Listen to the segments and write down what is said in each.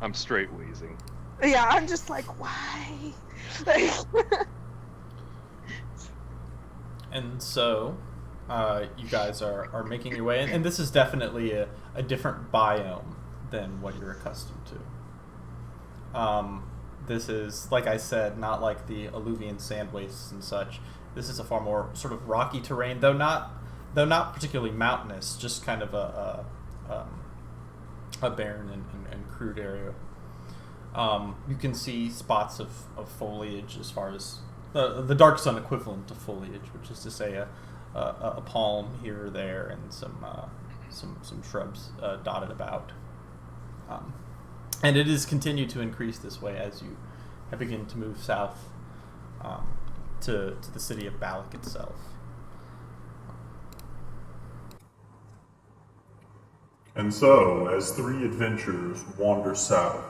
I'm straight wheezing. Yeah, I'm just like, why? Like, And so, you guys are making your way, and this is definitely a different biome than what you're accustomed to. This is, like I said, not like the alluvian sand wastes and such. This is a far more sort of rocky terrain, though not particularly mountainous, just kind of a barren and crude area. You can see spots of foliage as far as the dark sun equivalent to foliage, which is to say a palm here or there and some shrubs dotted about. And it has continued to increase this way as you have begun to move south to the city of Balak itself. And so, as three adventurers wander south,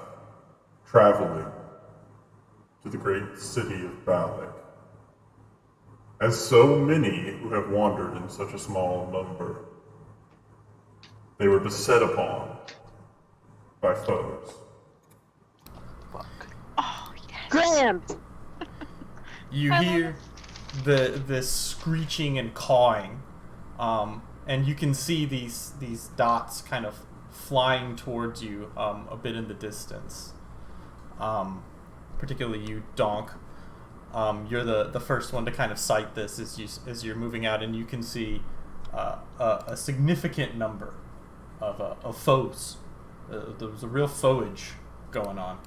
traveling to the great city of Balak, as so many who have wandered in such a small number, they were beset upon by foes. oh, yes. Grand. You hear the screeching and cawing, and you can see these dots kind of flying towards you a bit in the distance. Particularly you, Donk. You're the first one to kind of sight this as you're moving out, and you can see a significant number of foes. There's a real foage going on.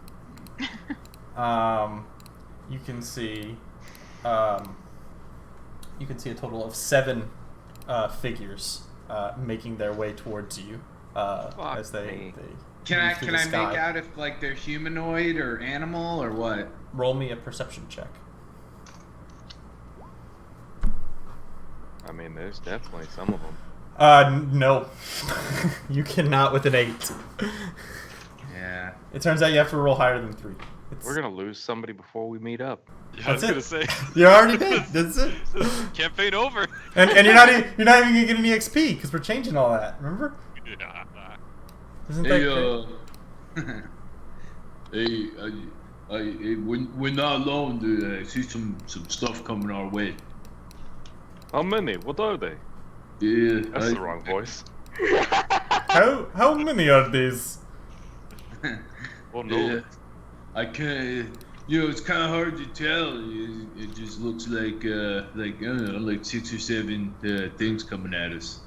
You can see a total of 7 figures making their way towards you as they Can I move through the sky. make out if like they're humanoid or animal or what? Roll me a perception check. I mean, there's definitely some of them. No. You cannot with an 8. Yeah. It turns out you have to roll higher than 3. We're gonna lose somebody before we meet up. Yeah, I was That's gonna it. say. You already did. That's it. Campaign over. And you're not even gonna get any XP because we're changing all that. Remember? Yeah. Isn't that great? We're not alone, dude. I see some stuff coming our way. How many? What are they? Yeah, That's the wrong voice. How many are these? Oh no. Yeah, I can't. It's kind of hard to tell. It just looks like I don't know, like 6 or 7 things coming at us.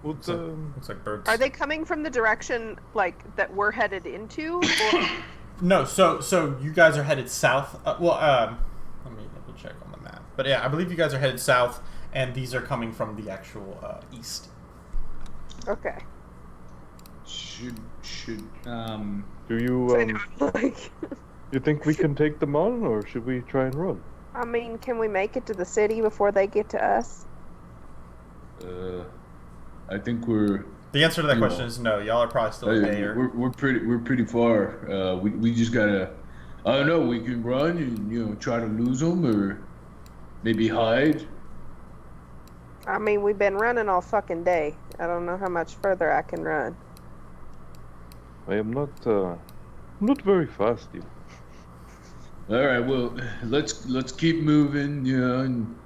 What, Looks like birds. Are they coming from the direction like that we're headed into? Or... No. So you guys are headed south. Let me double check on the map. But yeah, I believe you guys are headed south, and these are coming from the actual east. Okay. Should Do you Like, you think we can take them on, or should we try and run? I mean, can we make it to the city before they get to us? I think we're. The answer to that You question know. is no. Y'all are probably still in there. We're pretty far. We just gotta. I don't know. We can run and try to lose them, or maybe hide. I mean, we've been running all fucking day. I don't know how much further I can run. I am not very fast. You. All right. Well, let's keep moving. And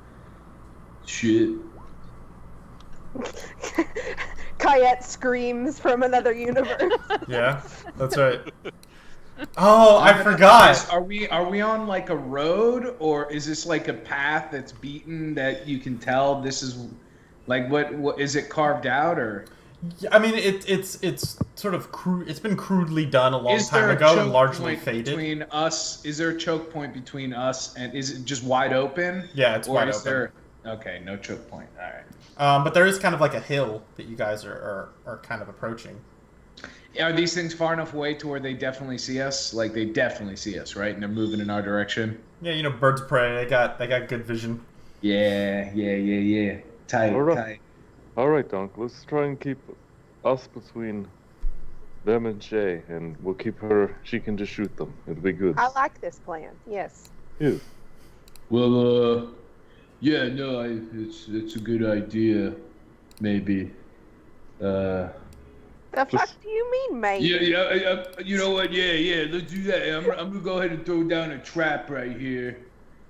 shit. Kayette screams from another universe. Yeah, that's right. Oh, I forgot. Are we on like a road, or is this like a path that's beaten that you can tell this is like what is it carved out, or Yeah, I mean, it's sort of crude. It's been crudely done a long is time there a ago and choke largely point faded. between us? Is there a choke point between us, and is it just wide open? Yeah, it's or wide is open. there? Okay, no choke point. All right. But there is kind of like a hill that you guys are kind of approaching. Are these things far enough away to where they definitely see us? Like they definitely see us, right? And they're moving in our direction. Yeah, birds of prey. They got good vision. Yeah. Tight, All right. tight. All right, Donk. Let's try and keep us between them and Shay, and we'll keep her. She can just shoot them. It'll be good. I like this plan. Yes. Yeah. Well, yeah, no, it's a good idea, maybe. The fuck do you mean, maybe? Yeah. You know what? Yeah. Let's do that. I'm gonna go ahead and throw down a trap right here,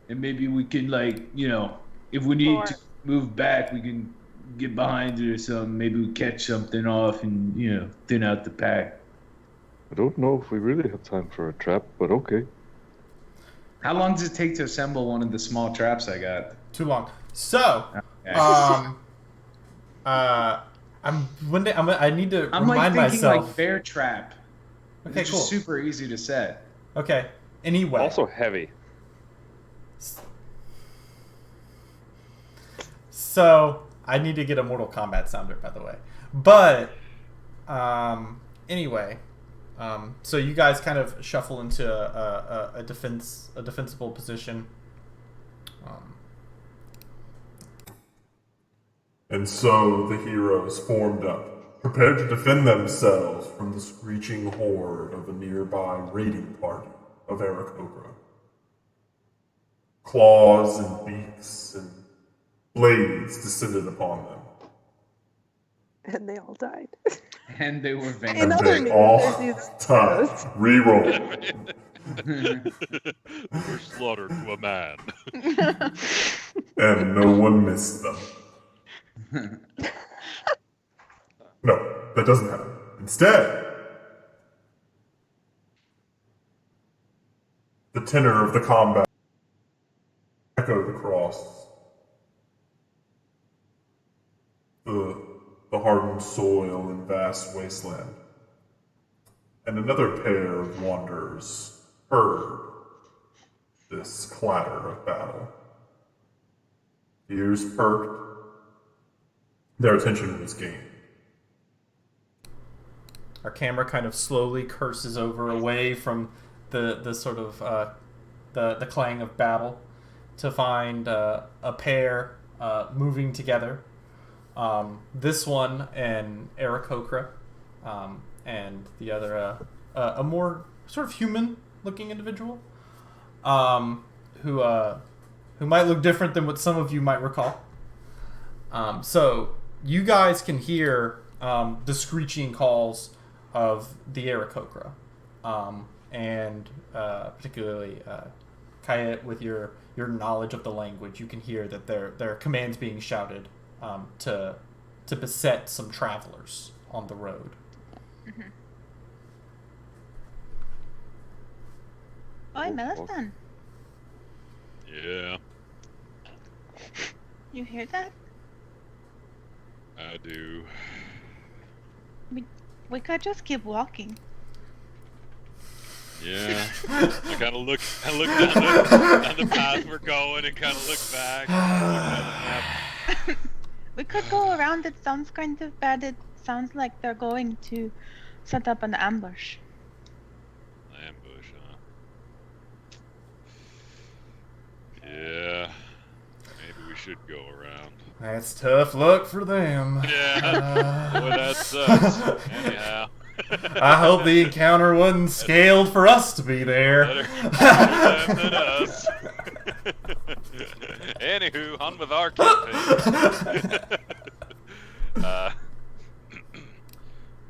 and maybe we can, like, if we need to move back, we can get behind it or something. Maybe we catch something off and thin out the pack. I don't know if we really have time for a trap, but okay. How long does it take to assemble one of the small traps I got? Too long. So, Okay. I need to I'm like remind thinking myself. like bear trap. Okay, It's cool. just super easy to set. Okay. Anyway. Also heavy. So I need to get a Mortal Kombat sounder, by the way. But anyway, so you guys kind of shuffle into a defensible position. And so the heroes formed up, prepared to defend themselves from the screeching horde of a nearby raiding party of Aarakocra. Claws and beaks and blades descended upon them. And they all died. And they were In vanquished. other They news, all there's these time photos. reroll. We're slaughtered to a man. And no one missed them. No, that doesn't happen. Instead, the tenor of the combat echoed across the hardened soil and vast wasteland. And another pair of wanderers heard this clatter of battle. Ears perked. Their attention was gained. Our camera kind of slowly curses over away from the sort of the clang of battle to find a pair moving together. This one and Aarakocra, and the other a more sort of human-looking individual, who might look different than what some of you might recall. So you guys can hear the screeching calls of the Aarakocra, and particularly Kayet, with your knowledge of the language, you can hear that there are commands being shouted to beset some travelers on the road. Mm-hmm. Oi, Melistan. Yeah, You hear that? I do. We could just keep walking. Yeah. I kind of look down the path we're going and kind of look back. Look down the map. We could go around. It sounds kind of bad. It sounds like they're going to set up an ambush. Ambush, huh? Yeah. Maybe we should go around. That's tough luck for them. Yeah. Well, that sucks. Anyhow. I hope the encounter wasn't scaled for us to be there. Better them than us. Anywho, on with our campaign.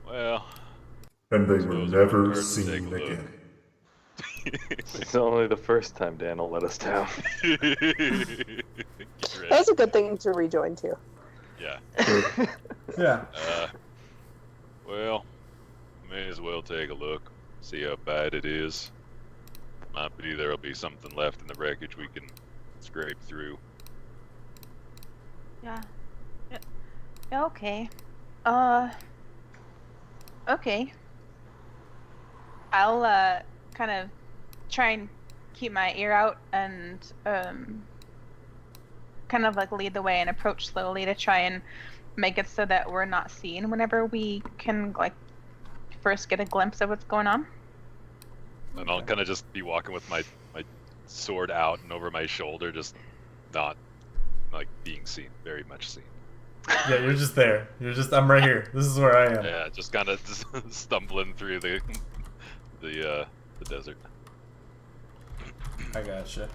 Well. And they were Suppose never we're prepared to seen take a look. again. It's only the first time Dan will let us down. Get ready. That's a good thing to rejoin to. Yeah. Yeah. Well, may as well take a look, see how bad it is. Might be there'll be something left in the wreckage we can scrape through. Yeah. Yeah, okay. Okay. I'll kind of try and keep my ear out and kind of like lead the way and approach slowly to try and make it so that we're not seen whenever we can like first get a glimpse of what's going on. And I'll kind of just be walking with my sword out and over my shoulder, just not like being seen, very much seen. Yeah, you're just there. I'm right here. This is where I am. Yeah, just kind of stumbling through the desert. I gotcha.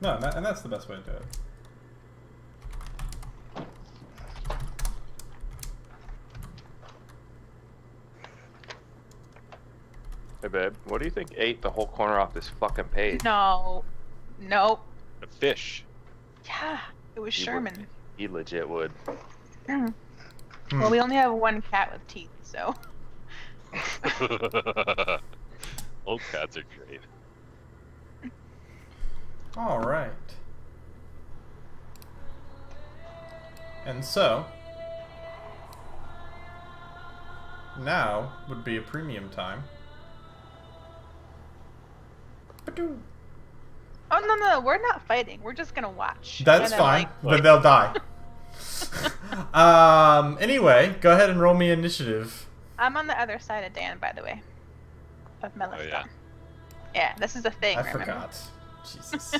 No, and that's the best way to do it. Hey, babe, what do you think ate the whole corner off this fucking page? No. Nope. A fish. Yeah, it was He Sherman. would- He legit would. Well, we only have one cat with teeth, so. Old cats are great. All right. And so, now would be a premium time. Ba-doo. Oh no, we're not fighting. We're just gonna watch. That's And then, fine, like, but they'll die. Anyway, go ahead and roll me initiative. I'm on the other side of Dan, by the way. Of Meliston. Yeah, this is a thing. I remember? forgot. Jesus.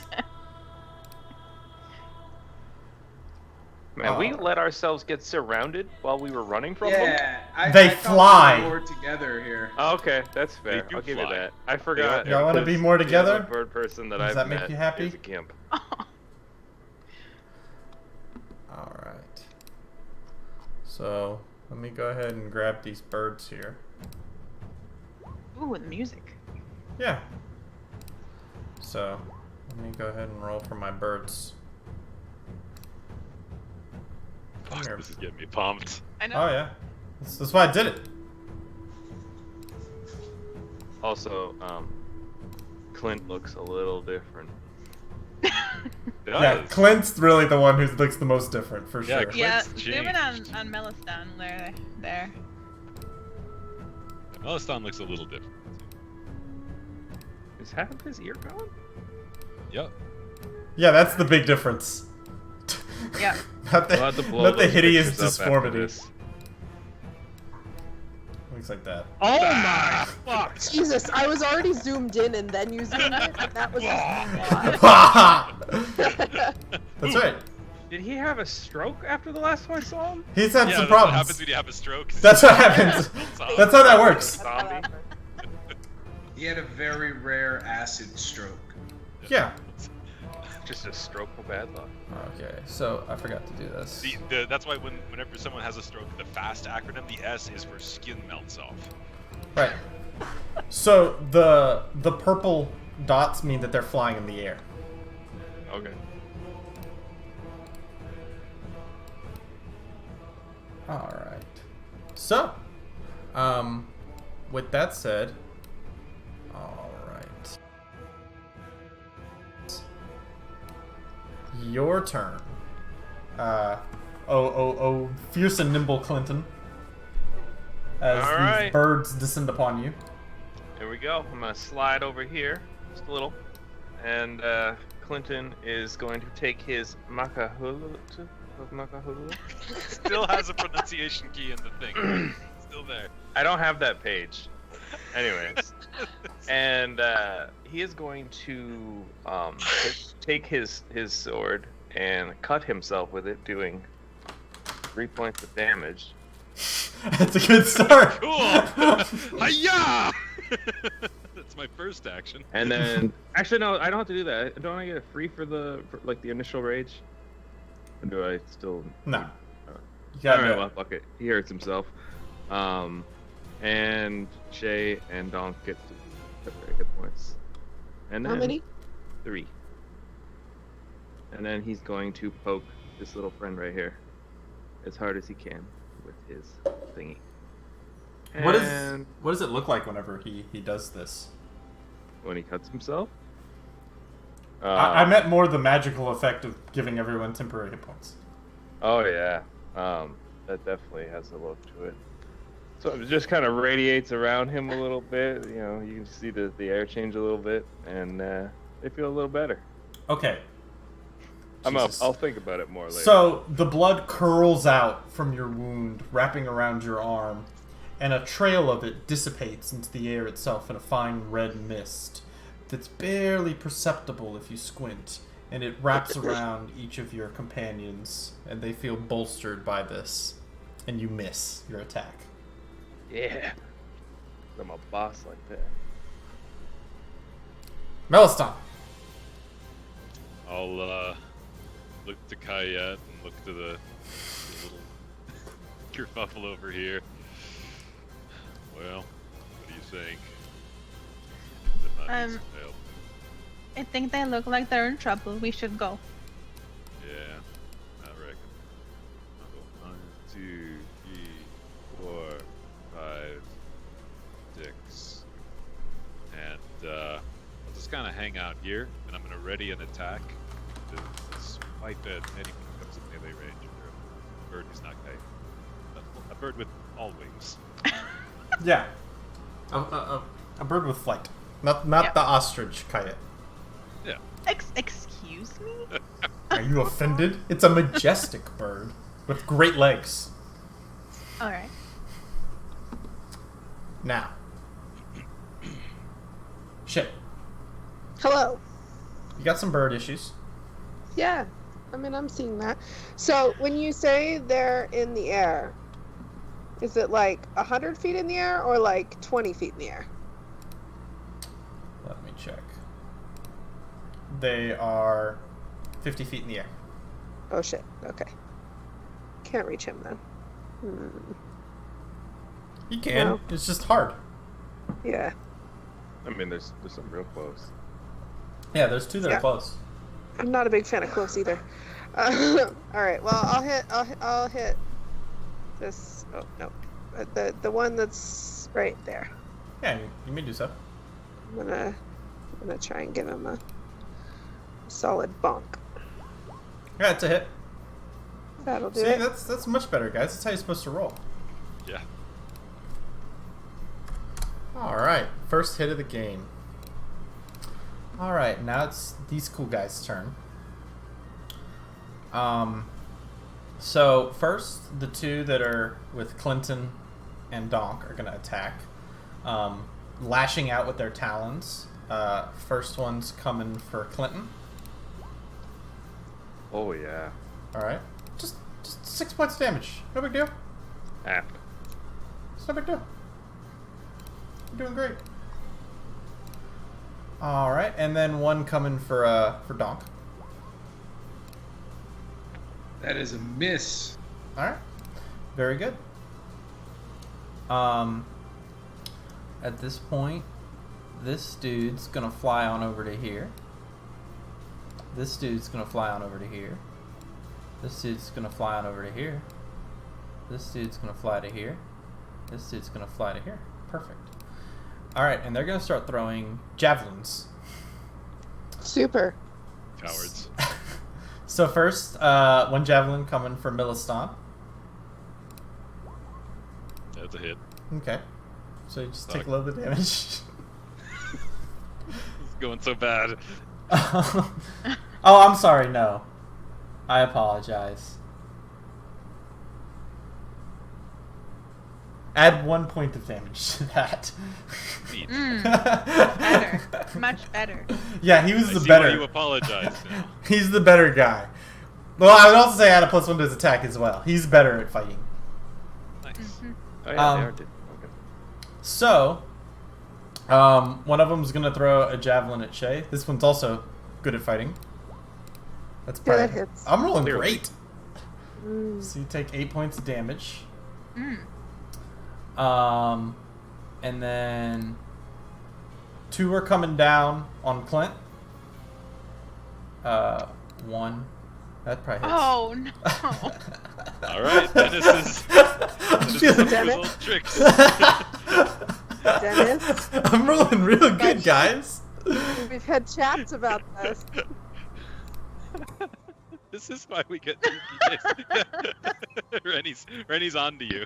Man, we let ourselves get surrounded while we were running from them? Yeah, They I thought fly. we were more together here. Oh, okay, that's They fair. do I'll give you fly. that. I forgot. Y'all wanna be because more the together? other bird person that Does I've that make met you happy? is a gimp. All right. So let me go ahead and grab these birds here. Ooh, the music. Yeah. So let me go ahead and roll for my birds. Come Fuck, here. this is getting me pumped. I know. Oh yeah. That's why I did it. Also, Clint looks a little different. Yeah, Clint's really the one who looks the most different for Yeah, sure. Yeah, Clint's zoom in on changed. Meliston. There. Meliston looks a little different. Is half of his ear gone? Yep. Yeah, that's the big difference. Yeah. Not the, We'll have to blow not the those hideous pictures up after disformity. this. Looks like that. Oh my fuck! Jesus, I was already zoomed in and then you zoomed in, and that was just a lot. That's right. Did he have a stroke after the last time I saw him? He's had Yeah, some that's what problems. happens when you have a stroke. That's what happens. That's how that works. Zombie? He had a very rare acid stroke. Yeah. Just a stroke of bad luck. Okay, so I forgot to do this. That's why whenever someone has a stroke, the FAST acronym, the S is for skin melts off. Right. So the purple dots mean that they're flying in the air. Okay. All right. So, with that said, all right. Your turn. Fierce and nimble Clinton. As All these right. birds descend upon you. Here we go. I'm gonna slide over here, just a little, and Clinton is going to take his Makahulu. Still has a pronunciation key in the thing. Still there. I don't have that page. Anyways, and he is going to take his sword and cut himself with it, doing 3 points of damage. That's a good start. Cool. Hiya! That's my first action. And then, actually, no, I don't have to do that. Don't I get it free for the initial rage? Or do I still? No. You All gotta right, do it. well, fuck it. He hurts himself. And Shay and Donk get very good points. And then How many? 3. And then he's going to poke this little friend right here as hard as he can with his thingy. And What does it look like whenever he does this? when he cuts himself? I meant more the magical effect of giving everyone temporary hit points. Oh yeah, that definitely has a look to it. So it just kind of radiates around him a little bit. You know, you can see the air change a little bit, and they feel a little better. Okay. I'm up. Jesus. I'll think about it more later. So the blood curls out from your wound, wrapping around your arm, and a trail of it dissipates into the air itself in a fine red mist that's barely perceptible if you squint, and it wraps around each of your companions, and they feel bolstered by this, and you miss your attack. Yeah, I'm a boss like that. Meliston. I'll look to Kayet and look to the little kerfuffle over here. Well, what do you think? Might need some help. I think they look like they're in trouble. We should go. Yeah, I reckon. I'll go 1, 2, 3, 4, 5, 6. And I'll just kind of hang out here, and I'm going to ready an attack. Despite that anyone who comes in melee range, if they're a bird who's not kite. A bird with all wings. Yeah. A bird with flight. Not the ostrich kite. Yeah. Excuse me? Are you offended? It's a majestic bird with great legs. Alright. Now. Shit. Hello. You got some bird issues. Yeah. I mean, I'm seeing that. So, when you say they're in the air, is it like 100 feet in the air or like 20 feet in the air? Let me check. They are 50 feet in the air. Oh shit. Okay. Can't reach him then. You can. No. It's just hard. Yeah. I mean, there's some real close. Yeah, there's two that Yeah. are close. I'm not a big fan of close either. All right. Well, I'll hit this. Oh no, the one that's right there. Yeah, you may do so. I'm gonna try and give him a solid bonk. Yeah, it's a hit. That'll do See, it. that's much better, guys. That's how you're supposed to roll. Yeah. Alright, first hit of the game. Alright, now it's these cool guys' turn. So first, the two that are with Clinton and Donk are gonna attack. Lashing out with their talons. First one's coming for Clinton. Oh yeah. Alright. Just 6 points of damage. No big deal. Apt. It's no big deal. You're doing great. Alright, and then one coming for Donk. That is a miss. Alright. Very good. At this point, this dude's gonna fly on over to here. This dude's gonna fly on over to here. This dude's gonna fly on over to here. This dude's gonna fly to here. This dude's gonna fly to here. Perfect. Alright, and they're gonna start throwing javelins. Super. Cowards. So first, one javelin coming for Milastan. That's a hit. Okay. So you just take a little bit of damage. It's going so bad. Oh, I'm sorry, no. I apologize. Add 1 point of damage to that. Neat. Better. Much better. Yeah, he was I the see better. why you apologize now. He's the better guy. Well, I would also say add a +1 to his attack as well. He's better at fighting. Nice. Oh yeah, Um, they are. Okay. So, one of them's gonna throw a javelin at Shay. This one's also good at fighting. That's Yeah, probably. that hits. I'm rolling Clearly. great. So you take 8 points of damage. Mm. And then 2 are coming down on Clint. 1. That probably hits. Oh no. All right, Dennis is I'm Dennis feeling- is Damn his it. old tricks. Dennis, I'm rolling real good, guys. we've had chats about this. This is why we get DPS. Rennie's on to you.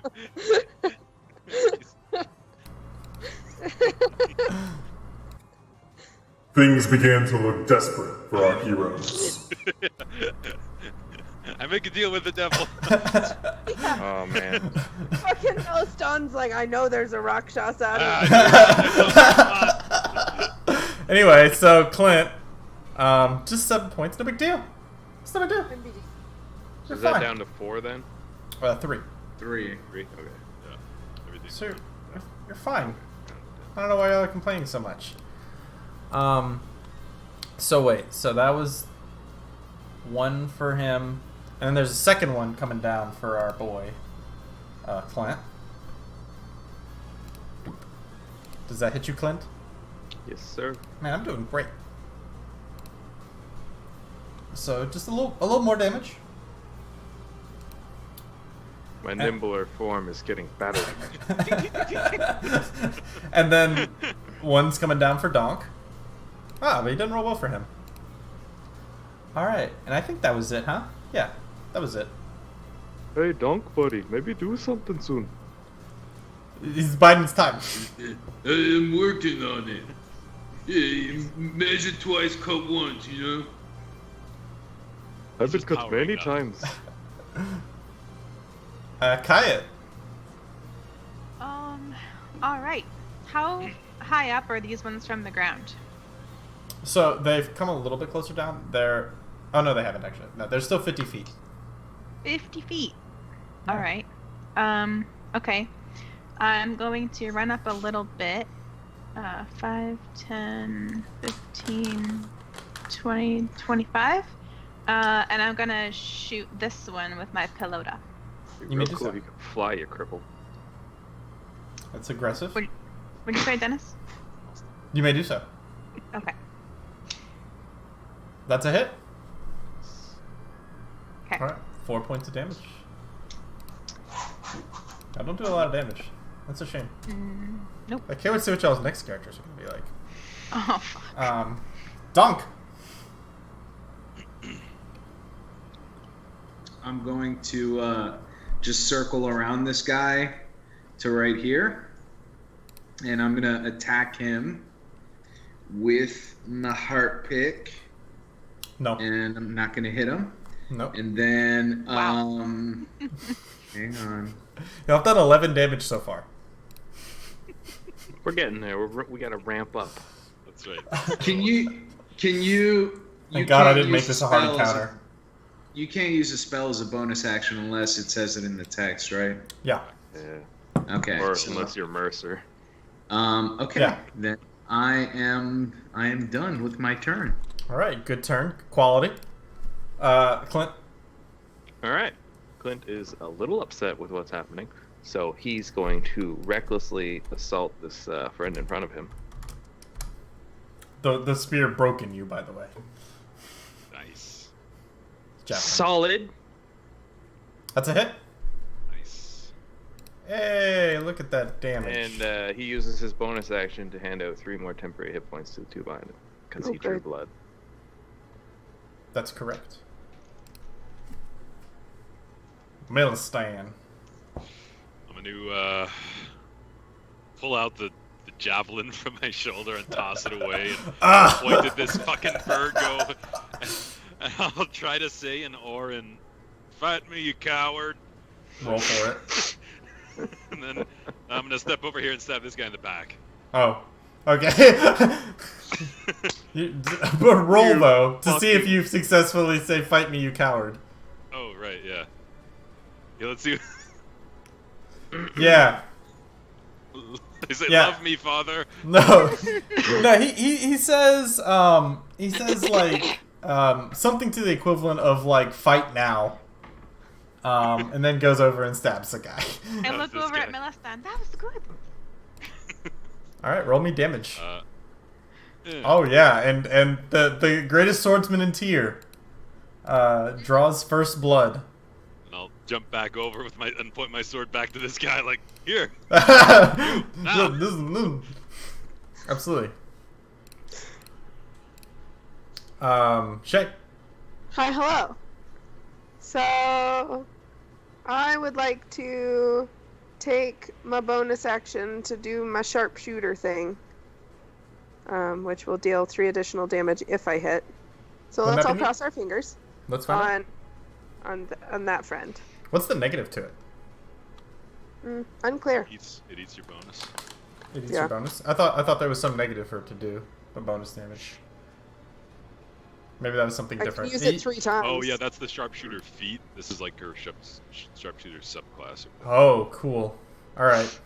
Things began to look desperate for our heroes. I make a deal with the devil. Oh man. Fucking Milestone like, I know there's a Rakshas out of Anyway, so Clint, just 7 points, no big deal. It's no big deal. You're Is that fine. down to 4 then? 3. 3. 3. Okay. Yeah, everything's So good. you're fine. I don't know why y'all are complaining so much. So wait, so that was 1 for him, and then there's a second one coming down for our boy, Clint. Does that hit you, Clint? Yes, sir. Man, I'm doing great. So just a little more damage. My nimbler form is getting better. And then one's coming down for Donk. Ah, but he didn't roll well for him. Alright, and I think that was it, huh? Yeah, that was it. Hey, Donk buddy, maybe do something soon. He's biding his time. I'm working on it. Yeah, measure twice, cut once, you know? I've been just cut powering many up. times. Kaya. Alright. How high up are these ones from the ground? So they've come a little bit closer down. They're... Oh, no, they haven't actually. No, they're still 50 feet. 50 feet. Alright. Okay. I'm going to run up a little bit. 5, 10, 15, 20, 25. And I'm gonna shoot this one with my pelota. You may do cool so. if you can fly, you cripple. That's aggressive. What'd you say, Dennis? You may do so. Okay. That's a hit. Okay. Alright, 4 points of damage. I don't do a lot of damage. That's a shame. Nope. I can't wait to see what y'all's next characters are going to be like. Oh, fuck. Donk! I'm going to just circle around this guy to right here. And I'm going to attack him with my heart pick. No. And I'm not going to hit him. Nope. And then, Wow. hang on. Y'all have done 11 damage so far. We're getting there. We gotta ramp up. That's right. Can you Thank God I can't didn't make use this a a hard spell as encounter. You can't use a spell as a bonus action unless it says it in the text, right? Yeah. Yeah. Okay. Or so, unless you're Mercer. okay. Yeah. Then I am done with my turn. Alright, good turn. Quality. Clint. All right. Clint is a little upset with what's happening, so he's going to recklessly assault this friend in front of him. The spear broke in you, by the way. Nice. Javelin. Solid. That's a hit. Nice. Hey, look at that damage. And he uses his bonus action to hand out 3 more temporary hit points to the 2 behind him, because he drew Okay. blood. That's correct. Milstan. I'm going to pull out the javelin from my shoulder and toss it away and point at this fucking Virgo. And I'll try to say in Orin, "Fight me, you coward." Roll for it. And then I'm going to step over here and stab this guy in the back. Oh. Okay. Roll, You though, to see if fucking- you successfully say, "Fight me, you coward." Oh, right, yeah. Yeah, let's see. Yeah. Is it Yeah. love me, father? No. No, he says, like, something to the equivalent of, like, "fight now." And then goes over and stabs the guy. I Oh, look this over at guy. Melistan. That was good. Alright, roll me damage. Yeah. Oh, yeah, and the greatest swordsman in Tyr draws first blood. And I'll jump back over with and point my sword back to this guy, like, here. Absolutely. Shay. Hi, hello. So, I would like to take my bonus action to do my sharpshooter thing, which will deal 3 additional damage if I hit. So Wouldn't let's that all be neat? cross our fingers Let's find out. on that friend. What's the negative to it? Unclear. It eats your bonus. It is Yeah. your bonus. I thought there was some negative for it to do a bonus damage. Maybe that was something I can different. use it 3 times. Oh, yeah, that's the sharpshooter feat. This is like her sharpshooter subclass. Oh, cool. All right.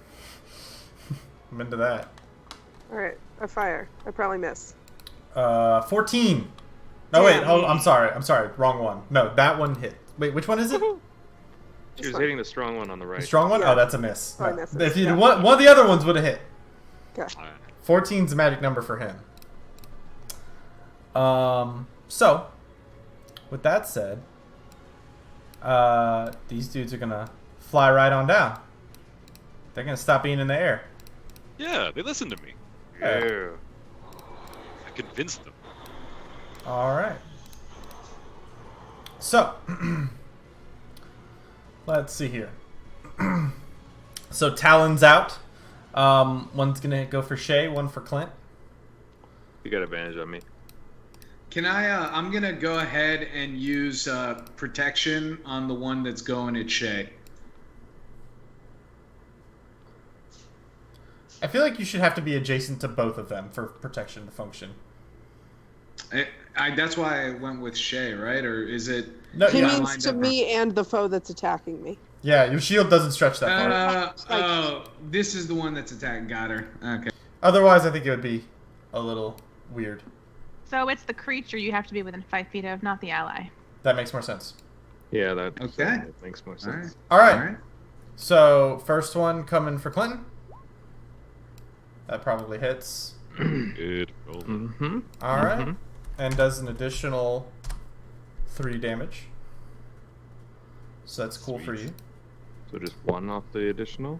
I'm into that. Alright, I fire. I probably miss. 14. No, wait. Damn. Oh, I'm sorry. Wrong one. No, that one hit. Wait, which one is it? She was fine. hitting the strong one on the The right. strong one? Yeah. Oh, that's a miss. Oh, I No. missed If it. you Yeah. one of the other ones would have hit. Okay. Alright. 14's a magic number for him. So, with that said, these dudes are gonna fly right on down. They're gonna stop being in the air. Yeah, they listened to me. Yeah. I convinced them. All right. So, let's see here. So Talon's out. One's gonna go for Shay, one for Clint. You got advantage on me. Can I? I'm gonna go ahead and use protection on the one that's going at Shay. I feel like you should have to be adjacent to both of them for protection to function. That's why I went with Shay, right? Or is it? No, He yeah. means to me and the foe that's attacking me. Yeah, your shield doesn't stretch that far. Oh, this is the one that's attacking. Got her. Okay. Otherwise, I think it would be a little weird. So it's the creature you have to be within 5 feet of, not the ally. That makes more sense. Yeah, that Okay. makes more All sense. right. All right. All right. So first one coming for Clinton. That probably hits. Good roll. Mm-hmm. All right, and does an additional 3 damage. So that's cool for Sweet. you. So just one off the additional.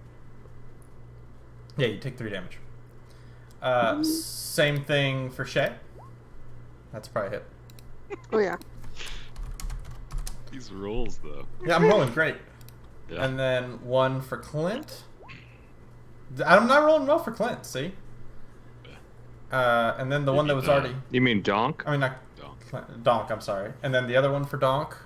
Yeah, you take 3 damage. Same thing for Shay. That's probably a hit. Oh yeah. These rolls, though. Yeah, I'm rolling great. Yeah. And then 1 for Clint. I'm not rolling well for Clint, see? And then the one that was already... You mean Donk? I mean, not Donk. Clint, Donk, I'm sorry. And then the other one for Donk.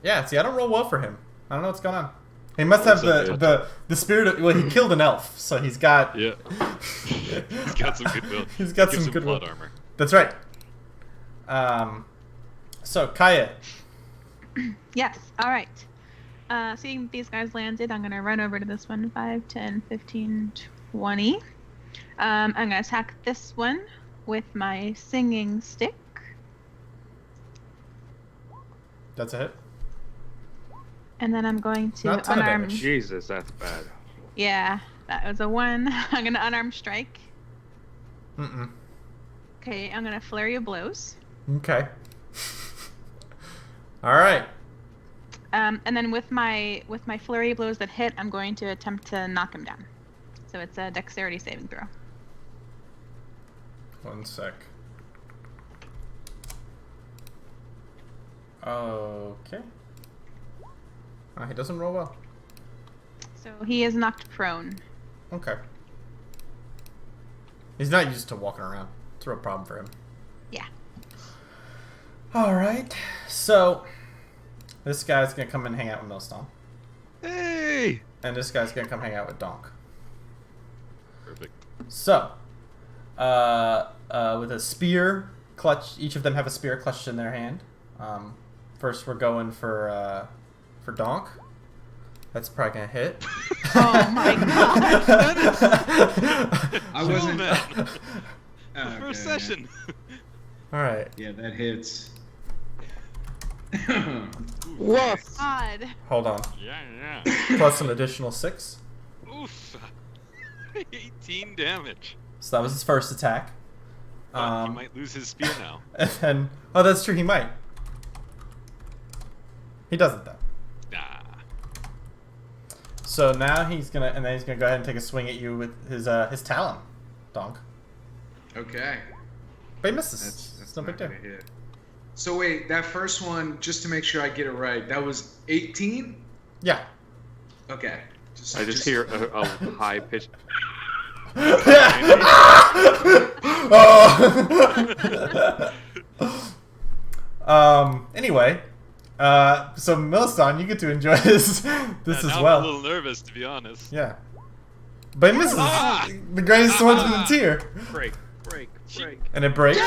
Yeah, see, I don't roll well for him. I don't know what's going on. He must have the spirit of... Well, he killed an elf, so he's got... Yeah. He's got some goodwill. He's got Gives some him goodwill. plot armor. That's right. So, Kaya. Yes, alright. Seeing these guys landed, I'm going to run over to this one. 5, 10, 15, 20. I'm going to attack this one with my singing stick. That's a hit. And then I'm going to Not a ton of unarmed. damage. Jesus, that's bad. Yeah, that was a 1. I'm going to unarmed strike. Mm-mm. Okay, I'm going to flurry of blows. Okay. All right. And then with my flurry of blows that hit, I'm going to attempt to knock him down. So it's a dexterity saving throw. 1 sec. Okay. He doesn't roll well. So he is knocked prone. Okay. He's not used to walking around. It's a real problem for him. Yeah. Alright. So, this guy's gonna come and hang out with Millstone. Hey! And this guy's gonna come hang out with Donk. Perfect. So, with a spear clutch, each of them have a spear clutched in their hand. First, we're going for Donk. That's probably gonna hit. Oh my god. I wasn't. Man. Oh, The first okay, session. All right. Yeah, that hits. Woof. God. Hold on. Yeah. Plus an additional 6. Oof. 18 damage. So that was his first attack. He might lose his spear now. And then, oh, that's true. He might. He doesn't though. Nah. So now he's gonna, and then he's gonna go ahead and take a swing at you with his talon, Donk. Okay. But he misses. That's It's no not big deal. gonna hit. So wait, that first one, just to make sure I get it right, that was 18? Yeah. Okay. I just hear a high pitch. Anyway, so Milston, you get to enjoy this Now as I'm well. a little nervous, to be honest. Yeah. But it misses. The greatest swordsman in tier. Break. And it breaks.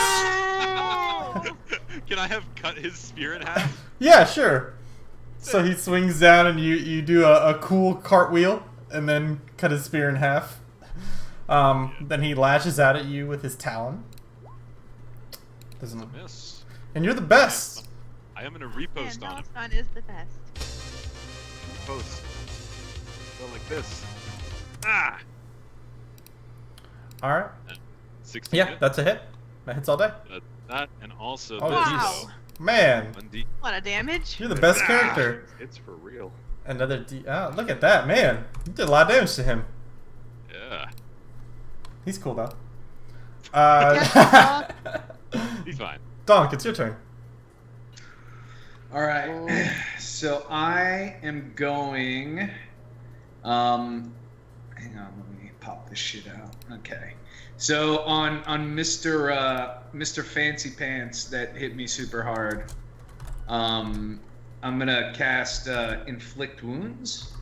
Can I have cut his spear in half? Yeah, sure. So he swings down and you do a cool cartwheel and then cut his spear in half. Then he lashes out at you with his talon. Doesn't. Miss. And you're the best. I am gonna And repost on him. Milestone is the best. Post. Go like this. Ah! All right. 16 Yeah, hit? that's a hit. That hits all day. That and also Oh, this, jeez. though. Man, 1d. A lot of damage. you're the best character. It's for real. Another D. Oh, look at that, man. You did a lot of damage to him. Yeah. He's cool though. He's fine. Donk, it's your turn. All right. So I am going. Hang on, let me pop this shit out. Okay. So on Mr. Fancy Pants that hit me super hard, I'm gonna cast Inflict Wounds.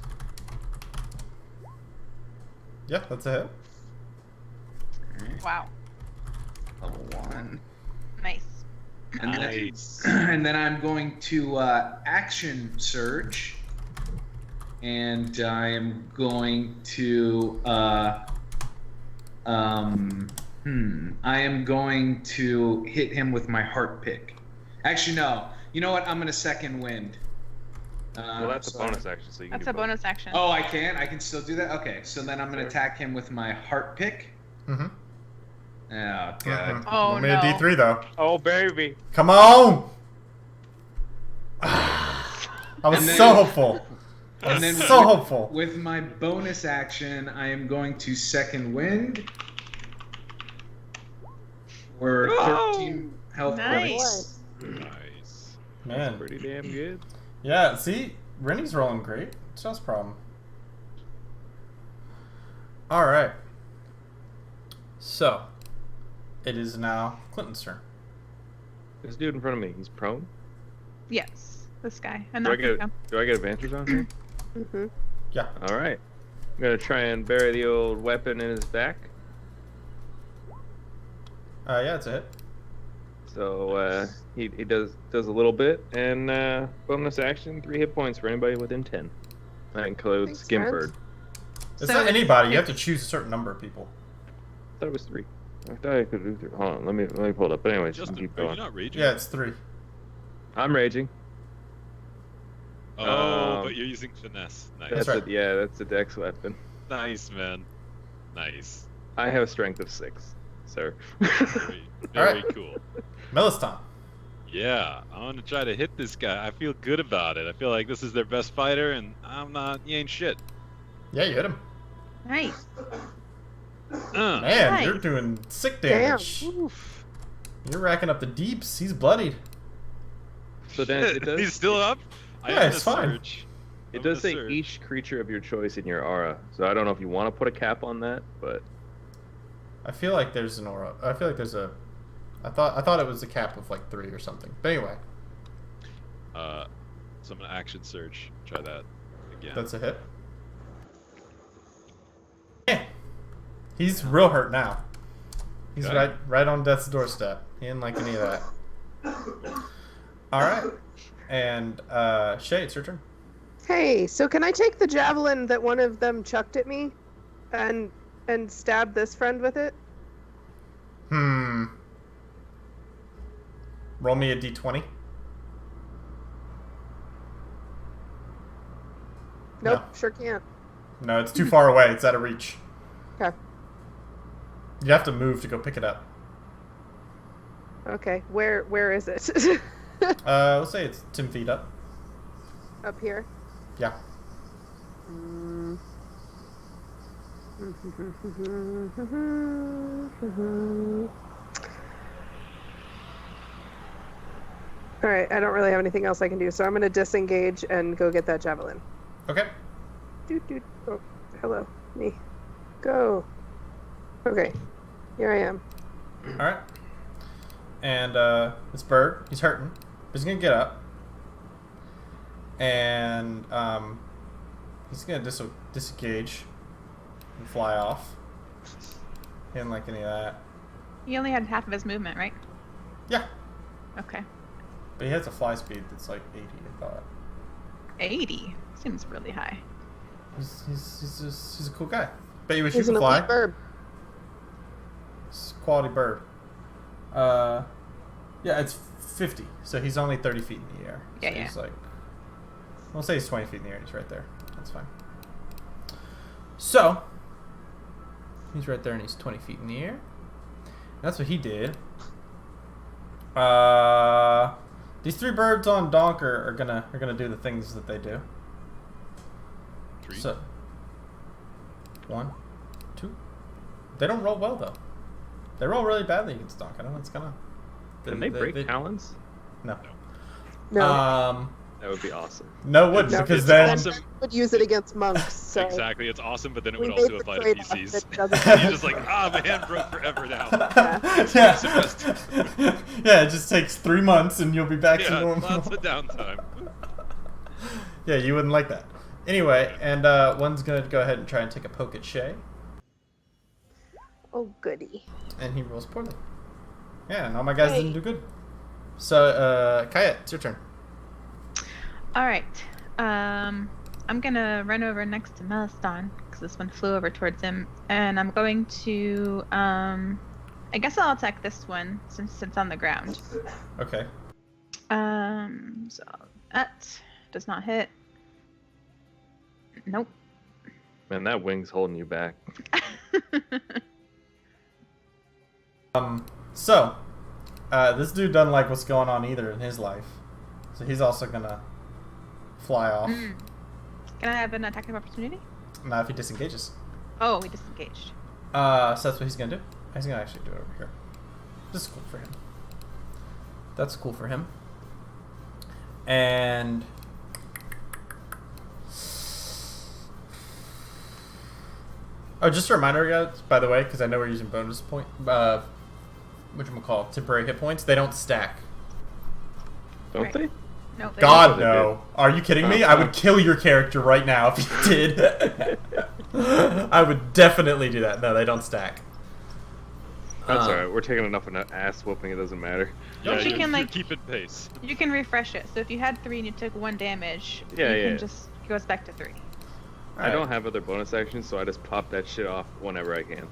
Yeah, that's a hit. Wow. Level 1. Nice. And Nice. then, and then I'm going to action surge, and I am going to I am going to hit him with my heart pick. Actually, no. You know what? I'm gonna second wind. Well, that's a sorry. bonus action, so you can That's do a both. bonus action. Oh, I can. I can still do that. Okay, so then I'm gonna Sure. attack him with my heart pick. Mm-hmm. Oh god. Oh, Roll me a no. D3 though. Oh, baby. Come on! I was And then- so hopeful. I And then was so with- hopeful. With my bonus action, I am going to second wind. For 13 health Nice. points. Nice. Man. Pretty damn good. Yeah, see? Rennie's rolling great. It's just a problem. Alright. So, it is now Clinton's turn. This dude in front of me, he's prone. Yes, this guy. And Do I knock get him down. do I get advantage on him? Mm-hmm. Yeah. All right. I'm gonna try and bury the old weapon in his back. Yeah, it's a hit. So he does a little bit, and bonus action, 3 hit points for anybody within 10. That includes Thanks, Skimford. It's So not it's- anybody. You have to choose a certain number of people. I thought it was 3. I thought I could do 3. Hold on, let me pull it up. But anyways, you can Justin, keep are you going. not raging? Yeah, it's 3. I'm raging. Oh, Um, but you're using finesse. Nice. That's right. Yeah, that's a dex weapon. Nice, man. Nice. I have a strength of 6, sir. Very, very Alright. cool. Melistan. Yeah, I want to try to hit this guy. I feel good about it. I feel like this is their best fighter, and I'm not. He ain't shit. Yeah, you hit him. Nice. Man, Nice. you're doing sick Damn. damage. You're racking up the deeps. He's bloodied. So then it does. He's still up. I Yeah, am it's gonna fine. surge. It I'm does gonna say surge. each creature of your choice in your aura. So I don't know if you want to put a cap on that, but I feel like there's an aura. I feel like there's a. I thought it was a cap of like 3 or something. But anyway, So I'm gonna action surge. Try that again. that's a hit. Yeah. He's real hurt now. He's Okay. right on death's doorstep. He didn't like any of that. All right, and Shay, it's your turn. Hey, so can I take the javelin that one of them chucked at me, and stab this friend with it? Roll me a d20. Nope, No. sure can't. No, it's too far away. It's out of reach. Okay. You have to move to go pick it up. Okay, where is it? Let's say it's 10 feet up. Up here. Yeah. Mm. All right, I don't really have anything else I can do, so I'm gonna disengage and go get that javelin. Okay. Doot. Oh, hello, me. Go. Okay, here I am. All right. And this bird, he's hurting, but he's gonna get up, and he's gonna disengage and fly off. He didn't like any of that. He only had half of his movement, right? Yeah, Okay. but he has a fly speed that's like 80. I thought. 80 seems really high. He's a cool guy. Bet you wish you He's an could fly. elite bird. It's a quality bird. Yeah, it's 50, so he's only 30 feet in the air. So Yeah. He's like, we'll say he's 20 feet in the air. He's right there. That's fine. So, he's right there and he's 20 feet in the air. That's what he did. These 3 birds on Donk are gonna do the things that they do. 3. So 1, 2. They don't roll well though. They roll really badly against Donk. I don't know what's gonna. Can they break talons? No. No. That would be awesome. No, it wouldn't No. because It's then awesome. Would use it against monks. So Exactly, it's awesome, but then it we would made also the apply to trade-off PCs. that doesn't- You're just like, my hand broke forever now. yeah. Yeah, it just takes 3 months and you'll be back to Yeah, normal. lots of downtime. Yeah, you wouldn't like that. Anyway, and one's gonna go ahead and try and take a poke at Shay, Oh goody. and he rolls poorly. Yeah, and all my guys Hey. didn't do good. So, Kaya, it's your turn. All right. I'm gonna run over next to Meliston because this one flew over towards him, and I'm going to I guess I'll attack this one since it's on the ground. Okay. So that does not hit. Nope. Man, that wing's holding you back. So, this dude doesn't like what's going on either in his life, so he's also gonna fly off. Can I have an attack of opportunity? Now, if he disengages. Oh, we disengaged. So that's what he's gonna do. He's gonna actually do it over here. This is cool for him. That's cool for him. And oh, just a reminder, guys. By the way, because I know we're using bonus point, whatchamacallit, temporary hit points. They don't stack. Don't Right. they? No. they God They no! Are you kidding me? I would kill your character right now if you did. I would definitely do that. No, they don't stack. That's Um, alright. We're taking enough of an ass whooping. It doesn't matter. Yeah, you you're, can, you're like- keeping pace. You can refresh it. So if you had 3 and you took 1 damage, Yeah, you yeah. can just it goes back to 3. I don't have other bonus actions, so I just pop that shit off whenever I can.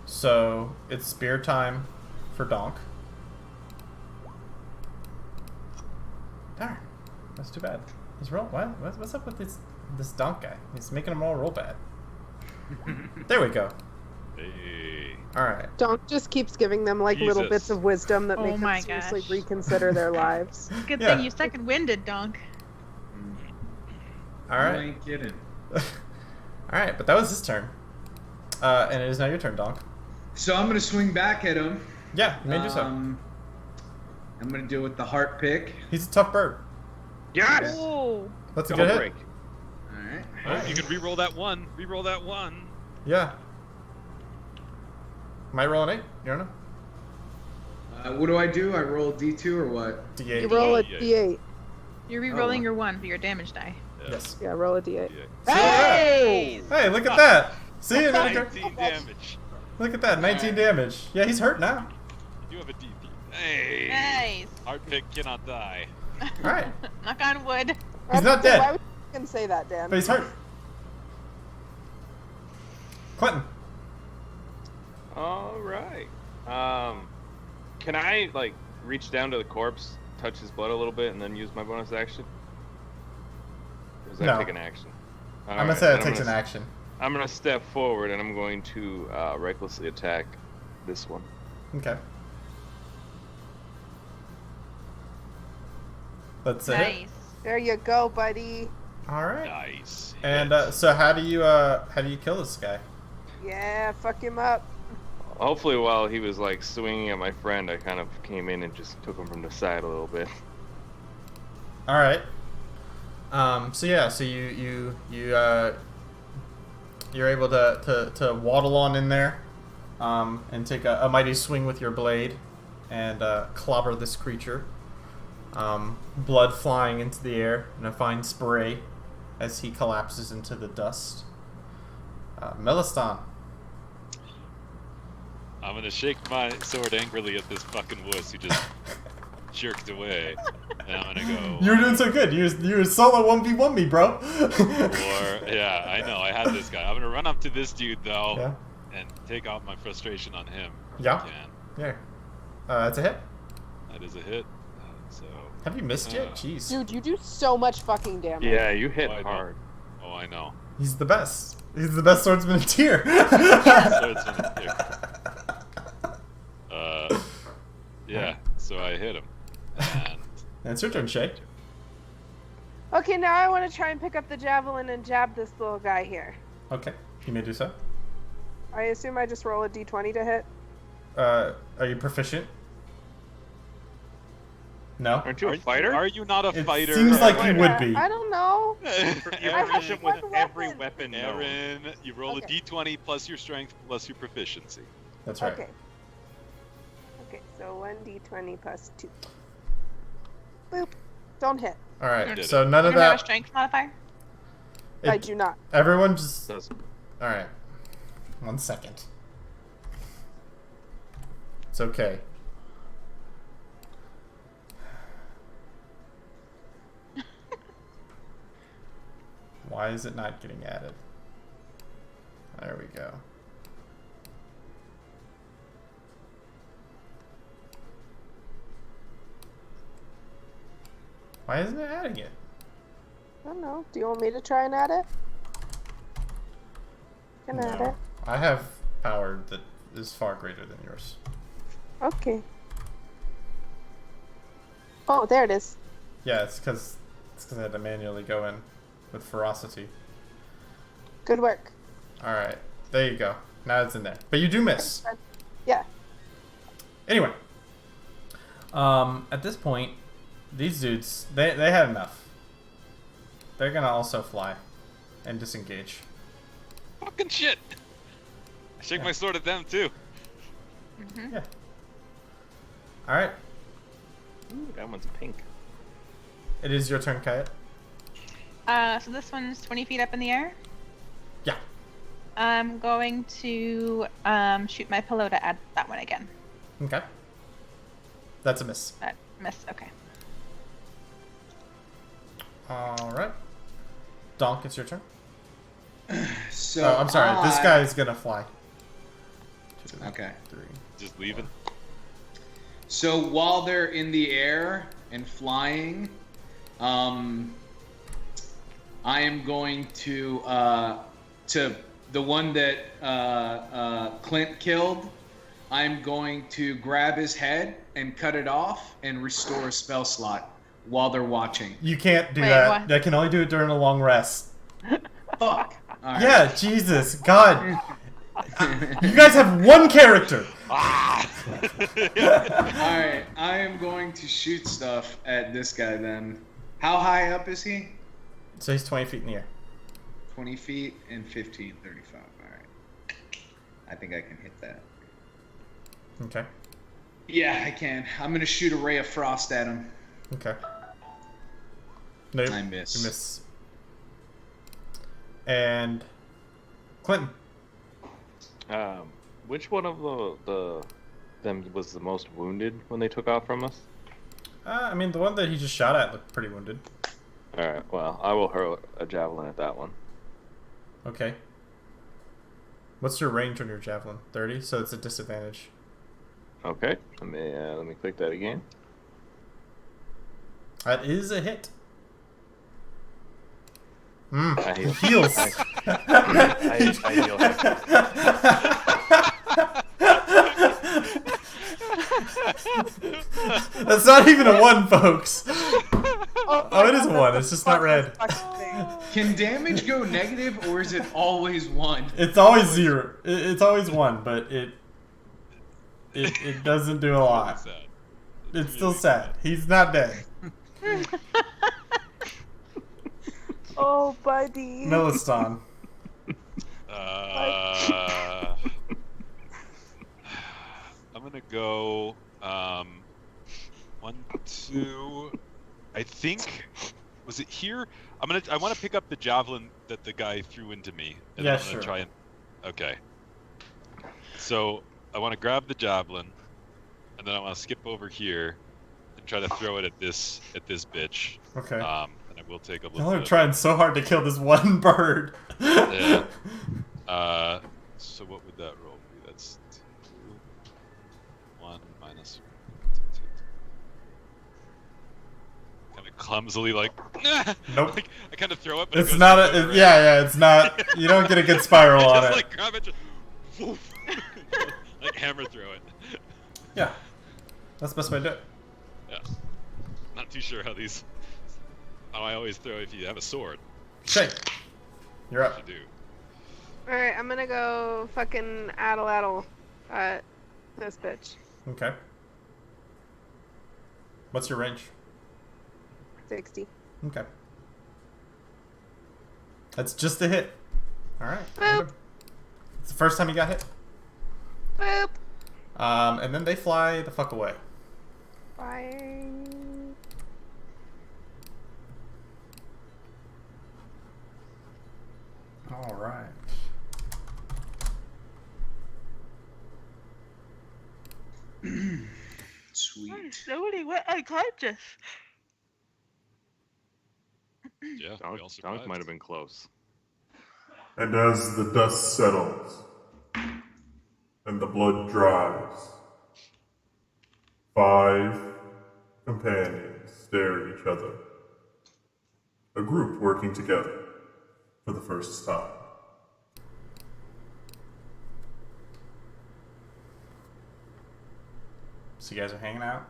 So it's spear time for Donk. Darn, that's too bad. He's roll. What's up with this Donk guy? He's making them all roll bad. There we go. Hey. All right. Donk just keeps giving them like little Jesus. bits of wisdom that Oh make them my seriously gosh. reconsider their lives. Good Yeah. thing you second winded, Donk. All I right. ain't kidding. All right, but that was his turn. And it is now your turn, Donk. So I'm gonna swing back at him. Yeah, you may do so. I'm gonna do it with the heart pick. He's a tough bird. Yes! Oh. That's a Double good break. hit. All right. Oh, you can re-roll that one. Re-roll that one. Yeah. Might roll an 8. You don't know. What do? I roll D2 or what? D8. You roll a Yeah. D8. You're re-rolling your 1 for your damage die. Yes. Yeah, roll a D8. Yeah. Hey! Hey, look at that. See you, 19 damage. Look at that, 19 damage. Yeah, he's hurt now. You have a DP. Hey. Nice. Heart pick cannot die. All right, Knock on wood. He's not dead. Why would you fucking say that, Dan? but he's hurt. Clinton. Alright. Can I, like, reach down to the corpse, touch his blood a little bit, and then use my bonus action? Or does that No. take an action? I'm gonna Alright, say that then takes an action. I'm gonna step forward and I'm going to recklessly attack this one. Okay. That's it. Nice. There you go, buddy. All right. Nice. And Hit. so how do you kill this guy? Yeah, fuck him up. Hopefully, while he was like swinging at my friend, I kind of came in and just took him from the side a little bit. All right. So yeah, so you're able to waddle on in there, and take a mighty swing with your blade, and clobber this creature. Blood flying into the air in a fine spray as he collapses into the dust. Meliston. I'm gonna shake my sword angrily at this fucking wuss who just jerked away. And I'm gonna go. You were doing so good. You were solo 1v1 me, bro. Yeah, I know. I had this guy. I'm gonna run up to this dude though, Yeah. and take out my frustration on him. if Yeah. I can. Yeah. That's a hit. That is a hit. So. Have you missed yet? Jeez. Dude, you do so much fucking damage. Yeah, you hit Oh, I know. hard. Oh, I know. He's the best. He's the best swordsman in tier. Swordsman in tier. Yeah, so I hit him. And And it's your turn, Shay. Okay, now I want to try and pick up the javelin and jab this little guy here. Okay, you may do so. I assume I just roll a d20 to hit. Are you proficient? No. Aren't you a fighter? Are you not a It fighter? seems like you would Yeah, be. I don't know. You're I have proficient with one every weapon. weapon known. Aaron, you roll Okay. a d20 plus your strength plus your proficiency. That's right. Okay. Okay, so 1d20 plus 2. Boop. Don't hit. All right. Did So it. none You of don't have a that. strength modifier? I It, do not. everyone just. Doesn't. All right. 1 second. It's okay. Why is it not getting added? There we go. Why isn't it adding it? I don't know. Do you want me to try and add it? Can add it. I have power that is far greater than yours. Okay. Oh, there it is. Yeah, it's because I had to manually go in with ferocity. Good work. All right, there you go. Now it's in there, but you do miss. Yeah. Anyway, at this point, these dudes they had enough. They're gonna also fly and disengage. Fucking shit! I shake my sword at them too. Yeah. All right, Ooh, that one's pink. it is your turn, Kayet. So this one's 20 feet up in the air. Yeah. I'm going to shoot my pillow to add that one again. Okay. That's a miss. That miss. Okay. All right. Donk, it's your turn. So Oh, I'm sorry. This guy is gonna fly. 2, Okay. 3. Just leaving. So while they're in the air and flying, I am going to the one that Clint killed. I'm going to grab his head and cut it off and restore a spell slot while they're watching. You can't do Wait, that. what? I can only do it during a long rest. Fuck. All right. Yeah, Jesus, God. You guys have one character. All right. I am going to shoot stuff at this guy then. How high up is he? So he's 20 feet in the air. 20 feet and 15, 35. All right. I think I can hit that. Okay. Yeah, I can. I'm going to shoot a ray of frost at him. Okay. Nope. I miss. You miss. And Clinton. Which one of them was the most wounded when they took off from us? I mean, the one that he just shot at looked pretty wounded. All right. Well, I will hurl a javelin at that one. Okay. What's your range on your javelin? 30, so it's a disadvantage. Okay. Let me click that again. That is a hit. I heal. Heals. I heal him. That's not even a 1, folks. Oh, it is a 1. It's just not red. Can damage go negative or is it always 1? It's always 0. It's always 1, but it doesn't do a lot. Sad. It's still sad. He's not dead. Oh, buddy. Meliston. I'm gonna go 1, 2. I think was it here? I want to pick up the javelin that the guy threw into me. And Yeah, I'm gonna sure. try and okay. So I want to grab the javelin, and then I want to skip over here and try to throw it at this bitch. Okay. And I will take a little. Y'all are bit. trying so hard to kill this one bird. Yeah. So what would that roll be? That's 2, 1 minus. Kind of clumsily, like. Nope. Like, I kind of throw it, but It's not a. Yeah, it's not. You don't get a good spiral on just it. like grab it, just, woof, like hammer throw it. Yeah. That's the best way to do it. Yeah. Not too sure how these. How I always throw if you have a sword. Shay, you're up. What you do. Alright, I'm gonna go fucking addle at this bitch. Okay. What's your range? 60. Okay. That's just a hit. Alright. Boop. It's the first time you got hit. Boop! And then they fly the fuck away. Bye. Alright. Sweet. Somebody went unconscious. Yeah, we all Donk survived. might have been close. And as the dust settles and the blood dries, 5 companions stare at each other. A group working together for the first time. So you guys are hanging out?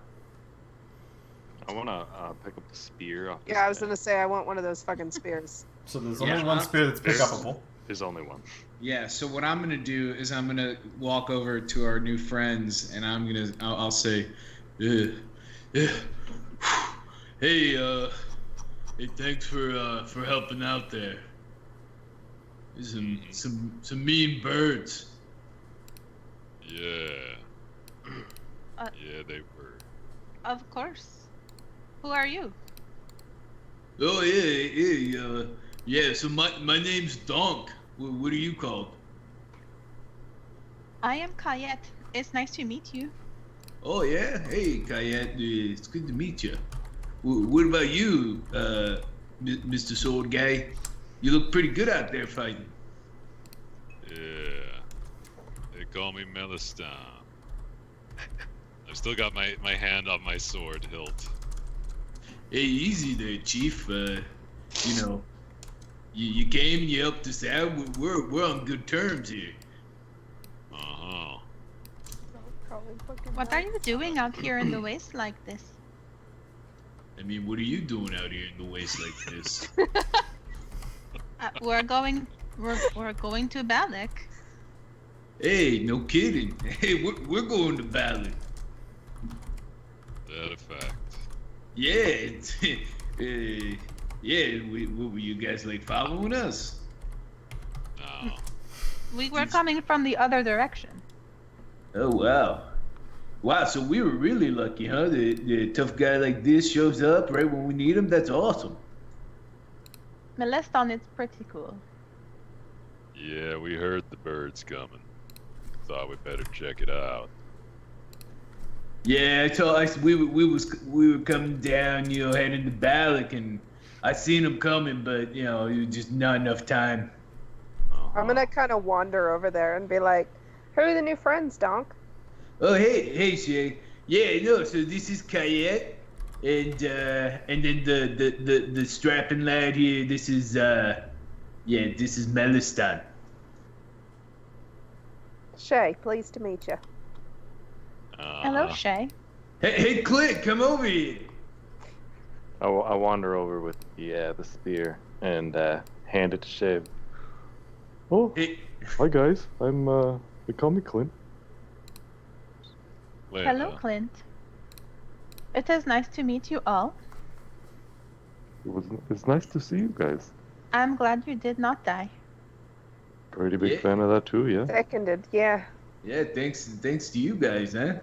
I want to pick up the spear off this Yeah, I was thing. gonna say I want one of those fucking spears. So there's Yeah, only one spear that's pick there's- upable. There's only one. Yeah, so what I'm gonna do is I'm gonna walk over to our new friends and I'll say, hey, hey, thanks for helping out there. There's some mean birds. Yeah. Uh, Yeah, they were. Of course. Who are you? Oh yeah. So my name's Donk. What are you called? I am Kayet. It's nice to meet you. Oh yeah. Hey, Kayet. It's good to meet you. What about you, Mr. Sword Guy? You look pretty good out there fighting. Yeah. They call me Melistan. I've still got my hand on my sword hilt. Hey, easy there, Chief. You know, you came and you helped us out. We're on good terms here. Uh-huh. What are you doing out here in the waste like this? I mean, what are you doing out here in the waste like this? We're going to Balak. Hey, no kidding. Hey, we're going to Ballad. That a fact. Yeah, yeah. What were you guys like following us? No. We were coming from the other direction. Oh wow, wow. So we were really lucky, huh? The tough guy like this shows up right when we need him. That's awesome. Melistan is pretty cool. Yeah, we heard the birds coming. Thought we'd better check it out. Yeah, we were coming down, you know, heading to Balak, and I seen him coming, but you know, it was just not enough time. I'm gonna kind of wander over there and be like, "Who are the new friends, Donk?" Oh hey Shay. Yeah, no. So this is Kayet, and then the strapping lad here. This is this is Melistan. Shay, pleased to meet you. Hello, Shay. Hey Clint, come over here. I wander over with the spear and hand it to Shave. Oh, Hey, hi guys. They call me Clint. Hello, Clint. It is nice to meet you all. It's nice to see you guys. I'm glad you did not die. Pretty big Yeah. fan of that too, yeah. Seconded, yeah. yeah, thanks to you guys, huh?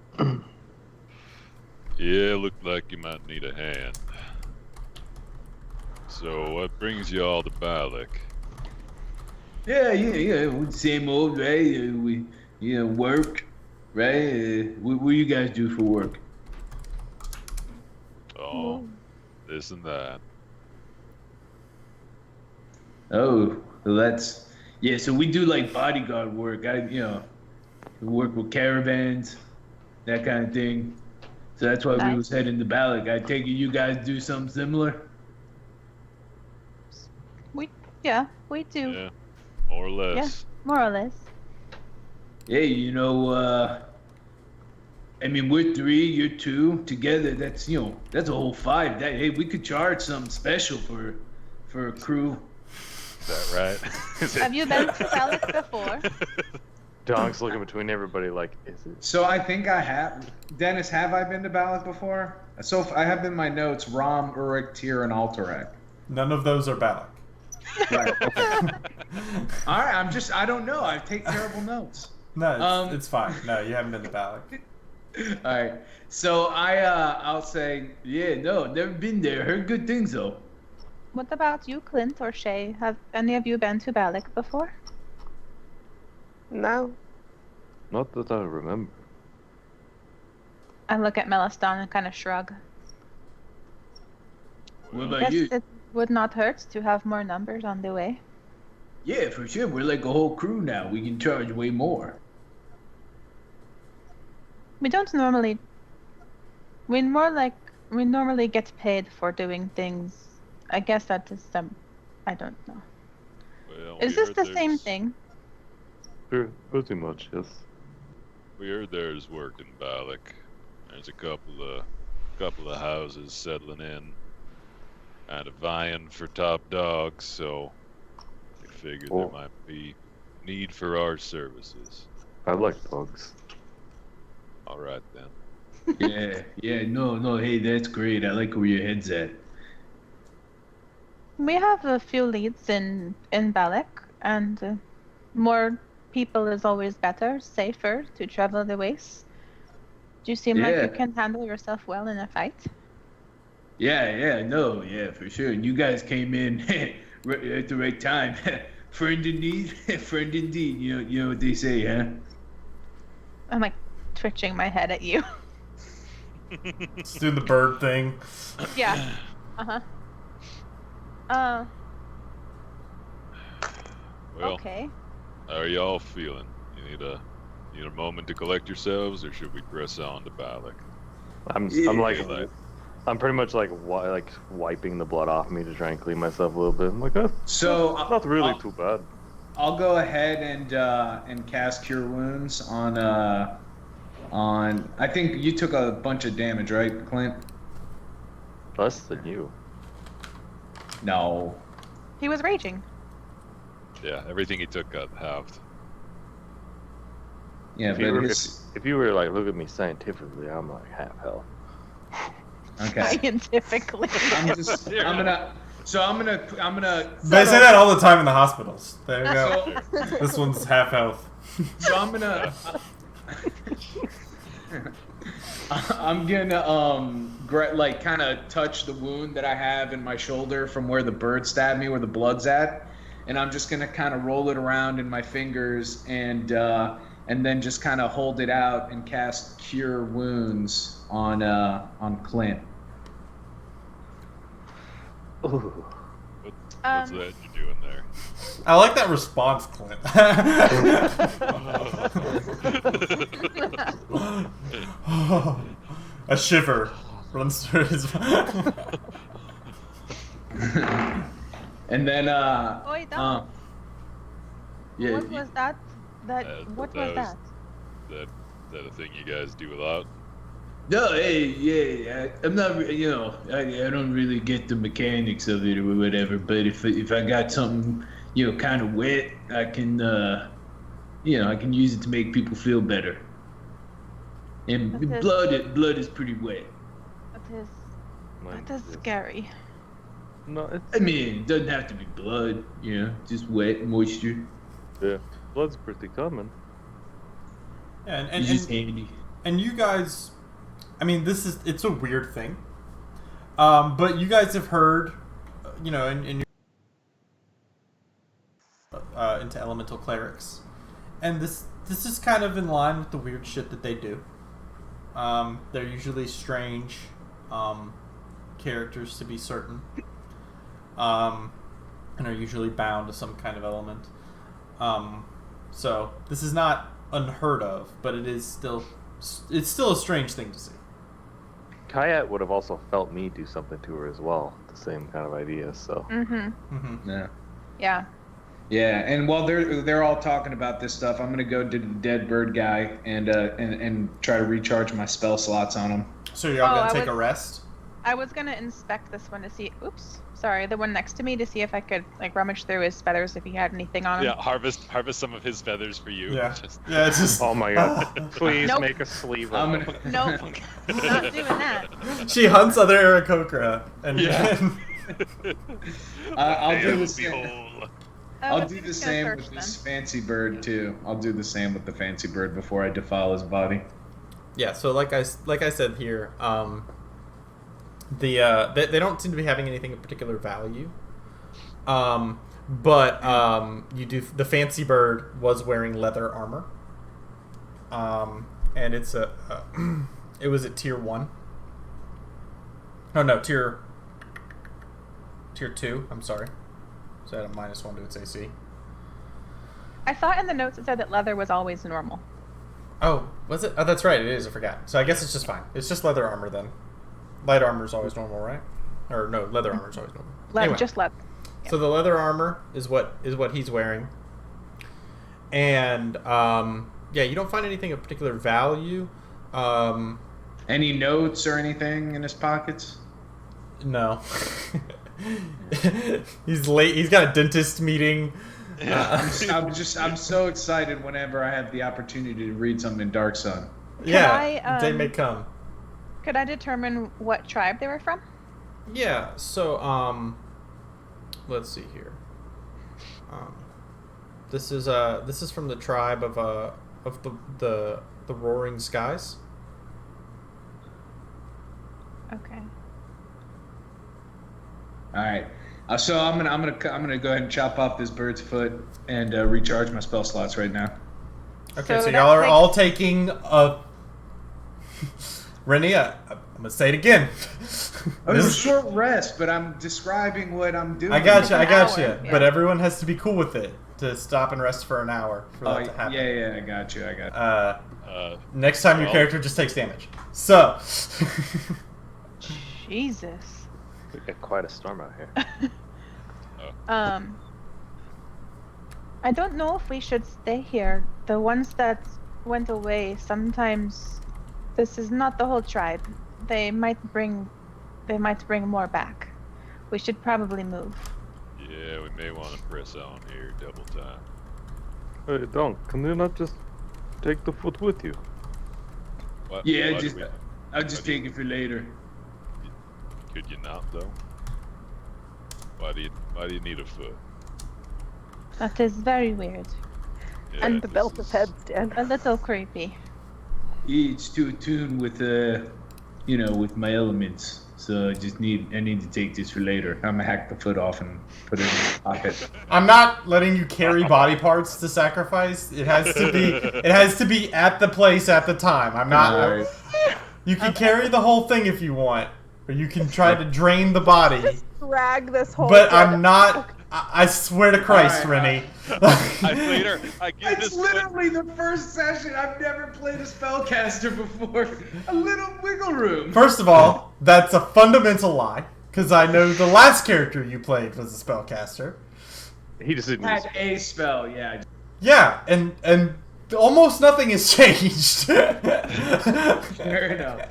Yeah, looked like you might need a hand. So, what brings you all to Balak? Yeah. Same old, right? We work, right? What do you guys do for work? Oh, this and that. Oh, well, that's yeah. So we do like bodyguard work. We work with caravans, that kind of thing. So that's why we Nice. was heading to Balak. I take it you guys do something similar. We do. Yeah, more or less. More or less. Hey, I mean, we're 3, you're 2 together. That's that's a whole 5. Hey, we could charge something special for a crew. Is that right? Have you been to Valak before? Donk's looking between everybody like, is it? So I think I have. Dennis, have I been to Balak before? So I have in my notes Rom, Uruk, Tyr, and Alterac. None of those are Balak. Right. Okay. All right. I don't know. I take terrible notes. No, it's fine. No, you haven't been to Balak. All right. So I'll say, Yeah, no, never been there. Heard good things though. What about you, Clint or Shay? Have any of you been to Balak before? No. Not that I remember. I look at Meliston and kind of shrug. What Guess about you? it would not hurt to have more numbers on the way. Yeah, for sure. We're like a whole crew now. We can charge way more. We don't normally. We normally get paid for doing things. I guess that is some. I don't know. Well, Is we this heard the same there's- thing? Pretty much, yes. We heard there's work in Balak. There's a couple of houses settling in, kind of vying for top dogs. So we figured Oh. there might be need for our services. I like dogs. All right then. Yeah, no, hey, that's great. I like where your head's at. We have a few leads in Balak, and more people is always better, safer to travel the ways. Do you seem like Yeah. you can handle yourself well in a fight? Yeah, for sure. And you guys came in right at the right time. Friend in need, friend indeed. You know what they say, huh? I'm like twitching my head at you. Let's do the bird thing. Yeah. Uh-huh. Well, Okay. how are y'all feeling? You need a moment to collect yourselves, or should we press on to Balak? I'm Daylight. I'm pretty much like wiping the blood off me to try and clean myself a little bit. I'm like, oh, so not really too bad. I'll go ahead and cast Cure Wounds on. I think you took a bunch of damage, right, Clint? Less than you. No. He was raging. Yeah, everything he took got halved. Yeah, If you, but were, his. if you were like, look at me scientifically, I'm like half health. Okay. Scientifically. I'm gonna. They say that all the time in the hospitals. There you go. So, This one's half health. so I'm gonna. I'm gonna kind of touch the wound that I have in my shoulder from where the bird stabbed me, where the blood's at, and I'm just gonna kind of roll it around in my fingers and then just kind of hold it out and cast Cure Wounds on Clint. Ooh. What's that you're doing there? I like that response, Clint. A shiver runs through his. And then Oi, Dom. Yeah. What was that? What was that? That a thing you guys do a lot? No, hey, yeah, I'm not, I don't really get the mechanics of it or whatever, but if I got something, kind of wet, I can, I can use it to make people feel better. And Okay. blood is pretty wet. That is scary. No, it's I mean, it doesn't have to be blood, just wet moisture. yeah. Blood's pretty common. And It's just handy. and you guys, I mean, it's a weird thing. But you guys have heard, in your into elemental clerics, and this is kind of in line with the weird shit that they do. They're usually strange characters, to be certain, and are usually bound to some kind of element. So this is not unheard of, but it's still a strange thing to see. Kayat would have also felt me do something to her as well. The same kind of idea, so. Mm-hmm. Mm-hmm. yeah. Yeah. Yeah, and while they're all talking about this stuff, I'm gonna go to the dead bird guy and try to recharge my spell slots on him. So you're all Oh, gonna I take a was- rest? I was gonna inspect this one to see. Oops, sorry, the one next to me to see if I could like rummage through his feathers if he had anything on him. Yeah, harvest some of his feathers for you. Yeah. Just- Yeah, it's just. Oh my god. Please Nope. make a sleeve I'm of gonna. it. Nope, not doing that. She hunts other Aarakocra and Yeah. I'll do Hail, the same. behold. I'll let's do the just same gonna with search this then. fancy bird too. I'll do the same with the fancy bird before I defile his body. Yeah, so like I said here, they don't seem to be having anything of particular value. But you do the fancy bird was wearing leather armor. And it's it was at tier 1. Oh no, tier 2, I'm sorry. So at a -1 to its AC. I thought in the notes it said that leather was always normal. Oh, was it? Oh, that's right, it is, I forgot. So I guess it's just fine. It's just leather armor then. Light armor is always normal, right? Or no, leather armor is always normal. Anyway. Just leather. So the leather armor is what he's wearing, and yeah, you don't find anything of particular value. Any notes or anything in his pockets? No. He's late. He's got a dentist meeting. I'm so excited whenever I have the opportunity to read something in Dark Sun. Yeah, they may come. Could I determine what tribe they were from? Yeah. So let's see here. This is from the tribe of the Roaring Skies. Okay. All right. So I'm gonna go ahead and chop off this bird's foot and recharge my spell slots right now. Okay, so So y'all are that's all taking a. Rennie, I'm gonna say it again. Oh, it's a This- short rest, but I'm describing what I'm doing. I got you. An I got you. hour, yeah. But everyone has to be cool with it to stop and rest for an hour for Oh, that to happen. yeah, I got you. Next time your Well- character just takes damage. So. Jesus. We got quite a storm out here. I don't know if we should stay here. The ones that went away, sometimes this is not the whole tribe. They might bring more back. We should probably move. Yeah, we may want to press on here, double time. Hey, Don, can you not just take the foot with you? What, Yeah, why do just we- I'll just why do take it for later. Could you not though? Why do you need a foot? That is very weird. Yeah, And the this belt of is- heads, Dan. A little creepy. It's too attuned with with my elements. So I need to take this for later. I'm gonna hack the foot off and put it in my pocket. I'm not letting you carry body parts to sacrifice. It has to be at the place at the time. I'm not. Alright. You can carry the whole thing if you want, or you can try to drain the body. Drag this whole. But thing. I'm not. I swear to Christ, Alright, Rennie. I played her. I give It's this foot. literally the first session. I've never played a spellcaster before. A little wiggle room. First of all, that's a fundamental lie, because I know the last character you played was a spellcaster. He just didn't use Had a spell, yeah. Yeah, and almost nothing has changed. Fair enough.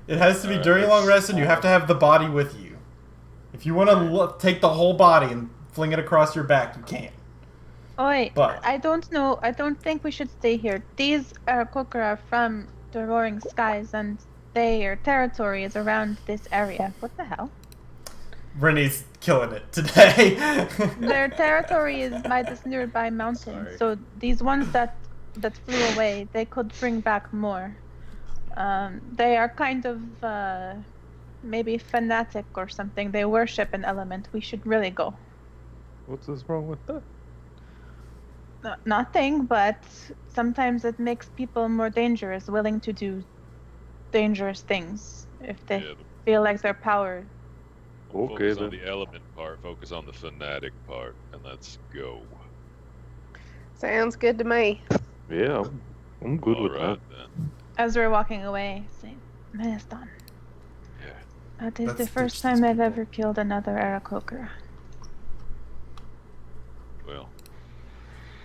It has to be during a long rest, and you have to have the body with you. If you want to take the whole body and fling it across your back, you can. Oi, But- I don't know. I don't think we should stay here. These Aarakocra are from the Roaring Skies, and their territory is around this area. What the hell? Rennie's killing it today. Their territory is by this nearby mountain. Sorry. So these ones that flew away, they could bring back more. They are kind of maybe fanatic or something. They worship an element. We should really go. What's wrong with that? Nothing, but sometimes it makes people more dangerous, willing to do dangerous things if they Yeah, feel like their power. Okay, focus on then. the element part, focus on the fanatic part, and let's go. Sounds good to me. Yeah, I'm good with Alright then. As we're walking away, say, Menestan, Yeah. that is Let's the ditch first these time I've people. ever killed another Aarakocra. Well,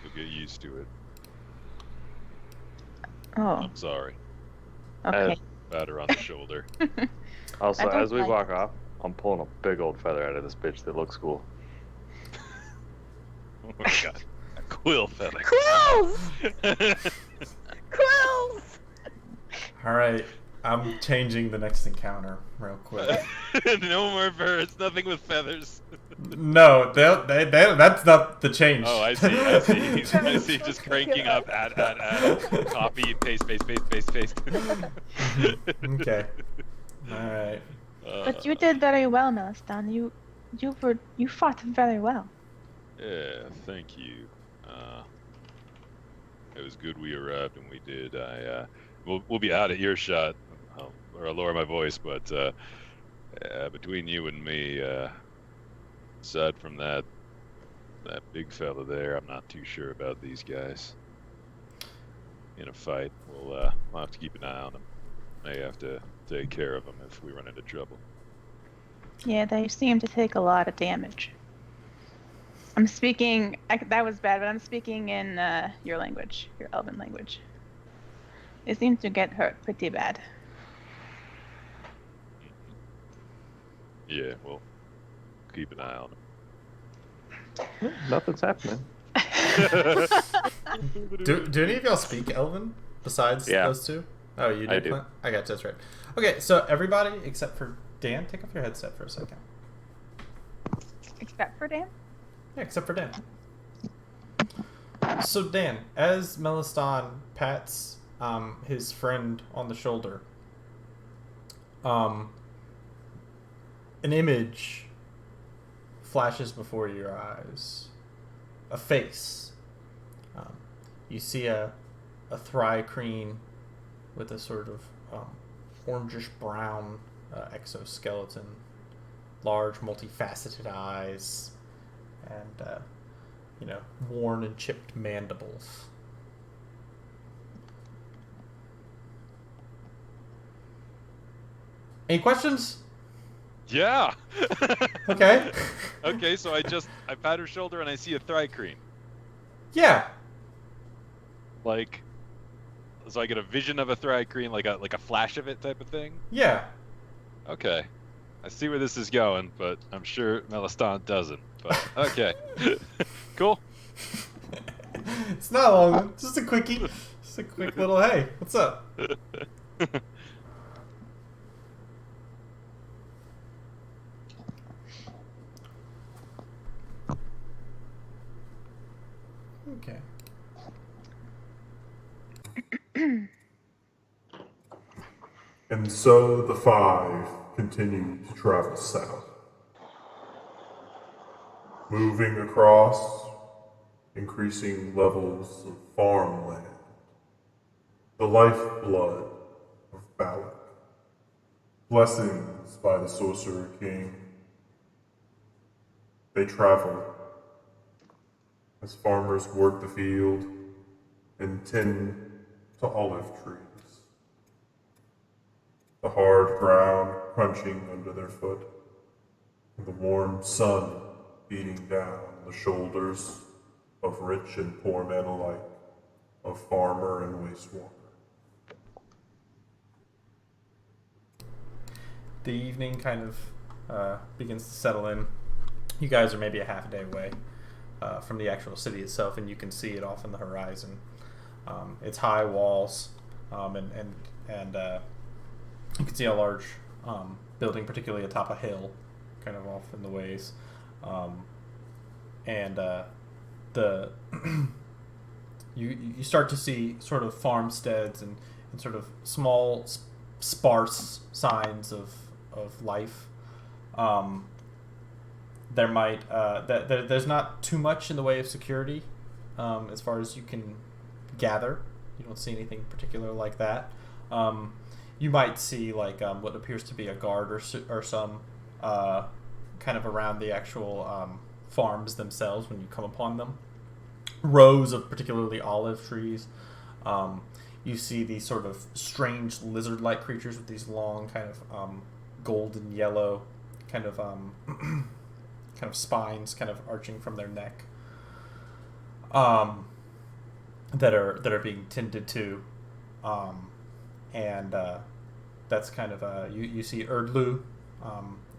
you'll get used to it. Oh, I'm sorry. okay. Pat her on the shoulder. Also, I don't as we like walk it. off, I'm pulling a big old feather out of this bitch that looks cool. Oh my god. A quill feather. Quills! Quills! All right, I'm changing the next encounter real quick. No more birds, nothing with feathers. No, that's not the change. Oh, I see. I see. Just cranking up, add, copy, paste. Okay. All right. But you did very well, Melistan. You fought very well. Yeah, thank you. It was good we arrived when we did. We'll be out of earshot, or I'll lower my voice, but between you and me, aside from that big fella there, I'm not too sure about these guys. In a fight, we'll have to keep an eye on them. May have to take care of them if we run into trouble. Yeah, they seem to take a lot of damage. I'm speaking. That was bad, but I'm speaking in your language, your Elven language. They seem to get hurt pretty bad. Yeah, well, keep an eye on them. Nothing's happening. Do any of y'all speak Elven besides those two? Oh, you do. I do. Clint? I got you, that's right. Okay, so everybody except for Dan, take off your headset for a second. Except for Dan? Yeah, except for Dan. So Dan, as Melistan pats his friend on the shoulder, an image flashes before your eyes. A face. You see a Thri-kreen with a sort of orangish brown exoskeleton, large multifaceted eyes, and worn and chipped mandibles. Any questions? Yeah. Okay. Okay, so I pat her shoulder and I see a Thri-kreen. Yeah. Like, so I get a vision of a Thri-kreen, like a flash of it type of thing. Yeah. Okay, I see where this is going, but I'm sure Melistan doesn't. But okay, cool. It's not a long one. Just a quickie. Just a quick little hey, what's up? Okay. And so the five continued to travel south, moving across increasing levels of farmland, the lifeblood of Balak, blessings by the Sorcerer King. They travel as farmers work the field and tend to olive trees. The hard ground crunching under their foot, and the warm sun beating down the shoulders of rich and poor men alike, of farmer and wastewater. The evening kind of begins to settle in. You guys are maybe a half a day away from the actual city itself, and you can see it off in the horizon. It's high walls, and you can see a large building, particularly atop a hill, kind of off in the ways. The you start to see sort of farmsteads and sort of small, sparse signs of life. There's not too much in the way of security, as far as you can gather. You don't see anything particular like that. You might see like what appears to be a guard or some kind of around the actual farms themselves when you come upon them. Rows of particularly olive trees. You see these sort of strange lizard-like creatures with these long kind of golden yellow kind of spines kind of arching from their neck. that are being tended to, and that's kind of you see Erdlu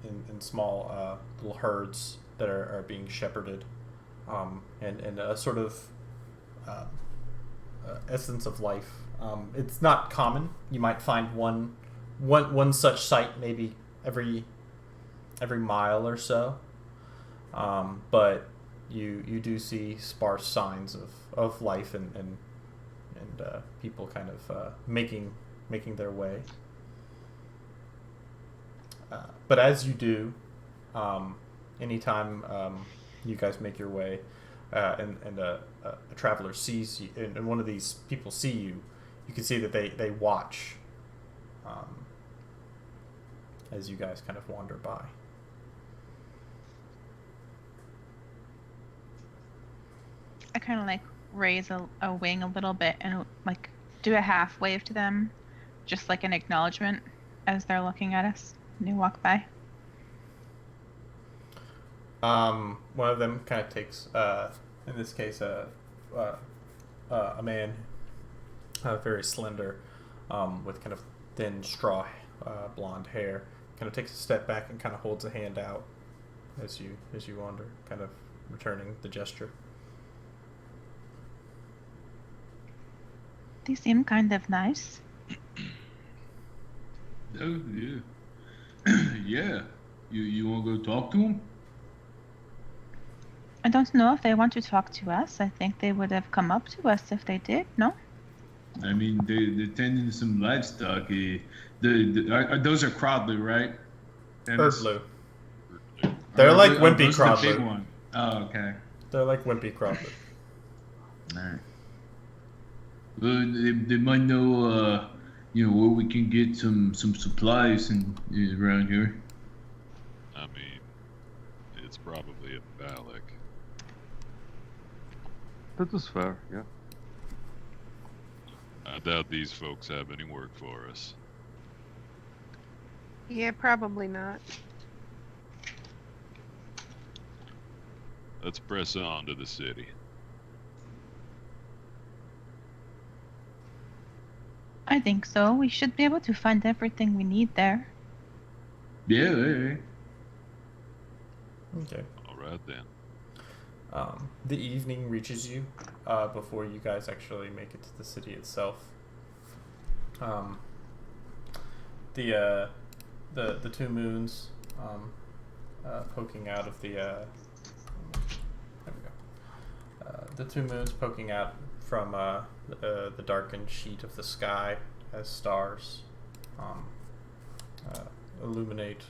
in small little herds that are being shepherded, and a sort of essence of life. It's not common. You might find one such site maybe every mile or so, but you do see sparse signs of life and people kind of making their way. But as you do, anytime you guys make your way, and a traveler sees you, and one of these people see you, you can see that they watch as you guys kind of wander by. I kind of like raise a wing a little bit and like do a half wave to them, just like an acknowledgement as they're looking at us and you walk by. One of them kind of takes, in this case, a man, very slender, with kind of thin straw blonde hair, kind of takes a step back and kind of holds a hand out as you wander, kind of returning the gesture. They seem kind of nice. Oh, yeah. Yeah. You want to go talk to him? I don't know if they want to talk to us. I think they would have come up to us if they did, no? I mean, they're tending to some livestock. Those are Crodler, right? Erdlu. They're like wimpy Crodler. The big Crodler. one. Oh, okay. They're like wimpy Crodler. All right. Well, they might know, where we can get some supplies around here. I mean, it's probably in Balak. That is fair, yeah. I doubt these folks have any work for us. Yeah, probably not. Let's press on to the city. I think so. We should be able to find everything we need there. Yeah. Okay. All right then. The evening reaches you before you guys actually make it to the city itself. The two moons poking out of the there we go. The two moons poking out from the darkened sheet of the sky as stars illuminate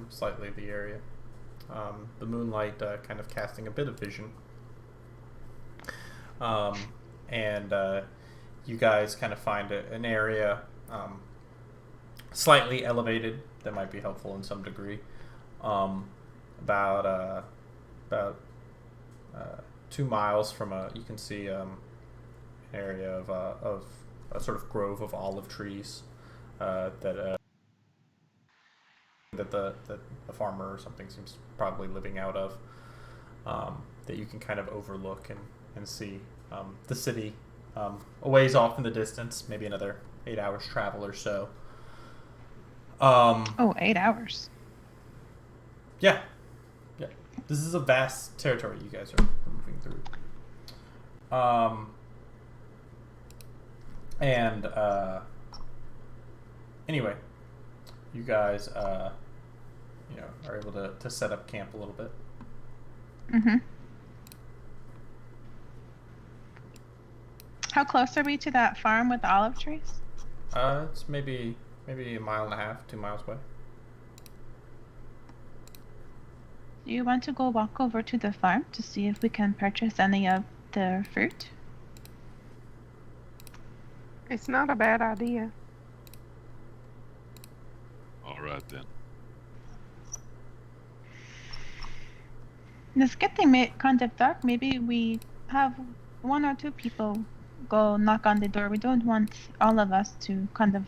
slightly the area. The moonlight kind of casting a bit of vision. And you guys kind of find an area slightly elevated that might be helpful in some degree. About 2 miles from you can see an area of a sort of grove of olive trees that a farmer or something seems probably living out of, that you can kind of overlook and see the city a ways off in the distance, maybe another 8 hours travel or so. 8 hours. Yeah. This is a vast territory you guys are moving through. Anyway, you guys are able to set up camp a little bit. Mm-hmm. How close are we to that farm with the olive trees? It's maybe 1.5 miles, 2 miles away. Do you want to go walk over to the farm to see if we can purchase any of the fruit? It's not a bad idea. All right then. It's getting kind of dark. Maybe we have 1 or 2 people go knock on the door. We don't want all of us to kind of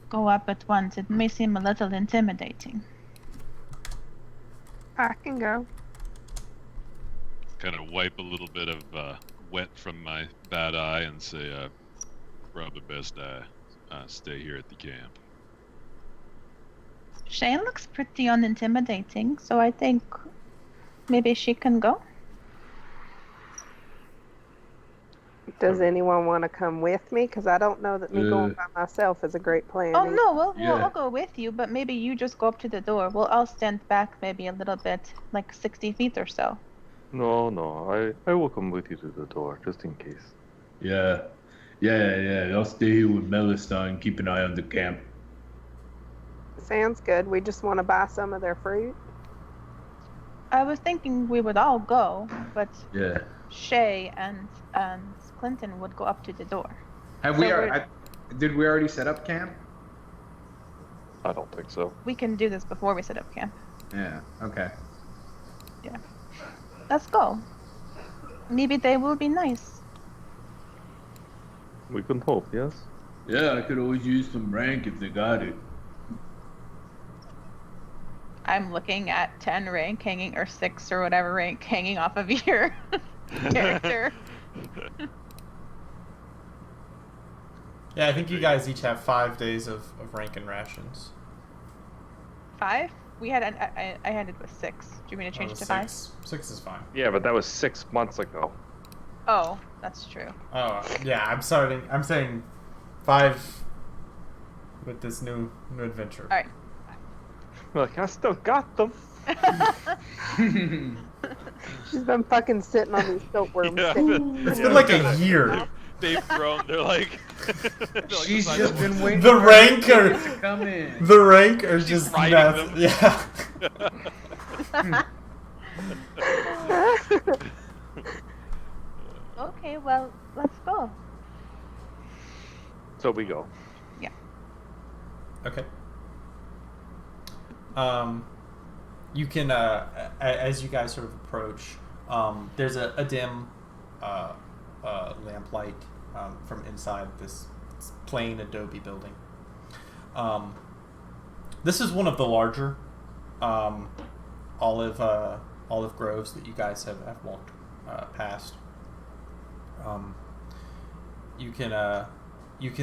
go up at once. It may seem a little intimidating. I can go. kind of wipe a little bit of wet from my bad eye and say, probably best stay here at the camp. Shane looks pretty unintimidating, so I think maybe she can go. Does anyone want to come with me? Because I don't know that me going by myself is a great plan. Oh no, Yeah. I'll go with you, but maybe you just go up to the door. Well, I'll stand back maybe a little bit, like 60 feet or so. No, I will come with you to the door, just in case. Yeah. I'll stay here with Melissa and keep an eye on the camp. Sounds good. We just want to buy some of their fruit. I was thinking we would all go, but Yeah. Shay and Clinton would go up to the door. Have So we? we're- Did we already set up camp? I don't think so. We can do this before we set up camp. Yeah. Okay. Let's go. Maybe they will be nice. We can hope, yes? Yeah, I could always use some rank if they got it. I'm looking at 10 rank hanging, or 6 or whatever rank hanging off of your character. Yeah, I think you guys each have 5 days of rank and rations. 5? We had I had it with 6. Do you mean to change it to 5? 6 is fine. Yeah, but that was 6 months ago. Oh, that's true. Oh, yeah, I'm saying 5 with this new adventure. All right. Like, I still got them. She's been fucking sitting on these silkworms. Yeah, It's been like a year. They've grown. They're like. She's just been waiting. The for rank her are to come in. the rank are She's just riding massive. them. Yeah. Okay, well, let's go. So we go. Okay. You can, as you guys sort of approach, there's a dim lamplight from inside this plain adobe building. This is one of the larger olive groves that you guys have walked past. You can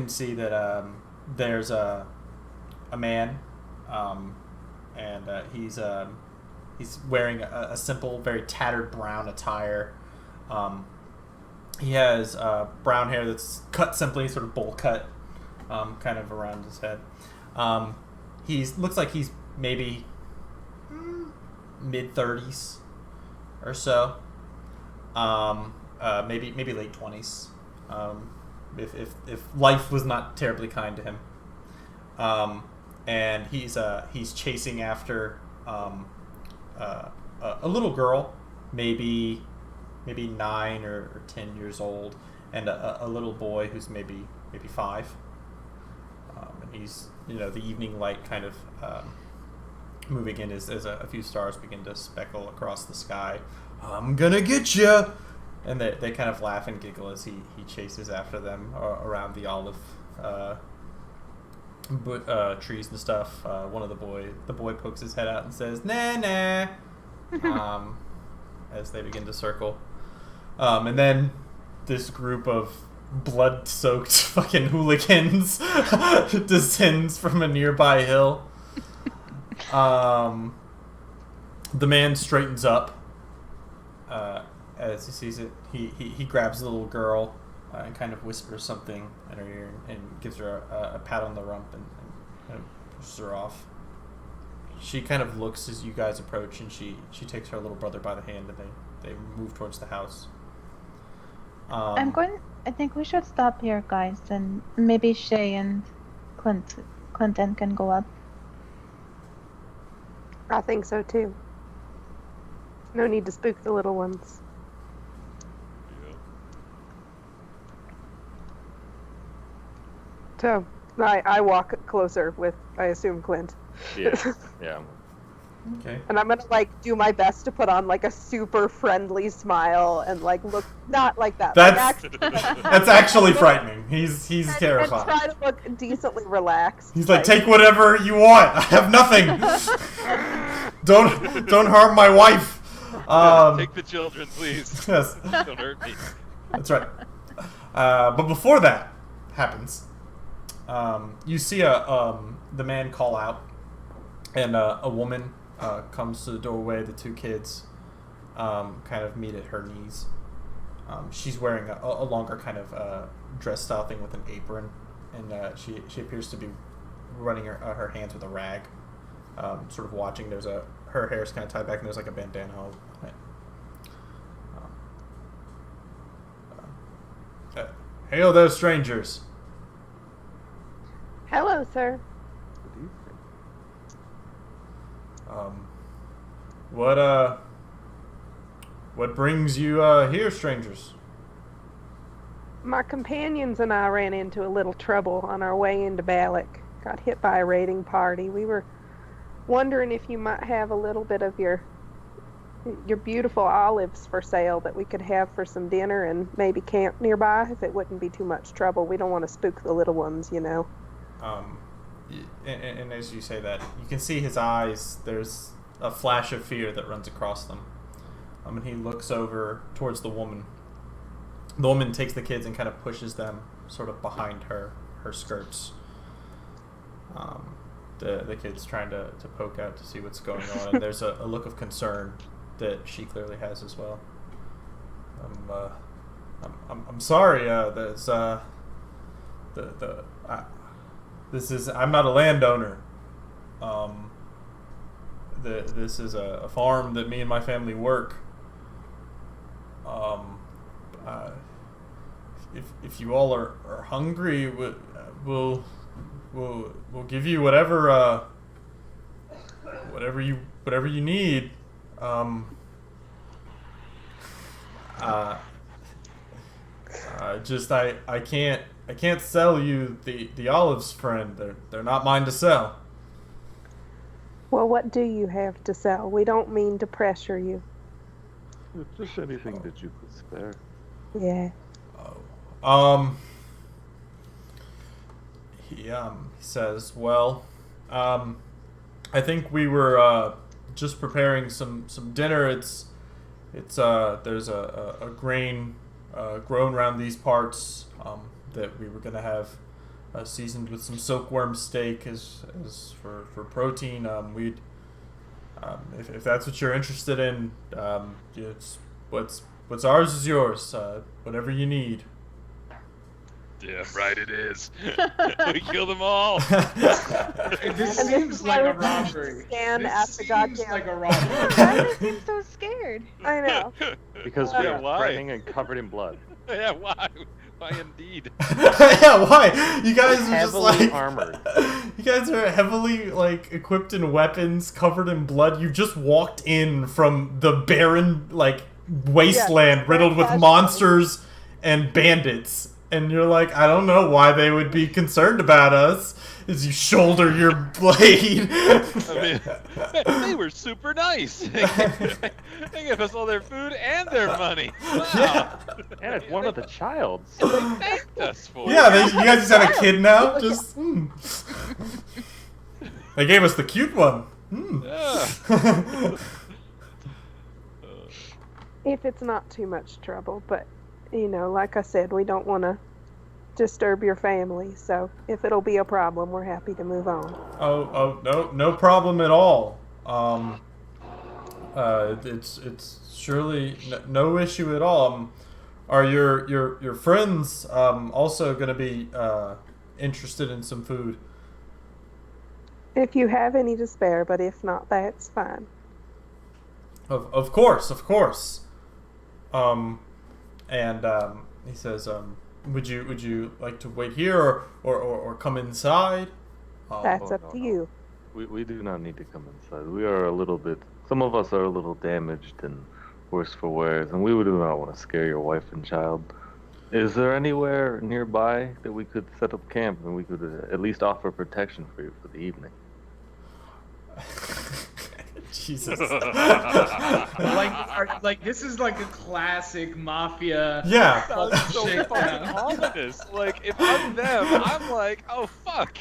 see that there's a man, and he's wearing a simple, very tattered brown attire. He has brown hair that's cut simply, sort of bowl cut, kind of around his head. Looks like he's maybe mid-30s or so. Maybe late 20s. If life was not terribly kind to him. And he's chasing after a little girl, maybe 9 or 10 years old, and a little boy who's maybe 5. And he's, the evening light kind of moving in as a few stars begin to speckle across the sky. I'm gonna get you! And they kind of laugh and giggle as he chases after them around the olive trees and stuff. One of the boy pokes his head out and says, "Nah," as they begin to circle. And then this group of blood-soaked fucking hooligans descends from a nearby hill. The man straightens up as he sees it. He grabs the little girl and kind of whispers something in her ear and gives her a pat on the rump and kind of pushes her off. She kind of looks as you guys approach, and she takes her little brother by the hand, and they move towards the house. I think we should stop here, guys, and maybe Shay and Clinton can go up. I think so too. No need to spook the little ones. So I walk closer with, I assume, Clint. Yeah. Okay. And I'm gonna do my best to put on a super friendly smile and look not like that. That's actually frightening. He's terrified. And try to look decently relaxed. He's like, take whatever you want. I have nothing. Don't harm my wife. Take the children, please. Yes. Don't hurt me. That's right. But before that happens, you see the man call out, and a woman comes to the doorway. The two kids kind of meet at her knees. She's wearing a longer kind of dress style thing with an apron, and she appears to be running her hands with a rag, sort of watching. Her hair's kind of tied back, and there's like a bandana on it. Hail there, strangers. Hello, sir. What brings you here, strangers? My companions and I ran into a little trouble on our way into Balak. Got hit by a raiding party. We were wondering if you might have a little bit of your beautiful olives for sale that we could have for some dinner and maybe camp nearby if it wouldn't be too much trouble. We don't want to spook the little ones, you know. And as you say that, you can see his eyes. There's a flash of fear that runs across them. And he looks over towards the woman. The woman takes the kids and kind of pushes them sort of behind her skirts. The kid's trying to poke out to see what's going on, and there's a look of concern that she clearly has as well. I'm sorry. There's I'm not a landowner. This is a farm that me and my family work. If you all are hungry, we'll give you whatever you need. I can't sell you the olives, friend. They're not mine to sell. Well, what do you have to sell? We don't mean to pressure you. If there's anything that you could spare. Yeah. He says, well, I think we were just preparing some dinner. It's there's a grain grown around these parts that we were gonna have seasoned with some silkworm steak as for protein. We'd if that's what you're interested in, it's what's ours is yours. Whatever you need. Yeah, right. It is. We kill them all. This seems like a robbery. Stand This at the seems goddamn. like a robbery. Why do they seem so scared? I know. Because Yeah, we are why? threatening and covered in blood. Yeah, why? Why indeed? Yeah, why? You guys are just Heavily like armored. You guys are heavily like equipped in weapons, covered in blood. You just walked in from the barren like wasteland riddled with monsters and bandits. And you're like, I don't know why they would be concerned about us as you shoulder your blade. I mean, they were super nice. They gave us all their food and their money. Wow. Yeah. And it's one of the childs. They thanked us for it. Yeah, you guys just have a kid now? Just, They gave us the cute one. Yeah. If it's not too much trouble, but you know, like I said, we don't want to disturb your family. So if it'll be a problem, we're happy to move on. No problem at all. It's surely no issue at all. Are your friends also going to be interested in some food? If you have any to spare, but if not, that's fine. Of course. And he says, would you like to wait here or come inside? That's up to you. We do not need to come inside. We are some of us are a little damaged and worse for wears, and we do not want to scare your wife and child. Is there anywhere nearby that we could set up camp and we could at least offer protection for you for the evening? Jesus. like this is like a classic mafia. Yeah. Sounds so Shit, fucking yeah. ominous. Like, if I'm them, I'm like, oh fuck.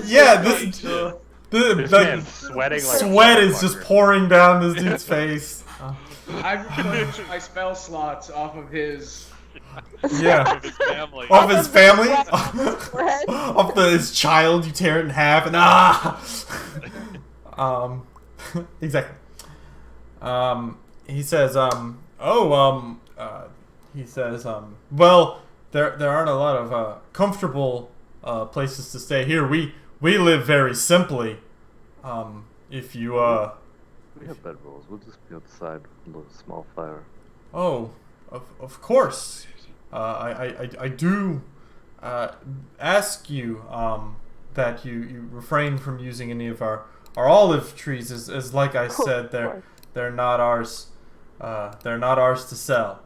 Yeah, the This man's sweating like sweat a is just motherfucker. pouring down this dude's face. I replenished my spell slots off of his. Yeah. Of his family. Off his family? Forehead. Off his child, you tear it in half and exactly. He says, well, there aren't a lot of comfortable places to stay here. We live very simply. If you We have bedrolls. We'll just be outside with a little small fire. Oh, of course. I do ask you that you refrain from using any of our olive trees, as like I said, they're not ours. They're not ours to sell.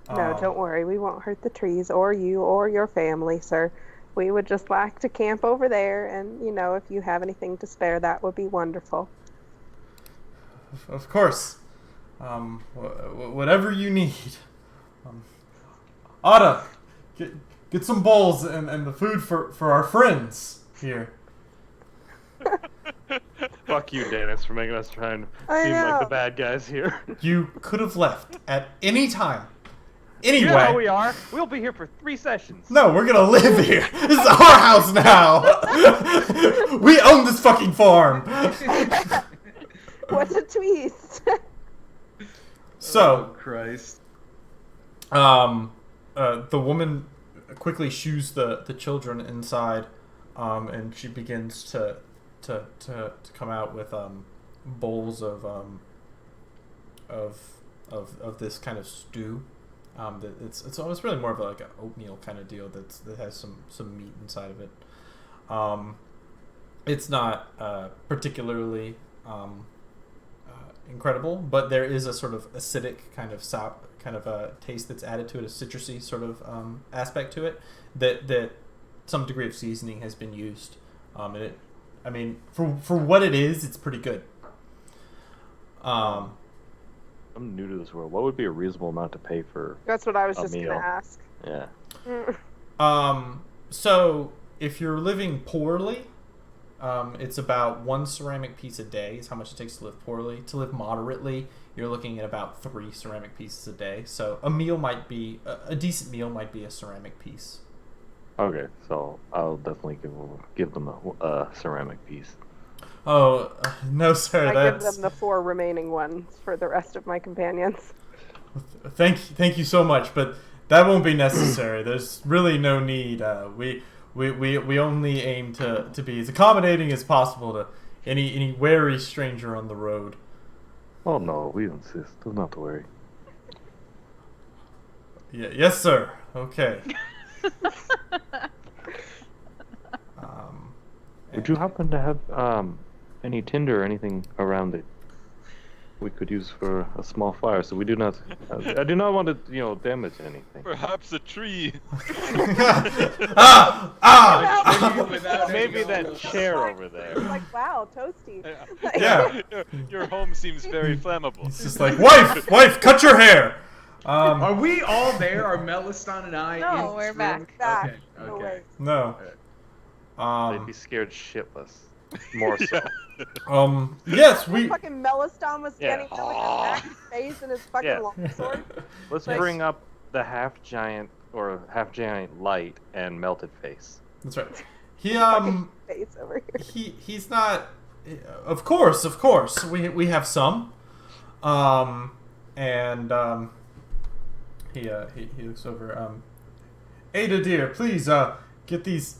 No, don't worry. We won't hurt the trees or you or your family, sir. We would just like to camp over there, and, you know, if you have anything to spare, that would be wonderful. Of course. Whatever you need. Ada, get some bowls and the food for our friends here. Fuck you, Dennis, for making us try and I seem like the know. bad guys here. You could have left at any time. Anyway. You know how we are. We'll be here for 3 sessions. No, we're gonna live here. This is our house now. We own this fucking farm. What's a twist? So, Christ. the woman quickly shoos the children inside, and she begins to come out with bowls of this kind of stew. It's really more of like an oatmeal kind of deal that has some meat inside of it. It's not particularly incredible, but there is a sort of acidic kind of taste that's added to it, a citrusy sort of aspect to it that some degree of seasoning has been used. For what it is, it's pretty good. I'm new to this world. What would be a reasonable amount to pay for That's what I was a just going meal? to ask. Yeah. So if you're living poorly, it's about 1 ceramic piece a day is how much it takes to live poorly. To live moderately, you're looking at about 3 ceramic pieces a day. So a meal might be a decent meal might be a ceramic piece. Okay, so I'll definitely give them a ceramic piece. Oh no, sir. I give them the 4 remaining ones for the rest of my companions. Thank you so much, but that won't be necessary. There's really no need. We only aim to be as accommodating as possible to any wary stranger on the road. Oh no, we insist. Do not worry. Yeah, yes, sir. Okay. Would you happen to have any tinder or anything around that we could use for a small fire? So we do not. I do not want to, damage anything. Perhaps a tree. Maybe that chair over there. Like, wow, toasty. Yeah. Your home seems very flammable. It's just like, wife, cut your hair. Are we all there? Are Meliston and I? No, in we're this back. room? Back. Okay. No Okay. way. No. They'd be scared shitless. More so. Yes, we. Fucking Meliston was standing Yeah. there with his back face and his fucking Yeah. longsword. Let's Like- bring up the half giant light and melted face. That's right. He Fucking face over here. he's not. Of course. We have some. He looks over. Ada dear, please get these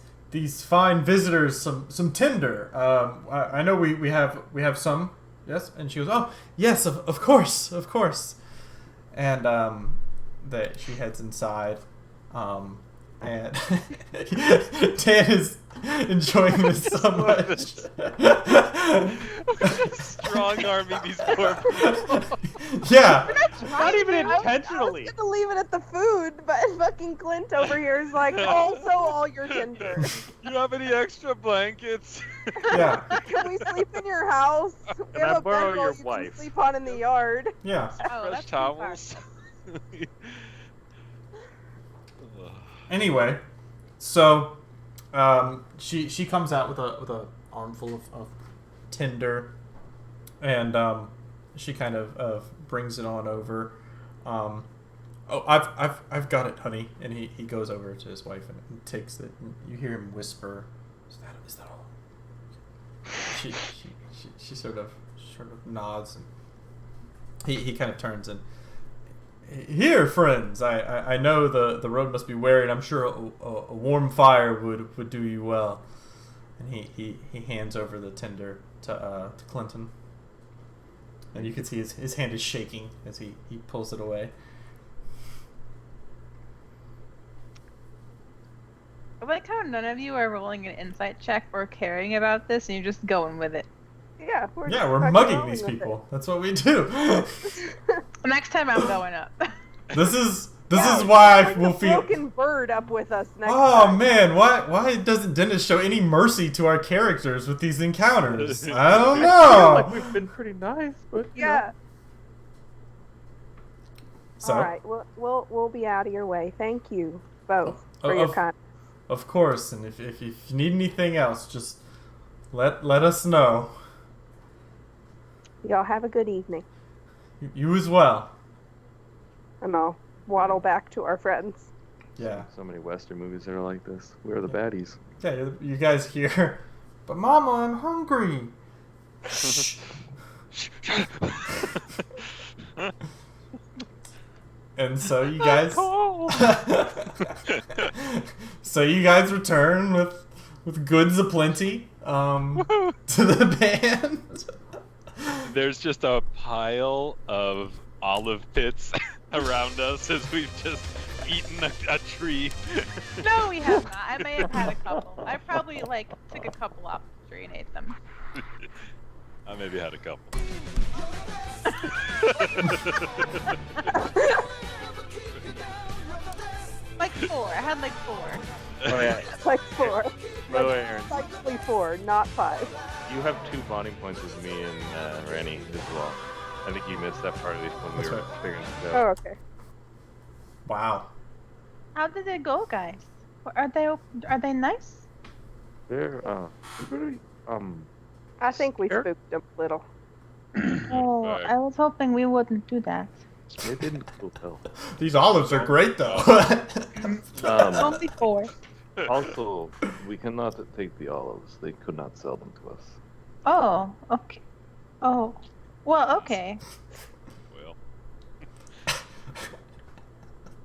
fine visitors some tinder. I know we have some. Yes, and she goes, oh yes, of course. And that she heads inside. And Dan is enjoying this so much. Strong arming these poor people. Yeah. Not even I intentionally. was gonna leave it at the food, but fucking Clint over here is like, also all your tinder. You have any extra blankets? Yeah. Can we sleep in your house? We Can I have a borrow bedroll your you wife? can sleep on in the yard. Yeah. Oh, Fresh that's too far. towels. Anyway, so she comes out with a armful of tinder, and she kind of brings it on over. Oh, I've got it, honey. And he goes over to his wife and takes it. And you hear him whisper, "Is that all?" She sort of nods, and he kind of turns and, "Here, friends. I know the road must be weary, and I'm sure a warm fire would do you well." And he hands over the tinder to Clinton, and you can see his hand is shaking as he pulls it away. I like how none of you are rolling an insight check or caring about this, and you're just going with it. Yeah, we're We're mugging these people. That's what we do. Next time I'm going up. This is why I will feel. Broken bird up with us next Oh time. man, why doesn't Dennis show any mercy to our characters with these encounters? I don't know. Like we've been pretty nice, but Yeah. So, All right. We'll be out of your way. Thank you both for your kindness. Of course, and if you need anything else, just let us know. Y'all have a good evening. You as well. And I'll waddle back to our friends. Yeah. So many Western movies that are like this. We're the baddies. Yeah, you guys hear, "But Mama, I'm hungry." And so you guys, return with goods aplenty to the band. There's just a pile of olive pits around us as we've just eaten a tree. No, we have not. I may have had a couple. I probably took a couple off the tree and ate them. I maybe had a couple. Like 4. I had like 4. Oh yeah. Like 4. By the way, Aaron, Precisely 4, not 5. you have 2 bonding points with me and Ranny as well. I think you missed that part of this when That's we were right. figuring it Oh, out. okay. Wow. How did it go, guys? Are they nice? They're pretty I think we Scared? spooked them a little. Oh, Right. I was hoping we wouldn't do that. They didn't still tell. These olives are great though. Only 4. Also, we cannot take the olives. They could not sell them to us. Oh, okay. Oh, well, okay. Well,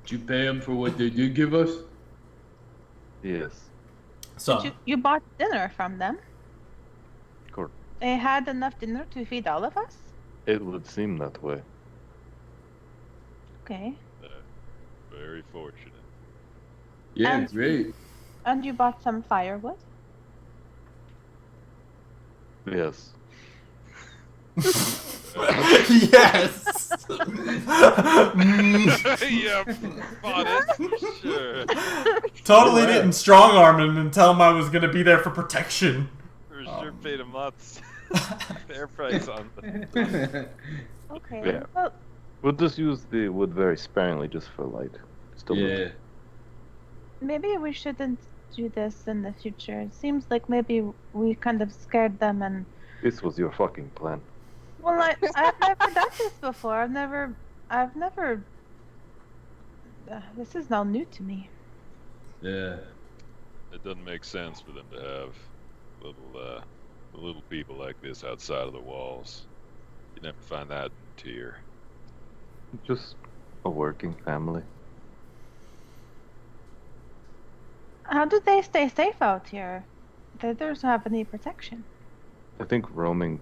Did you pay them for what they did give us? Yes. So, You bought dinner from them. Correct. They had enough dinner to feed all of us? It would seem that way. Okay. very fortunate. Yeah, And- great. And you bought some firewood? Yes. yes. Yeah, bought it. Sure. Totally didn't strong arm him and tell him I was gonna be there for protection. For sure paid a month's fair price on them. Okay. Yeah. Well, We'll just use the wood very sparingly, just for light. Still Yeah. maybe we shouldn't do this in the future. It seems like maybe we kind of scared them and... This was your fucking plan. Well, I've never done this before. I've never... this is now new to me. Yeah. It doesn't make sense for them to have little people like this outside of the walls. You never find that in Tyr. Just a working family. How do they stay safe out here? They don't have any protection. I think roaming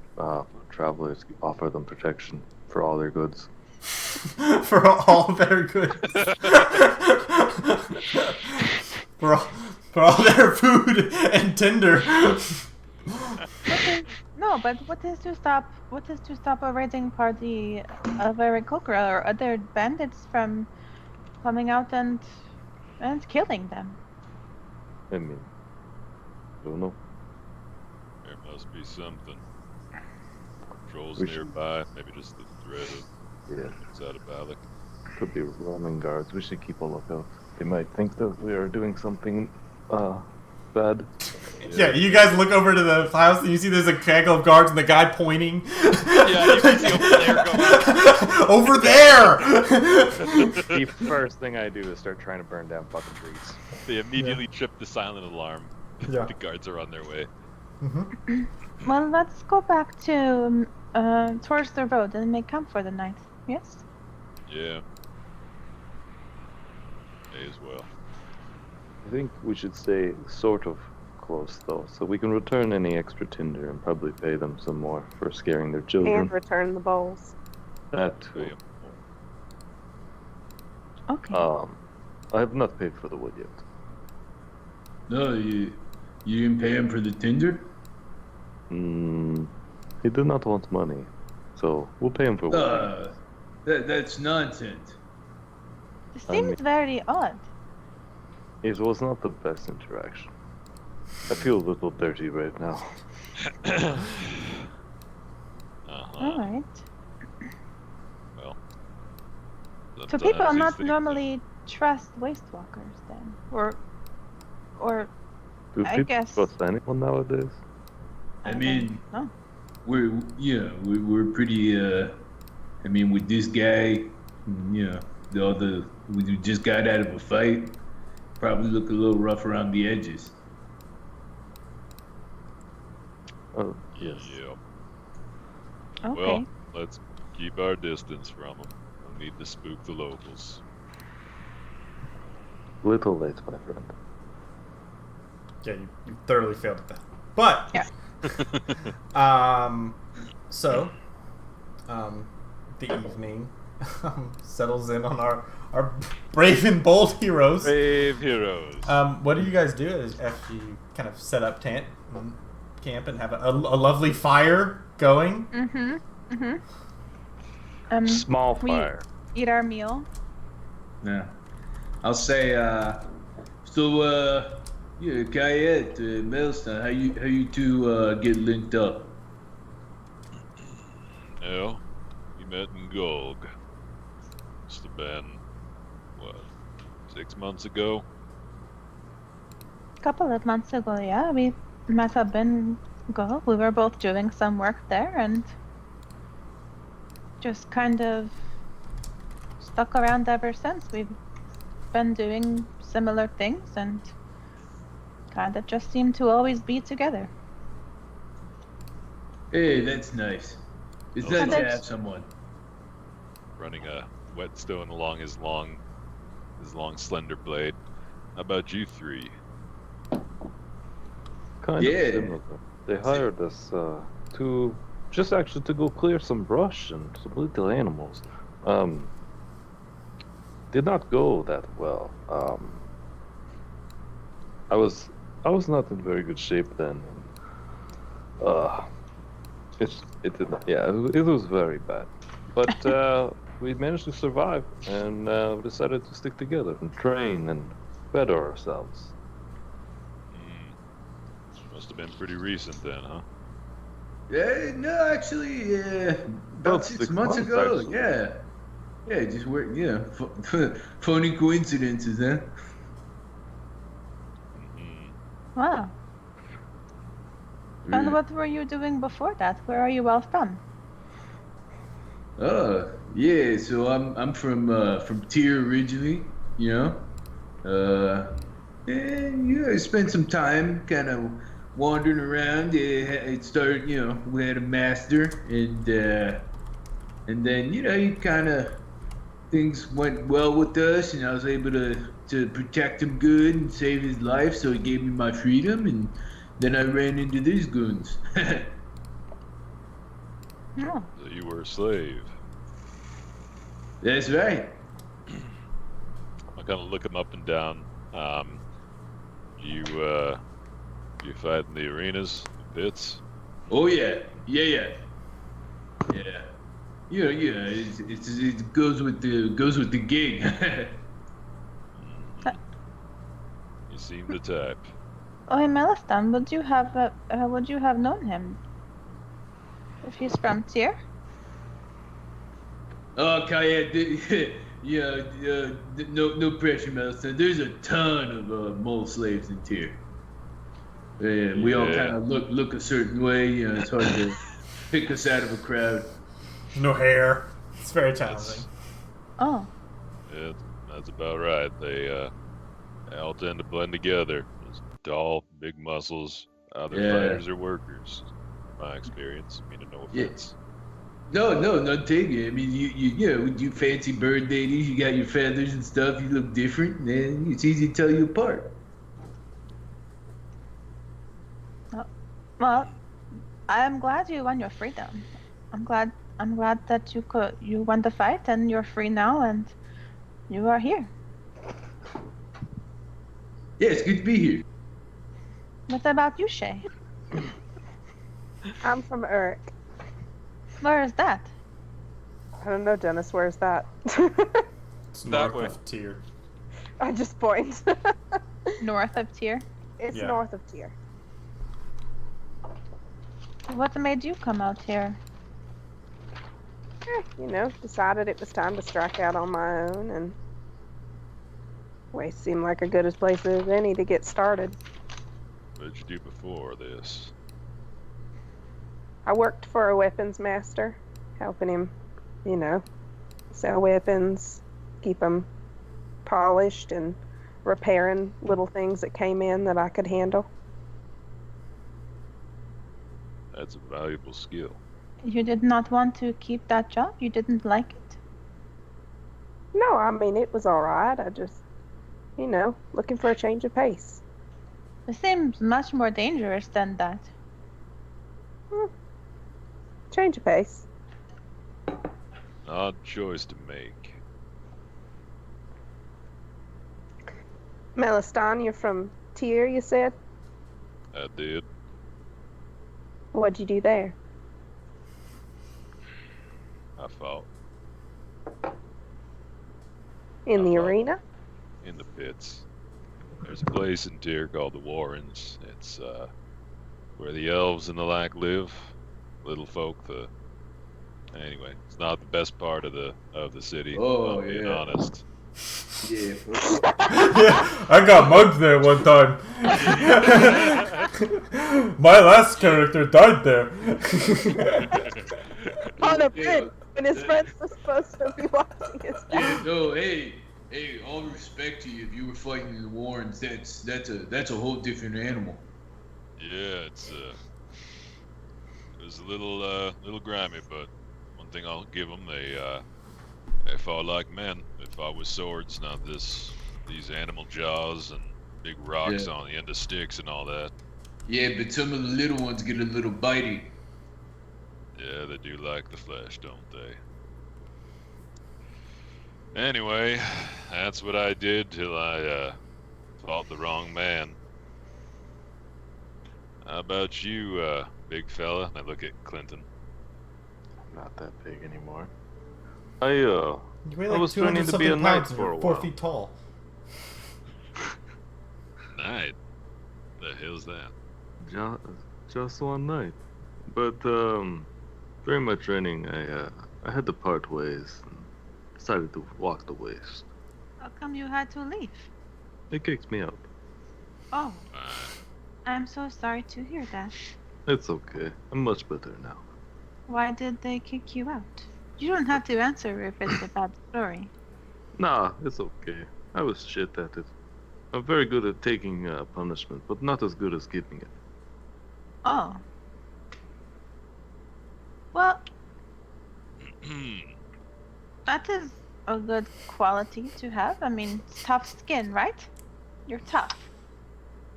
travelers offer them protection for all their goods. For all their goods. for all their food and tinder. But what is to stop a raiding party of Aarakocra or other bandits from coming out and killing them? I mean, don't know. There must be something. Patrols We should- nearby, maybe just the threat of Yeah, outside of Balak. could be roaming guards. We should keep a lookout. They might think that we are doing something bad. Yeah, you guys look over to the house and you see there's a gaggle of guards and the guy pointing. Yeah, you can see over there going. Over there! The first thing I do is start trying to burn down fucking trees. They immediately trip the silent alarm. Yeah. The guards are on their way. Well, let's go back to towards the road and make camp for the night. Yes. Yeah. May as well. I think we should stay sort of close, though, so we can return any extra tinder and probably pay them some more for scaring their children. And return the bowls. That too. Yeah. Okay. I have not paid for the wood yet. No, you didn't pay him for the tinder? He did not want money, so we'll pay him for wood. That's nonsense. It seems very odd. It was not the best interaction. I feel a little dirty right now. All right. Well. So sometimes people these not things- normally trust waste walkers then, or Do I people guess- trust anyone nowadays? I mean, no. we're pretty. I mean, with this guy, we just got out of a fight. Probably look a little rough around the edges. Oh, yes. Yeah. Okay. Well, let's keep our distance from them. No need to spook the locals. Little late, my friend. Yeah, you thoroughly failed at that. But Yeah. The evening settles in on our brave and bold heroes. Brave heroes. What do you guys do after you kind of set up camp and have a lovely fire going? Small we fire. eat our meal. Yeah. I'll say, Kayet, Milestone, how you two get linked up? Well, we met in Golg. Must have been, 6 months ago? A couple of months ago, yeah, we met up in Go. We were both doing some work there and just kind of stuck around ever since. We've been doing similar things and kind of just seem to always be together. Hey, that's nice. It's Oh, nice to that's- have someone. Running a whetstone along his long, slender blade. How about you three? Kind Yeah. of similar. They hired us to go clear some brush and some little animals. Did not go that well. I was not in very good shape then. It did not. Yeah, it was very bad. But we managed to survive and decided to stick together and train and better ourselves. Must have been pretty recent then, huh? Yeah, no, actually, about About 6 months ago. actually. Yeah, just work. Yeah, phony coincidences, huh? Wow. And what were you doing before that? Where are you all from? Yeah. So I'm from Tyr originally, and I spent some time kind of wandering around. It started, we had a master, and then he kind of things went well with us, and I was able to protect him good and save his life. So he gave me my freedom, and then I ran into these goons. Oh, So you were a slave. That's right. I kind of look him up and down. You fight in the arenas, the pits? Oh yeah. Yeah. It goes with the gig. You seem the type. oh, in Melistan, would you have known him? If he's from Tyr? Oh, Kayet, no pressure, Melson. There's a ton of mole slaves in Tyr. And we all Yeah. kind of look a certain way. You know, it's hard to pick us out of a crowd. No hair. It's very challenging. Oh. Yeah, that's about right. They all tend to blend together. Just tall, big muscles, either Yeah. fighters or workers. My experience. I mean, no Yeah. offense. No, not taking it. I mean, you know, you fancy bird ladies, you got your feathers and stuff, you look different, and it's easy to tell you apart. Well, I'm glad you won your freedom. I'm glad that you won the fight and you're free now and you are here. Yeah, it's good to be here. What about you, Shay? I'm from Uruk. Where is that? I don't know, Dennis. Where's that? It's That north way. of Tyr. I just point. North of Tyr. It's Yeah. north of Tyr. What made you come out here? You know, decided it was time to strike out on my own, and Waste seemed like a good as place as any to get started. What did you do before this? I worked for a weapons master, helping him, you know, sell weapons, keep them polished, and repairing little things that came in that I could handle. That's a valuable skill. You did not want to keep that job? You didn't like it? No, I mean, it was alright. I just, you know, looking for a change of pace. It seems much more dangerous than that. Change of pace. Odd choice to make. Melistan, you're from Tyr, you said? I did. What'd you do there? I fought In the Uh-huh. arena? in the pits. There's a place in Tyr called the Warrens. It's where the elves and the like live. Little folk. Anyway, it's not the best part of the city. Oh, if I'm being yeah. honest. Yeah. Yeah, I got mugged there one time. My last character died there. On a bridge, when his friends were supposed to be watching his back. Yeah, no, hey, all respect to you. If you were fighting in the Warrens, that's a whole different animal. Yeah, it was a little grimy, but one thing I'll give them, they fought like men. They fought with swords, not these animal jaws and big rocks Yeah. on the end of sticks and all that. Yeah, but some of the little ones get a little bitey. Yeah, they do like the flesh, don't they? Anyway, that's what I did till I fought the wrong man. How about you, big fella? I look at Clinton. Not that big anymore. I You weigh I like was 200 training to be a something knight pounds and for you're a 4 while. feet tall. Knight? The hell's that? Just one night. But during my training, I had to part ways and decided to walk the waste. How come you had to leave? They kicked me out. Oh, Uh, I'm so sorry to hear that. It's okay. I'm much better now. Why did they kick you out? You don't have to answer if it's a bad story. Nah, it's okay. I was shit at it. I'm very good at taking punishment, but not as good as giving it. Oh. Well, that is a good quality to have. I mean, tough skin, right? You're tough.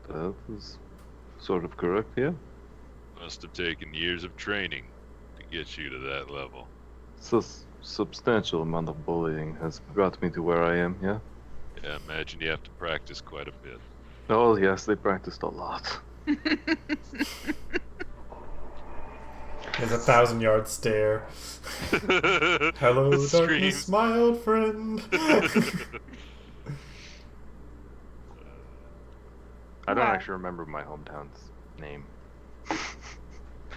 That is sort of correct, yeah? Must have taken years of training to get you to that level. Substantial amount of bullying has brought me to where I am, yeah? Yeah, I imagine you have to practice quite a bit. Oh, yes, they practiced a lot. There's a 1,000-yard stare. Hello, The darkness, screams. my old friend. I don't Wow. actually remember my hometown's name.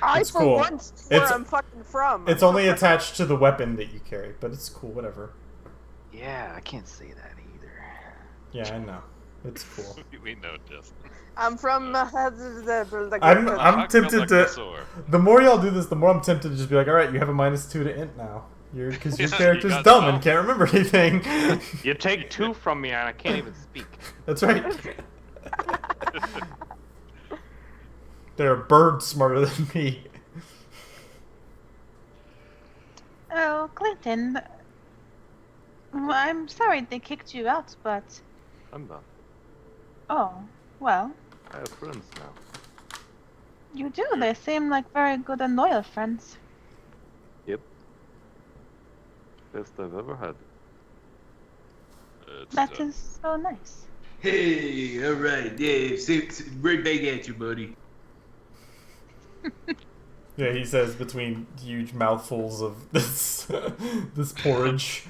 I, It's for cool. once, where It's- I'm fucking from. It's only attached to the weapon that you carry, but it's cool, whatever. Yeah, I can't say that either. Yeah, I know. It's cool. We know, Justin. I'm from I'm Talking tempted about to. Luxor. The more y'all do this, the more I'm tempted to just be like, all right, you have a -2 to int now. Because your Yeah, character's you got dumb some. and can't remember anything. You take 2 from me and I can't even speak. That's right. They're birds smarter than me. Oh, Clinton. I'm sorry they kicked you out, but I'm not. oh, well, I have friends now. you do. They seem like very good and loyal friends. Yep. Best I've ever had. It's, That is so nice. Hey, all right, yeah, right back at you, buddy. Yeah, he says between huge mouthfuls of this this porridge.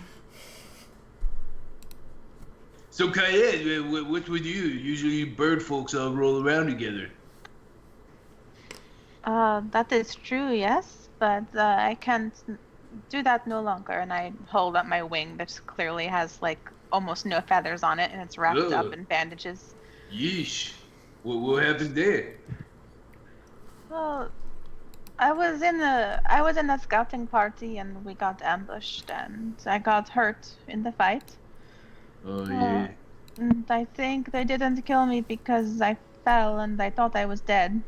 So, Kayed, what's with you? Usually bird folks all roll around together. That is true, yes, but I can't do that no longer. And I hold up my wing that clearly has like almost no feathers on it, and it's wrapped up Ugh. in bandages. Yeesh. What happened there? Well, I was in a scouting party and we got ambushed, and I got hurt in the fight. Oh, yeah. And I think they didn't kill me because I fell and I thought I was dead.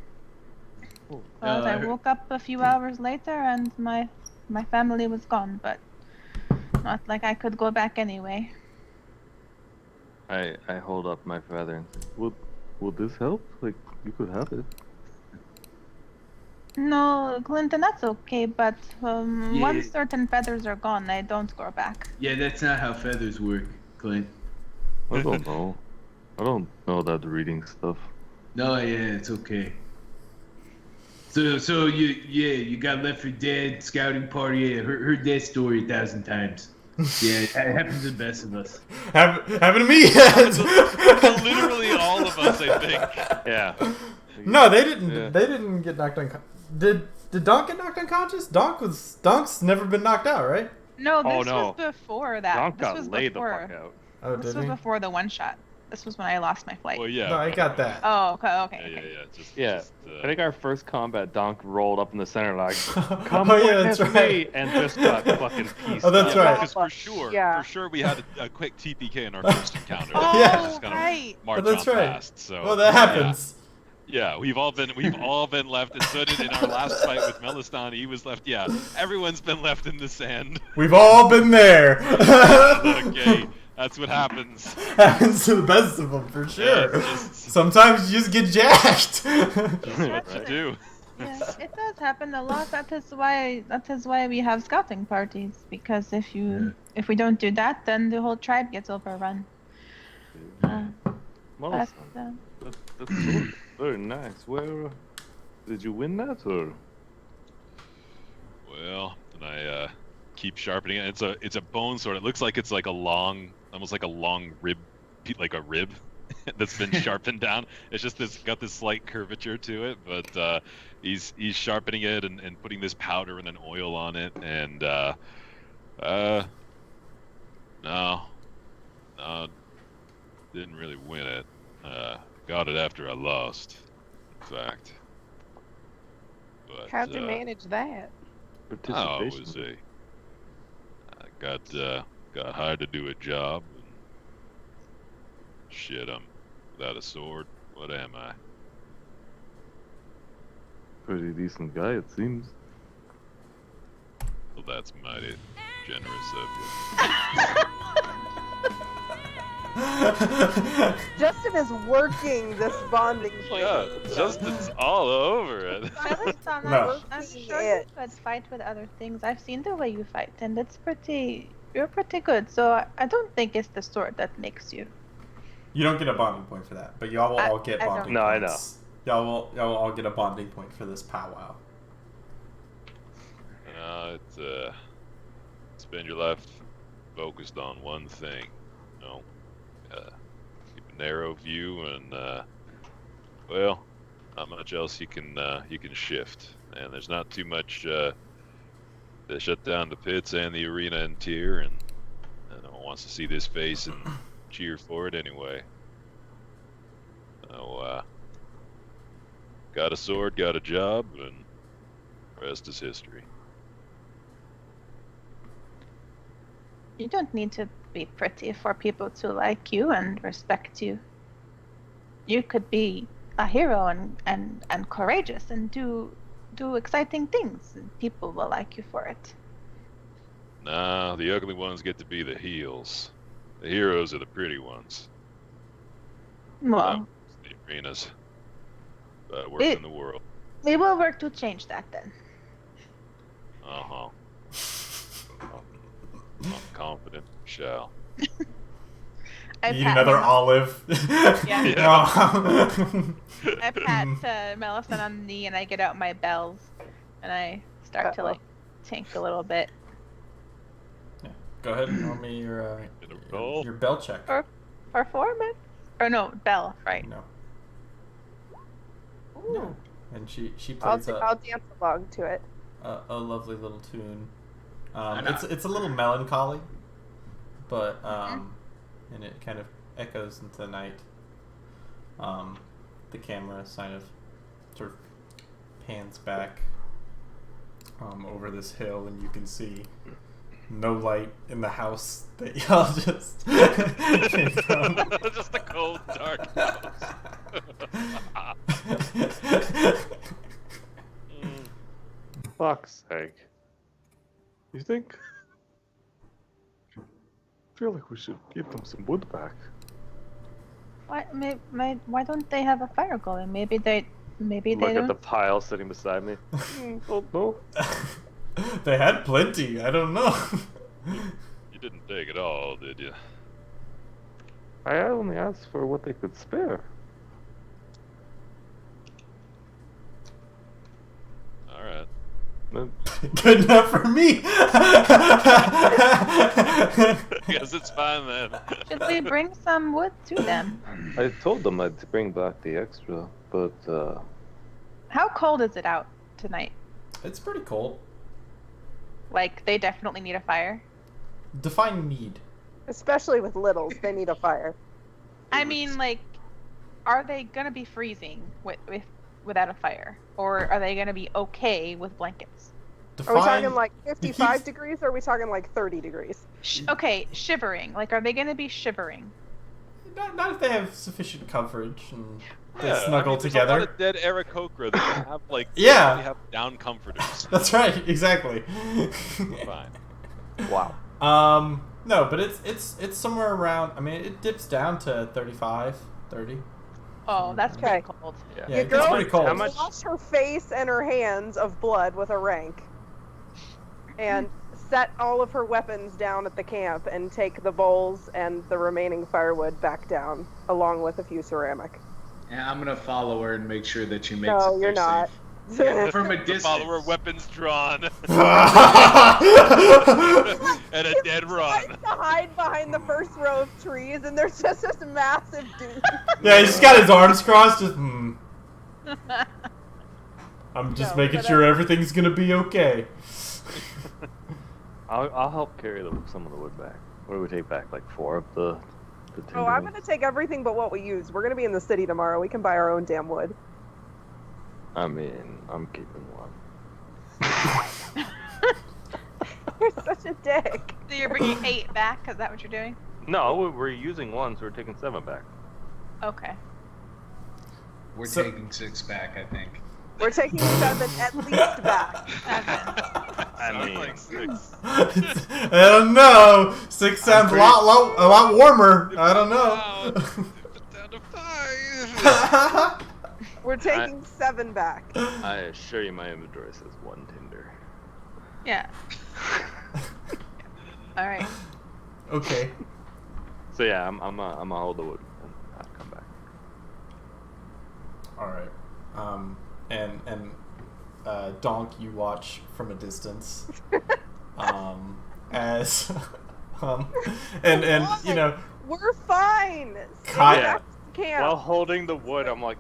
But I I heard- woke up a few hours later and my family was gone, but not like I could go back anyway. I hold up my feather and say, would this help? Like, you could have it. No, Clinton, that's okay, but Yeah. once certain feathers are gone, they don't grow back. Yeah, that's not how feathers work, Clint. I don't know. I don't know that reading stuff. No, yeah, it's okay. So you got left for dead, scouting party. Yeah, heard that story 1,000 times. Yeah, it happens to the best of us. Happened to me. to literally all of us, I think. Yeah. No, they didn't. Yeah. They didn't get knocked unconscious. Did Donk get knocked unconscious? Donk's never been knocked out, right? No, Oh, this no. was before that. Donk this got was laid before. the fuck out. Oh, This did was he? before the one shot. This was when I lost my flight. Well, yeah. No, I got that. Oh, okay, okay. Yeah, okay. yeah, yeah. Just, Yeah. I think our first combat, Donk rolled up in the center like, come Oh, yeah, that's with right. me, and just got fucking pieced Oh, that's up. right. Because for sure we had a quick TPK in our first encounter. Oh, Yeah. Just kind of right. march Oh, that's on right. past. So, Well, that happens. Yeah, we've all been left, and so did in our last fight with Melistan. He was left. Yeah, everyone's been left in the sand. We've all been there. Okay, that's what happens. Happens to the best of them, for sure. it's just- Sometimes you just get jacked. That's what you do. Yes, it does happen a lot. That is why we have scouting parties, because if we don't do that, then the whole tribe gets overrun. Well, But, that's cool. Very nice. Where did you win that, or? Well, and I keep sharpening it. It's a bone sword. It looks like it's like a long, almost like a long rib, like a rib that's been sharpened down. It's just got this slight curvature to it, but he's sharpening it and putting this powder and an oil on it, and no, didn't really win it. Got it after I lost, in fact. But, How'd you manage that? Oh, it was I got hired to do a job. And shit, I'm without a sword. What am I? Pretty decent guy, it seems. Well, that's mighty generous of you. Justin is working this bonding point. Yeah, Justin's all over it. Melistan, No. I'm sure you could fight with other things. I've seen the way you fight, and you're pretty good. So I don't think it's the sword that makes you. You don't get a bonding point for that, but y'all will all get I don't. bonding No, I points. Y'all will all get a bonding point for this powwow. Spend your life focused on one thing. You know, keep a narrow view, and well, not much else you can shift. And there's not too much. They shut down the pits and the arena in Tyr, and no one wants to see this face and cheer for it anyway. So, got a sword, got a job, and rest is history. You don't need to be pretty for people to like you and respect you. You could be a hero and courageous and do exciting things, and people will like you for it. Nah, the ugly ones get to be the heels. The heroes are the pretty ones. Well, The arenas. But work in the world. we will work to change that then. Uh-huh. I'm confident we shall. I Eat pat another him- olive. Yeah. I pat Melisande on the knee and I get out my bells and I start to like tink a little bit. Go ahead and roll me your roll. your bell check. For performance? Or no, bell, right? No. Ooh. No. And she I'll, plays I'll dance along to it. a lovely little tune. And It's a little melancholy, but and it kind of echoes into the night. The camera sort of pans back over this hill, and you can see no light in the house that y'all just came from. Just a cold, dark house. Fuck's sake. You think? I feel like we should give them some wood back. Why don't they have a fire going? Maybe they Look at don't. the pile sitting beside me. Don't know. They had plenty. I don't know. You didn't take it all, did you? I only asked for what they could spare. Alright. Good enough for me. Guess it's fine then. Should we bring some wood to them? I told them I'd bring back the extra, but How cold is it out tonight? It's pretty cold. Like, they definitely need a fire. Define need. Especially with littles, they need a fire. I mean, like, are they gonna be freezing without a fire, or are they gonna be okay with blankets? Are we talking Define. like 55 degrees, or are we talking like 30 degrees? Okay, shivering. Like, are they gonna be shivering? Not if they have sufficient coverage and they Yeah, snuggle I mean, together. There's a lot of dead Aarakocra that have like Yeah. they have down comforters. That's right. Exactly. Fine. wow. No, but it's somewhere around. I mean, it dips down to 35, 30. Oh, that's Okay. pretty cold. Yeah, Your it's girl pretty cold. How much- wash her face and her hands of blood with a rank, and set all of her weapons down at the camp, and take the bowls and the remaining firewood back down, along with a few ceramic. Yeah, I'm gonna follow her and make sure that she makes No, it you're there not. safe. Yeah, from a The distance. follower weapons drawn and a dead Tries run. to hide behind the first row of trees, and there's just this massive dude. Yeah, he's just got his arms crossed. Just. I'm just No, making but sure everything's gonna be okay. I'll help carry some of the wood back. What do we take back? Like 4 of the tinder Oh, I'm ones? gonna take everything but what we use. We're gonna be in the city tomorrow. We can buy our own damn wood. I mean, I'm keeping one. You're such a dick. So you're bringing 8 back? Is that what you're doing? No, we're using 1, so we're taking 7 back. Okay. We're So- taking 6 back, I think. We're taking 7 at least back. I Sounds mean, like 6. I don't know. 6 sounds a lot warmer. I don't Wow. know. Down to 5. We're taking 7 back. I assure you my inventory says 1 tinder. Yeah. All right. Okay. So yeah, I'm gonna hold the wood and I'll come back. All right. And Donk, you watch from a distance. As and you know, We're fine. Stay Kaya- back to camp. While holding the wood, I'm like,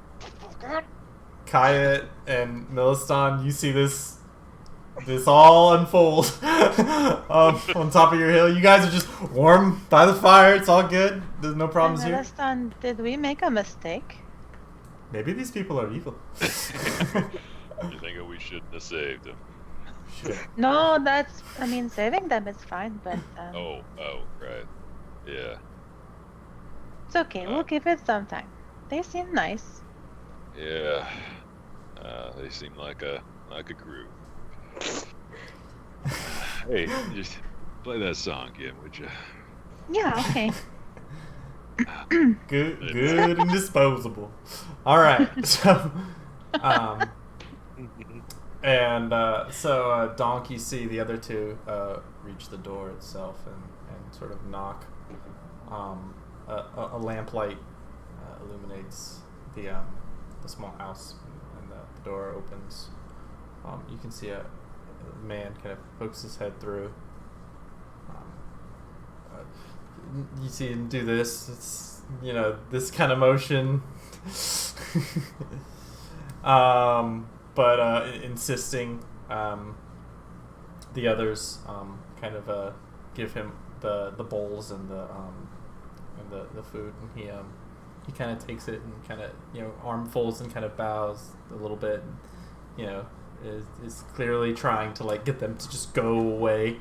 Kaya and Melistan, you see this all unfold on top of your hill. You guys are just warm by the fire. It's all good. There's no problems here. Melistan, did we make a mistake? Maybe these people are evil. You think we shouldn't have saved him? Shit. No, saving them is fine, but Oh, right. Yeah. it's okay. We'll give it some time. They seem nice. Yeah. They seem like a group. Hey, just play that song again, would you? Yeah, okay. Good and disposable. All right. So, Donk, you see the other two reach the door itself and sort of knock. A lamplight illuminates the small house, and the door opens. You can see a man kind of pokes his head through. You see him do this. It's, this kind of motion. But insisting the others kind of give him the bowls and the food, and he kind of takes it and kind of armfuls and kind of bows a little bit, and, is clearly trying to like get them to just go away.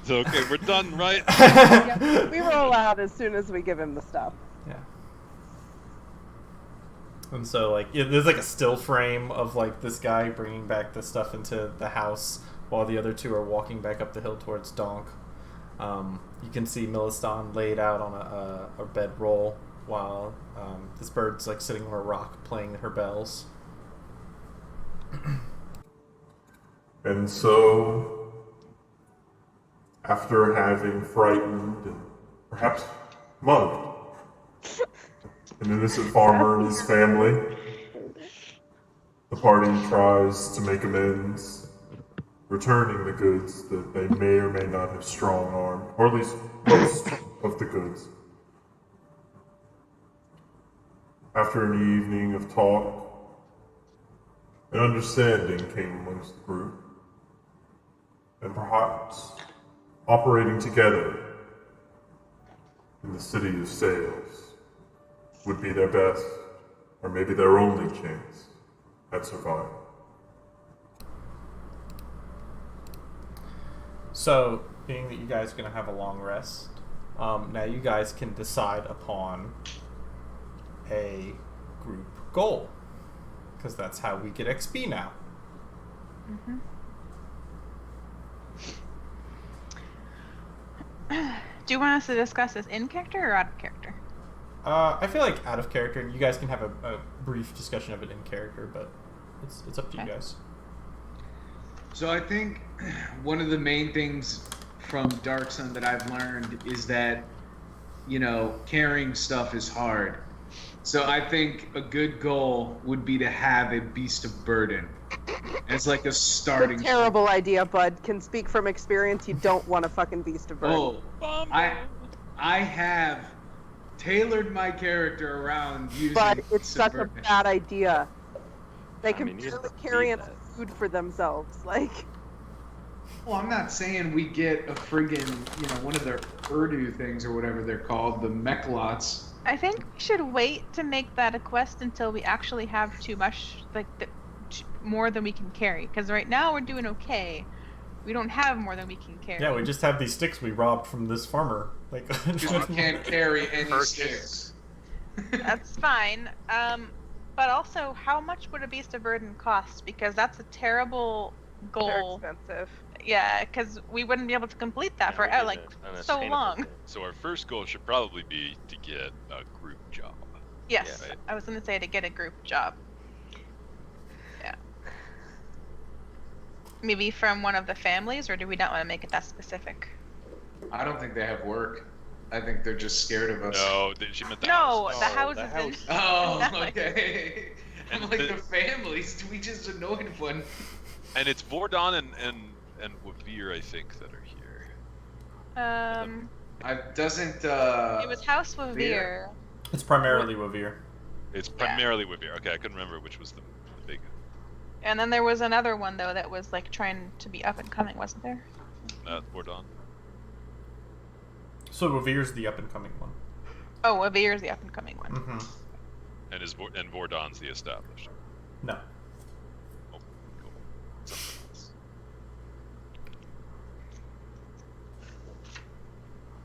Okay, we're done, right? Yep, we roll out as soon as we give him the stuff. Yeah. And so, like, there's like a still frame of like this guy bringing back the stuff into the house while the other two are walking back up the hill towards Donk. You can see Milliston laid out on a bedroll while this bird's like sitting on a rock playing her bells. And so, after having frightened and perhaps mugged an innocent farmer and his family, the party tries to make amends, returning the goods that they may or may not have strong-armed, or at least most of the goods. After an evening of talk, an understanding came amongst the group, and perhaps operating together in the city of Sales would be their best, or maybe their only chance at survival. So, being that you guys are going to have a long rest, now you guys can decide upon a group goal, because that's how we get XP now. Mm-hmm. Do you want us to discuss this in character or out of character? I feel like out of character. You guys can have a brief discussion of it in character, but it's up to you guys. So I think one of the main things from Dark Sun that I've learned is that, carrying stuff is hard. So I think a good goal would be to have a beast of burden. It's like a starting. It's a terrible idea, Bud. Can speak from experience. You don't want a fucking beast of burden. Oh, I have tailored my character around using. But it's such burden. a bad idea. They can you barely don't carry need enough that. food for themselves. Like. Well, I'm not saying we get a friggin', one of their Urdu things or whatever they're called, the mechlots. I think we should wait to make that a quest until we actually have too much, more than we can carry. Because right now we're doing okay. We don't have more than we can carry. Yeah, we just have these sticks we robbed from this farmer. Like, Because we can't carry any sticks. That's fine. But also, how much would a beast of burden cost? Because that's a terrible goal. They're expensive. Yeah, because we wouldn't be able to complete that for so long. So our first goal should probably be to get a group job. Yes, Yeah, right. I was going to say to get a group job. Yeah. Maybe from one of the families, or do we not want to make it that specific? I don't think they have work. I think they're just scared of us. No, she meant the No, house. the house the is house. Oh, okay. I'm like, the families, we just annoyed one. And it's Vordon and Wavir, I think, that are here. Doesn't It was House Wavir. it's primarily Wavir. It's primarily Wavir. Okay, I couldn't remember which was the big. And then there was another one though that was trying to be up and coming, wasn't there? Vordon. So Wavir's the up and coming one. Oh, Wavir's the up and coming one. Mm-hmm. And and Vordon's the established. No. Oh, cool. Something else.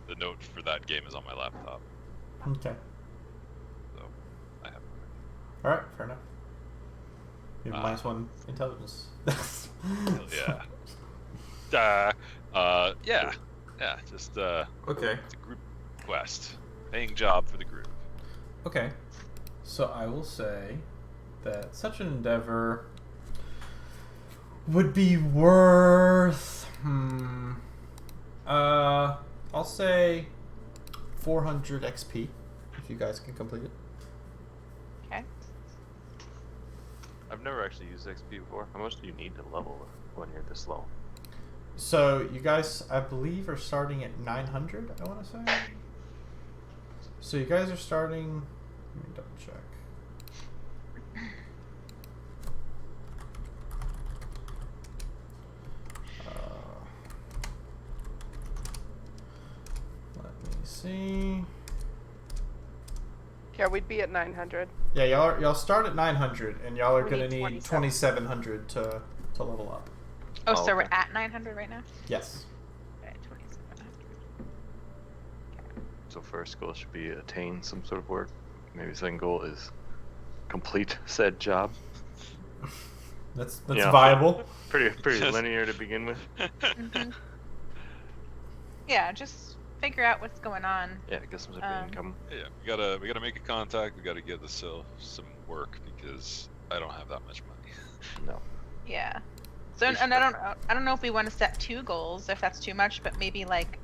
The note for that game is on my laptop, Okay. so I have. All right. Fair enough. You have Uh, -1 intelligence. Yeah. Yeah. Just Okay. it's a group quest, paying job for the group. Okay. So I will say that such an endeavor would be worth. I'll say 400 XP if you guys can complete it. Okay. I've never actually used XP before. How much do you need to level when you're this low? So you guys, I believe, are starting at 900. I want to say. So you guys are starting. Let me double check. Let me see. Yeah, we'd be at 900. Yeah, y'all start at 900, and y'all are We gonna need need 2700 to level up. Oh, Oh, so we're okay. at 900 right now? Yes. Okay, 2700. So first goal should be attain some sort of work. Maybe second goal is complete said job. That's Yeah. viable. Pretty Just- linear to begin with. Mhm. Yeah, just figure out what's going on. Yeah, get some sort of income. Yeah, we gotta make a contact. We gotta get this some work because I don't have that much money. No. Yeah. So, We and should- I don't know if we want to set 2 goals, if that's too much, but maybe like,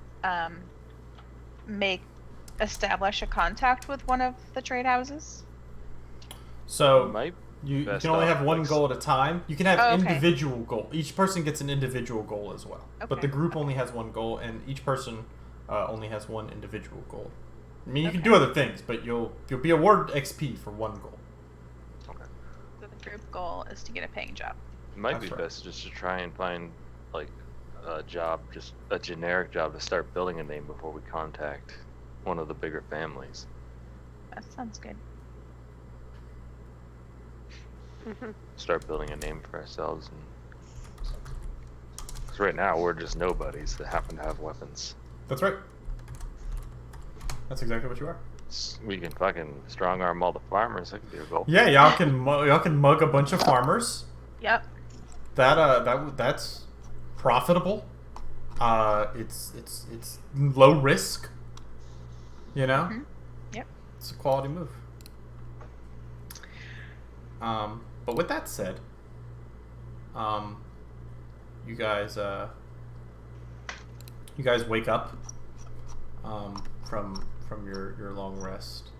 establish a contact with one of the trade houses. So Might you best can only off, have one like, goal at a time. You can have Oh, okay. individual goal. Each person gets an individual goal as well. But the Okay, group only has one goal, and each person only has one individual goal. I mean, you can do other things, but you'll be awarded XP for one goal. Okay. So the group goal is to get a paying job. It might That's be right. best just to try and find like a job, just a generic job to start building a name before we contact one of the bigger families. That sounds good. Start building a name for ourselves, and because right now we're just nobodies that happen to have weapons. That's right. That's exactly what you are. We can fucking strong arm all the farmers. That could be a goal. Yeah, y'all can mug a bunch of farmers. Yep. That's profitable. It's low risk. You know. Yep. It's a quality move. But with that said, you guys wake up from your long rest.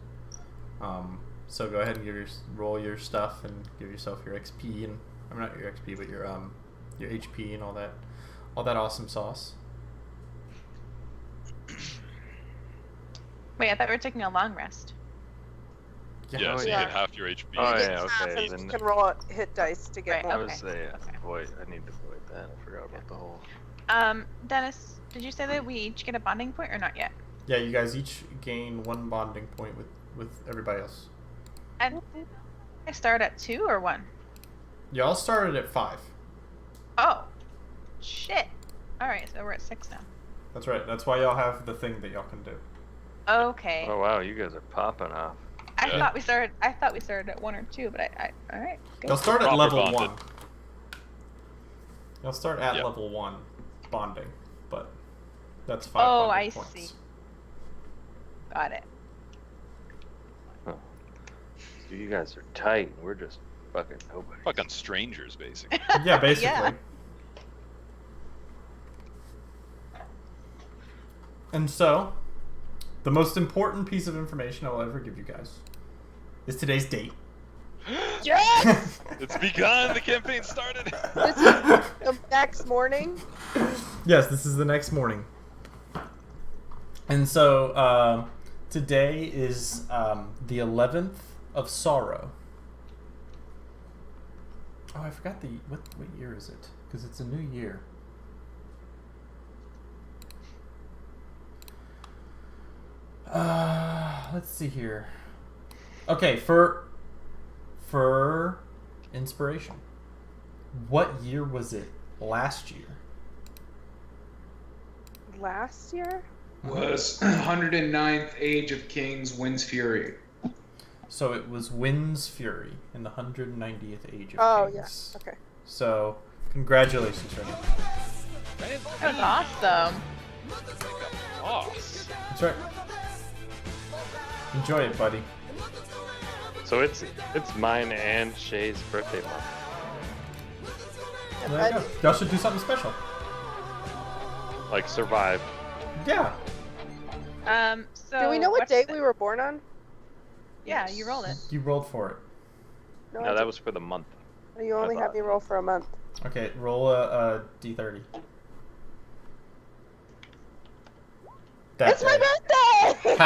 So go ahead and roll your stuff and give yourself your XP and not your XP, but your HP and all that awesome sauce. Wait, I thought we were taking a long rest. Yeah, so you Yeah. get half your HP. Oh, You get yeah, half okay, and then- you can roll a hit dice to get Right, more. I okay. would say Okay. avoid. I need to avoid that. I forgot about the whole. Dennis, did you say that we each get a bonding point or not yet? Yeah, you guys each gain one bonding point with everybody else. And I start at 2 or 1? Y'all started at 5. Oh, shit. All right, so we're at 6 now. That's right. That's why y'all have the thing that y'all can do. Okay. Oh wow, you guys are popping off. I Yeah. thought we started at 1 or 2, but I all right. Good. Y'all start at Proper level bonded. 1. Y'all start at Yep. level 1 bonding, but that's 5 Oh, bonding I points. see. Got it. Dude, you guys are tight. We're just fucking nobody. Fucking strangers, basically. Yeah, basically. Yeah. And so, the most important piece of information I will ever give you guys is today's date. Yes! It's begun. The campaign started. This is the next morning. Yes, this is the next morning. And so, today is the 11th of Sorrow. Oh, I forgot what year is it? Because it's a new year. Let's see here. Okay, for for inspiration. What year was it last year? Last year? Was 109th Age of Kings Wind's Fury. So it was Wind's Fury in the 190th Age of Oh, Kings. yeah. Okay. So, congratulations, Rennie. That was awesome. Boss. That's right. Enjoy it, buddy. So it's mine and Shay's birthday month. There you go. Y'all should do something special. Like survive. Yeah. So Do we know what what's date the- we were born on? Yeah, you rolled it. You rolled for it. I No, that didn't. was for the month. You only I had thought. me roll for a month. Okay, roll a d30. It's my birthday!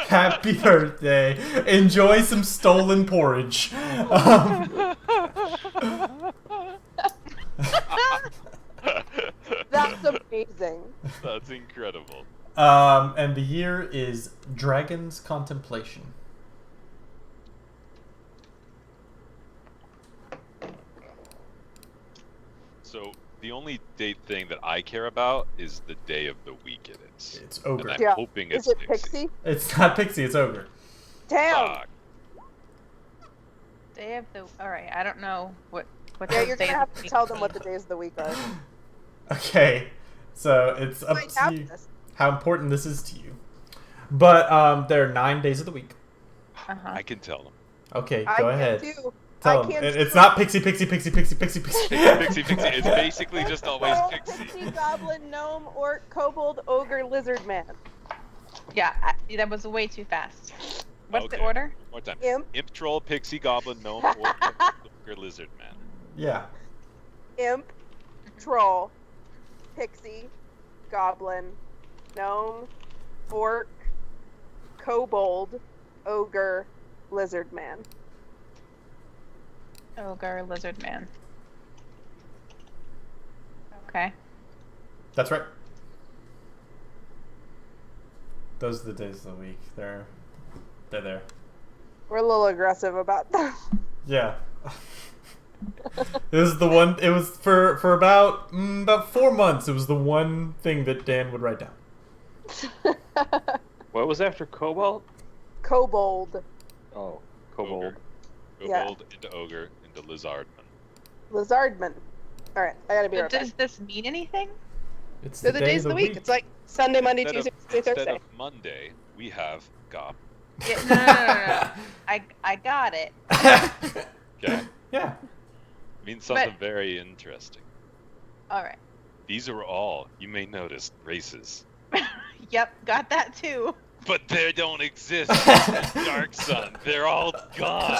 Happy birthday. Enjoy some stolen porridge. That's amazing. That's incredible. And the year is Dragon's Contemplation. So the only date thing that I care about is the day of the week it is. It's Ogre. And I'm Yeah. hoping Is it's it Pixie? It's not Pixie, it's Ogre. Damn! Fuck. Day of the. All right, I don't know what. Yeah, those you're days gonna have of to the tell week them what the mean. days of the week are. Okay, so it's up Might to have you this. how important this is to you. But there are 9 days of the week. Uh-huh. I can tell them. Okay, I go can ahead. too. Tell I them. can It's too. not Pixie, Pixie, Pixie, Pixie, Pixie, Pixie. Pixie. It's basically just always Troll, Pixie. goblin, gnome, orc, kobold, ogre, lizard man. Yeah, that was way too fast. What's the Okay. order? One more time. Imp, Imp, troll, pixie, goblin, gnome, orc, ogre, lizard man. Yeah. imp, troll, pixie, goblin, gnome, orc, kobold, ogre, lizard man. Ogre, lizard man. Okay. That's right. Those are the days of the week. They're there. We're a little aggressive about that. Yeah. It was the one. It was for about 4 months. It was the one thing that Dan would write down. What was after Cobalt? Kobold, Oh, Kobold. Ogre. Yeah. Kobold into ogre into lizardman. lizardman. All right, I gotta be right back. Does this mean anything? It's They're the day days of the week. It's like Sunday, Monday, Instead Tuesday, of, Wednesday, instead Thursday. of Monday, we have gob. Yeah, no. I got it. Okay? Yeah. Means something very interesting. All right. These are all, you may notice, races. Yep, got that too. But they don't exist in Dark Sun. They're all gone.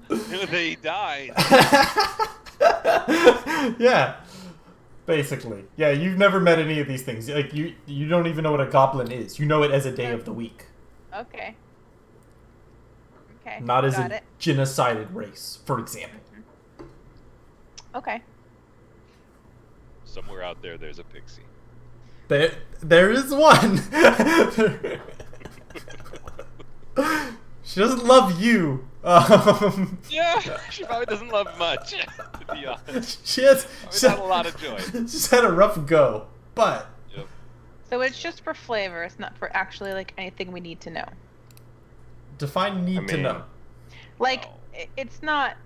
They died. Yeah. Basically. Yeah, you've never met any of these things. Like you don't even know what a goblin is. You know it as a day of the week, Okay. Okay. not as got a it. genocided race, for example. Okay. Somewhere out there, there's a pixie. There is one. She doesn't love you. Yeah, she probably doesn't love much, to be honest. She has Probably not a lot of joy. She's had a rough go, but Yep. So it's just for flavor. It's not for actually like anything we need to know. define need to mean- know. Like Oh. it's not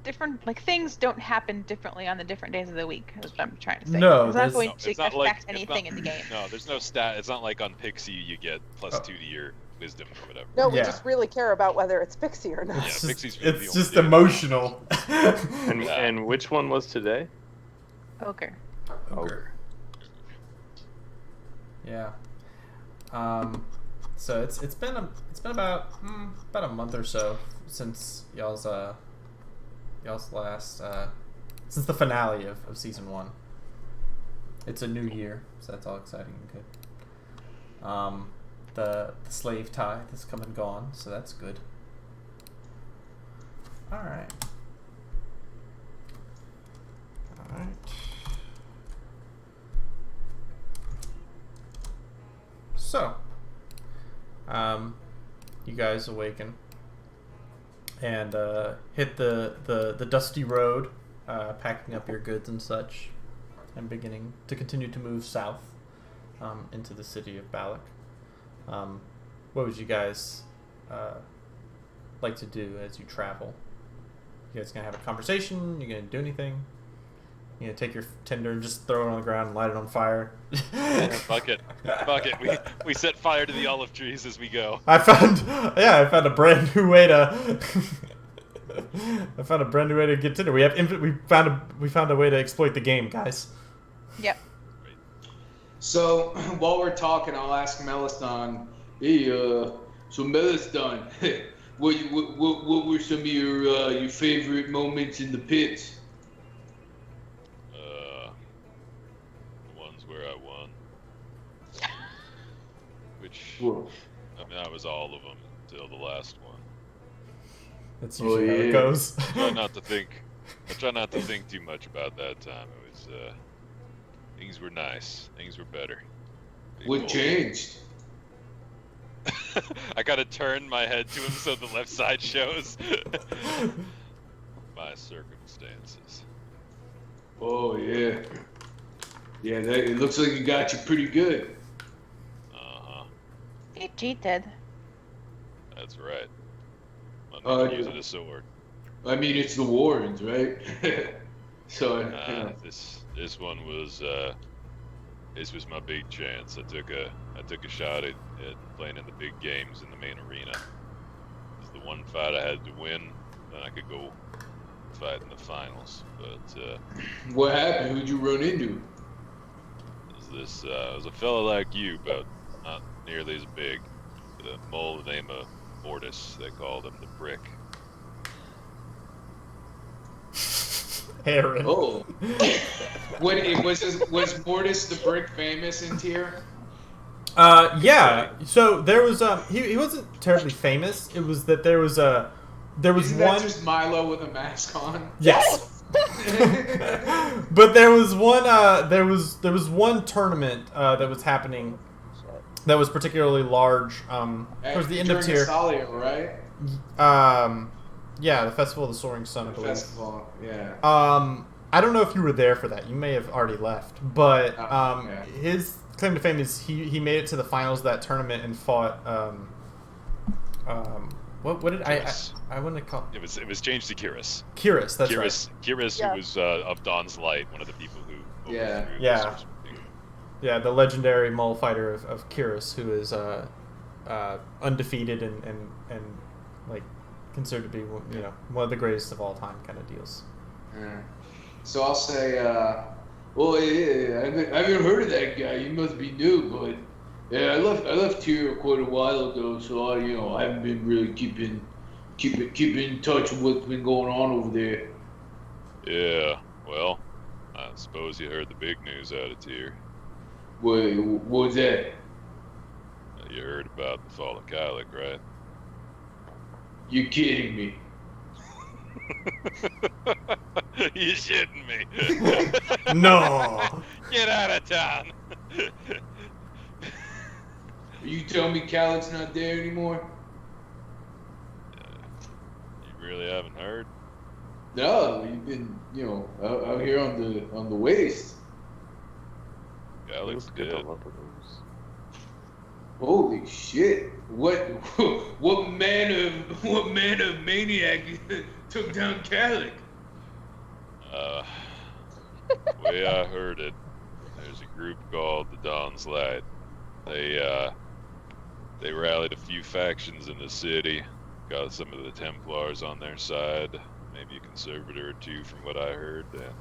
different. Like things don't happen differently on the different days of the week. Is what I'm trying to say. No, it's there's- not going No, to it's not affect like- it's anything not- in the game. No, there's no stat. It's not like on Pixie you get Oh. +2 to your wisdom or whatever. No, we Yeah. just really care about whether it's pixie or not. Yeah, It's just, Pixie's really it's the just only emotional. And Yeah. and which one was today? Ogre. Ogre. Yeah. So it's been about a month or so since y'all's last since the finale of season 1. It's a new year, so that's all exciting and good. The slave tithe has come and gone, so that's good. Alright. So, you guys awaken and hit the dusty road, packing up your goods and such, and beginning to continue to move south into the city of Balak. What would you guys like to do as you travel? You guys gonna have a conversation? You gonna do anything? You gonna take your tinder and just throw it on the ground and light it on fire? Fuck it. We set fire to the olive trees as we go. I found a brand new way to get Tinder. We found a way to exploit the game, guys. Yep. So while we're talking, I'll ask Meliston. Hey, so Meliston, what were some of your favorite moments in the pits? The ones where I won. Which, Whoa. I mean, that was all of them until the last one. That's usually how it goes. I try not to think too much about that time. It was, things were nice. Things were better. What changed? I gotta turn my head to him so the left side shows. My circumstances. Oh yeah. Yeah, it looks like you got you pretty good. Uh-huh. You cheated. That's right. I'm not using a sword. I mean, it's the Warrens, right? So this one was this was my big chance. I took a shot at playing in the big games in the main arena. It was the one fight I had to win, then I could go fight in the finals. But what happened? Who'd you run into? It was a fella like you, but not nearly as big. The mole, the name of Mortis, they called him the Brick. Aaron. Oh. Was Mortis the Brick famous in Tyr? Yeah. So there was he wasn't terribly famous. It was that there was one. That just Milo with a mask on? Yes. But there was one tournament that was happening that was particularly large towards the end of Tyr. Salia, right? Yeah, the Festival of the Soaring Sun, I believe. Festival, yeah. I don't know if you were there for that. You may have already left, but his claim to fame is he made it to the finals of that tournament and fought what did I wouldn't call it was changed to Kyrus. Kyrus, that's right. Kyrus, who was of Dawn's Light, one of the people who yeah, the legendary mole fighter of Kyrus, who is undefeated and like considered to be one of the greatest of all time kind of deals. So I'll say, well, yeah, I haven't heard of that guy. You must be new, but yeah, I left Tyr quite a while ago, so I haven't been really keeping in touch with what's been going on over there. Yeah, well, I suppose you heard the big news out of Tyr. What was that? You heard about the fall of Kylak, right? You're kidding me. You shitting me? No. Get out of town. You telling me Kylak's not there anymore? You really haven't heard? No, you've been, out here on the waste. Kylak's dead. Holy shit! What man of maniac took down Kylak? The way I heard it, there's a group called the Dawn's Light. They rallied a few factions in the city, got some of the Templars on their side, maybe a conservator or two from what I heard, and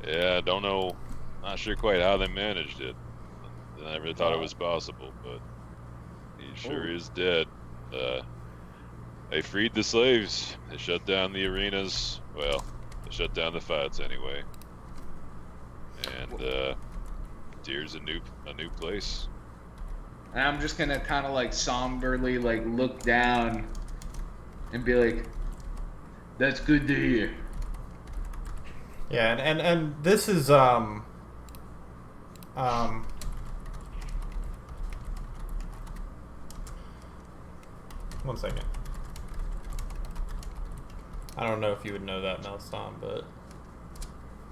yeah, I don't know, not sure quite how they managed it. I never thought it was possible, but he sure is dead. They freed the slaves. They shut down the arenas. Well, they shut down the fights anyway. And Tyr's a new place. And I'm just gonna kind of like somberly like look down and be like, "That's good to hear." Yeah, and this is one second. I don't know if you would know that, Meliston, but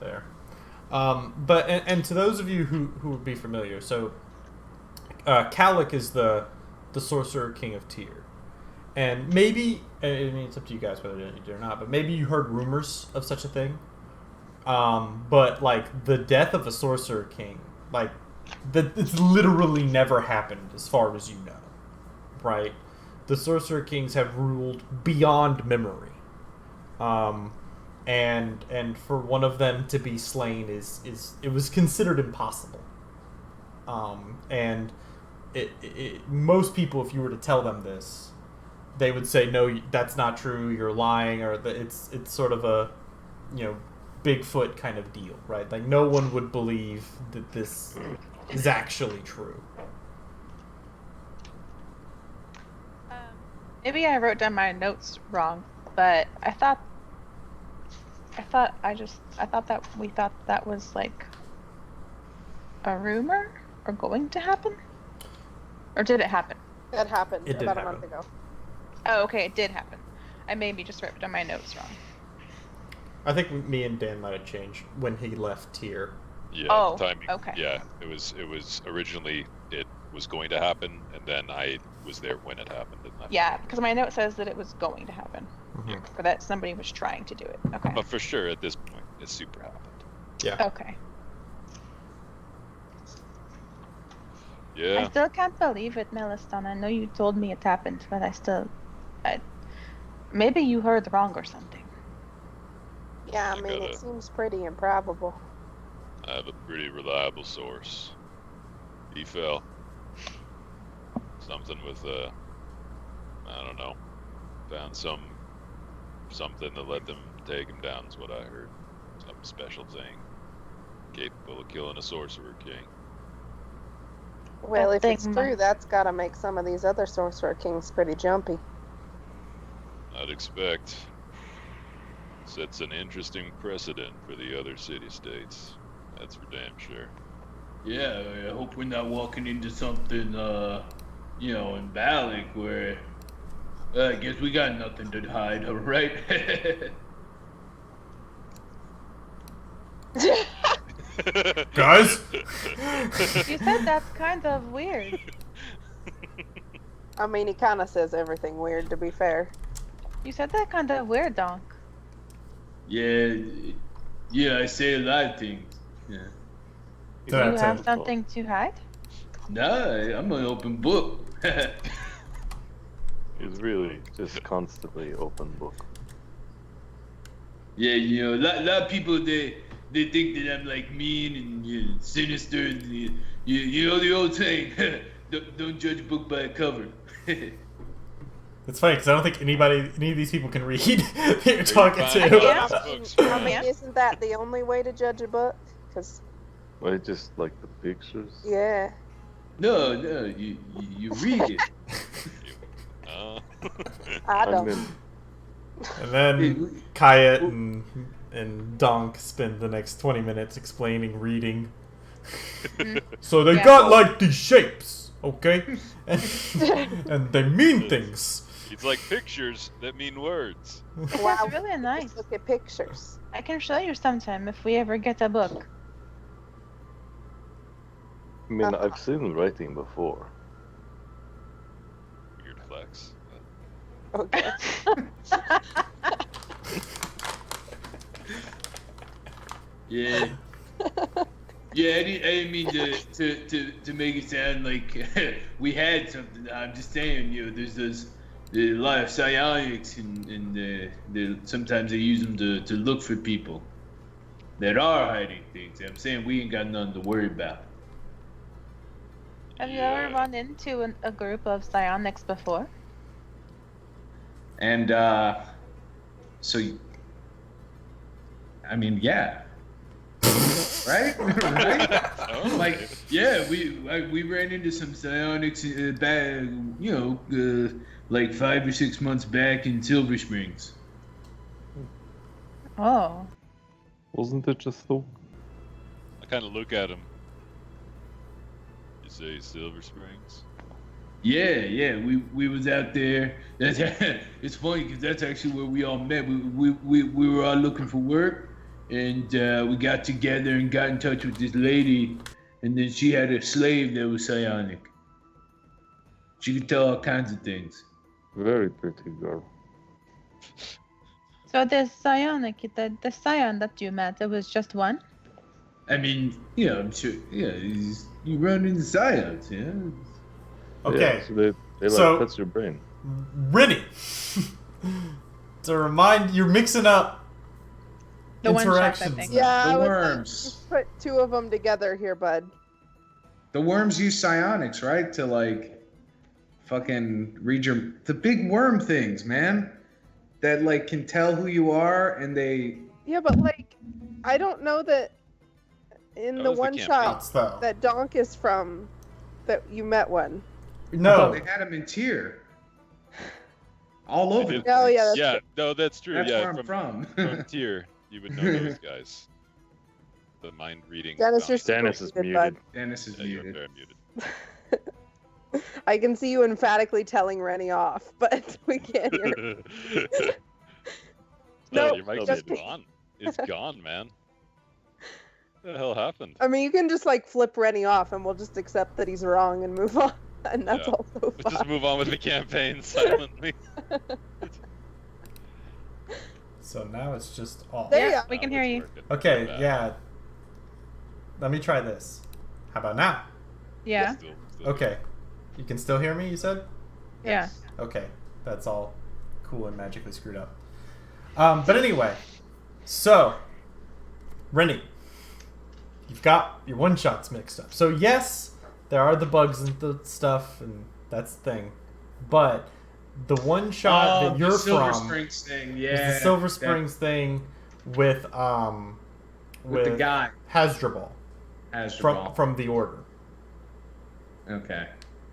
there. But and to those of you who would be familiar, so Kalik is the Sorcerer King of Tyr. And maybe, I mean, it's up to you guys whether you do or not, but maybe you heard rumors of such a thing. But, like, the death of a Sorcerer King, like, it's literally never happened as far as you know, right? The Sorcerer Kings have ruled beyond memory. And for one of them to be slain it was considered impossible. And most people, if you were to tell them this, they would say, no, that's not true, you're lying, or it's sort of a, Bigfoot kind of deal, right? Like, no one would believe that this is actually true. Maybe I wrote down my notes wrong, but I thought that we thought that was like a rumor or going to happen, or did it happen? That happened It did about a happen. month ago. Oh, okay, it did happen. I maybe just wrote down my notes wrong. I think me and Dan might have changed when he left Tyr. Yeah, Oh, the timing. okay. Yeah, it was originally it was going to happen, and then I was there when it happened. And Yeah, because my note says that it was going to happen, Mhm. or that somebody was trying to do it. Okay. But for sure, at this point, it super happened. Yeah. Okay. I Yeah. still can't believe it, Meliston. I know you told me it happened, but maybe you heard wrong or something. Yeah, I I mean, gotta- it seems pretty improbable. I have a pretty reliable source. He fell. Something with I don't know. Found something that let them take him down is what I heard. Some special thing. Capable of killing a sorcerer king. Well, That if it's thing true, must- that's got to make some of these other Sorcerer Kings pretty jumpy. I'd expect. Sets an interesting precedent for the other city-states. That's for damn sure. Yeah, I hope we're not walking into something, in Balak where I guess we got nothing to hide, alright? Guys? You said that's kind of weird. I mean, he kind of says everything weird, to be fair. You said that kind of weird, Donk. yeah, I say a lot of things. Yeah. Do you have something to hide? Nah, I'm an open book. He's really just constantly open book. Yeah, a lot of people they think that I'm like mean and sinister. And, you know the old saying, don't judge a book by a cover. It's funny because I don't think any of these people can read that you're talking fine. to. Yeah. I mean, isn't that the only way to judge a book? Because, Well, just like the pictures. yeah. No, you read it. I don't. mean, And then Kayet and Donk spend the next 20 minutes explaining reading. So they Yeah. got like these shapes, okay? And they mean things. It's like pictures that mean words. Wow. That's really nice. Just look at pictures. I can show you sometime if we ever get a book. I mean, I've seen writing before. Weird flex. Okay. Yeah. Yeah, I didn't mean to make it sound like we had something. I'm just saying, there's a lot of psionics, and sometimes they use them to look for people that are hiding things. I'm saying we ain't got nothing to worry about. Have you ever Yeah. run into a group of psionics before? And so, I mean, yeah. Right? Right? Oh, Like, yeah, we ran into some psionics back, like 5 or 6 months back in Silver Springs. Oh. Wasn't it just the? I kind of look at him. You say Silver Springs? Yeah. We was out there. That's it's funny because that's actually where we all met. We were all looking for work, and we got together and got in touch with this lady, and then she had a slave that was psionic. She could tell all kinds of things. Very pretty girl. So the psionic, the scion that you met, it was just one? I mean, I'm sure. Yeah, you run into science, yeah. Okay. Yeah, so they So- that's your brain. Rennie. To remind, you're mixing up The one shot, I interactions. think. Yeah, The I would worms. like to put two of them together here, bud. The worms use psionics, right? To like fucking read the big worm things, man. That like can tell who you are and they Yeah, but like, I don't know that in That the was the one campaign. shot Thoughts, though. that Donk is from, that you met one. No. they had them in tier. All over. did. the Oh, place. yeah, that's Yeah, no, that's true. That's yeah, where I'm from. from Tyr, you would know those guys. The mind reading. Dennis, you're super Dennis is muted, bud. muted. Dennis is Yeah, you're muted. very muted. I can see you emphatically telling Rennie off, but we can't hear. No, No, your mic just- is gone. It's gone, man. What the hell happened? I mean, you can just like flip Rennie off, and we'll just accept that he's wrong and move on, and that's Yeah. also Let's just fine. move on with the campaign silently. So now it's just off. There you Yeah, go. we can Oh, hear it's you. working. Okay, Bad. yeah. Let me try this. How about now? Yeah. Still Okay. You can still hear me, you said? Yeah. Okay. That's all cool and magically screwed up. But anyway, so, Rennie, you've got your one-shots mixed up. So yes, there are the bugs and the stuff, and that's the thing. But the one-shot that you're the Silver from Springs thing, is yeah. the Silver that- Springs thing with with the guy Hasdrubal Hasdrubal. from the Order. Okay.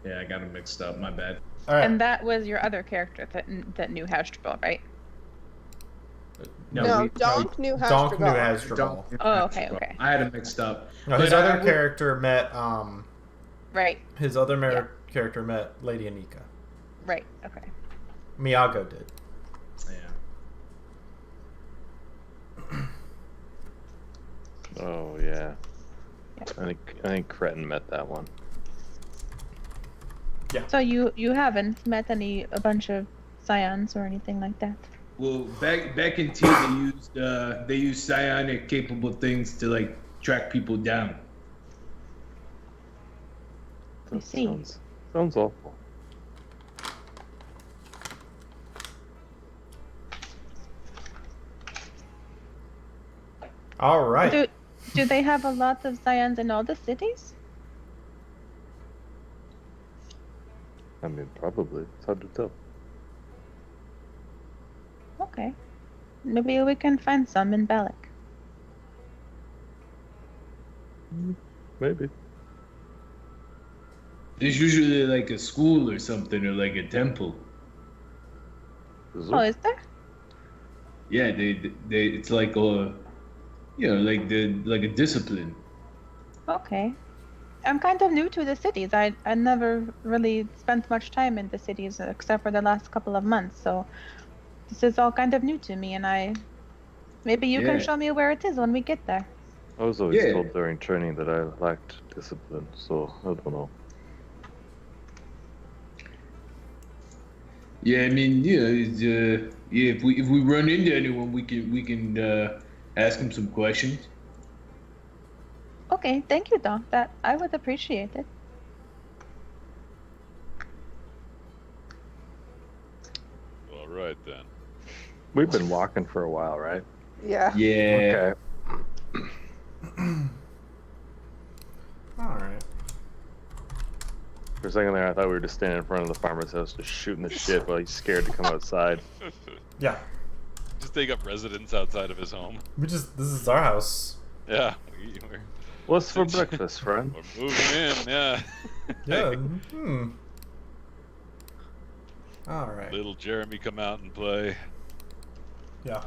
Yeah, I got him mixed up. My bad. All right. And that was your other character that knew Hasdrubal, right? No, we- Donk knew Donk knew Hasdrubal. Hasdrubal. Donk- Oh, okay. I had him mixed up. No, his But I other would- character met Right. his other character met Lady Anika. Right. Okay. Miyago did. Yeah. Oh yeah. I think Cretin met that one. So you haven't met a bunch of scions or anything like that? Well, back in T, they used psionic capable things to like track people down. I That see. sounds awful. All right. Do they have a lot of scions in all the cities? I mean, probably. It's hard to tell. Okay. Maybe we can find some in Balak. Maybe. There's usually like a school or something, or like a temple. Oh, is there? Yeah, they it's like a, like a discipline. Okay. I'm kind of new to the cities. I never really spent much time in the cities except for the last couple of months. So this is all kind of new to me, and maybe you can Yeah. show me where it is when we get there. I was always Yeah. told during training that I lacked discipline, so I don't know. Yeah, I mean, if we run into anyone, we can ask them some questions. Okay, thank you, Doc. That I would appreciate it. All right then. We've been walking for a while, right? Yeah. Yeah. Okay. All right. For a second there, I thought we were just standing in front of the farmer's house, just shooting the shit while he's scared to come outside. Yeah. Just take up residence outside of his home. This is our house. Yeah. What's for breakfast, friend? We're moving in, yeah. Yeah. All right. Little Jeremy come out and play. Yeah.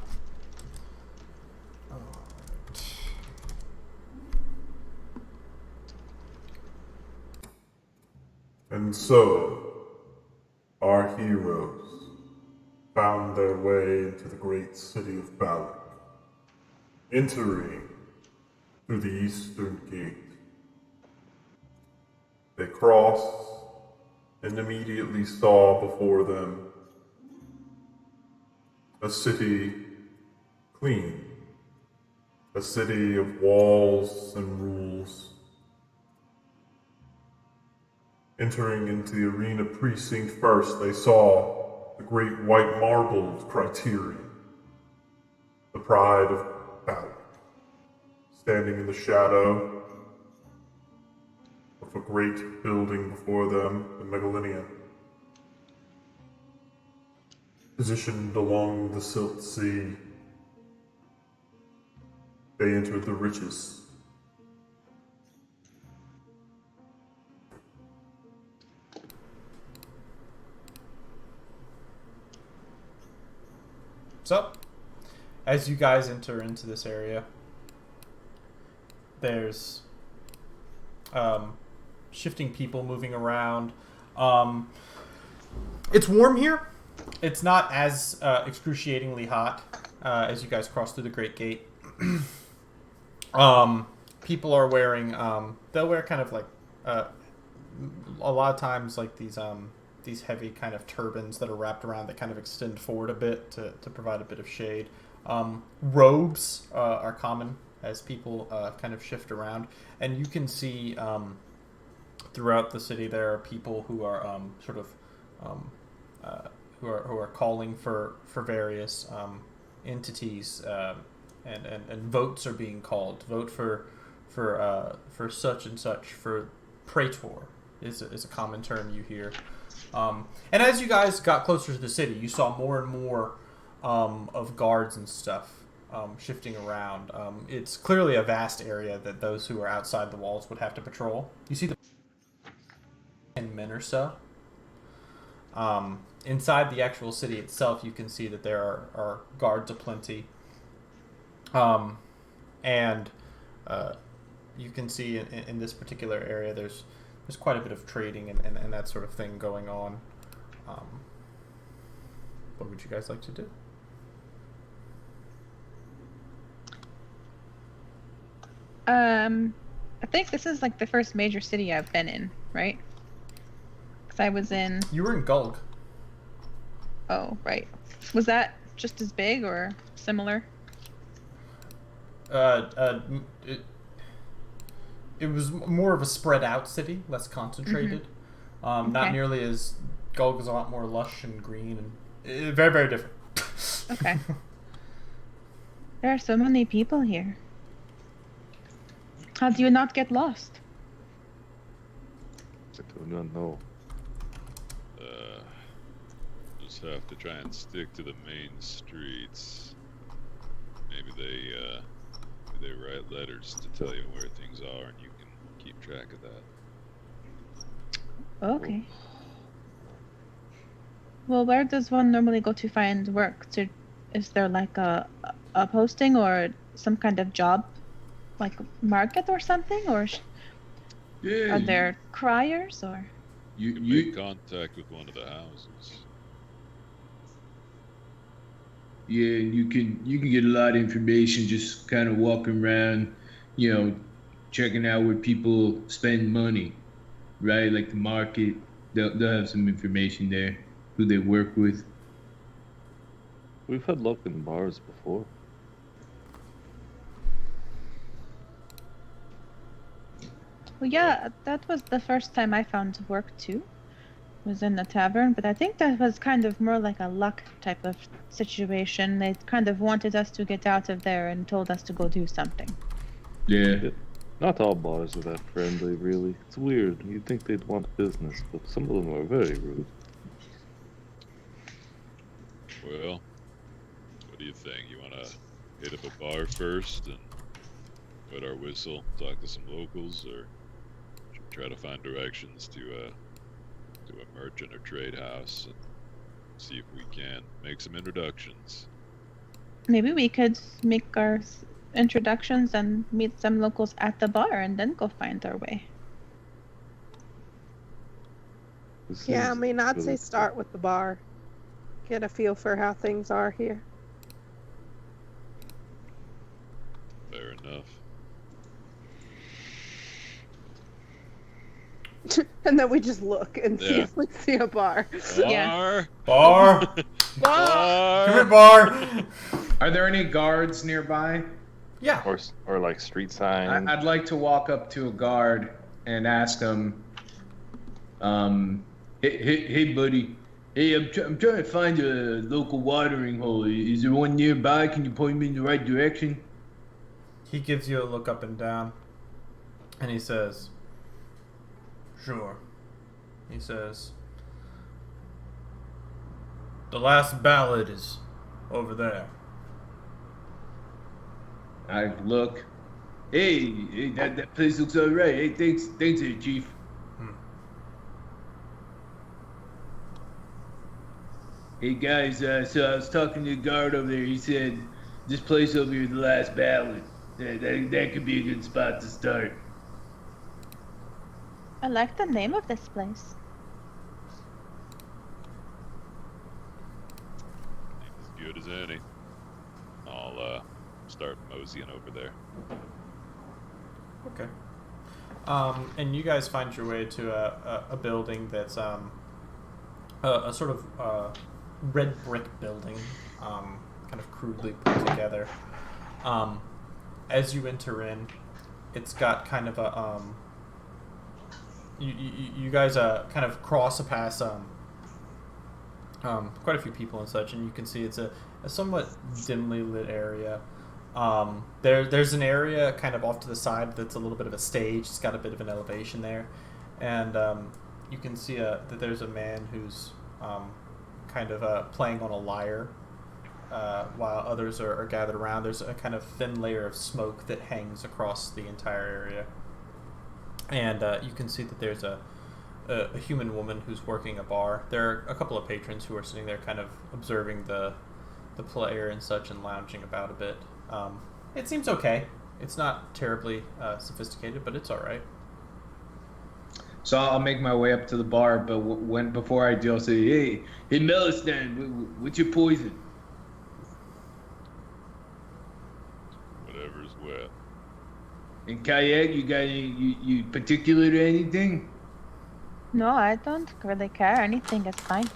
And so, heroes found their way into the great city of Balak, entering through the eastern gate. They crossed and immediately saw before them a city clean, a city of walls and rules. Entering into the arena precinct first, they saw the great white marbled Criterion, the pride of Balak, standing in the shadow of a great building before them, the Megalinium. Positioned along the Silt Sea, they entered the riches. So, as you guys enter into this area, there's shifting people moving around. It's warm here. It's not as excruciatingly hot as you guys cross through the Great Gate. People are wearing, they'll wear kind of like, a lot of times like these heavy kind of turbans that are wrapped around that kind of extend forward a bit to provide a bit of shade. Robes are common as people kind of shift around, and you can see throughout the city there are people who are who are calling for various entities, and votes are being called. Vote for such and such, for praetor is a common term you hear. And as you guys got closer to the city, you saw more and more of guards and stuff shifting around. It's clearly a vast area that those who are outside the walls would have to patrol. You see the 10 men or so. Inside the actual city itself, you can see that there are guards aplenty. And you can see in this particular area there's quite a bit of trading and that sort of thing going on. What would you guys like to do? I think this is like the first major city I've been in, right? Because I was in... You were in Gulg. Oh, right. Was that just as big or similar? It was more of a spread out city, less concentrated. Okay. Not nearly as... Gulg is a lot more lush and green and very, very different. Okay. There are so many people here. How do you not get lost? I do not know. Just have to try and stick to the main streets. Maybe they write letters to tell you where things are, and you can keep track of that. Okay. Well, where does one normally go to find work? Is there like a posting or some kind of job, like market or something, or Yeah. are there criers or? You can make contact with one of the houses. Yeah, and you can get a lot of information just kind of walking around, checking out where people spend money, right? Like the market, they'll have some information there, who they work with. We've had luck in bars before. Well, yeah, that was the first time I found work too. Was in the tavern, but I think that was kind of more like a luck type of situation. They kind of wanted us to get out of there and told us to go do something. Yeah. Not all bars are that friendly, really. It's weird. You'd think they'd want business, but some of them are very rude. Well, what do you think? You want to hit up a bar first and wet our whistle, talk to some locals, or should we try to find directions to a merchant or trade house and see if we can make some introductions? Maybe we could make our introductions and meet some locals at the bar and then go find our way. Yeah, I mean, I'd say start with the bar. Get a feel for how things are here. Fair enough. And then we just look and see if we see a bar. Yeah. Bar. Bar! Come here, bar. Are there any guards nearby? Yeah. Or like street signs. I'd like to walk up to a guard and ask him, Hey, buddy. Hey, I'm trying to find a local watering hole. Is there one nearby? Can you point me in the right direction? He gives you a look up and down, and he says, "Sure." He says, "The last ballad is over there." I look. Hey, that place looks alright. Hey, thanks, there, Chief. Hey guys, so I was talking to the guard over there. He said this place over here is the last ballad. That could be a good spot to start. I like the name of this place. As good as any. I'll start moseying over there. Okay. And you guys find your way to a building that's a sort of red brick building, kind of crudely put together. As you enter in, it's got kind of a you guys kind of cross past quite a few people and such, and you can see it's a somewhat dimly lit area. There's an area kind of off to the side that's a little bit of a stage. It's got a bit of an elevation there, and you can see that there's a man who's kind of playing on a lyre while others are gathered around. There's a kind of thin layer of smoke that hangs across the entire area, and you can see that there's a human woman who's working a bar. There are a couple of patrons who are sitting there kind of observing the player and such and lounging about a bit. It seems okay. It's not terribly sophisticated, but it's all right. So I'll make my way up to the bar, but before I do, I'll say, hey, Melistan, what's your poison? Whatever's wet. And Kayak, you got any, you particular to anything? No, I don't really care. Anything is fine.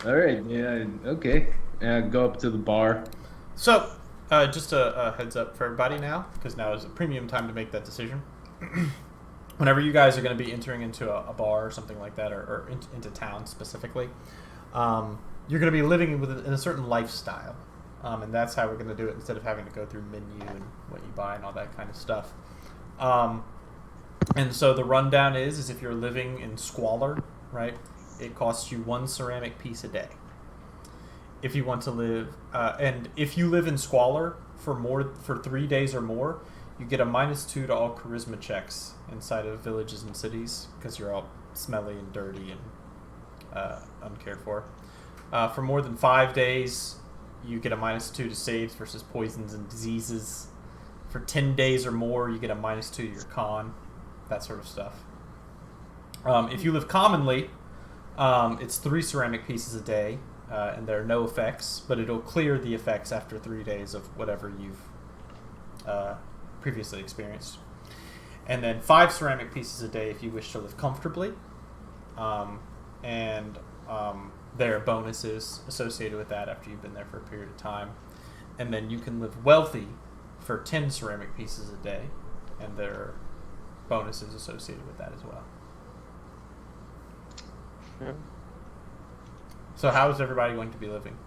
All right, yeah, okay. And I go up to the bar. So, just a heads up for everybody now, because now is a premium time to make that decision. Whenever you guys are going to be entering into a bar or something like that, or into town specifically, you're going to be living in a certain lifestyle. And that's how we're going to do it instead of having to go through menu and what you buy and all that kind of stuff. And so the rundown is if you're living in squalor, right, it costs you 1 ceramic piece a day. If you want to live, and if you live in squalor for 3 days or more, you get a -2 to all charisma checks inside of villages and cities because you're all smelly and dirty and uncared for. For more than 5 days, you get a -2 to saves versus poisons and diseases. For 10 days or more, you get a -2 to your con, that sort of stuff. If you live commonly, it's 3 ceramic pieces a day, and there are no effects, but it'll clear the effects after 3 days of whatever you've previously experienced. And then 5 ceramic pieces a day if you wish to live comfortably, and there are bonuses associated with that after you've been there for a period of time. And then you can live wealthy for 10 ceramic pieces a day, and there are bonuses associated with that as well. Yeah. So how is everybody going to be living?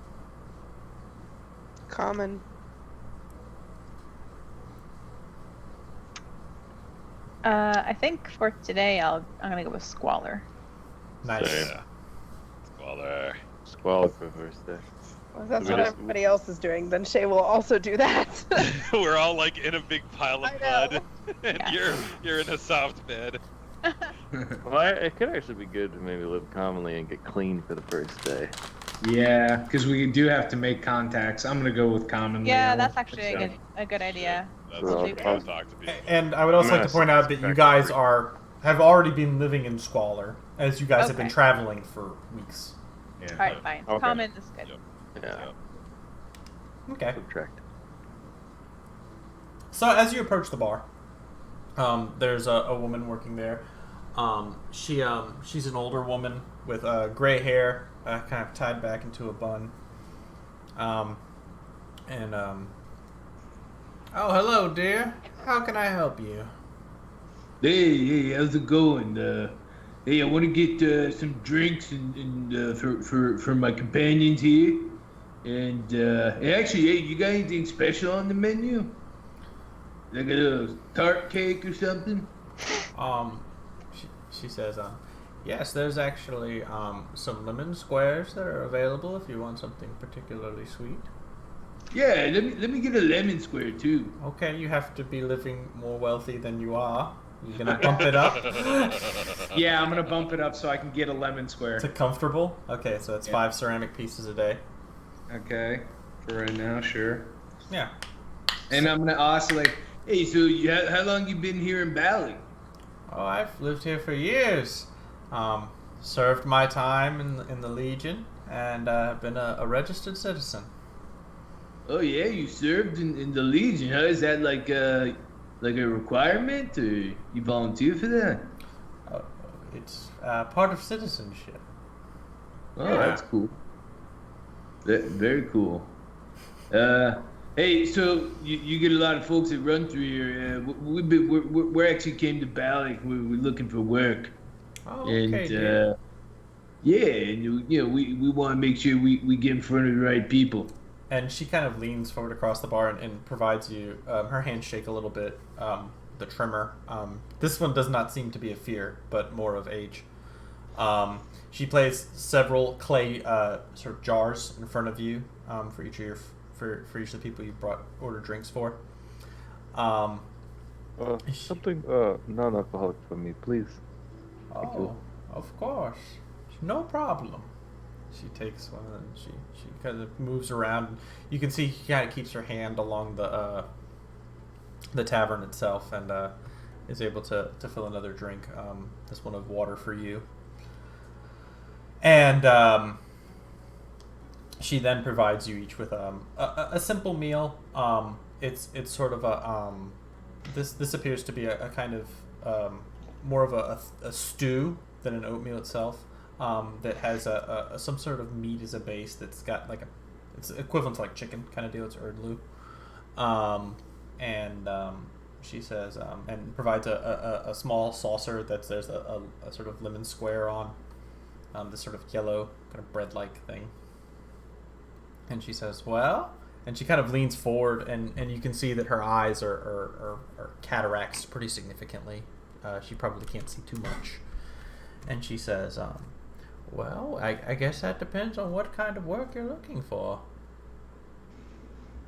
Common. I think for today I'm gonna go with squalor. Nice. Yeah. Squalor. Squall for first day. Well, if that's We what just- everybody else is doing, then Shay will also do that. We're all like in a big pile of I know. mud, and Yeah. you're in a soft bed. Well, it could actually be good to maybe live commonly and get clean for the first day. Yeah, because we do have to make contacts. I'm gonna go with commonly. Yeah, that's actually a good idea. That's Well, what we're gonna talk to people. And I would also I'm like to gonna point out that you suspect guys every- are have already been living in squalor, as you guys have been Okay. traveling for weeks. Yeah. All right, fine. Okay. Common is good. Yep. Yeah. Okay. Subtract. So as you approach the bar, there's a woman working there. She's an older woman with gray hair, kind of tied back into a bun. Oh, hello, dear. How can I help you? Hey, how's it going? Hey, I want to get some drinks and for my companions here. And actually, hey, you got anything special on the menu? Like a little tart cake or something? She says, yes, there's actually some lemon squares that are available if you want something particularly sweet. Yeah, let me get a lemon square too. Okay, you have to be living more wealthy than you are. You're gonna bump it up Yeah, I'm gonna bump it up so I can get a lemon square. to comfortable. Okay, so it's 5 ceramic pieces a day. Okay, for right now, sure. Yeah. And I'm gonna also like, Hey, so how long you been here in Bali? Oh, I've lived here for years. Served my time in the Legion, and been a registered citizen. Oh yeah, you served in the Legion. Huh? Is that like a requirement, or you volunteer for that? It's part of citizenship. Oh, Yeah. that's cool. Very cool. Hey, so you get a lot of folks that run through here. We're actually came to Bali. We're looking for work. Oh, And okay, dear. yeah, and we want to make sure we get in front of the right people. And she kind of leans forward across the bar and provides you her hands shake a little bit. The trimmer. This one does not seem to be a fear, but more of age. She placed several clay sort of jars in front of you for each of your for each of the people you ordered drinks for. Something non-alcoholic for me, please. Thank you. Oh, of course, no problem. She takes one and she kind of moves around. You can see she kind of keeps her hand along the tavern itself and is able to fill another drink. This one of water for you. And she then provides you each with a simple meal. It's sort of a this appears to be a kind of more of a stew than an oatmeal itself. That has some sort of meat as a base that's got like it's equivalent to like chicken kind of deal. It's erdlu. She says and provides a small saucer that's there's a sort of lemon square on this sort of yellow kind of bread-like thing. And she says, well, and she kind of leans forward and you can see that her eyes are cataracts pretty significantly. She probably can't see too much. And she says, well, I guess that depends on what kind of work you're looking for.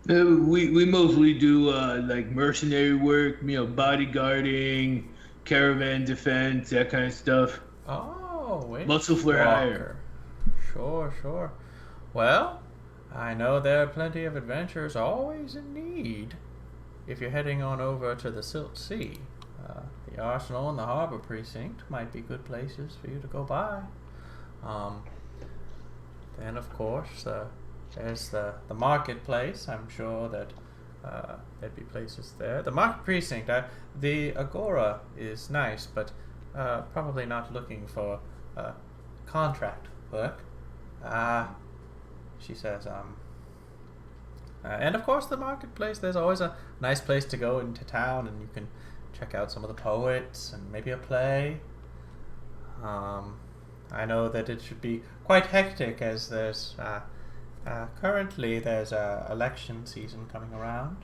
We mostly do like mercenary work, bodyguarding, caravan defense, that kind of stuff. Oh, wait. Muscle for hire. Sure. Well, I know there are plenty of adventurers always in need. If you're heading on over to the Silt Sea, the Arsenal and the Harbor Precinct might be good places for you to go by. Then, of course, there's the marketplace. I'm sure that there'd be places there. The Market Precinct, the Agora is nice, but probably not looking for contract work. She says, and of course the marketplace, there's always a nice place to go into town and you can check out some of the poets and maybe a play. I know that it should be quite hectic as there's currently there's election season coming around.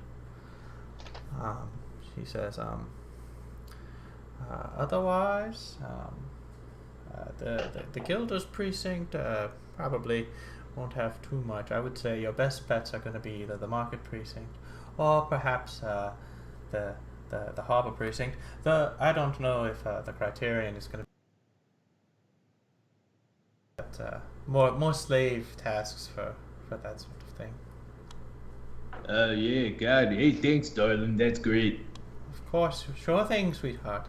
She says, otherwise, the Gilder's Precinct probably won't have too much. I would say your best bets are going to be either the Market Precinct or perhaps the Harbor Precinct. I don't know if the Criterion is going to more slave tasks for that sort of thing. Yeah, God. Hey, thanks, darling. That's great. Of course, sure thing, sweetheart.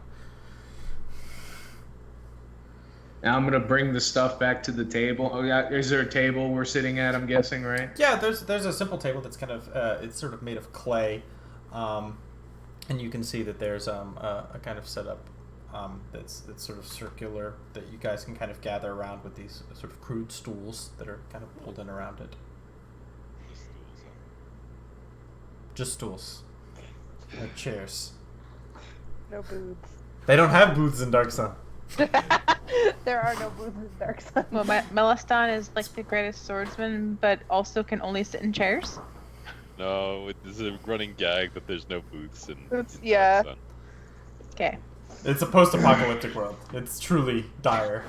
And I'm gonna bring the stuff back to the table. Oh yeah, is there a table we're sitting at? I'm guessing, right? Yeah, there's a simple table that's kind of it's sort of made of clay, and you can see that there's a kind of setup that's sort of circular that you guys can kind of gather around with these sort of crude stools that are kind of pulled in around it. Just stools. No chairs. No booths. They don't have booths in Dark Sun. There are no booths in Dark Sun. Well, Meliston is like the greatest swordsman, but also can only sit in chairs. No, it's a running gag that there's no booths in Yeah. Sun. Okay. It's a post-apocalyptic world. It's truly dire.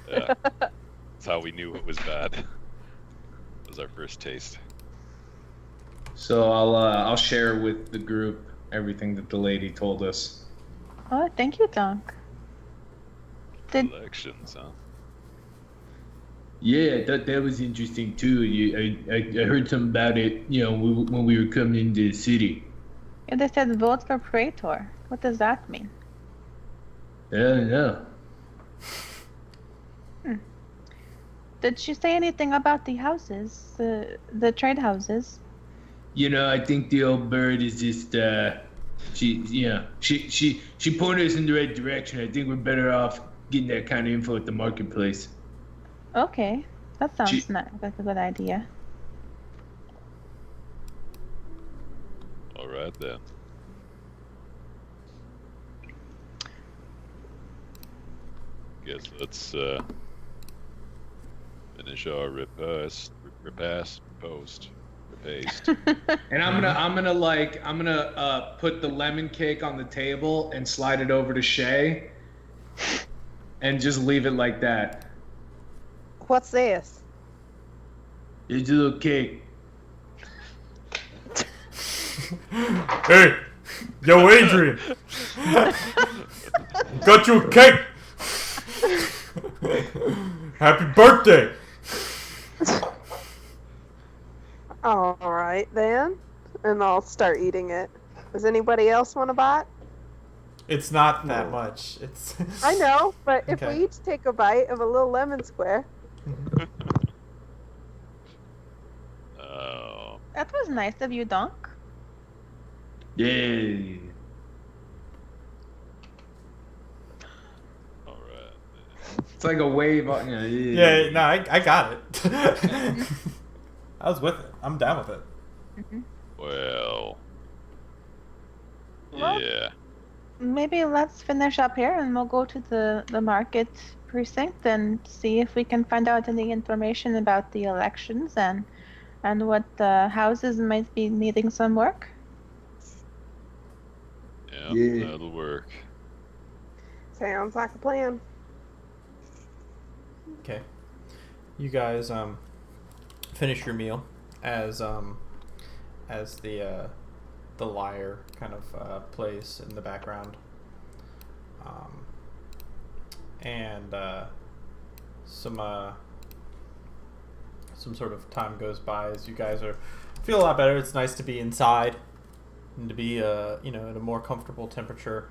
Yeah. That's how we knew it was bad. It was our first taste. So I'll share with the group everything that the lady told us. Oh, thank you, Donk. Elections, huh? Yeah, that was interesting too. I heard something about it. You know, when we were coming into the city. Yeah, they said vote for Praetor. What does that mean? I don't know. Did she say anything about the houses, the trade houses? You know, I think the old bird is just she pointed us in the right direction. I think we're better off getting that kind of info at the marketplace. Okay, that sounds like a good idea. All right then. Guess let's finish our repaste. And I'm gonna put the lemon cake on the table and slide it over to Shay, and just leave it like that. What's this? It's a little cake. Hey, yo, Adrian, got you a cake. Happy birthday. All right then, and I'll start eating it. Does anybody else want to bite? It's not that much. It's. I know, but if Okay. we each take a bite of a little lemon square. Oh. That was nice of you, Donk. Yeah. All right. It's like a wave. Yeah, no, I got it. I was with it. I'm down with it. Well. Well- Yeah. Maybe let's finish up here and we'll go to the market precinct and see if we can find out any information about the elections and what houses might be needing some work. Yeah, that'll work. Sounds like a plan. Okay. You guys finish your meal as the lyre kind of plays in the background, and some sort of time goes by as you guys feel a lot better. It's nice to be inside and to be in a more comfortable temperature,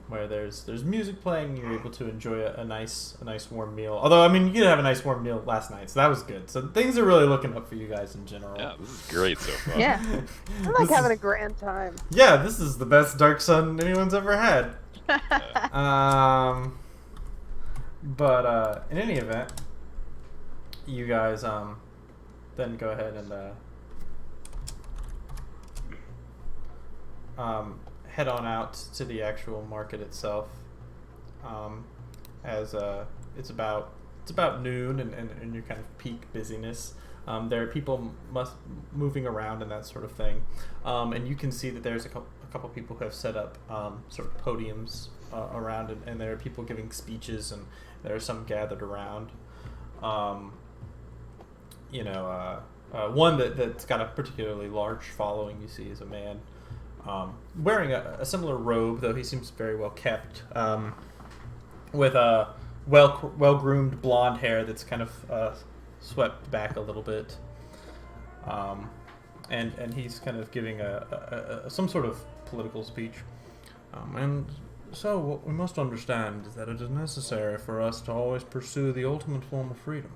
where there's music playing. You're able to enjoy a nice warm meal. Although, I mean, you did have a nice warm meal last night, so that was good. So things are really looking up for you guys in general. Yeah, this is great so far. Yeah. I like having a grand time. Yeah, this is the best Dark Sun anyone's ever had. But in any event, you guys then go ahead and head on out to the actual market itself. As it's about noon and your kind of peak busyness. There are people moving around and that sort of thing, and you can see that there's a couple people who have set up sort of podiums around it, and there are people giving speeches, and there are some gathered around. One that's got a particularly large following you see is a man wearing a similar robe, though he seems very well kept, with a well-groomed blonde hair that's kind of swept back a little bit, and he's kind of giving some sort of political speech, and So, what we must understand is that it is necessary for us to always pursue the ultimate form of freedom.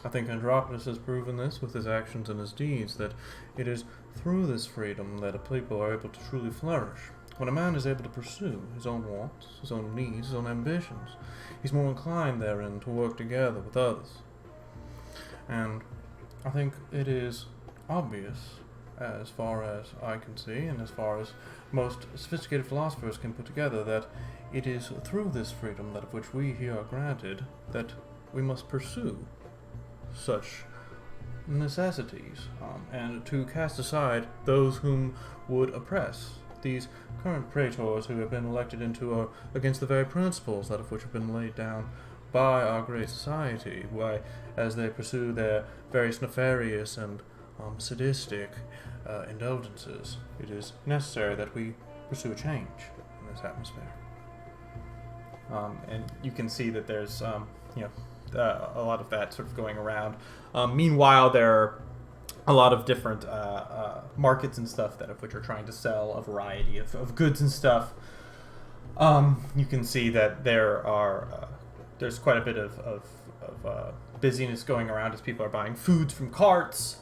I think Andropolis has proven this with his actions and his deeds, that it is through this freedom that a people are able to truly flourish. When a man is able to pursue his own wants, his own needs, his own ambitions, he's more inclined therein to work together with others. And I think it is obvious, as far as I can see, and as far as most sophisticated philosophers can put together, that it is through this freedom that of which we here are granted that we must pursue such necessities, and to cast aside those whom would oppress. These current praetors who have been elected into are against the very principles that of which have been laid down by our great society, why, as they pursue their various nefarious and sadistic indulgences, it is necessary that we pursue a change in this atmosphere. And you can see that there's, a lot of that sort of going around. Meanwhile, there are a lot of different markets and stuff that of which are trying to sell a variety of goods and stuff. You can see that there's quite a bit of busyness going around as people are buying foods from carts.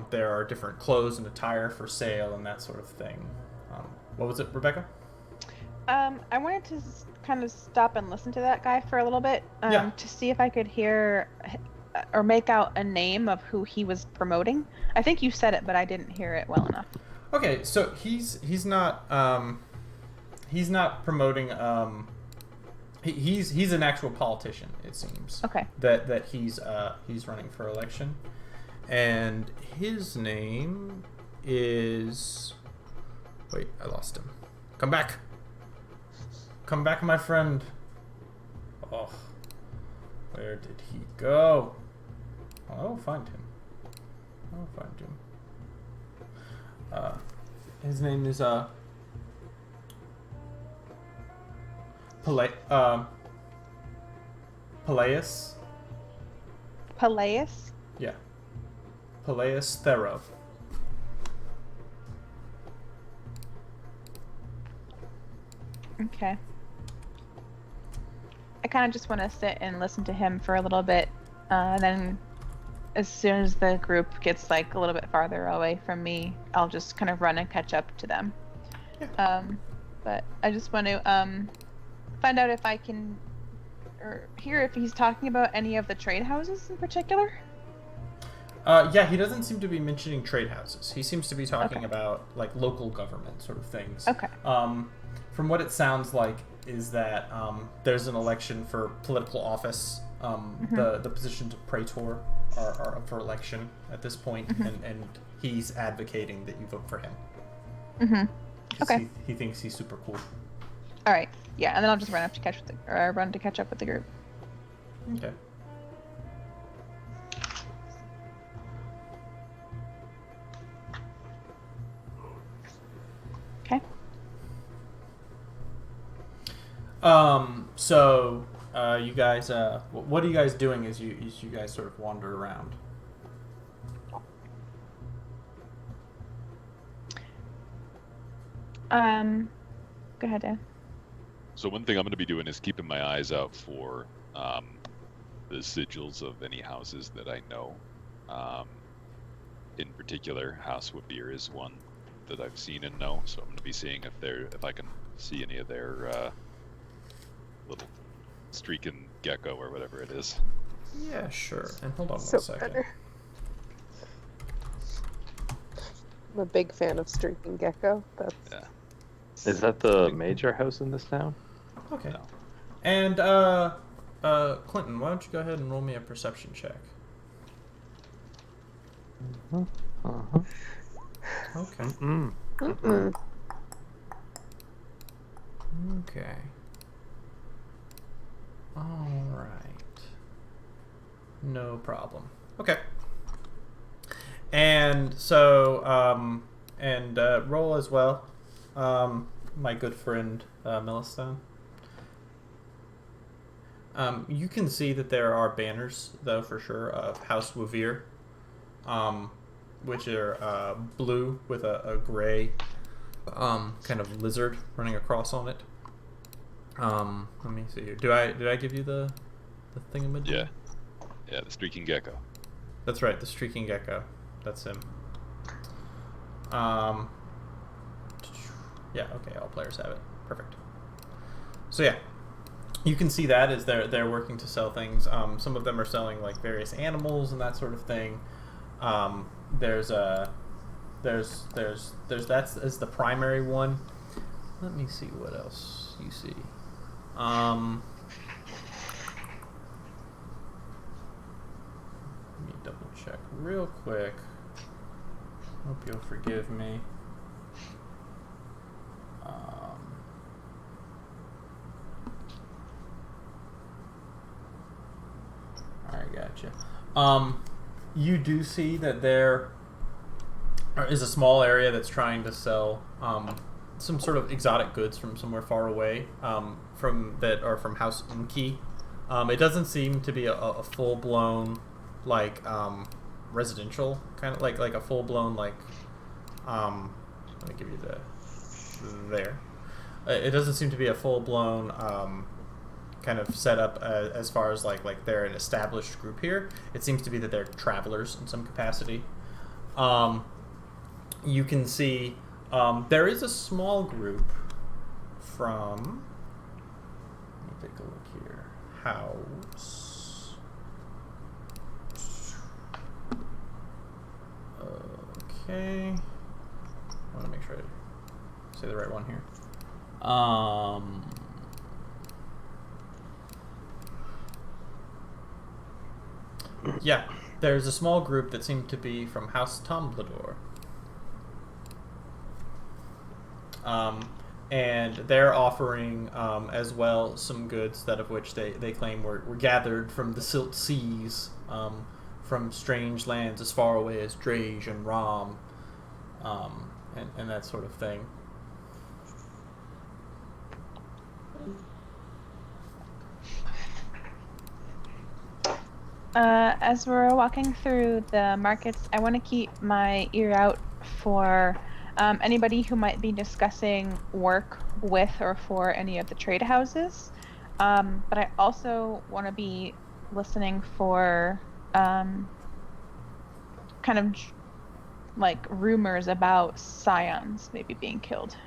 There are different clothes and attire for sale and that sort of thing. What was it, Rebecca? I wanted to kind of stop and listen to that guy for a little bit, to see if I could hear or make out a name of who he was promoting. I think you said it, but I didn't hear it well enough. Okay, so he's not promoting. He's an actual politician, it seems. Okay. That he's running for election, and his name is. Wait, I lost him. Come back. Come back, my friend. Oh, where did he go? I'll find him. His name is Peleus. Peleus? Yeah. Peleus Thero. Okay. I kind of just want to sit and listen to him for a little bit, and then as soon as the group gets like a little bit farther away from me, I'll just kind of run and catch up to them. Yeah. But I just want to find out if I can or hear if he's talking about any of the trade houses in particular. Yeah, he doesn't seem to be mentioning trade houses. He seems to be talking about like local government sort of things. Okay. From what it sounds like is that there's an election for political office. The positions of praetor are up for election at this point, and he's advocating that you vote for him. Okay. He thinks he's super cool. All right. Yeah, and then I'll just run up to catch up with the group. Okay. Okay. So you guys, what are you guys doing as you guys sort of wander around? Go ahead, Dan. So one thing I'm going to be doing is keeping my eyes out for the sigils of any houses that I know. In particular, House Wabir is one that I've seen and know, so I'm going to be seeing if I can see any of their little streaking gecko or whatever it is. Yeah, sure. And hold on So one second. better. I'm a big fan of streaking gecko. That's Is that the major house in this town? Okay. No. And Clinton, why don't you go ahead and roll me a perception check? Okay. Okay. All right. No problem. Okay. And so, roll as well, my good friend Meliston. You can see that there are banners, though, for sure, of House Wavir, which are blue with a gray kind of lizard running across on it. Let me see here. Did I give you the thingamajig? Yeah. Yeah, the streaking gecko. That's right, the streaking gecko. That's him. Yeah, okay, all players have it. Perfect. So yeah, you can see that as they're working to sell things. Some of them are selling like various animals and that sort of thing. There's that's as the primary one. Let me see what else you see. Let me double check real quick. Hope you'll forgive me. Alright, gotcha. You do see that there is a small area that's trying to sell some sort of exotic goods from somewhere far away, from House Unki. It doesn't seem to be a full blown like residential kind of like a full blown like let me give you there. It doesn't seem to be a full blown kind of setup as far as like they're an established group here. It seems to be that they're travelers in some capacity. You can see there is a small group from. Let me take a look here. House. Okay. I want to make sure I say the right one here. Yeah, there's a small group that seemed to be from House Tomblador. And they're offering as well some goods that of which they claim were gathered from the Silt Seas, from strange lands as far away as Drage and Rom, and that sort of thing. As we're walking through the markets, I want to keep my ear out for anybody who might be discussing work with or for any of the trade houses. But I also want to be listening for kind of like rumors about scions maybe being killed.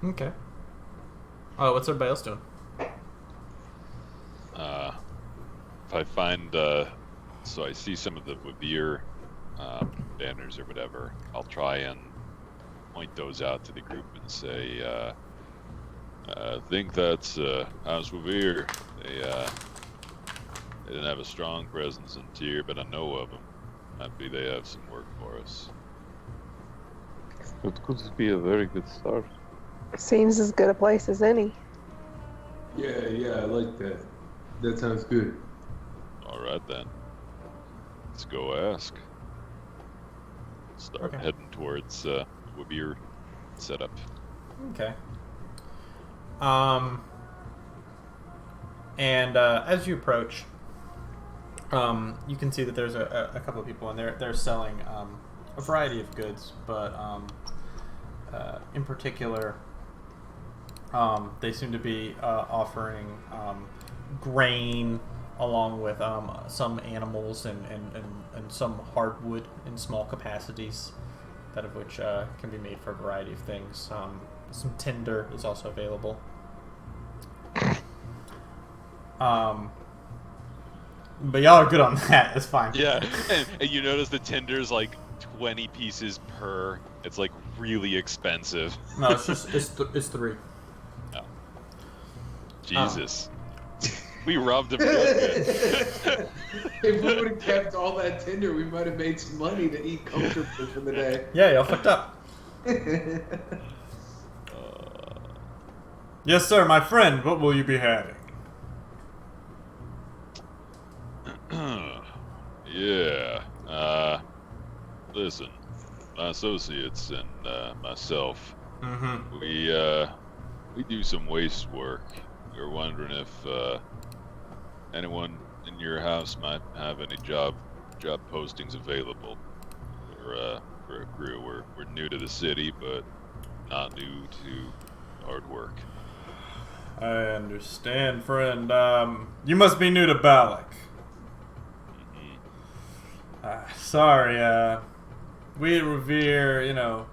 Okay. Oh, what's everybody else doing? If I find, so I see some of the Wabir banners or whatever, I'll try and point those out to the group and say, I think that's House Wabir. They didn't have a strong presence in Tyr, but I know of them. Maybe they have some work for us. It could be a very good start. Seems as good a place as any. Yeah, I like that. That sounds good. Alright then. Let's go ask. Start heading towards Wabir setup. Okay. And as you approach, you can see that there's a couple of people, and they're selling a variety of goods, but in particular, they seem to be offering grain along with some animals and some hardwood in small capacities, that of which can be made for a variety of things. Some tinder is also available. But y'all are good on that. It's fine. Yeah, and you notice the tinder's like 20 pieces per. It's like really expensive. No, it's just it's 3. Oh. Jesus. We robbed him good. If we would have kept all that tinder, we might have made some money to eat comfortably for the day. Yeah, y'all fucked up. Yes, sir, my friend. What will you be having? Yeah. Listen, my associates and myself, we do some waste work. We were wondering if anyone in your house might have any job postings available for a crew. We're new to the city, but not new to hard work. I understand, friend. You must be new to Balak. Sorry, we at Revere,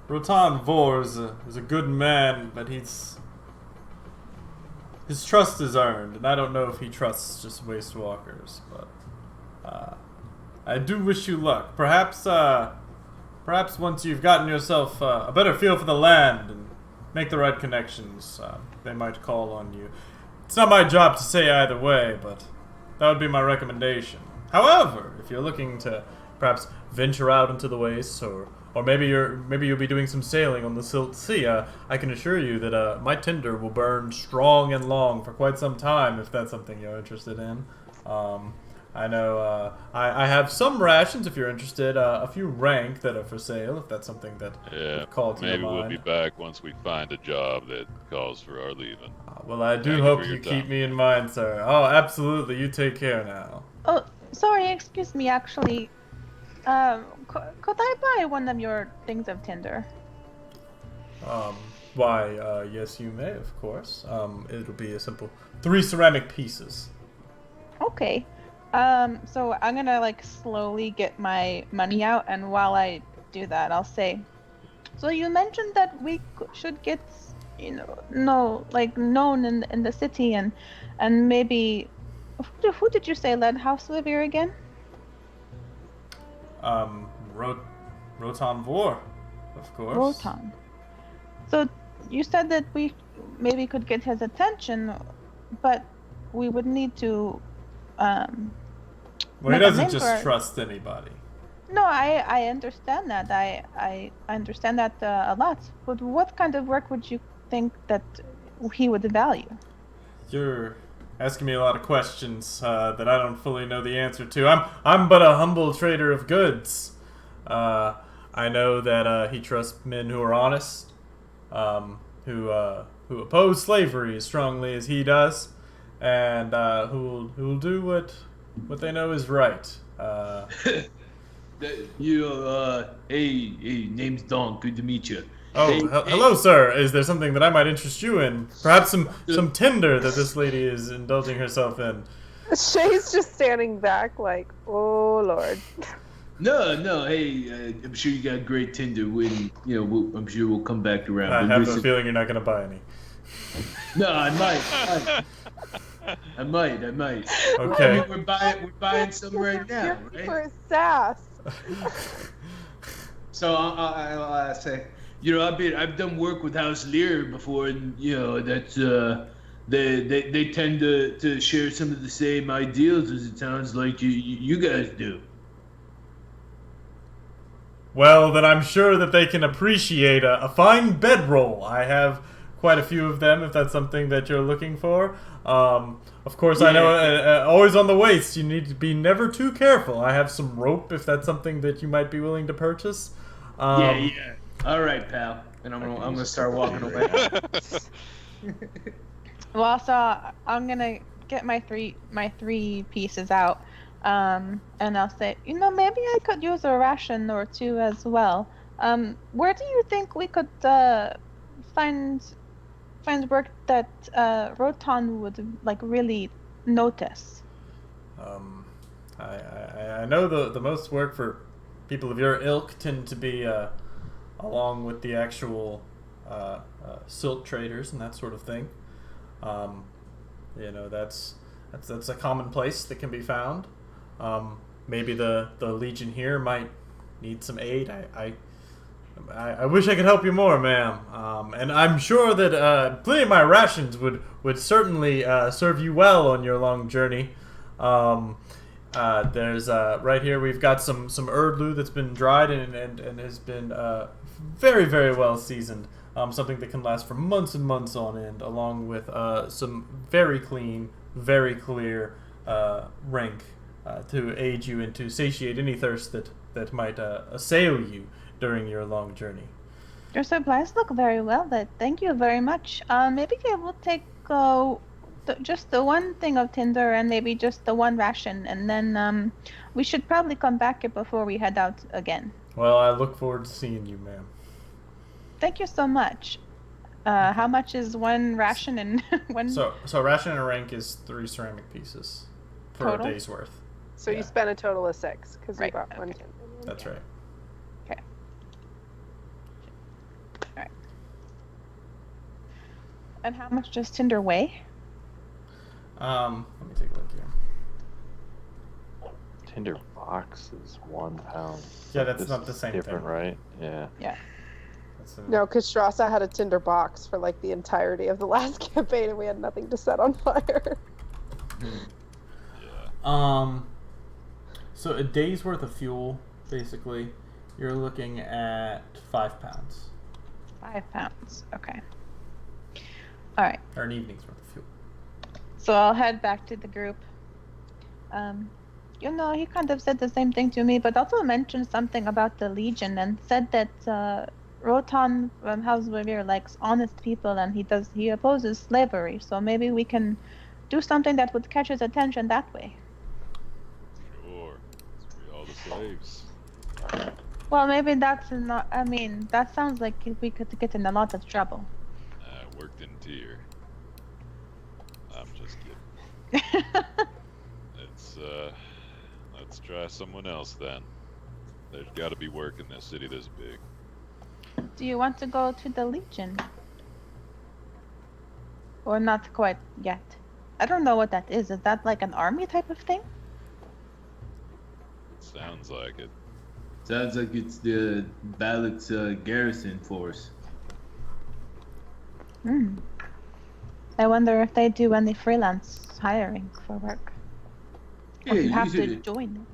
Rotan Vor is a good man, but his trust is earned, and I don't know if he trusts just waste walkers, but I do wish you luck. Perhaps once you've gotten yourself a better feel for the land and make the right connections, they might call on you. It's not my job to say either way, but that would be my recommendation. However, if you're looking to perhaps venture out into the wastes, or maybe you'll be doing some sailing on the Silt Sea, I can assure you that my tinder will burn strong and long for quite some time if that's something you're interested in. I know I have some rations if you're interested, a few rank that are for sale if that's something that would call to your mind. Maybe we'll be back once we find a job that calls for our leaving. Well, I do hope you keep me in mind, sir. Oh, absolutely. You take care now. Oh, sorry, excuse me, actually. Could I buy one of your things of tinder? Why, yes, you may, of course. It'll be a simple 3 ceramic pieces. Okay. So I'm gonna, slowly get my money out, and while I do that, I'll say, so you mentioned that we should get, known in the city, and maybe, who did you say led House Revere again? Rotan Vor, of course. Rotan. So you said that we maybe could get his attention, but we would need to, Well, he doesn't just trust anybody. No, I understand that. I understand that a lot. But what kind of work would you think that he would value? You're asking me a lot of questions that I don't fully know the answer to. I'm but a humble trader of goods. I know that he trusts men who are honest, who oppose slavery as strongly as he does, and who'll do what they know is right. Hey, name's Don. Good to meet you. Oh, hello, sir. Is there something that I might interest you in? Perhaps some tinder that this lady is indulging herself in. Shay's just standing back like, oh, Lord. No. Hey, I'm sure you got great Tinder. When I'm sure we'll come back around. I have a feeling you're not going to buy any. No, I might. I might. Okay. I mean, we're buying some right now, right? For sass. So I'll say, I've done work with House Lear before, and that's they tend to share some of the same ideals as it sounds like you guys do. Well, then I'm sure that they can appreciate a fine bedroll. I have quite a few of them, if that's something that you're looking for. Of course, I know always on the waist, you need to be never too careful. I have some rope, if that's something that you might be willing to purchase. Yeah. All right, pal. And I'm gonna start walking away. Well, so I'm gonna get my three pieces out, and I'll say, maybe I could use a ration or two as well. Where do you think we could find work that Rotan would really notice? I know the most work for people of your ilk tend to be along with the actual silt traders and that sort of thing. That's a common place that can be found. Maybe the Legion here might need some aid. I wish I could help you more, ma'am. And I'm sure that plenty of my rations would certainly serve you well on your long journey. There's right here we've got some erdlu that's been dried and has been very, very well seasoned. Something that can last for months and months on end, along with some very clean, very clear rank to aid you and to satiate any thirst that might assail you during your long journey. Your supplies look very well. Thank you very much. Maybe I will take just the one thing of tinder and maybe just the one ration, and then we should probably come back here before we head out again. Well, I look forward to seeing you, ma'am. thank you so much. How much is one ration and one So ration and rank is 3 ceramic pieces for Total? a day's worth. So you spent a total of 6 because Right, you bought one. okay. That's right. Okay. Alright. And how much does Tinder weigh? Let me take a look here. Tinder box is 1 pound. Yeah, that's This not the is same different, thing. right? Yeah. Yeah. That's a, No, because Strassa had a Tinder box for like the entirety of the last campaign, and we had nothing to set on fire. Yeah. So a day's worth of fuel, basically, you're looking at 5 pounds. 5 pounds. Okay. Alright. Or an evening's worth of fuel. So I'll head back to the group. You know, he kind of said the same thing to me, but also mentioned something about the Legion and said that Rotan from House Revere likes honest people and he opposes slavery. So maybe we can do something that would catch his attention that way. Sure. Let's free all the slaves. Well, maybe that's not. I mean, that sounds like we could get in a lot of trouble. Worked in tier. I'm just kidding. Let's try someone else then. There's got to be work in this city this big. Do you want to go to the Legion? Or not quite yet? I don't know what that is. Is that like an army type of thing? Sounds like it. Sounds like it's the Balak's garrison force. Hmm. I wonder if they do any freelance hiring for work. Or Yeah, you have to usually- join it.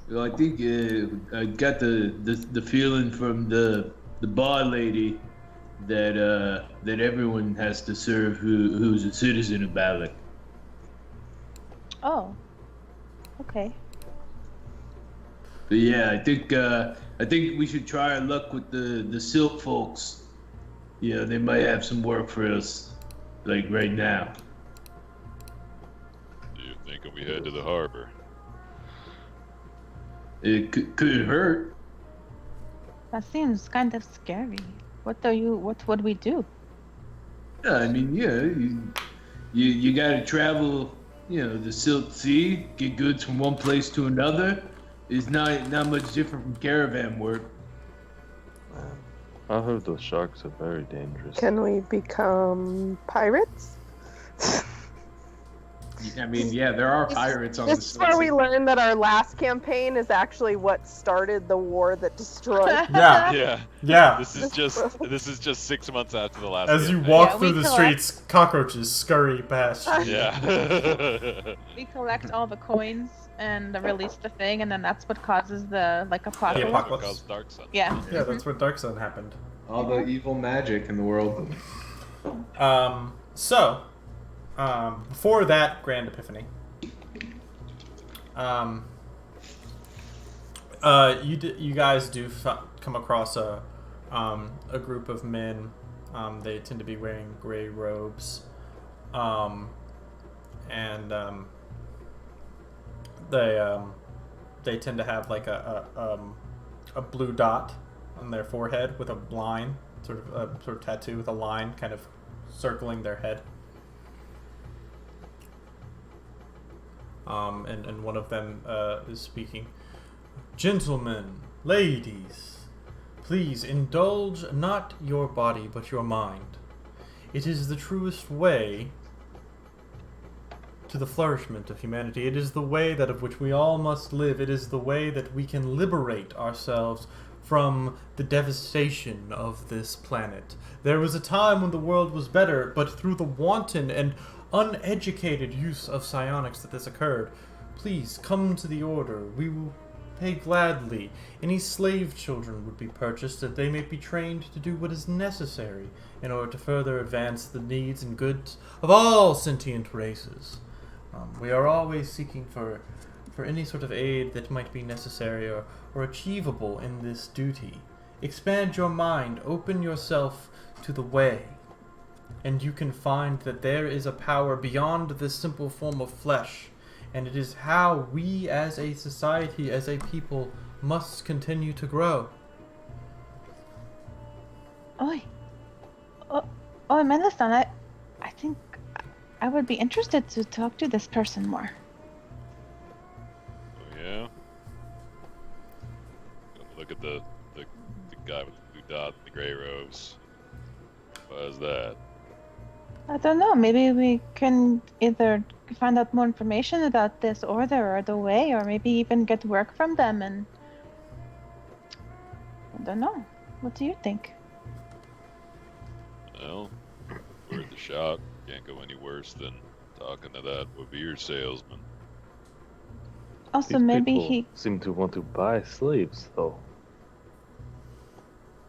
Well, I think I got the feeling from the bar lady that everyone has to serve who's a citizen of Balak. Oh. Okay. But yeah, I think we should try our luck with the Silk folks. Yeah, they might have some work for us, like right now. Do you think if we head to the harbor? It could hurt. That seems kind of scary. What would we do? Yeah, I mean, yeah, you gotta travel, the Silk Sea, get goods from one place to another. It's not much different from caravan work. I heard those sharks are very dangerous. Can we become pirates? I mean, yeah, there are pirates on This the is where we learn that our last campaign is actually what started the war that destroyed. Yeah. Yeah. This is just 6 months after the last. As you campaign. walk through the streets, cockroaches scurry past you. Yeah. We collect all the coins and release the thing, and then that's what causes the apocalypse. The apocalypse. Cause Dark Sun. Yeah. Yeah, that's where Dark Sun happened. All the evil magic in the world. Before that Grand Epiphany, you guys do come across a group of men. They tend to be wearing gray robes, and they tend to have like a blue dot on their forehead with a line, sort of tattoo with a line kind of circling their head. And one of them is speaking. Gentlemen, ladies, please indulge not your body but your mind. It is the truest way to the flourishment of humanity. It is the way that of which we all must live. It is the way that we can liberate ourselves from the devastation of this planet. There was a time when the world was better, but through the wanton and uneducated use of psionics that this occurred. Please come to the order. We will pay gladly. Any slave children would be purchased that they may be trained to do what is necessary in order to further advance the needs and goods of all sentient races. We are always seeking for any sort of aid that might be necessary or achievable in this duty. Expand your mind, open yourself to the way, and you can find that there is a power beyond this simple form of flesh, and it is how we as a society, as a people, must continue to grow. Oi. Oh, Melistan, I think I would be interested to talk to this person more. Oh yeah. Look at the guy with the blue dot and the gray robes. What is that? I don't know. Maybe we can either find out more information about this order or the way, or maybe even get work from them. And I don't know. What do you think? Well, worth a shot. Can't go any worse than talking to that Wavir salesman. Also, These maybe people he. seem to want to buy slaves, though.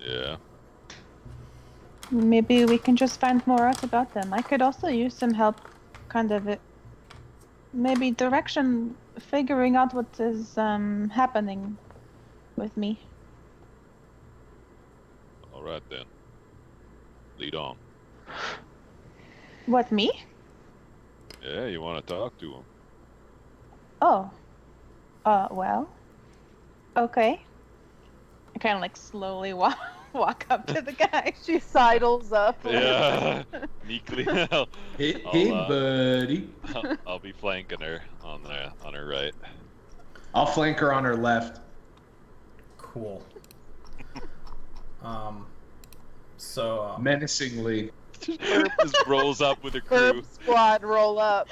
Yeah. Maybe we can just find more out about them. I could also use some help, kind of maybe direction, figuring out what is happening with me. All right then. Lead on. What, me? Yeah, you want to talk to him? Oh. Well. Okay. I kind of like slowly walk up to the guy. She sidles up. Yeah. Meekly. Hey, buddy. I'll be flanking her on her right. I'll flank her on her left. Cool. So Menacingly. Just rolls up with a crew. Herb squad roll up.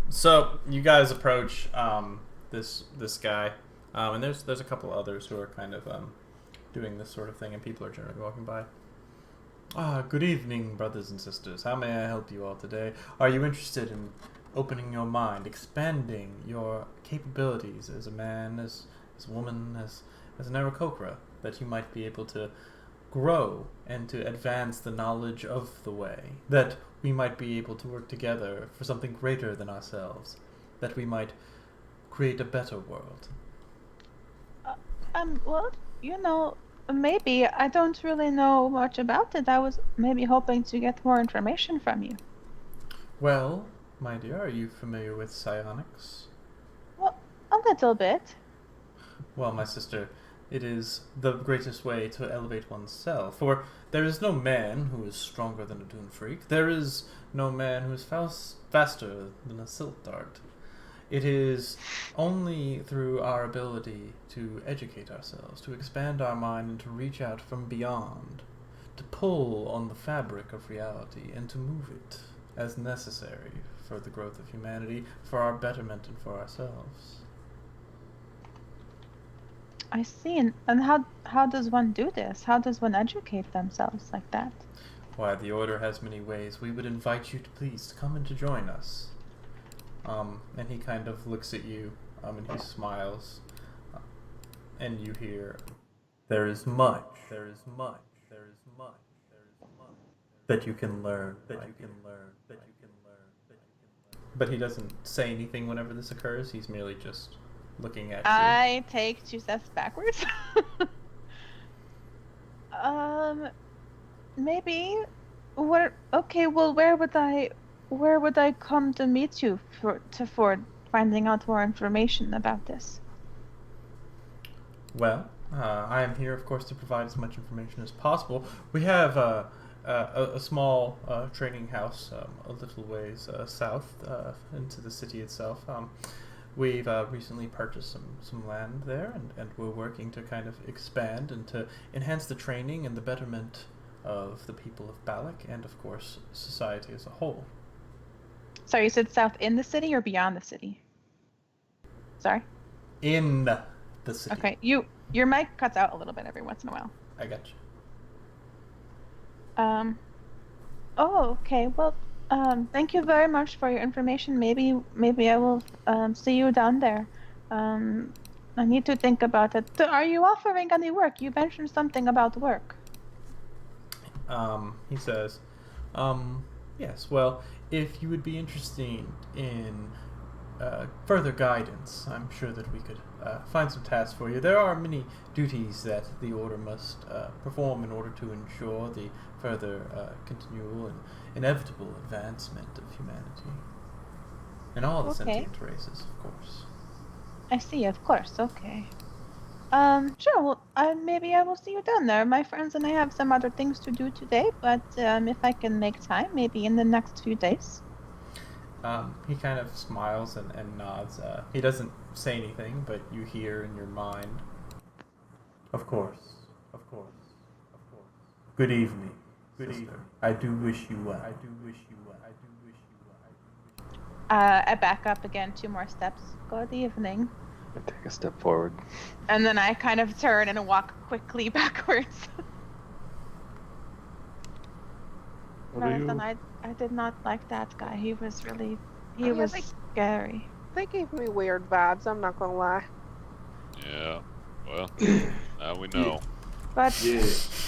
So you guys approach this guy, and there's a couple others who are kind of doing this sort of thing, and people are generally walking by. Good evening, brothers and sisters. How may I help you all today? Are you interested in opening your mind, expanding your capabilities as a man, as a woman, as an Aarakocra, that you might be able to grow and to advance the knowledge of the way, that we might be able to work together for something greater than ourselves, that we might create a better world? Well, maybe. I don't really know much about it. I was maybe hoping to get more information from you. Well, my dear, are you familiar with psionics? Well, a little bit. Well, my sister, it is the greatest way to elevate oneself, for there is no man who is stronger than a Dune Freak. There is no man who is faster than a silk dart. It is only through our ability to educate ourselves, to expand our mind, and to reach out from beyond, to pull on the fabric of reality and to move it as necessary for the growth of humanity, for our betterment and for ourselves. I see. And how does one do this? How does one educate themselves like that? Why, the Order has many ways. We would invite you to please come and to join us. And he kind of looks at you, and he smiles, and you hear, there is much that you can learn, But he doesn't say anything whenever this occurs. He's merely just looking at you. I take 2 steps backwards. Maybe. Okay. Well, where would I come to meet you for finding out more information about this? Well, I am here, of course, to provide as much information as possible. We have a small trading house a little ways south into the city itself. We've recently purchased some land there, and we're working to kind of expand and to enhance the training and the betterment of the people of Balak and, of course, society as a whole. Sorry, you said south in the city or beyond the city? Sorry? In the city. Okay, your mic cuts out a little bit every once in a while. I got you. Oh, okay. Well, thank you very much for your information. Maybe I will see you down there. I need to think about it. Are you offering any work? You mentioned something about work. He says, yes, well, if you would be interested in further guidance, I'm sure that we could find some tasks for you. There are many duties that the Order must perform in order to ensure the further continual and inevitable advancement of humanity. And all the sentient races, of course. I see, of course, okay. Sure. Well, maybe I will see you down there. My friends and I have some other things to do today, but if I can make time, maybe in the next few days. He kind of smiles and nods. He doesn't say anything, but you hear in your mind, "Of course, of course, of course. Good evening. Good evening. I do wish you well. I do wish you well. I do wish you well. I do wish you well." I back up again 2 more steps. Good evening. I take a step forward. And then I kind of turn and walk quickly backwards. Marathon, I did not like that guy. He was really, he was scary. They gave me weird vibes, I'm not gonna lie. Yeah. Well, now we know. But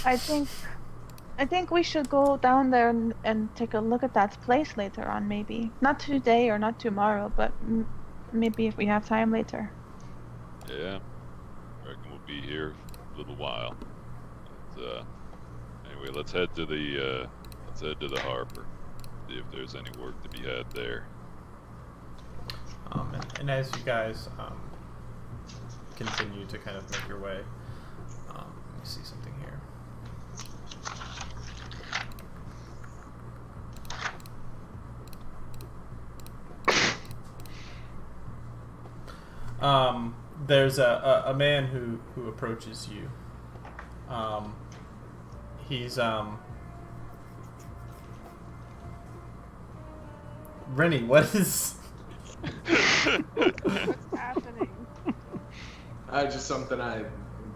I think we should go down there and take a look at that place later on, maybe. Not today or not tomorrow, but maybe if we have time later. Yeah. I reckon we'll be here a little while. But, anyway, let's head to the harbor. See if there's any work to be had there. And as you guys continue to kind of make your way, let me see something here. There's a man who approaches you. He's Rennie, what is What's happening? Just something I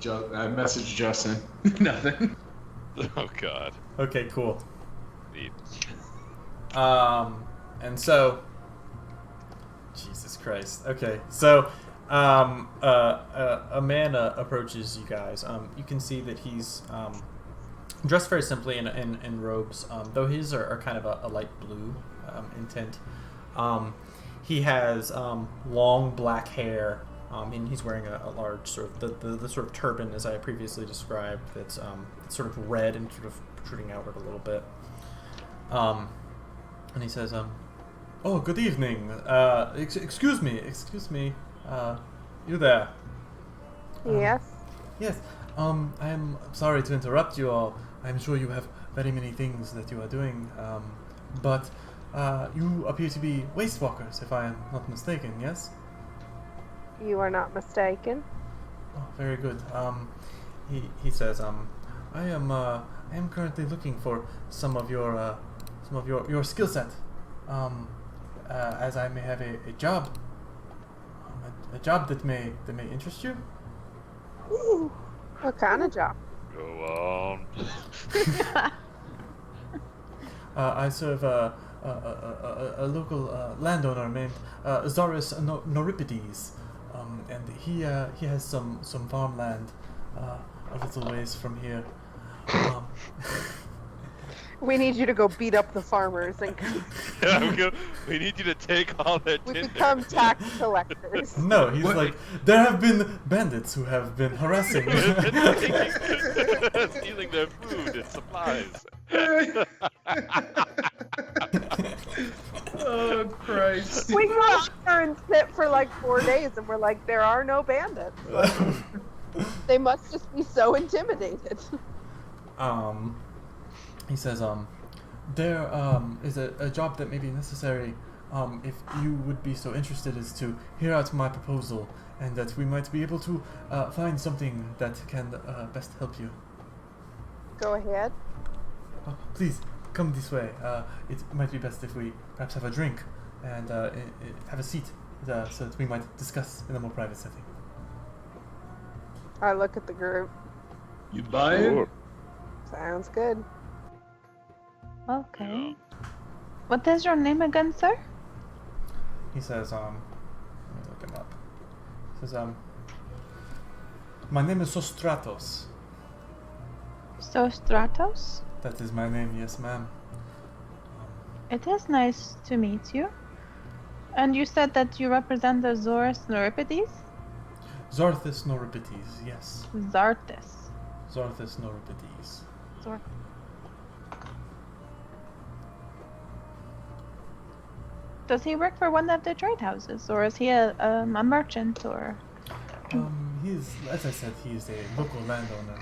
messaged Justin. Nothing. Oh God. Okay, cool. Neat. And so Jesus Christ. Okay, so a man approaches you guys. You can see that he's dressed very simply in robes, though his are kind of a light blue in tint. He has long black hair, and he's wearing a large sort of the sort of turban, as I previously described, that's sort of red and sort of protruding outward a little bit. And he says, "Oh, good evening. Excuse me. You there?" Yes. Yes. I am sorry to interrupt you all. I'm sure you have very many things that you are doing, but you appear to be waste walkers, if I am not mistaken. Yes. You are not mistaken. Oh, very good. He says, I am currently looking for some of your skill set, as I may have a job, a job that may interest you. Ooh, what kind of job? Go on. I serve a local landowner named Zaris Noripides, and he has some farmland a little ways from here. We need you to go beat up the farmers and We need you to take all that we tinder. become tax collectors. No, he's like, there have been bandits who have been harassing Stealing their food and supplies. Oh Christ! We go out there and sit for like 4 days, and we're like, there are no bandits. They must just be so intimidated. He says, there is a job that may be necessary, if you would be so interested as to hear out my proposal, and that we might be able to find something that can best help you. Go ahead. Please, come this way. It might be best if we perhaps have a drink and have a seat, so that we might discuss in a more private setting. I look at the group. You buying? Sounds good. Okay. What is your name again, sir? He says, let me look him up. He says, my name is Sostratos. Sostratos? That is my name, yes, ma'am. It is nice to meet you. And you said that you represent the Zaris Noripides? Zarthis Noripides, yes. Zarthis. Zarthis Noripides. Does he work for one of the trade houses, or is he a merchant, or? he's, as I said, he's a local landowner.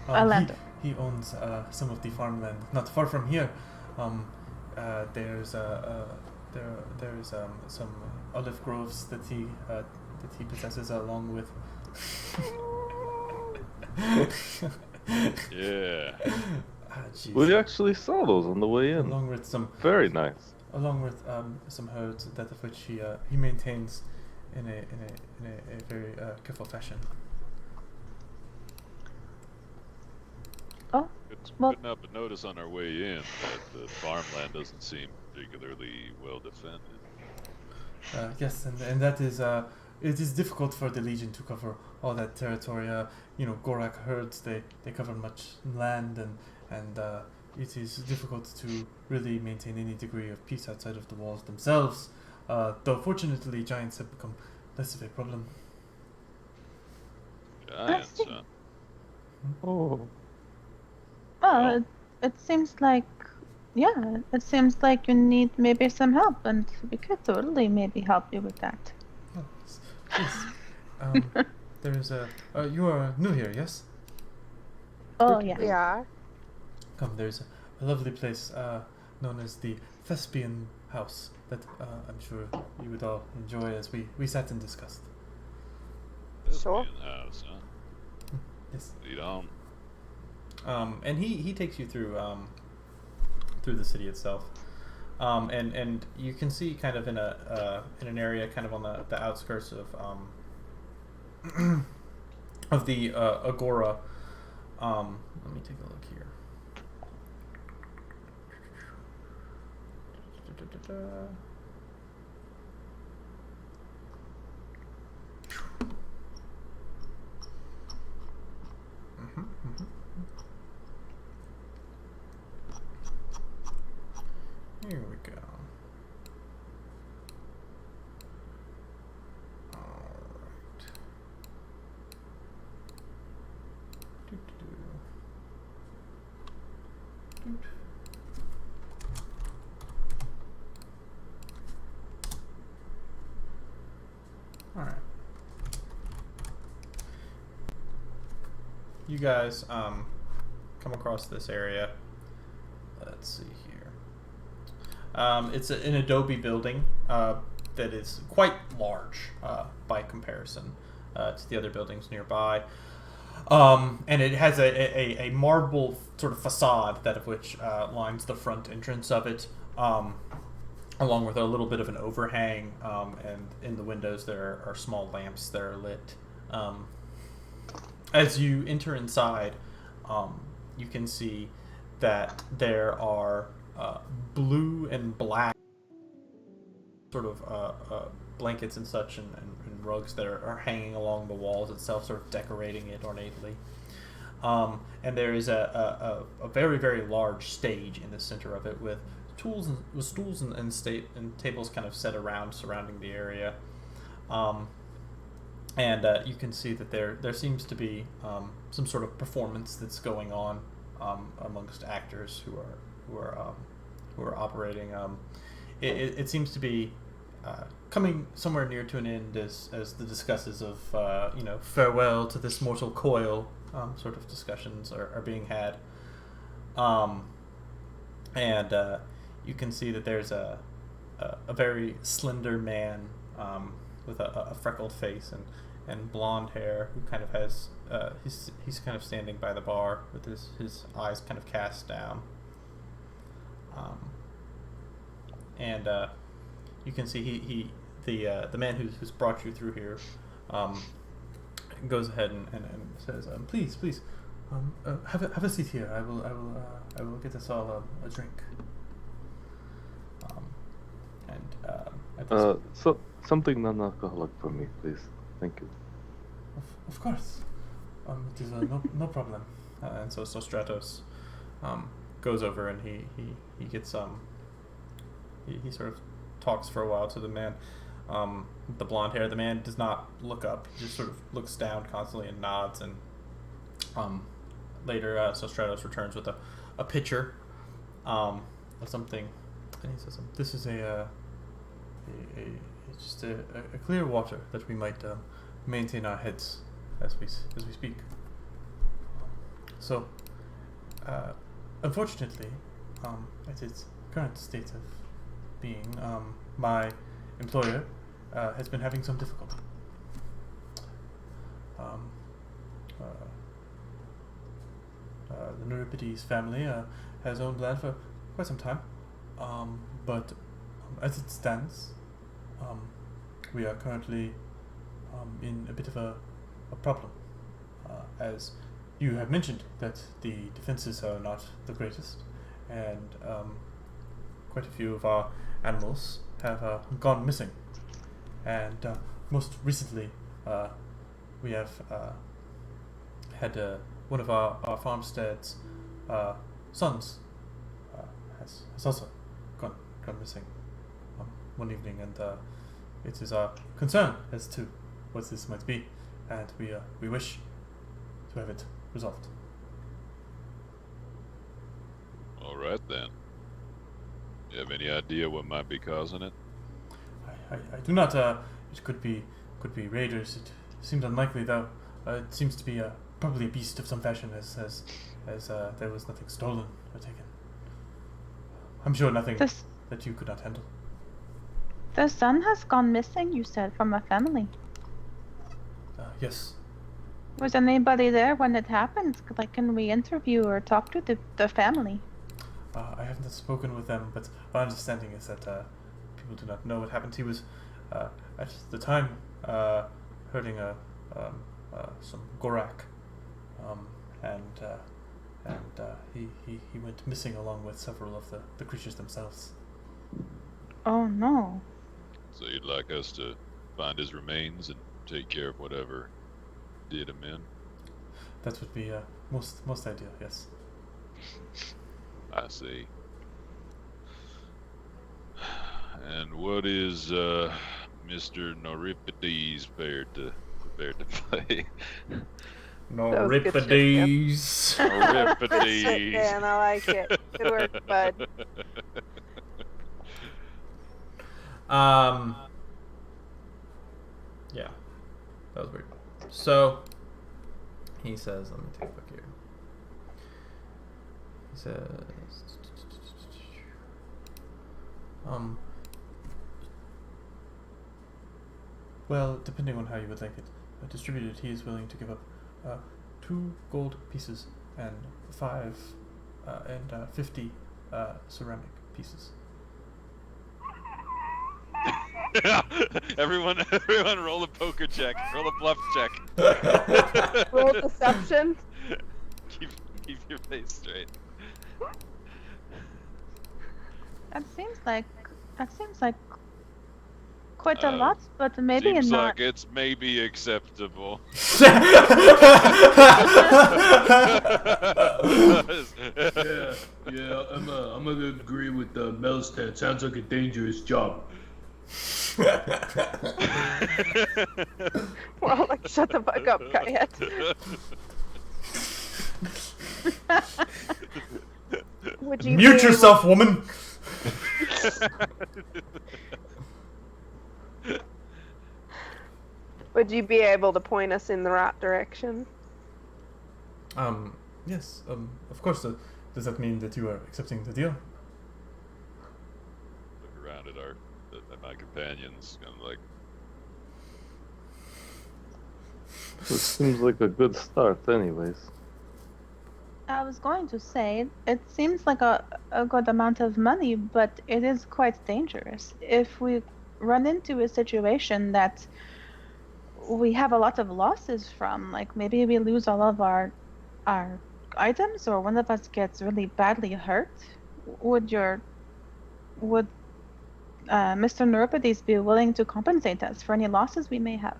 A landowner. He owns some of the farmland not far from here. There's some olive groves that he possesses along with. Yeah. Jeez. We actually saw those on the way in. Along with some Very nice. along with some herds that of which he maintains in a very careful fashion. Oh, Couldn't help but notice on our way in that the farmland doesn't seem particularly well defended. Yes, and that is it is difficult for the Legion to cover all that territory. Gorak herds they cover much land and it is difficult to really maintain any degree of peace outside of the walls themselves. Though fortunately, giants have become less of a problem. Giants, see. huh? Oh. well, it seems like, it seems like you need maybe some help, and we could totally maybe help you with that. Oh, yes. There is you are new here, yes? Oh, yeah. We are. Come, there's a lovely place known as the Thespian House that I'm sure you would all enjoy as we sat and discussed. Sure. Thespian house, huh? Yes. Lead on. And he takes you through the city itself, and you can see kind of in an area kind of on the outskirts of of the agora. Let me take a look here. Here we go. Alright. Alright. You guys come across this area. Let's see here. It's an adobe building that is quite large by comparison to the other buildings nearby. And it has a marble sort of facade, that of which lines the front entrance of it, along with a little bit of an overhang, and in the windows there are small lamps that are lit. As you enter inside, you can see that there are blue and black sort of blankets and such and rugs that are hanging along the walls itself, sort of decorating it ornately. And there is a very, very large stage in the center of it with stools and tables kind of set around surrounding the area. And you can see that there seems to be some sort of performance that's going on amongst actors who are operating. It seems to be coming somewhere near to an end as the discussions of farewell to this mortal coil sort of discussions are being had. And you can see that there's a very slender man with a freckled face and blonde hair who kind of has he's kind of standing by the bar with his eyes kind of cast down. And you can see the man who's brought you through here goes ahead and says, please have a seat here. I will get us all a drink. So something non-alcoholic for me, please. Thank you. Of course. It is no problem. And so Stratos goes over and he gets he sort of talks for a while to the man with the blonde hair. The man does not look up; he just sort of looks down constantly and nods. And later, Stratos returns with a pitcher of something, and he says, "This is just a clear water that we might maintain our heads as we speak. So, unfortunately, at its current state of being, my employer has been having some difficulty. The Neuripides family has owned land for quite some time, but as it stands, we are currently in a bit of a problem, as you have mentioned that the defenses are not the greatest, and quite a few of our animals have gone missing. And most recently, we have had one of our farmstead's sons has also gone missing one evening, and it is our concern as to what this might be, and we wish to have it resolved. All right then. You have any idea what might be causing it? I do not. It could be raiders. It seems unlikely, though. It seems to be probably a beast of some fashion, as there was nothing stolen or taken. I'm sure nothing that you could not handle. The son has gone missing, you said, from a family. Yes. Was anybody there when it happened? Like, can we interview or talk to the family? I haven't spoken with them, but our understanding is that people do not know what happened. He was, at the time, herding some Gorak, and he went missing along with several of the creatures themselves. Oh no. So you'd like us to find his remains and take care of whatever did him in? That would be most ideal, yes. I see. And what is Mr. Neuripides prepared to play? Neuripides. Good shit, Dan. I like it. Good work, bud. Yeah, that was weird. So, he says, let me take a look here. He says, well, depending on how you would like it distributed, he is willing to give up 2 gold pieces and 50 ceramic pieces. Everyone roll a poker check. Roll a bluff check. Roll deception. Keep your face straight. That seems like quite a lot, but maybe seems not. like it's maybe acceptable. Yeah, I'm gonna agree with Melstead. Sounds like a dangerous job. Well, like, shut the fuck up, Kayet. Would you mute yourself, woman? Would you be able to point us in the right direction? Yes, of course. Does that mean that you are accepting the deal? Look around at my companions, kind of like. This seems like a good start, anyways. I was going to say, it seems like a good amount of money, but it is quite dangerous. If we run into a situation that we have a lot of losses from, like maybe we lose all of our items, or one of us gets really badly hurt, would Mr. Neuripides be willing to compensate us for any losses we may have?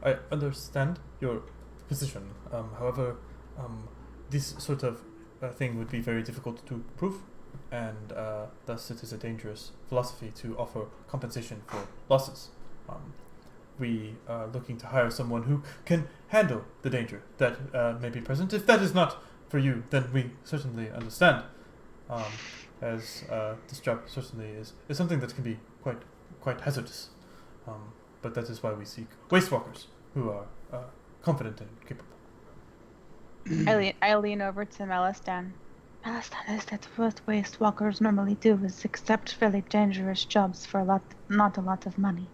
I understand your position. However, this sort of thing would be very difficult to prove, and thus it is a dangerous philosophy to offer compensation for losses. We are looking to hire someone who can handle the danger that may be present. If that is not for you, then we certainly understand, as this job certainly is something that can be quite hazardous. But that is why we seek waste walkers who are confident and capable. I lean over to Melistan. Melistan, is that what waste walkers normally do? Is accept fairly dangerous jobs for not a lot of money.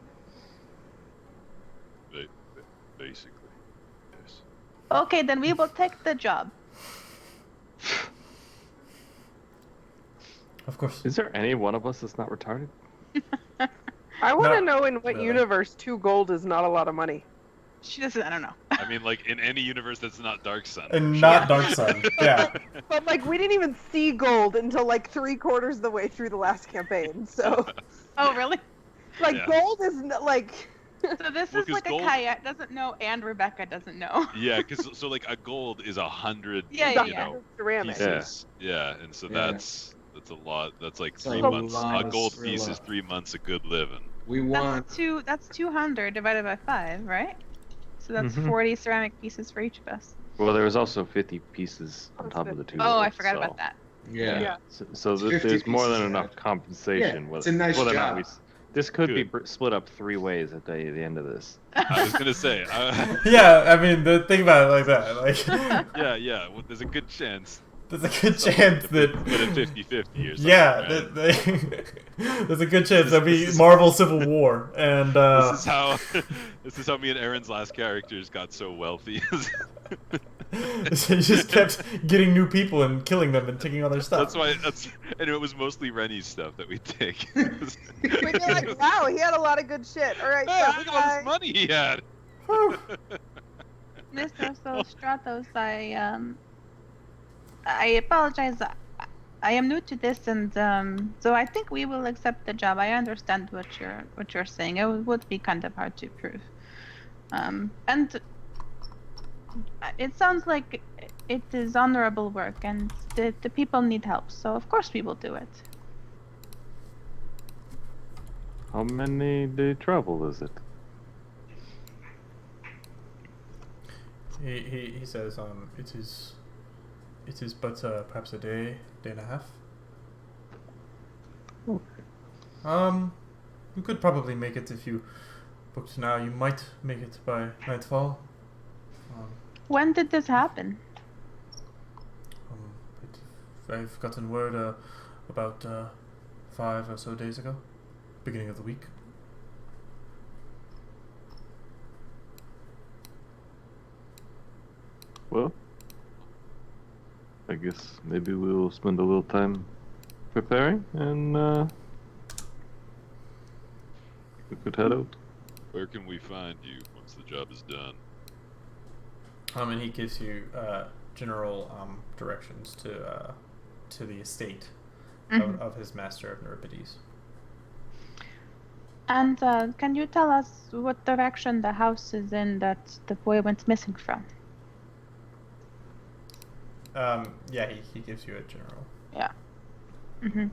Basically, yes. Okay, then we will take the job. Of course. Is there any one of us that's not retarded? I want to No, know in what really. universe 2 gold is not a lot of money. She doesn't. I don't know. I mean, like in any universe that's not Dark Sun. And not Dark Sun. Yeah. But like, we didn't even see gold until like 3/4 of the way through the last campaign. So, Oh, really? like, Yeah. gold is like. So this Well, is 'cause like gold- a Kayak doesn't know and Rebecca doesn't know. Yeah, because so like a gold is 100. Yeah, you yeah. know, ceramic. pieces. Yeah, and so Yeah. that's a lot. That's like It's a 3 months. lot A of gold piece is Skrilla. 3 months of good living. We want. That's 200 divided by 5, right? So that's Mhm. 40 ceramic pieces for each of us. Well, there was also 50 pieces on top of the 2. Oh, I golds, forgot so- about that. Yeah. So 50 there's more than pieces, enough yeah. compensation. Yeah, whether- it's a nice whether or job. not this could be Good. split up 3 ways at the end of this. I was gonna say. Yeah, I mean, think about it like that. Like, Yeah. Well, there's a good chance. there's a good chance that. Split it 50-50 or something. Yeah, right? there's a good chance there'll be Marvel Civil War, and This is how. This is how me and Aaron's last characters got so wealthy. he just kept getting new people and killing them and taking all their stuff. That's why. And it was mostly Rennie's stuff that we take. We'd be like, wow, he had a lot of good shit. All right, Hey, look at all bye. this money he had. Mr. Stratos, I apologize. I am new to this, and so I think we will accept the job. I understand what you're saying. It would be kind of hard to prove, and it sounds like it is honorable work, and the people need help. So of course we will do it. How many day travel is it? He says it is but perhaps a day and a half. You could probably make it if you booked now. You might make it by nightfall. When did this happen? I've gotten word about 5 or so days ago, beginning of the week. Well, I guess maybe we'll spend a little time preparing, and we could head out. Where can we find you once the job is done? And he gives you general directions to the estate of his master of Euripides. And can you tell us what direction the house is in that the boy went missing from? Yeah, he gives you a general. Yeah. Mm-hmm.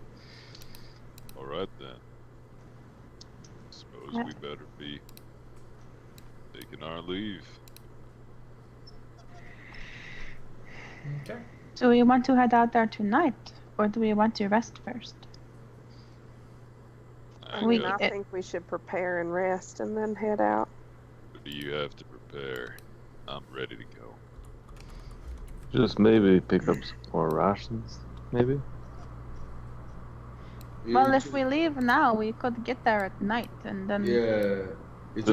All right then. Suppose Yeah. we better be taking our leave. Okay. Do we want to head out there tonight, or do we want to rest first? I We- got- I think we should prepare and rest and then head out. What do you have to prepare? I'm ready to go. Just maybe pick up some more rations, maybe. Well, if we leave now, we could get there at night, and then Yeah. It's,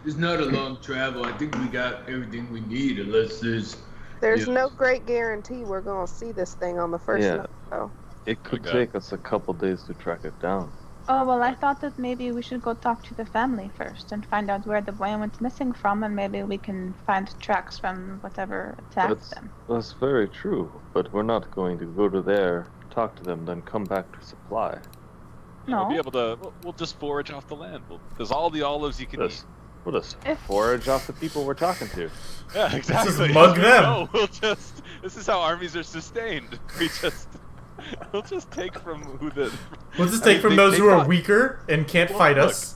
it's not a long travel. I think we got everything we need, unless there's. There's Yeah. no great guarantee we're gonna see this thing on the first Yeah. night, though. It could Okay. take us a couple days to track it down. Oh, well, I thought that maybe we should go talk to the family first and find out where the boy went missing from, and maybe we can find tracks from whatever attacked them. That's very true, but we're not going to go to there, talk to them, then come back to supply. We'll be No. able to. We'll just forage off the land. There's all the olives you can eat. Just, we'll just If- forage off the people we're talking to. Yeah, exactly. mug them. No, we'll just. This is how armies are sustained. We'll just take from who the. We'll just I mean, take from they- those they who are thought- weaker and can't Well, fight look. us.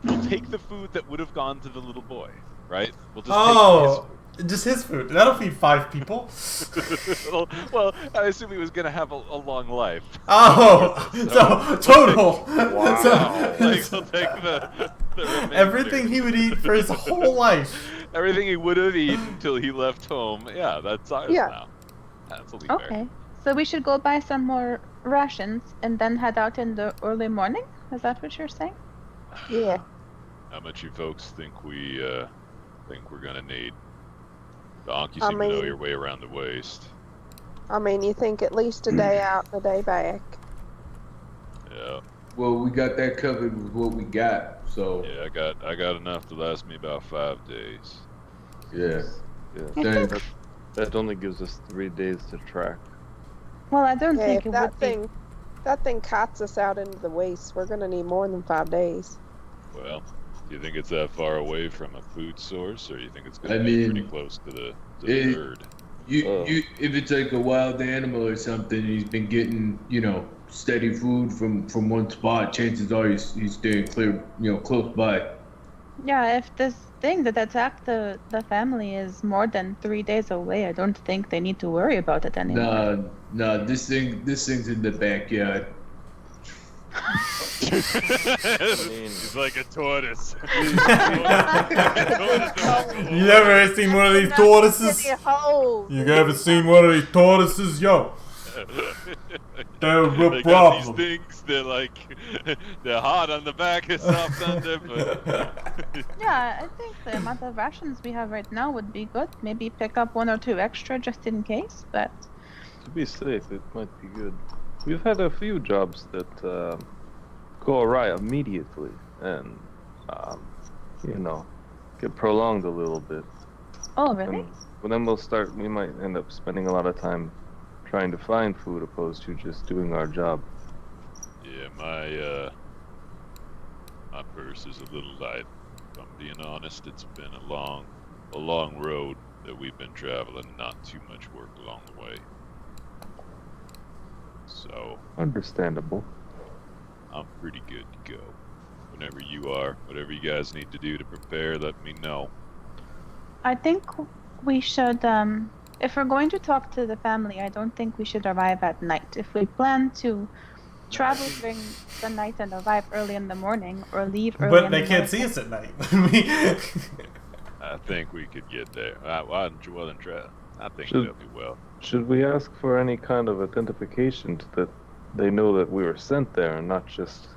We'll take the food that would have gone to the little boy, right? We'll just Oh, just his food. That'll feed 5 people. take his. Well, I assume he was gonna have a long life. Oh, so total. Wow. So- Like, we'll take the Everything he would eat for his whole life. Everything he would have eaten until he left home. Yeah, that's ours Yeah. now. Absolutely Okay. fair. So we should go buy some more rations and then head out in the early morning? Is that what you're saying? Yeah. How much you folks think we're gonna need? Donk, you I seem to know mean- your way around the waste. I mean, you think at least a day out and a day back. Yeah. Well, we got that covered with what we got. So Yeah, I got enough to last me about 5 days. yeah. Yeah. Thanks. That only gives us 3 days to track. Well, I don't Yeah, think if it that would thing, that thing cuts us out into the waste, we're gonna need more than 5 days. Well, do you think it's that far away from a food source, or you think it's gonna I be pretty mean, close to the it- herd? You, if it's like a wild animal or something, he's been getting, steady food from one spot. Chances are he's staying clear, close by. be. Yeah, if this thing that attacked the family is more than 3 days away, I don't think they need to worry about it anymore. Nah, this thing's in the backyard. He's like a tortoise. You ever seen one of these tortoises? Any holes. You ever seen one of these tortoises? Yo, they're a real They got these problem. things. They're hard on the back, and soft under, but Yeah, I think the amount of rations we have right now would be good. Maybe pick up 1 or 2 extra just in case, but To be safe, it might be good. We've had a few jobs that go awry immediately and, get prolonged a little bit. oh really? But then we might end up spending a lot of time trying to find food opposed to just doing our job. yeah, my purse is a little light. If I'm being honest, it's been a long road that we've been traveling. Not too much work along the way. So Understandable. I'm pretty good to go. Whenever you are, whatever you guys need to do to prepare, let me know. I think we should, if we're going to talk to the family, I don't think we should arrive at night. If we plan to travel during the night and arrive early in the morning, or leave early But in they the can't see morning. us at night. I think we could get there. I think we'll do well. Should we ask for any kind of identification that they know that we were sent there and not just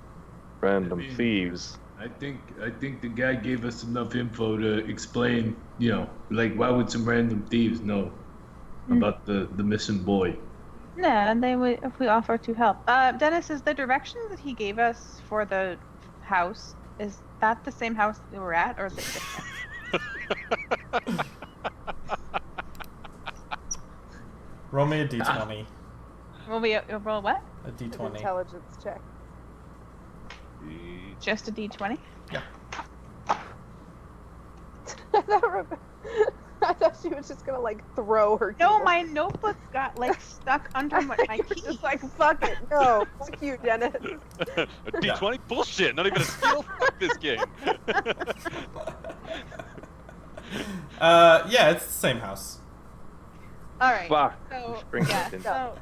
random I mean- thieves? I think the guy gave us enough info to explain, like why would some random thieves know about the missing boy? Yeah, and they would if we offer to help. Dennis, is the direction that he gave us for the house, is that the same house we were at, or is it different? Roll me a d20. Will we roll what? A An d20. intelligence check. Just a d20? I thought she was just gonna throw her. No, keyboard. my notebook got stuck under my You were key. just fuck it, no, fuck you, Dennis. A D20? Bullshit! Not even a skill. Fuck this game. Yeah, it's the same house. All right. Fuck. So Bring yeah, it in. so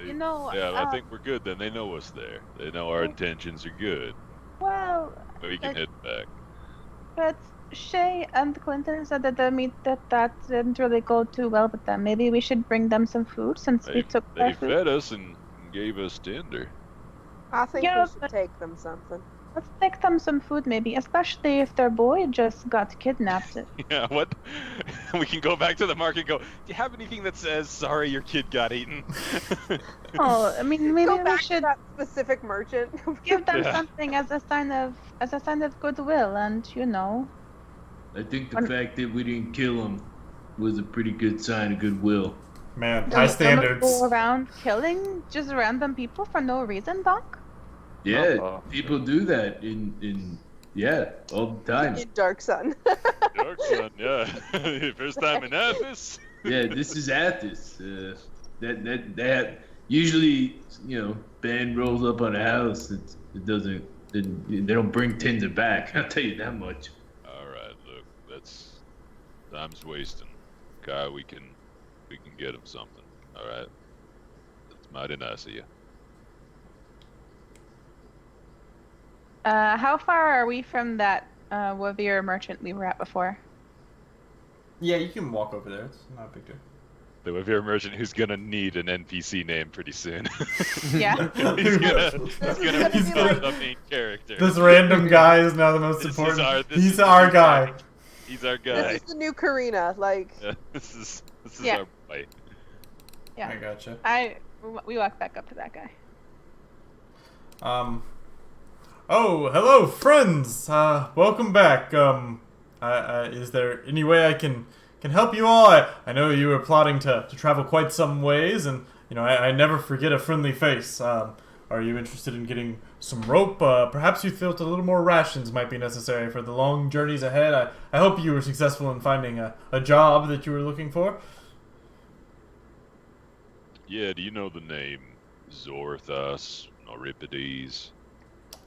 Yeah, I think we're good then. They know us there. They know our intentions are good. well, We can Like- head back. but Shay and Clinton said that that didn't really go too well with them. Maybe we should bring them some food since we took They their food. fed us and gave us tinder. I think Yeah, we should but- take them something. Let's take them some food, maybe, especially if their boy just got kidnapped. Yeah, what? We can go back to the market and go, do you have anything that says, sorry, your kid got eaten? Oh, I mean, maybe Go we back to should that specific merchant. give them Yeah. something as a sign of goodwill, and I think the fact that we didn't kill him was a pretty good sign of goodwill. Man, Don't high some standards. go around killing just random people for no reason, Doc. Yeah, Uh-oh. people do that in all the time. In Dark Sun. Dark Sun, yeah. First time in Athos. Yeah, this is Athos. That usually, band rolls up on a house. It doesn't. They don't bring tinder back. I'll tell you that much. All right, look, time's wasting. Kai, we can get him something. All right, that's mighty nice of you. How far are we from that Wavir merchant we were at before? Yeah, you can walk over there. It's not a big deal. The Wavir merchant who's gonna need an NPC name pretty soon. Yeah. he's gonna be the main character. This random guy is now the most important. He's our guy. He's our guy. This is the new Karina. Like. Yeah, this is Yeah. our boy. Yeah. I gotcha. We walk back up to that guy. Oh, hello, friends. Welcome back. Is there any way I can help you all? I know you were plotting to travel quite some ways, and I never forget a friendly face. Are you interested in getting some rope? Perhaps you felt a little more rations might be necessary for the long journeys ahead. I hope you were successful in finding a job that you were looking for. Yeah, do you know the name Zorthus, Euripides?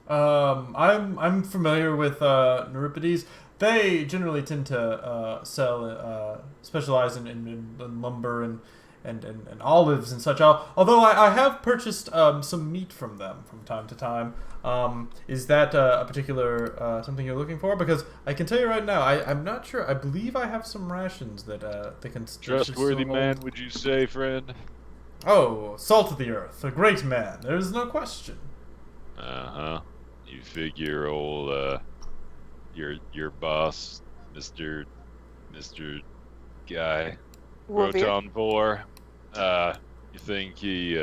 I'm familiar with Euripides. They generally tend to specialize in lumber and olives and such. Although I have purchased some meat from them from time to time. Is that a particular something you're looking for? Because I can tell you right now, I'm not sure. I believe I have some rations that they can. Trustworthy man, would you say, friend? Oh, salt of the earth, a great man. There's no question. Uh-huh. You figure old your boss, Mr. Guy, Roton Vor, you think he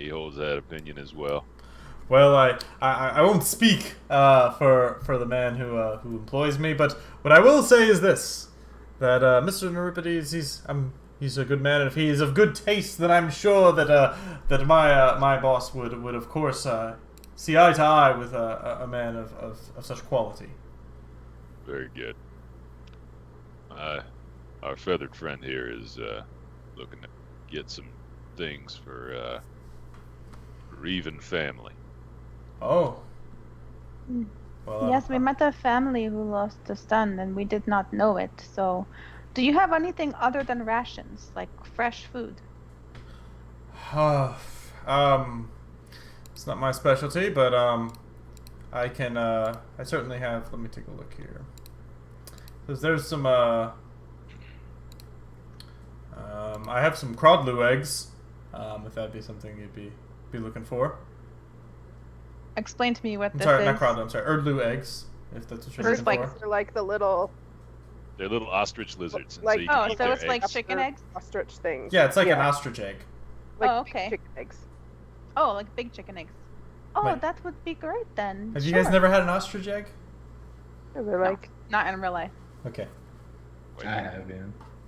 holds that opinion as well? Well, I won't speak for the man who employs me, but what I will say is this: that Mr. Euripides, he's a good man, and if he is of good taste, then I'm sure that my boss would of course see eye to eye with a man of such quality. Very good. Our feathered friend here is looking to get some things for Reven family. Oh. Well, Yes, we met a family who lost a son, and we did not know it. So, do you have anything other than rations, like fresh food? It's not my specialty, but I can. I certainly have. Let me take a look here. There's some. I have some crawdloo eggs. If that'd be something you'd be looking for. Explain to me what I'm this sorry, is. not crawdloo. I'm sorry, erdloo eggs. If that's what you're looking for. They're like the little. They're little ostrich lizards. And Like- so you can Oh, eat so their it's like eggs. chicken eggs? Ostrich things. Yeah, it's like an ostrich egg. Like Oh, big okay. chicken eggs. Oh, like big chicken eggs. Oh, Wait. that would be great then. Have you guys Sure. never had an ostrich egg? They're like. Not in real life. Okay. I have, yeah.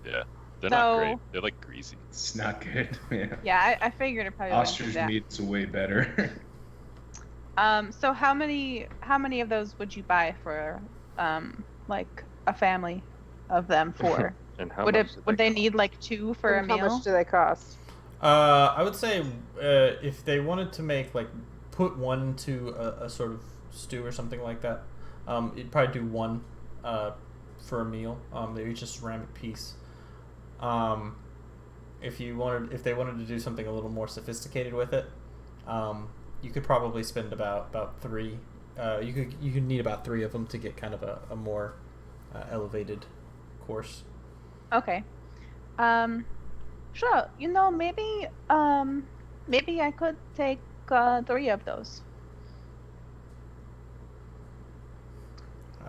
Yeah, they're So- not great. They're like greasy. It's not good. Yeah. Yeah, I figured it probably wouldn't be Ostrich that. meat's way better. So how many of those would you buy for like a family of them for? And how would much it did would they need like 2 for a And meal? how much do they cost? I would say if they wanted to make put one to a sort of stew or something like that, you'd probably do one for a meal. They're each a ceramic piece. If they wanted to do something a little more sophisticated with it, you could probably spend about 3. You could need about 3 of them to get kind of a more elevated course. Okay. Sure. Maybe I could take 3 of those.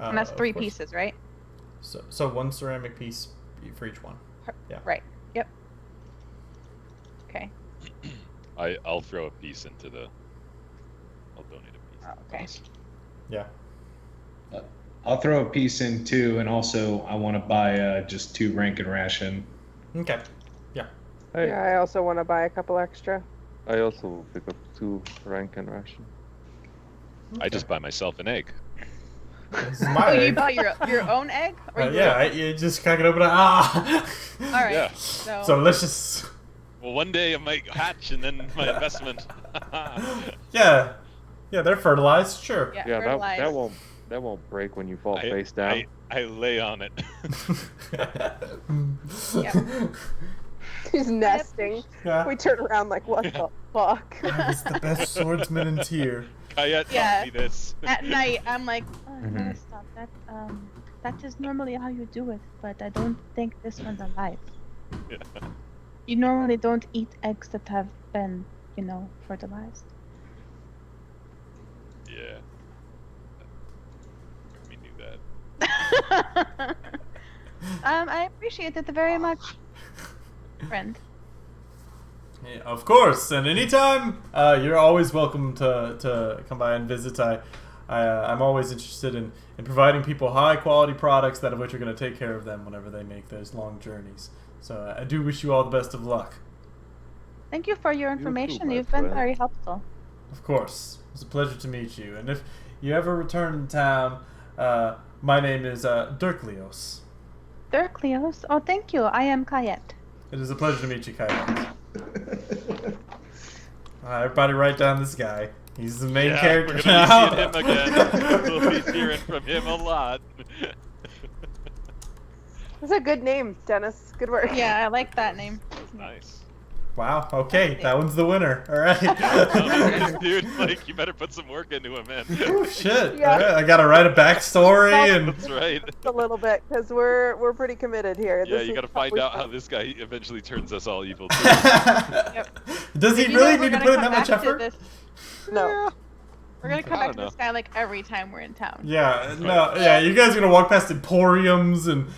And that's Of 3 course. pieces, right? So one ceramic piece for each one. Yeah. Right. Yep. Okay. I'll throw a piece into the. I'll donate a piece. Oh, okay. Yeah. I'll throw a piece in too, and also I want to buy just 2 Rankin ration. Okay. Yeah. Hey, Yeah, I also want to buy a couple extra. I also will pick up 2 rank and ration. I just buy myself an egg. This is my Oh, you egg. bought your own egg? Or you Yeah, you just crack it open. Ah. All right. Yeah. So, So delicious. Well, one day it might hatch, and then my investment. Yeah. Yeah, they're fertilized. Sure. yeah, Yeah, fertilize. that won't break when you fall face down. I lay on it. He's nesting. Yeah. We turn around like, what the fuck? I was the best swordsman in Tyr. Kayet Yeah. taught me this. At night, I'm like, oh, Mhm. no, stop. That is normally how you do it, but I don't think this one's alive. Yeah. You normally don't eat eggs that have been, fertilized. Yeah. We knew that. I appreciate it very much, friend. Yeah, of course, and anytime you're always welcome to come by and visit. I'm always interested in providing people high quality products that of which are going to take care of them whenever they make those long journeys. So I do wish you all the best of luck. Thank you for your too, information. my You've been friend. very helpful. Of course, it was a pleasure to meet you. And if you ever return to town, my name is Dirklios. Dirklios. Oh, thank you. I am Kayet. It is a pleasure to meet you, Kyle. Everybody write down this guy. He's the main character we're gonna now. be seeing him again. We'll be hearing from him a lot. That's a good name, Dennis. Good work. Yeah, I like that name. Nice. Wow, okay, that one's the winner. Alright. Dude, like, you better put some work into him, man. Oh, shit. Yeah. Alright, I gotta write a backstory and... That's right. A little bit, because we're pretty committed here. Yeah, This you is gotta find probably out how fun. this guy eventually turns us all evil, too. Does he You know really we're need to gonna put in come that much back to effort? this- No. We're gonna come I back to don't this guy like every time we're in town. Yeah, no, yeah, you guys are gonna walk past emporiums and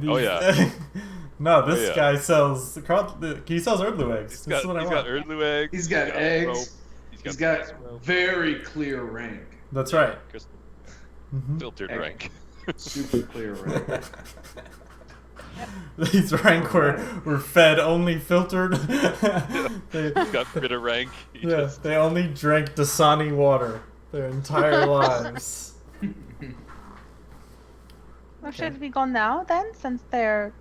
these... Oh, yeah. No, this Oh, yeah. guy sells... He sells Erdlu eggs. He's This is got, what I he's want. got Erdlu eggs. He's got rope, eggs. He's got rope, very clear rank. That's right. crystal- Mhm. filtered Egg. rank. Super clear rank. These rank were fed only filtered. they, He's got critter rank. He yeah, just, they only drank Dasani water their entire lives. Well, should we go now then, since their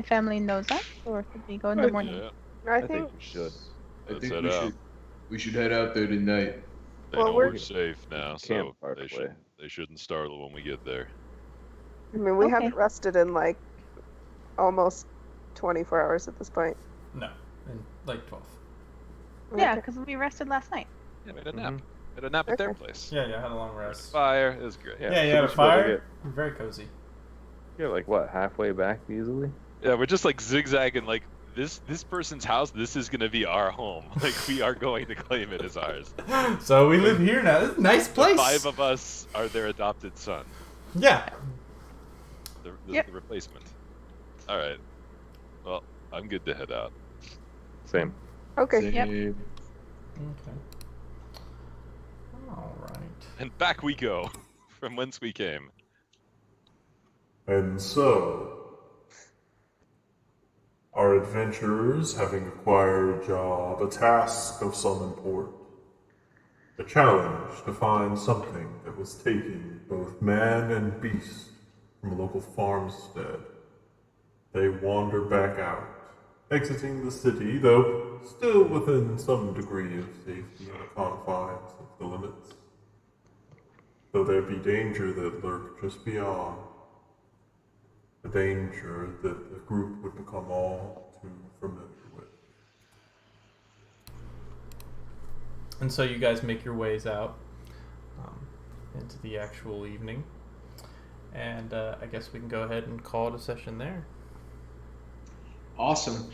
family knows us, or should we go in the morning? yeah. I think we should. I Let's think head we out. should head out there tonight. They Well, know we're- we're safe now, so Campfire they, play. they shouldn't startle when we get there. I mean we Okay. haven't rested in like almost 24 hours at this point. No, in like 12. Yeah, Okay. because we rested last night. Yeah, we had a nap. We had a nap at their Okay. place. Yeah, I had a long rest. Fire. It was great. Yeah, you so had a we should be able to fire? Very cozy. Get like what, halfway back easily? Yeah, we're just like zigzagging. Like this person's house. This is gonna be our home. Like we are going to claim it as ours. So we live here now. This is a nice place. The 5 of us are their adopted son. Yeah. Yep. The replacement. All right. Well, I'm good to head out. Same. Okay. Yep. Okay. All right. And back we go, from whence we came. And so, our adventurers, having acquired a job, a task of some import, a challenge to find something that was taking both man and beast from a local farmstead, they wander back out, exiting the city, though still within some degree of safety in the confines of the limits. Though there be danger that lurk just beyond, a danger that the group would become all too familiar with. And so you guys make your ways out into the actual evening. And I guess we can go ahead and call it a session there. Awesome.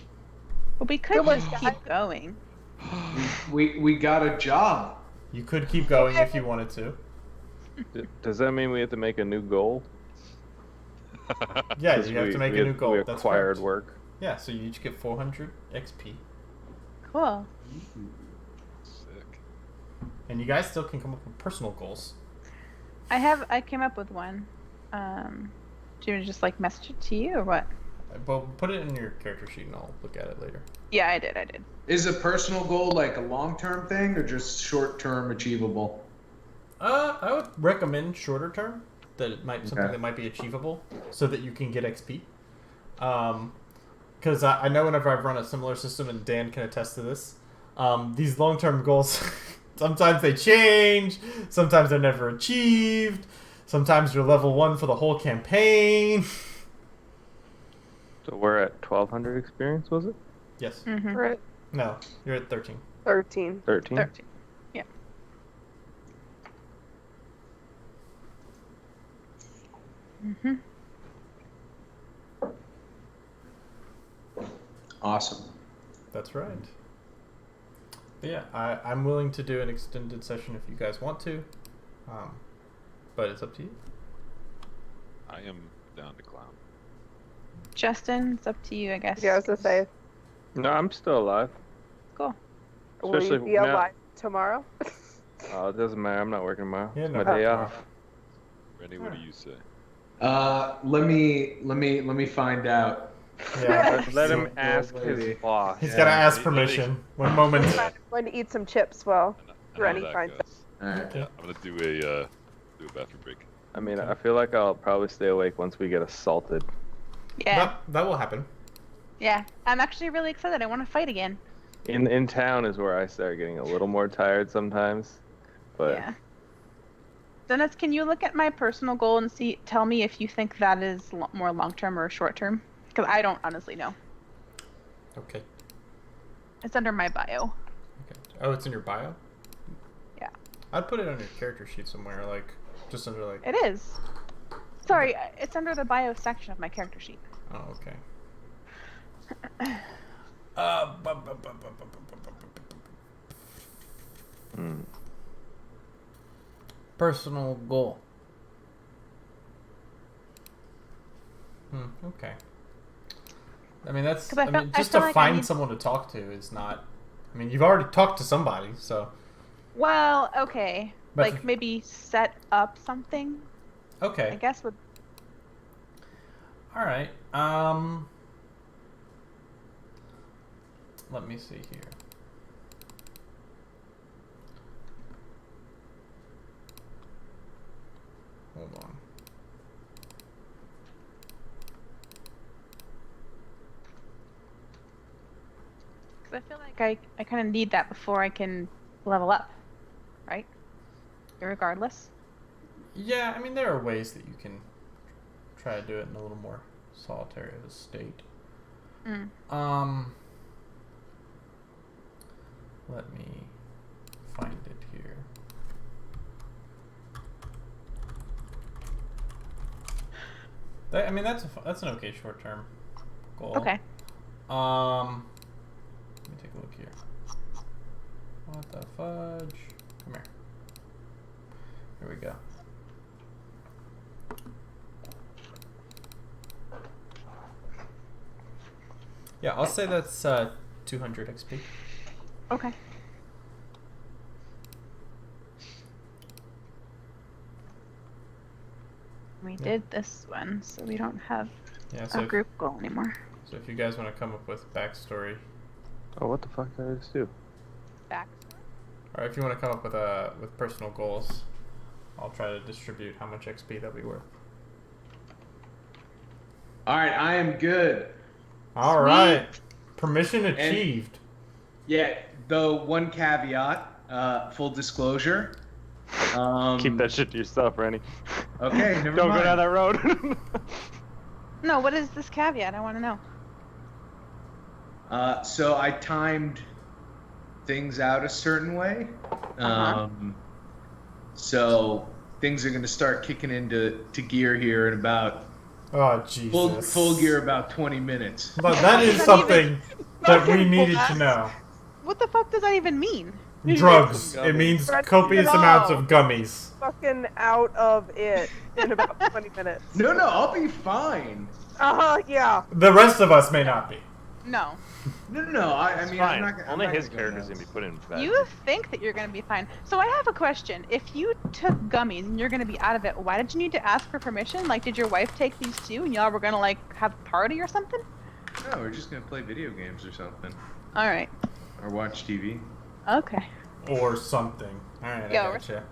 But we could Good work, just guys. keep going. We got a job. You could keep going if you wanted to. Does that mean we have to make a new goal? Yeah, 'Cause you have to make we a new goal. We That's acquired correct. work. Yeah, so you each get 400 XP. Cool. Sick. And you guys still can come up with personal goals. I came up with one. Do you just like message it to you or what? Well, put it in your character sheet and I'll look at it later. Yeah, I did. Is a personal goal like a long-term thing or just short-term achievable? I would recommend shorter term. That it might something Okay. that might be achievable, so that you can get XP. Because I know whenever I've run a similar system, and Dan can attest to this, these long-term goals sometimes they change, sometimes they're never achieved, sometimes you're level 1 for the whole campaign. So we're at 1200 experience, was it? Yes. Mm-hmm. We're at No, you're at 13. 13. 13? 13. Yeah. Mm-hmm. Awesome. That's right. But yeah, I'm willing to do an extended session if you guys want to, but it's up to you. I am down to clown. Justin, it's up to you, I guess. Yeah, I was gonna say, No, I'm still alive. Cool. will you Especially be now. alive tomorrow? Oh, it doesn't matter. I'm not working tomorrow. Yeah, It's no my day problem. off. Rennie, what do you say? Let me find out. Yeah. Let him Old ask lady. his boss. He's Yeah. gotta ask permission. One moment. I'm going to eat some chips while I know how Rennie that finds goes. All right. Yeah, I'm gonna do a bathroom break. I mean, I feel like I'll probably stay awake once we get assaulted. Yeah. That will happen. Yeah. I'm actually really excited. I want to fight again. In town is where I start getting a little more tired sometimes. But Yeah. Dennis, can you look at my personal goal and tell me if you think that is more long-term or short-term? Because I don't honestly know. Okay. It's under my bio. Okay. Oh, it's in your bio? Yeah. I'd put it on your character sheet somewhere, like, just under, like... It is. Sorry, it's under the bio section of my character sheet. Oh, okay. Personal goal. Okay. I mean, that's. 'Cause I I mean, feel just to like I find need- someone to talk to is not. I mean, you've already talked to somebody, so. Well, okay. But- Like maybe set up something. I Okay. guess would. All right. Let me see here. Hold on. Because I feel like I kind of need that before I can level up, right? Regardless. Yeah, I mean, there are ways that you can try to do it in a little more solitary of a state. Let me find it here. I mean, that's an okay short-term goal. Okay. Let me take a look here. What the fudge? Come here. Here we go. Yeah, I'll say that's 200 XP. Okay. We did this one, so we don't have Yeah, a so if, group goal anymore. so if you guys want to come up with backstory, oh, what the fuck did I just do? Back. or if you want to come up with personal goals, I'll try to distribute how much XP that'll be worth. All right, I am good. All right, permission achieved. Yeah, though one caveat, full disclosure. Keep that shit to yourself, Rennie. Okay, never Don't mind. go down that road. No, what is this caveat? I want to know. So I timed things out a certain way. So things are going to start kicking into gear here in about Oh Jesus! full gear about 20 minutes. But that is something that we needed to know. What the fuck does that even mean? Drugs. It means copious amounts of gummies. Fucking out of it in about 20 minutes. No, I'll be fine. Yeah. The rest of us may not be. No. No. I mean, Fine. I'm not. Only I'm not his gonna go character's nuts. gonna be put in bed. You think that you're going to be fine. So I have a question. If you took gummies and you're going to be out of it, why did you need to ask for permission? Like, did your wife take these too and y'all were going to, like, have a party or something? No, we're just gonna play video games or something, All right. or watch TV. Okay. Or something. Alright, Yeah, I gotcha.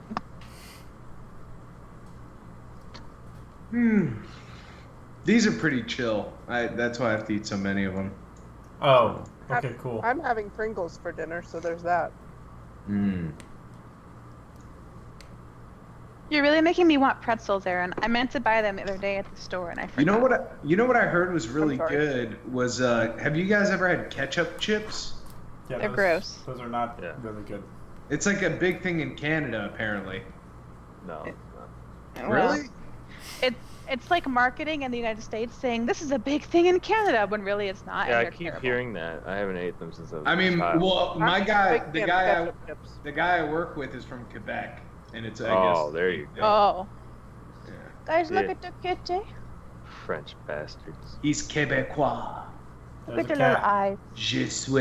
These are pretty chill. That's why I have to eat so many of them. Oh, okay, cool. I'm having Pringles for dinner, so there's that. You're really making me want pretzels, Aaron. I meant to buy them the other day at the store and I forgot. You know what I heard was really sorry. good was have you guys ever had ketchup chips? Yeah, They're gross. Those are not really good. It's like a big thing in Canada apparently. No. Well, Really? It's like marketing in the United States saying this is a big thing in Canada when really it's not. Yeah, and I they're keep terrible. hearing that. I haven't ate them since I was I a mean, child. well, my guy, Big the fan of guy, ketchup chips. the guy I work with is from Quebec, and it's I Oh, guess. there you go. Oh, Yeah. guys, look Yeah. at the kitty. French bastards. He's Quebecois. There's Look a at the little cat. eyes. Je suis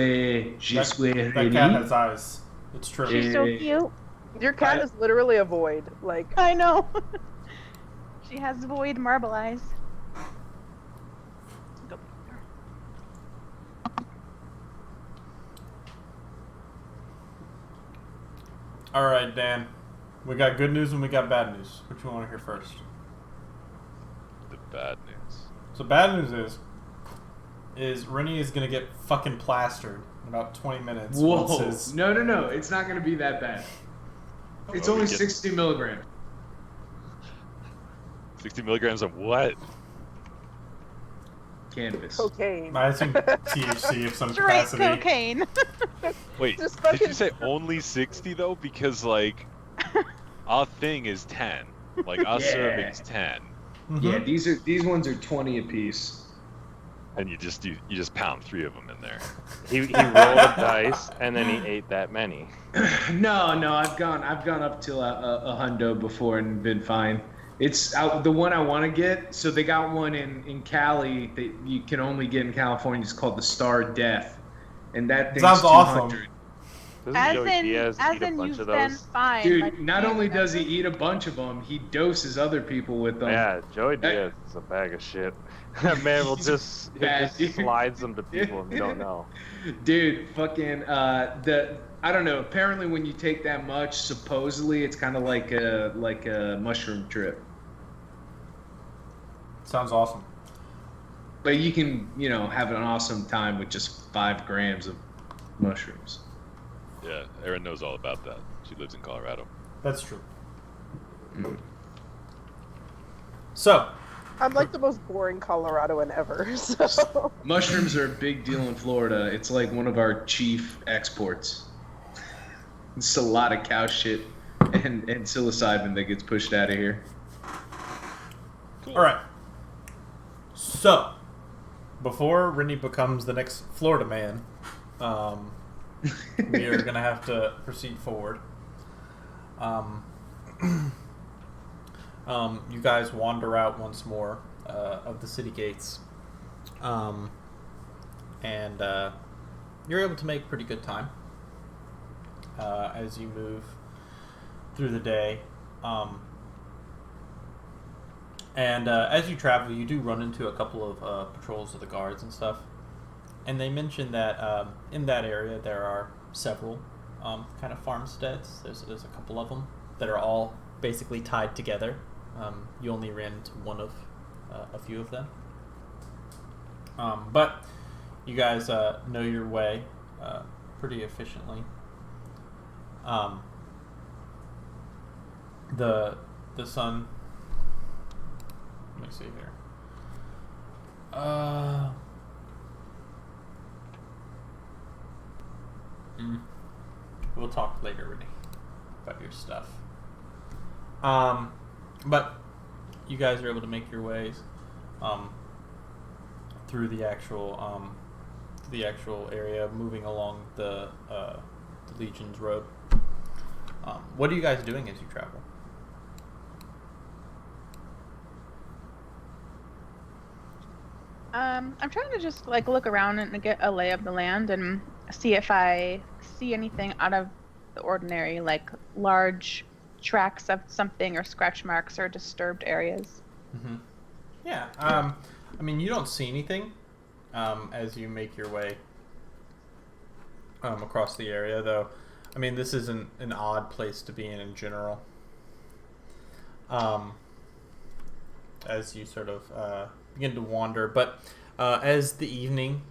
That ready. cat has eyes. It's true. She's so Eh, cute. Your cat is literally a void. Like, I know. She has void marble eyes. Go. All right, Dan. We got good news and we got bad news. What you want to hear first? The bad news. So bad news is Rennie is gonna get fucking plastered in about 20 minutes. Whoa! once his- No, it's not gonna be that bad. It's Oh, only we get- 60 milligrams. 60 milligrams of what? Cannabis. cocaine. I assume THC of some Straight capacity. cocaine. Wait, Just did you fucking- say only 60 though? Because like, our thing is 10. Like our Yeah. serving's 10, Mhm. Yeah, these ones are 20 apiece. and you just pound 3 of them in there. He rolled a dice and then he ate that many. No, I've gone up to a hundo before and been fine. It's the one I want to get. So they got one in Cali that you can only get in California. It's called the Star Death, and that thing's Sounds 200. awesome. Doesn't As Joey in, Diaz as eat a in bunch you've of been those? fine. Dude, like, not you only does he remember? eat a bunch of them, he doses other people with them. Yeah, Joey Diaz is a bag of shit. That man will He's just bad, dude. slides them to people and you don't know. Dude, fucking I don't know. Apparently, when you take that much, supposedly it's kind of like a mushroom trip. Sounds awesome. But you can, have an awesome time with just 5 grams of mushrooms. Yeah, Erin knows all about that. She lives in Colorado. That's true. So, I'm like the most boring Coloradoan ever. So Mushrooms are a big deal in Florida. It's like one of our chief exports. It's a lot of cow shit and psilocybin that gets pushed out of here. all right. So, before Rennie becomes the next Florida man, we are gonna have to proceed forward. You guys wander out once more of the city gates, and you're able to make pretty good time as you move through the day. And as you travel, you do run into a couple of patrols of the guards and stuff. And they mention that in that area there are several kind of farmsteads. There's a couple of them that are all basically tied together. You only ran into one of a few of them. But you guys know your way pretty efficiently. The sun. Let me see here. We'll talk later, Rennie, about your stuff. But you guys are able to make your ways through the actual area, moving along the Legion's road. What are you guys doing as you travel? I'm trying to just look around and get a lay of the land and see if I see anything out of the ordinary, like large tracks of something or scratch marks or disturbed areas. Mm-hmm. Yeah. I mean, you don't see anything as you make your way across the area, though. I mean, this isn't an odd place to be in general. As you sort of begin to wander, but as the evening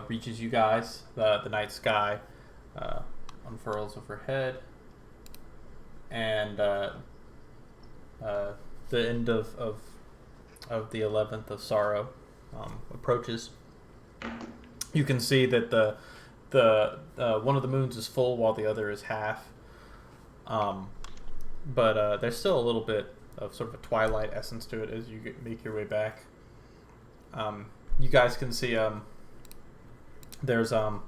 reaches you guys, the night sky unfurls overhead, and the end of the 11th of Sorrow approaches. You can see that the one of the moons is full while the other is half, but there's still a little bit sort of a twilight essence to it as you make your way back. You guys can see there's a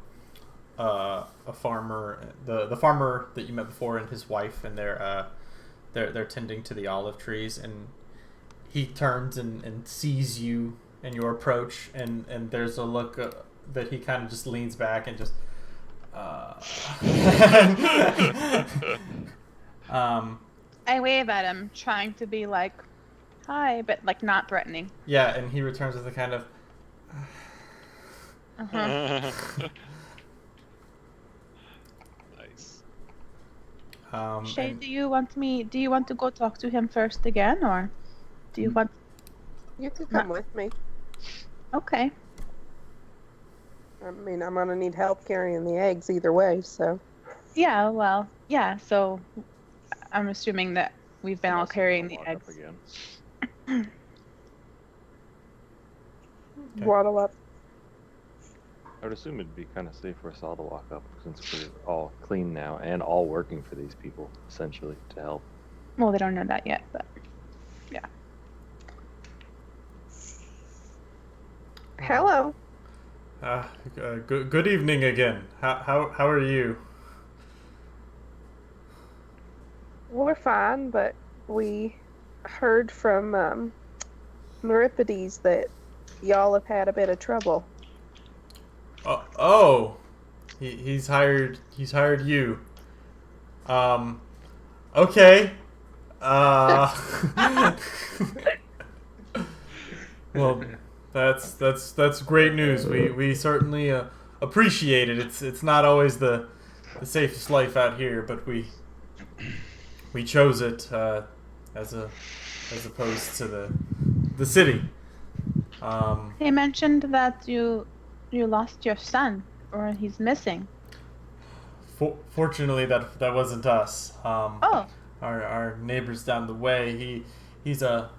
farmer, the farmer that you met before, and his wife, and they're tending to the olive trees, and he turns and sees you and your approach, and there's a look that he kind of just leans back and just I wave at him, trying to be like, hi, but like not threatening. yeah, and he returns with a kind of Nice. Shay, and- do you want to go talk to him first again, or do you want? You could come with me. Okay. I mean, I'm gonna need help carrying the eggs either way, so. Yeah. Well. Yeah. So, I'm assuming that we've been all Unless you carrying wanna the walk up eggs. again. Okay. Waddle up. I would assume it'd be kind of safe for us all to walk up since we're all clean now and all working for these people, essentially, to help. Well, they don't know that yet, but yeah. Hello. Good evening again. How are you? We're fine, but we heard from Euripides that y'all have had a bit of trouble. Oh, he's hired you. Okay. Well, that's great news. We certainly appreciate it. It's not always the safest life out here, but we chose it as opposed to the city. He mentioned that you lost your son, or he's missing. Fortunately, that wasn't us. Oh. Our neighbors down the way. He's a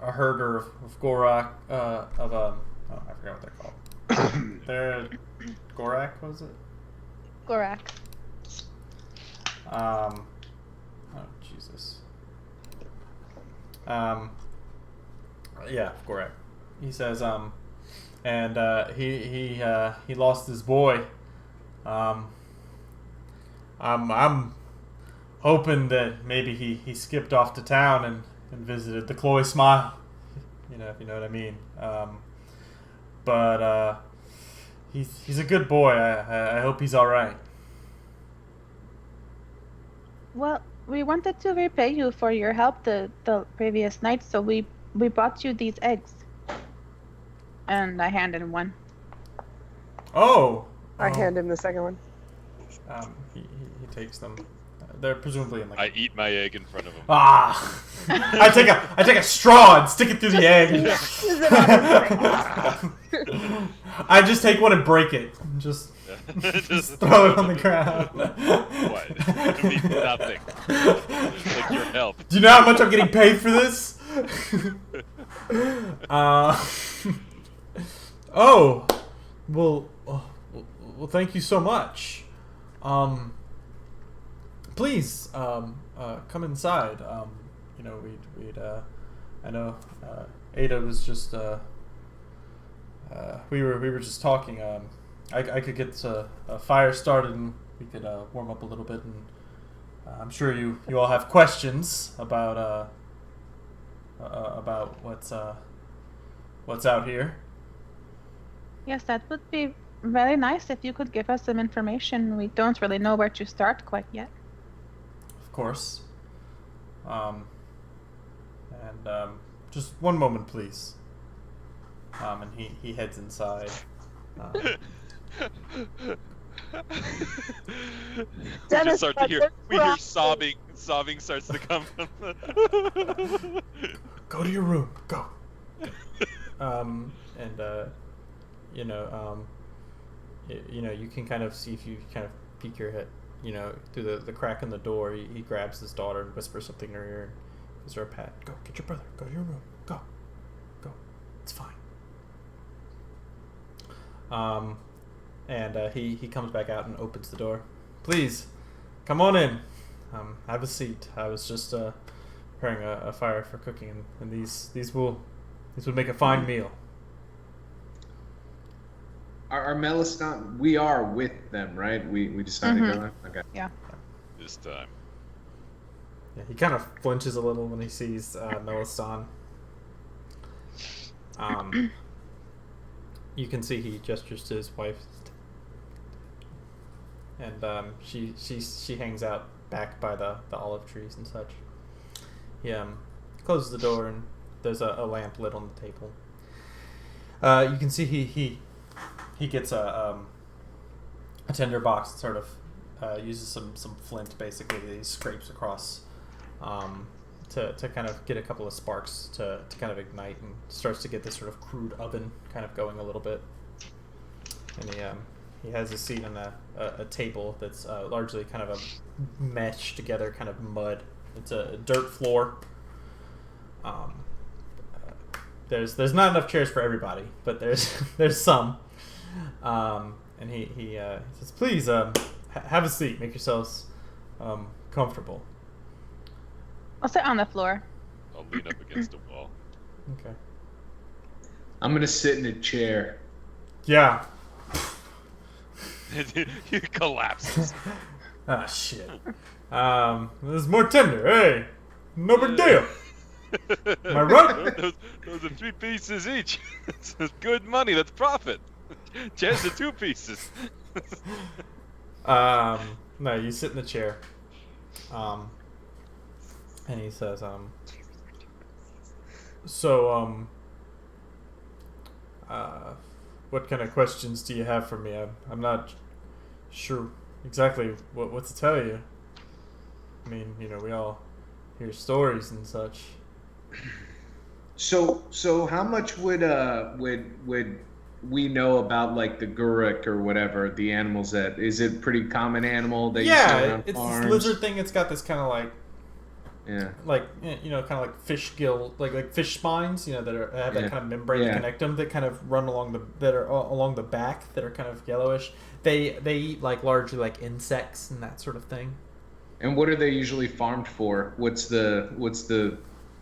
herder of Gorak I forgot what they're called. They're Gorak, was it? Gorak. Oh Jesus. Yeah, Gorak. He says and he lost his boy. I'm hoping that maybe he skipped off to town and visited the Chloe Smile, if you know what I mean. But he's a good boy. I hope he's all right. Well, we wanted to repay you for your help the previous night, so we bought you these eggs. And I handed him one. Oh. I hand him the second one. He takes them. They're presumably in I eat my egg in front of him. Ah! I take a straw and stick it through the egg. I just take one and break it. And just throw it on the ground. What? It means nothing. Like your help. Do you know how much I'm getting paid for this? Oh, well, thank you so much. Please, come inside. I know, Ada was just, we were just talking. I could get a fire started and we could warm up a little bit, and I'm sure you all have questions about what's out here. Yes, that would be very nice if you could give us some information. We don't really know where to start quite yet. Of course. Just one moment, please. And he heads inside. We just start to hear. We hear sobbing. Sobbing starts to come from the. Go to your room. Go. You can kind of see if you kind of peek your head, through the crack in the door. He grabs his daughter and whispers something in her ear. Gives her a pat. Go, get your brother. Go to your room. Go. It's fine. He comes back out and opens the door. Please, come on in. Have a seat. I was just preparing a fire for cooking, and these would make a fine meal. Our Meliston, we are with them, right? We decided to go there? Okay. Yeah. This time. Yeah, he kind of flinches a little when he sees Meliston. You can see he gestures to his wife, and she hangs out back by the olive trees and such. He closes the door, and there's a lamp lit on the table. You can see he gets a tinder box, sort of uses some flint basically that he scrapes across to kind of get a couple of sparks to kind of ignite, and starts to get this sort of crude oven kind of going a little bit. And he has a seat on a table that's largely kind of a meshed together kind of mud. It's a dirt floor. There's not enough chairs for everybody, but there's some. And he says, "Please have a seat. Make yourselves comfortable." I'll sit on the floor. I'll lean up against a wall. Okay. I'm gonna sit in a chair. Yeah. He collapses. Ah, shit. There's more tinder. Hey, no big deal. Am I right? Those are 3 pieces each. That's good money. That's profit. Chairs are 2 pieces. No, you sit in the chair. And he says, what kind of questions do you have for me? I'm not sure exactly what to tell you. I mean, we all hear stories and such. So how much would we know about like the Guruk or whatever, the animals that is it pretty common animal that you see around it's farms? this lizard thing. It's got this kind of like like kind of like fish gill, like fish spines, that have that kind of membrane to connect them, that kind of run along the back, that are kind of yellowish. They eat like largely like insects and that sort of thing. And what are they usually farmed for? What's the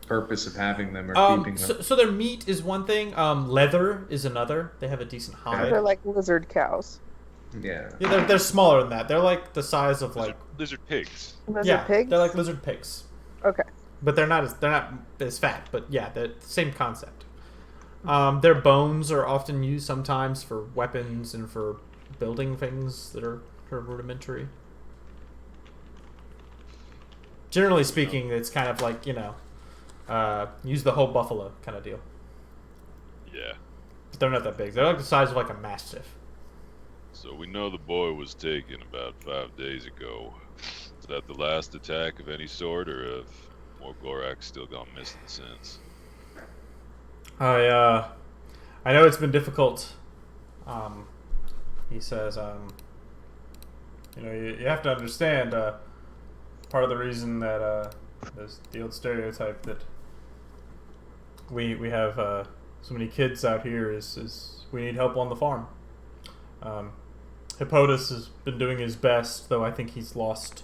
purpose of having them or keeping them? So their meat is one thing. Leather is another. They have a decent hide. They're like lizard cows. Yeah. Yeah, they're smaller than that. They're like the size of like lizard pigs. Lizard pigs? They're like lizard pigs. Okay. But they're not as fat. But yeah, they're the same concept. Their bones are often used sometimes for weapons and for building things that are rudimentary. Generally speaking, it's kind of like, use the whole buffalo kind of deal. Yeah. But they're not that big. They're like the size of like a mastiff. So we know the boy was taken about 5 days ago. Is that the last attack of any sort, or have more Goraks still gone missing since? I know it's been difficult. He says, you have to understand, part of the reason that there's the old stereotype that we have so many kids out here is we need help on the farm. Hippodas has been doing his best, though I think he's lost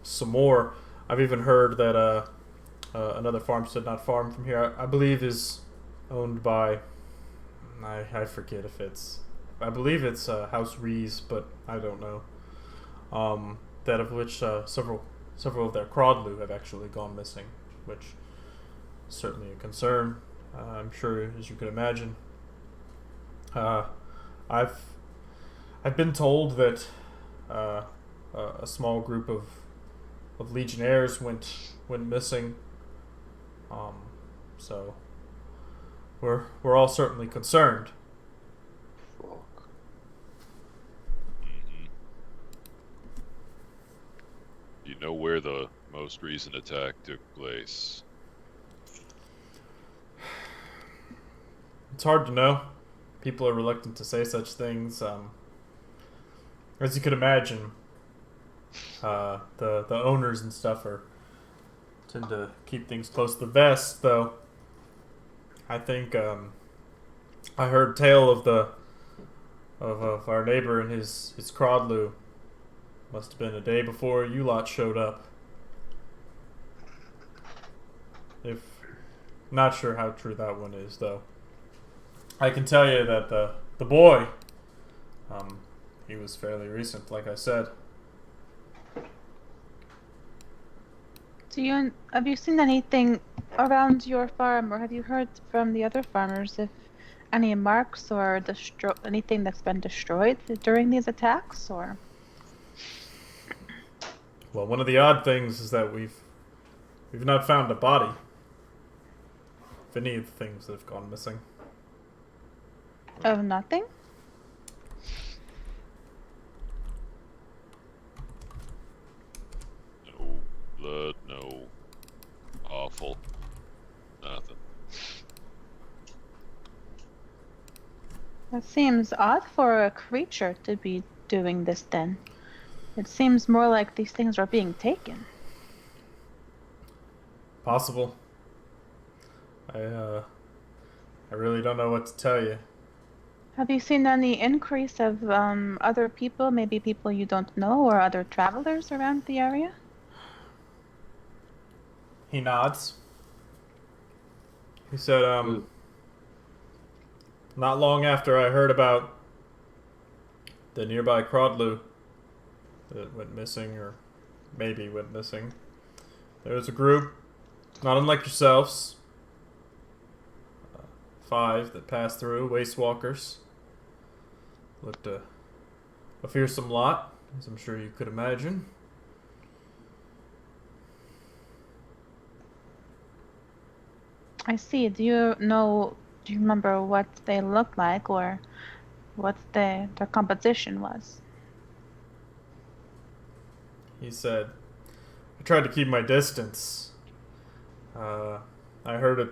some more. I've even heard that another farmstead not far from here, I believe, is owned by, I forget if it's, I believe it's House Rees, but I don't know. That of which several of their Crodlu have actually gone missing, which is certainly a concern. I'm sure, as you can imagine. I've been told that a small group of legionnaires went missing. So we're all certainly concerned. Do you know where the most recent attack took place? It's hard to know. People are reluctant to say such things. As you could imagine, the owners and stuff tend to keep things close to the vest. Though I think I heard tale of our neighbor and his Crodlu. Must have been a day before you lot showed up. If not sure how true that one is, though. I can tell you that the boy, he was fairly recent, like I said. Have you seen anything around your farm, or have you heard from the other farmers if any marks or anything that's been destroyed during these attacks, or? Well, one of the odd things is that we've not found a body. If any of the things that have gone missing. Of nothing? No blood, no awful, nothing. That seems odd for a creature to be doing this then. It seems more like these things are being taken. Possible. I really don't know what to tell you. Have you seen any increase of other people, maybe people you don't know, or other travelers around the area? He nods. He said, not long after I heard about the nearby Crodlu that went missing, or maybe went missing, there was a group, not unlike yourselves, 5 that passed through, Waste Walkers. Looked a fearsome lot, as I'm sure you could imagine. I see. Do you remember what they looked like, or what their composition was? He said, I tried to keep my distance. I heard it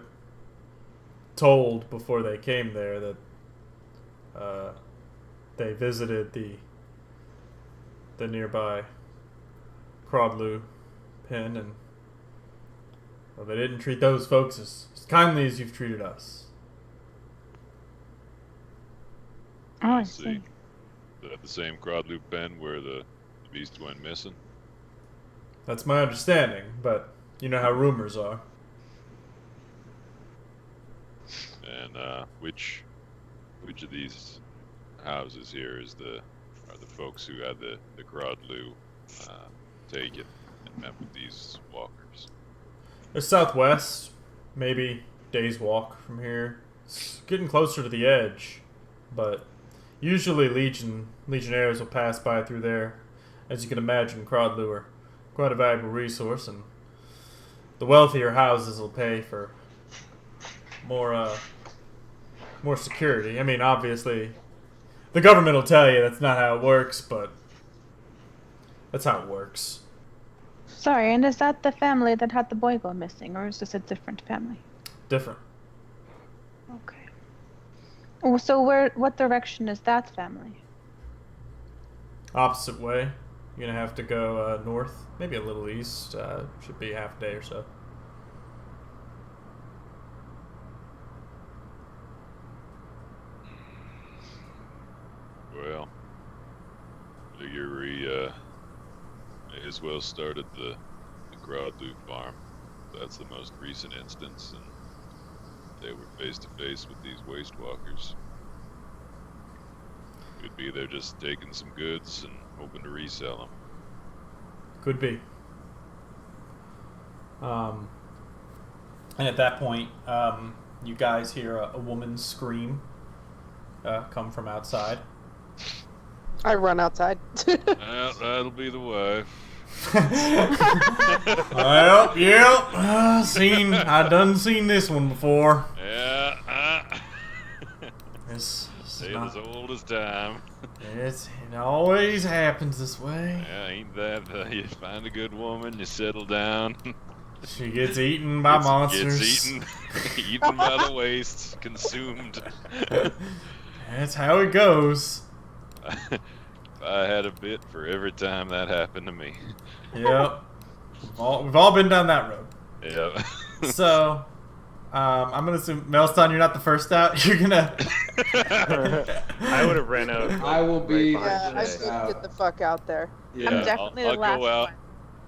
told before they came there that they visited the nearby Crodlu pen, and well, they didn't treat those folks as kindly as you've treated us. Oh, I See. see. Is that the same Crodlu pen where the beast went missing? That's my understanding, but you know how rumors are. And which of these houses here are the folks who had the Crodlu taken and met with these walkers? They're southwest, maybe day's walk from here. It's getting closer to the edge, but usually legionnaires will pass by through there. As you can imagine, Crodlu are quite a valuable resource, and the wealthier houses will pay for more security. I mean, obviously, the government will tell you that's not how it works, but that's how it works. Sorry, and is that the family that had the boy go missing, or is this a different family? Different. Okay. Oh, so what direction is that family? Opposite way. You're gonna have to go north, maybe a little east. Should be half a day or so. Well, figure we may as well start at the Crodlu farm. That's the most recent instance, and they were face to face with these waste walkers. Could be they're just taking some goods and hoping to resell them. Could be. And at that point, you guys hear a woman's scream come from outside. I run outside. Well, that'll be the wife. Well, yep. I done seen this one before. Yeah. It's Tale as old as time. it always happens this way. Yeah, ain't that you find a good woman, you settle down. She gets eaten by monsters. Gets eaten by the waste, consumed. That's how it goes. I had a bit for every time that happened to me. Yep. We've all been down that road. Yep. So, I'm gonna assume Melston, you're not the first out. You're gonna. I would have ran out. I will be. Yeah, I should get the fuck out there. Yeah. I'm definitely I'll the last go out. one.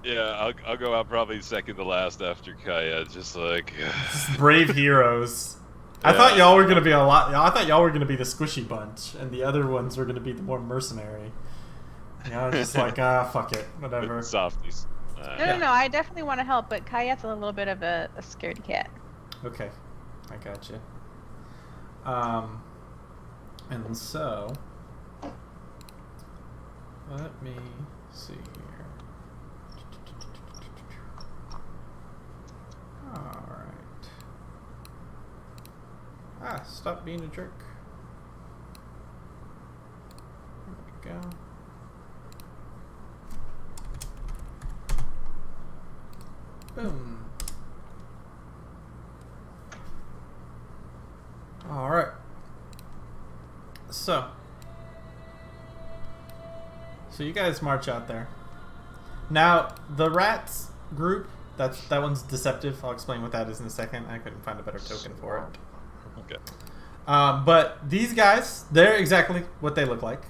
Yeah, I'll go out probably second to last after Kaya. Just like Just brave heroes. I Yeah. thought y'all were gonna be a lot. I thought y'all were gonna be the squishy bunch, and the other ones were gonna be the more mercenary. You know, just like fuck it, whatever. softies. No. I definitely want to help, but Kayet's a little bit of a scaredy cat. Okay, I got you. And so let me see here. All right. Stop being a jerk. There we go. Boom. All right. So you guys march out there. Now, the rats group, that one's deceptive. I'll explain what that is in a second. I couldn't find a better token for it. Okay. But these guys, they're exactly what they look like.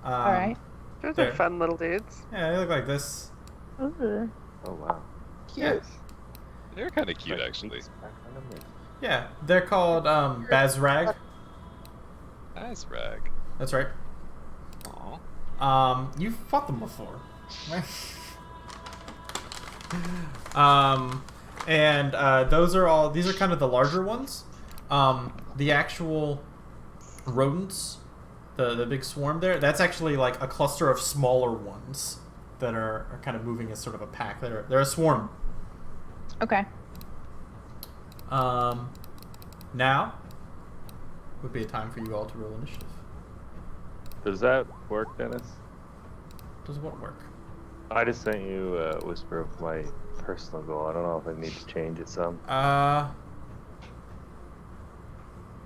All right. Those There. are fun little dudes. Yeah, they look like this. Ooh, Oh wow. cute. They're kind of cute, actually. Back on the mix. Yeah, they're called Bazrag. Nice rag. That's right. Aw. You've fought them before. And those are all. These are kind of the larger ones. The actual rodents, the big swarm there. That's actually like a cluster of smaller ones that are kind of moving as sort of a pack. They're a swarm. Okay. Now would be a time for you all to roll initiative. Does that work, Dennis? Does what work? I just sent you a whisper of my personal goal. I don't know if I need to change it some.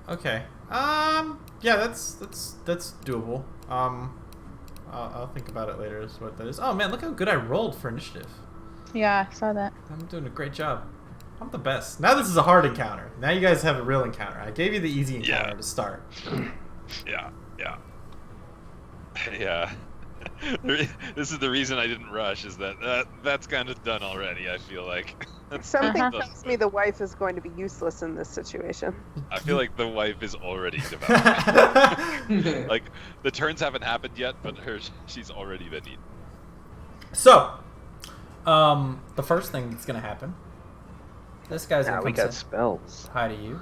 Okay. Yeah, that's doable. I'll think about it later as what that is. Oh man, look how good I rolled for initiative. Yeah, I saw that. I'm doing a great job. I'm the best. Now this is a hard encounter. Now you guys have a real encounter. I gave you the easy encounter Yeah. to start. Yeah. Yeah. This is the reason I didn't rush. Is that's kind of done already? I feel like. Something Uh-huh. tells me the wife is going to be useless in this situation. I feel like the wife is already devoured. Like the turns haven't happened yet, but she's already been eaten. So, the first thing that's gonna happen. This guy's gonna we come got spells. hi to you.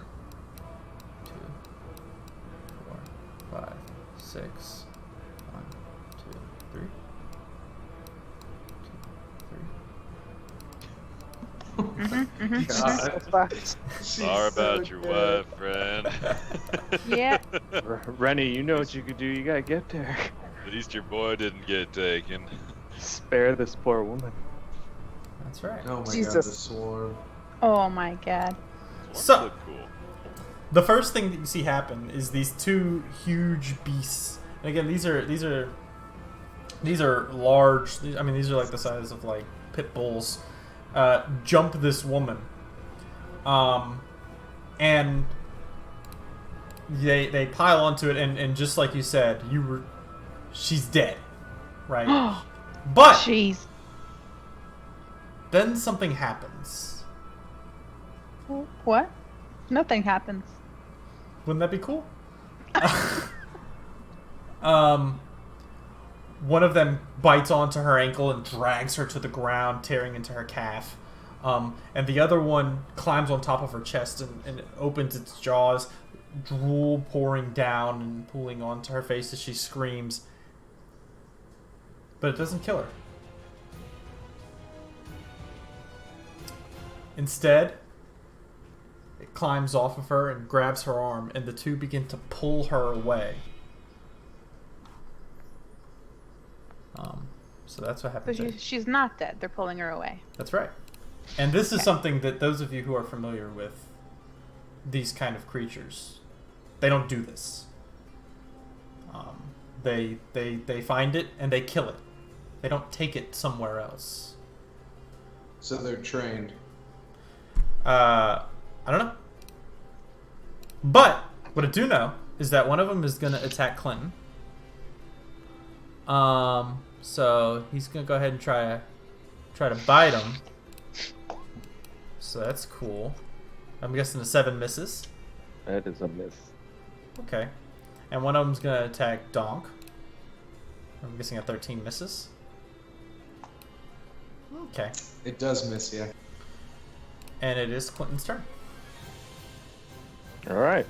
2, 4, 5, 6. 1, 2, 3. 2, 3. So fucked. Sorry about your wife, friend. Yeah. Rennie, you know what you could do. You gotta get there. At least your boy didn't get taken. Spare this poor woman. That's right. Oh my god, Jesus. the swarm. Oh my god. So- Look cool. The first thing that you see happen is these two huge beasts. And again, these are large. I mean, these are like the size of like pit bulls. Jump this woman, and they pile onto it, and just like you said, she's dead, right? But Jeez. then something happens. What? Nothing happens. Wouldn't that be cool? One of them bites onto her ankle and drags her to the ground, tearing into her calf. And the other one climbs on top of her chest and opens its jaws, drool pouring down and pooling onto her face as she screams. But it doesn't kill her. Instead, it climbs off of her and grabs her arm, and the two begin to pull her away. So that's what So happens. there. she's not dead. They're pulling her away. That's right. And this is Okay. something that those of you who are familiar with these kind of creatures, they don't do this. They find it and they kill it. They don't take it somewhere else. So they're trained. I don't know. But what I do know is that one of them is going to attack Clinton. So he's going to go ahead and try try to bite him. So that's cool. I'm guessing a 7 misses. That is a miss. Okay. And one of them's gonna attack Donk. I'm guessing a 13 misses. Okay. It does miss, yeah. And it is Clinton's turn. All right.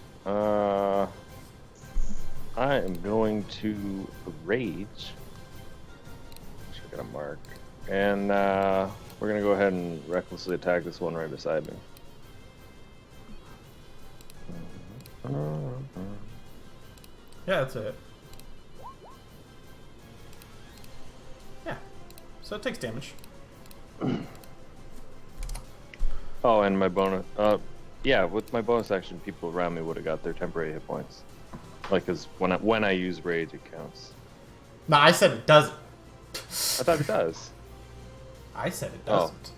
I am going to rage. Should get a mark, and we're gonna go ahead and recklessly attack this one right beside me. Yeah, that's it. Yeah. So it takes damage. Oh, and my bonus. Yeah, with my bonus action, people around me would have got their temporary hit points. Like, cause when I use rage, it counts. No, I said it doesn't. I thought it does. I said it doesn't.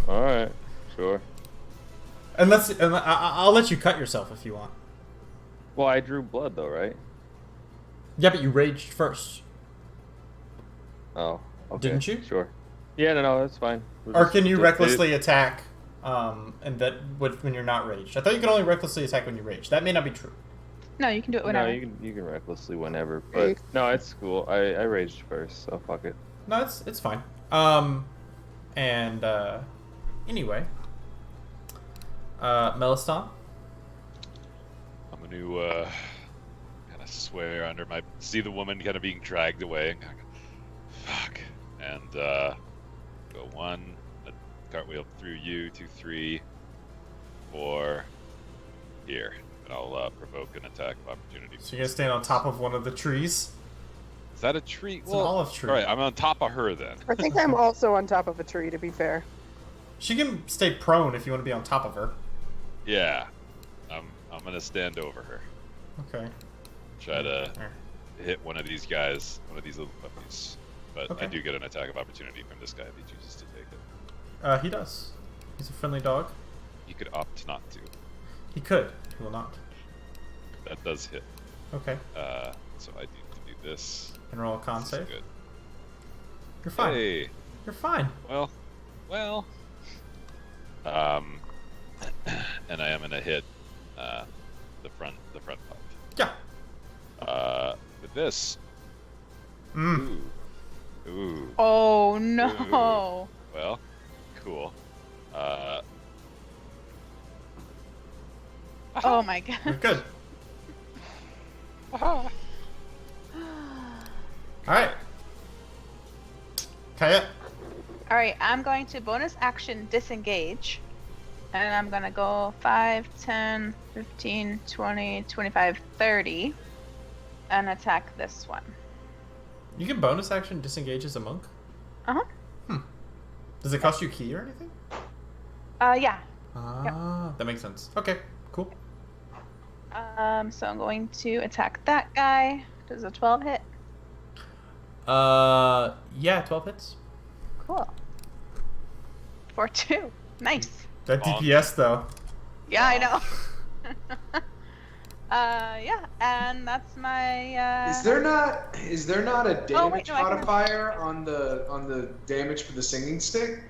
All right, sure. Unless I'll let you cut yourself if you want. Well, I drew blood though, right? Yeah, but you raged first. Oh, okay. Didn't you? Sure. Yeah, no, that's fine. Or can you recklessly attack and that when you're not raged? I thought you could only recklessly attack when you rage. That may not be true. No, you can do it whenever. No, you can recklessly whenever, but no, it's cool. I raged first, so fuck it. No, it's fine. Anyway, Meliston. I'm gonna kind of swear under my see the woman kind of being dragged away and kind of fuck and go 1, a cartwheel through you, 2, 3, 4 here. And I'll provoke an attack of opportunity. So you're gonna stand on top of one of the trees? Is that a tree? It's an olive tree. All right, I'm on top of her then. I think I'm also on top of a tree, to be fair. She can stay prone if you want to be on top of her. Yeah, I'm gonna stand over her. Okay. Try to hit one of these guys, one of these little puppies. But Okay. I do get an attack of opportunity from this guy if he chooses to take it. He does. He's a friendly dog. He could opt not to. He could. He will not. That does hit. Okay. So I need to do this. And roll a con This is save. Good. You're fine. Hey. You're fine. Well. And I am gonna hit the front pup. Yeah. With this. Mm. Ooh. Oh no. Ooh. Well, cool. Oh my god. You're good. Alright. Kaya. Alright, I'm going to bonus action disengage. And I'm gonna go 5, 10, 15, 20, 25, 30. And attack this one. You can bonus action disengage as a monk? Uh-huh. Does it cost you key or anything? Yeah. Ah, that makes sense. Okay, cool. So I'm going to attack that guy. Does a 12 hit? Yeah, 12 hits. Cool. For 2. Nice. That DPS though. Yeah, I know. Yeah, and that's my. Is there not a damage no, I can- modifier on the damage for the singing stick?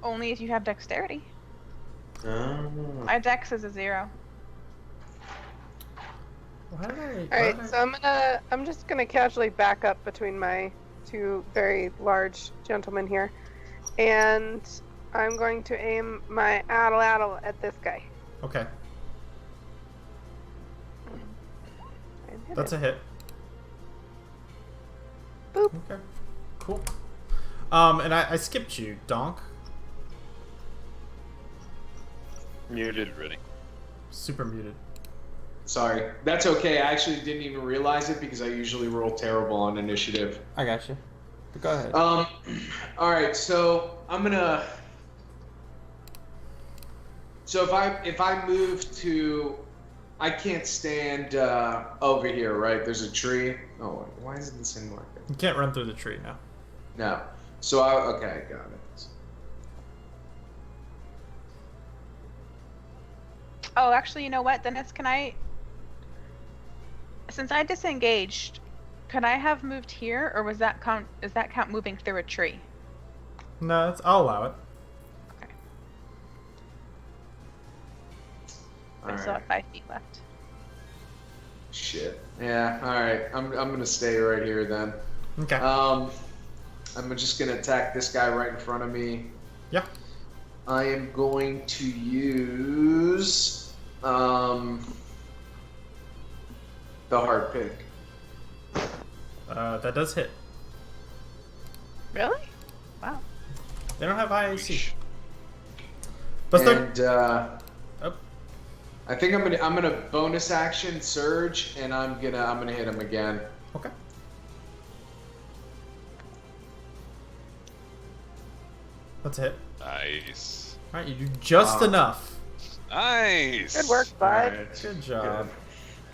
Only if you have dexterity. Oh. My dex is a 0. Why did I? All right, so I'm just gonna casually back up between my two very large gentlemen here, and I'm going to aim my addle at this guy. Okay. And hit That's it. a hit. Boop. Okay. Cool. And I skipped you, Donk. Muted, Rennie. Super muted. Sorry, that's okay. I actually didn't even realize it because I usually roll terrible on initiative. I got you. But go ahead. All right, so I'm gonna. So if I move to, I can't stand over here, right? There's a tree. Oh, why isn't this in market? You can't run through the tree now. No. So okay, got it. Oh, actually, you know what, Dennis? Since I disengaged, could I have moved here, or was that count? Is that count moving through a tree? No, I'll allow it. I still have 5 feet left. Shit. Yeah. All right. I'm gonna stay right here then. Okay. I'm just gonna attack this guy right in front of me. Yeah. I am going to use the hard pick. That does hit. Really? Wow. They don't have IAC. Buster. And Oh. I think I'm gonna bonus action surge, and I'm gonna hit him again. Okay. That's a hit. Nice. All right, you do just enough. Nice. Good work, bud. Alright. Good job.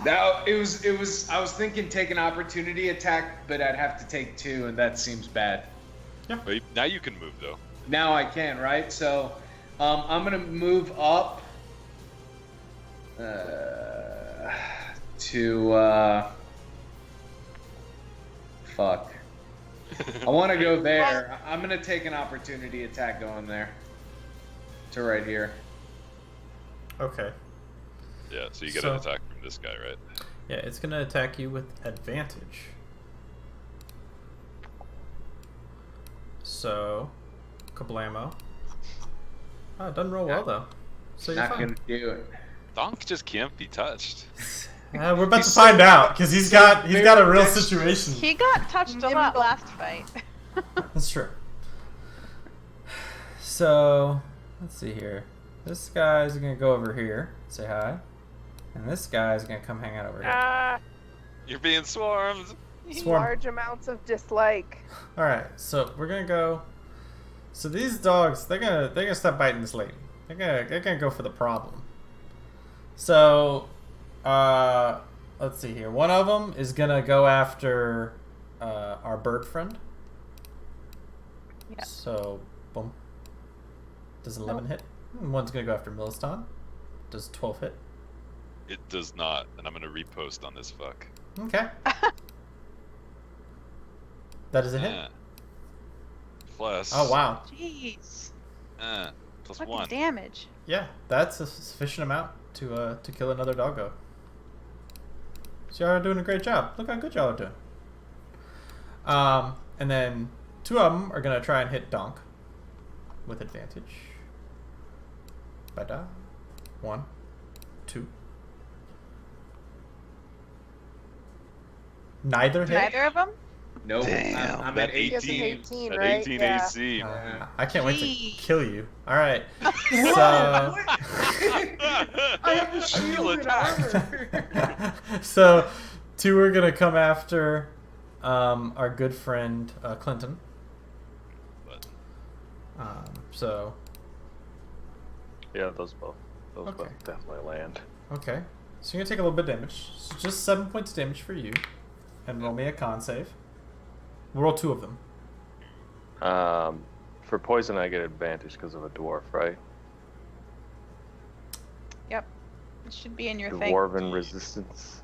Now it was. I was thinking take an opportunity attack, but I'd have to take 2, and that seems bad. But now you can move though. Now I can, right? So, I'm gonna move up to fuck. I want to go there. I'm gonna take an opportunity attack going there to right here. Okay. Yeah, so you get So- an attack from this guy, right? Yeah, it's gonna attack you with advantage. So, kablamo. Oh, it doesn't roll well though. So you're Not fine. gonna do it. Donk just can't be touched. We're about to He's find so- out because he's got a real Next- situation. He got touched a lot last fight. That's true. So, let's see here. This guy's gonna go over here, say hi, and this guy's gonna come hang out over here. Ah, You're being swarmed. Swarm. large amounts of dislike. All right, so we're gonna go. So these dogs, they're gonna stop biting this lady. They're gonna go for the problem. So, let's see here. One of them is gonna go after our bird friend. Yeah. So, boom. Does 11 hit? And one's gonna go after Milliston. Does 12 hit? It does not, and I'm gonna repost on this fuck. Okay. That is a hit. Plus. Oh wow. Jeez. Plus Fucking 1. damage. Yeah, that's a sufficient amount to kill another doggo. So y'all are doing a great job. Look how good y'all are doing. And then 2 of them are gonna try and hit Donk with advantage. Bada. 1, 2. Neither hit. Neither of them? Nope. Damn, I'm that at He has an 18. 18, That right? 18 Yeah. AC. I can't wait to Jeez. kill you. All right. So. I have a shield and armor. So, 2 are gonna come after our good friend Clinton. But So, Yeah, those both Okay. definitely land. okay. So you're gonna take a little bit of damage. So just 7 points of damage for you, and roll me a con save. We'll roll 2 of them. For poison, I get advantage because of a dwarf, right? Yep. It should be in your thing. Dwarven resistance.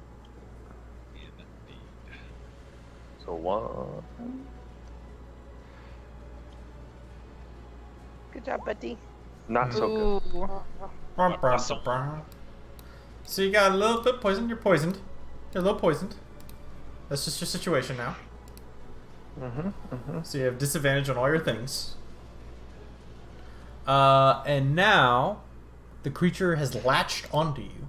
indeed. So 1. Good job, buddy. Not so good. Ooh. So you got a little bit poisoned. You're poisoned. You're a little poisoned. That's just your situation now. So you have disadvantage on all your things. And now the creature has latched onto you.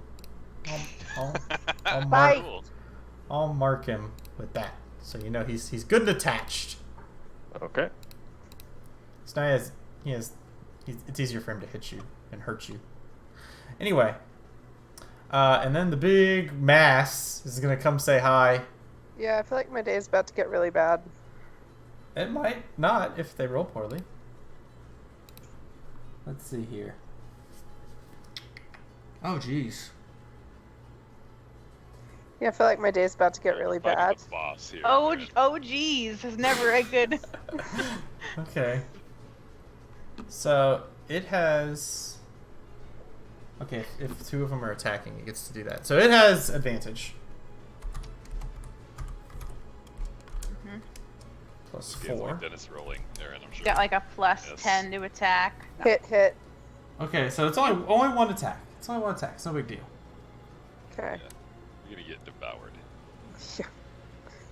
I'll mark, Cool. I'll mark him with that, so you know he's good and attached. Okay. So now it's easier for him to hit you and hurt you. Anyway, and then the big mass is gonna come say hi. Yeah, I feel like my day is about to get really bad. It might not if they roll poorly. Let's see here. Oh, jeez. Yeah, I feel like my day is about to get really Fighting bad. the boss here. Oh, man. oh, geez, is never a good. Okay. So it has. Okay, if 2 of them are attacking, it gets to do that. So it has advantage. plus He has 4. like Dennis rolling there, and I'm sure. Got like a plus Yes. 10 to attack. Hit. Okay, so it's only one attack. It's only one attack. It's no big deal. Okay. You're gonna get devoured. Yeah.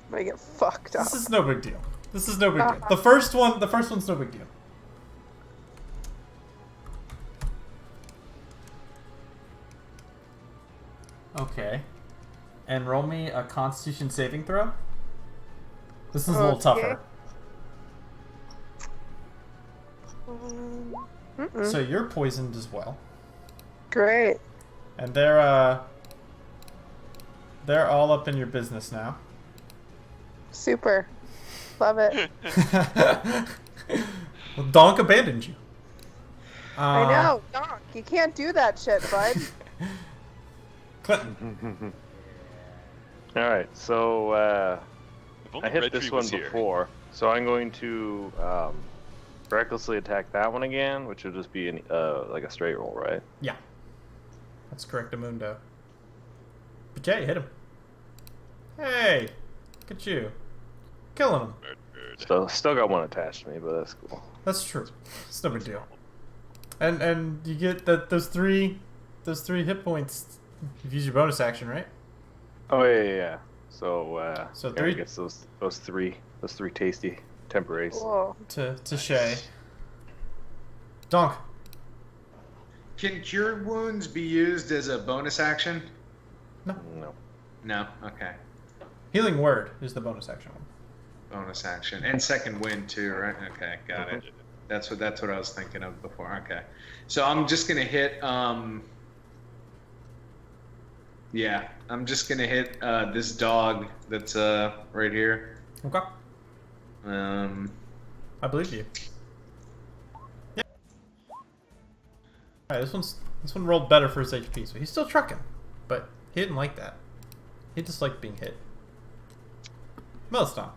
I'm gonna get fucked up. This is no big deal. This is no big deal. The first one's no big deal. Okay. And roll me a Constitution saving throw. This is a little tougher. So you're poisoned as well. Great. And they're all up in your business now. Super. Love it. Well, Donk abandoned you. I know. Donk, you can't do that shit, bud. Clinton. All right, so If only I hit Red this Tree one was here. before, so I'm going to recklessly attack that one again, which would just be like a straight roll, right? Yeah. That's correct, Amundo. But yeah, you hit him. Hey! Look at you. Killing him. Murdered. So still got one attached to me, but that's cool. That's true. It's no big deal. And you get those three hit points. You've used your bonus action, right? Oh yeah. So So Aaron three- gets those three tasty temporaries. Whoa. To Shay. Donk. Can cure wounds be used as a bonus action? No. No. Okay. Healing word is the bonus action one. Bonus action and second wind too, right? Okay, got it. That's what I was thinking of before. Okay, so I'm just gonna hit. Yeah, I'm just gonna hit this dog that's right here. Okay. I believe you. Yeah. Alright, this one rolled better for his HP, so he's still trucking, but he didn't like that. He just liked being hit. Milestone.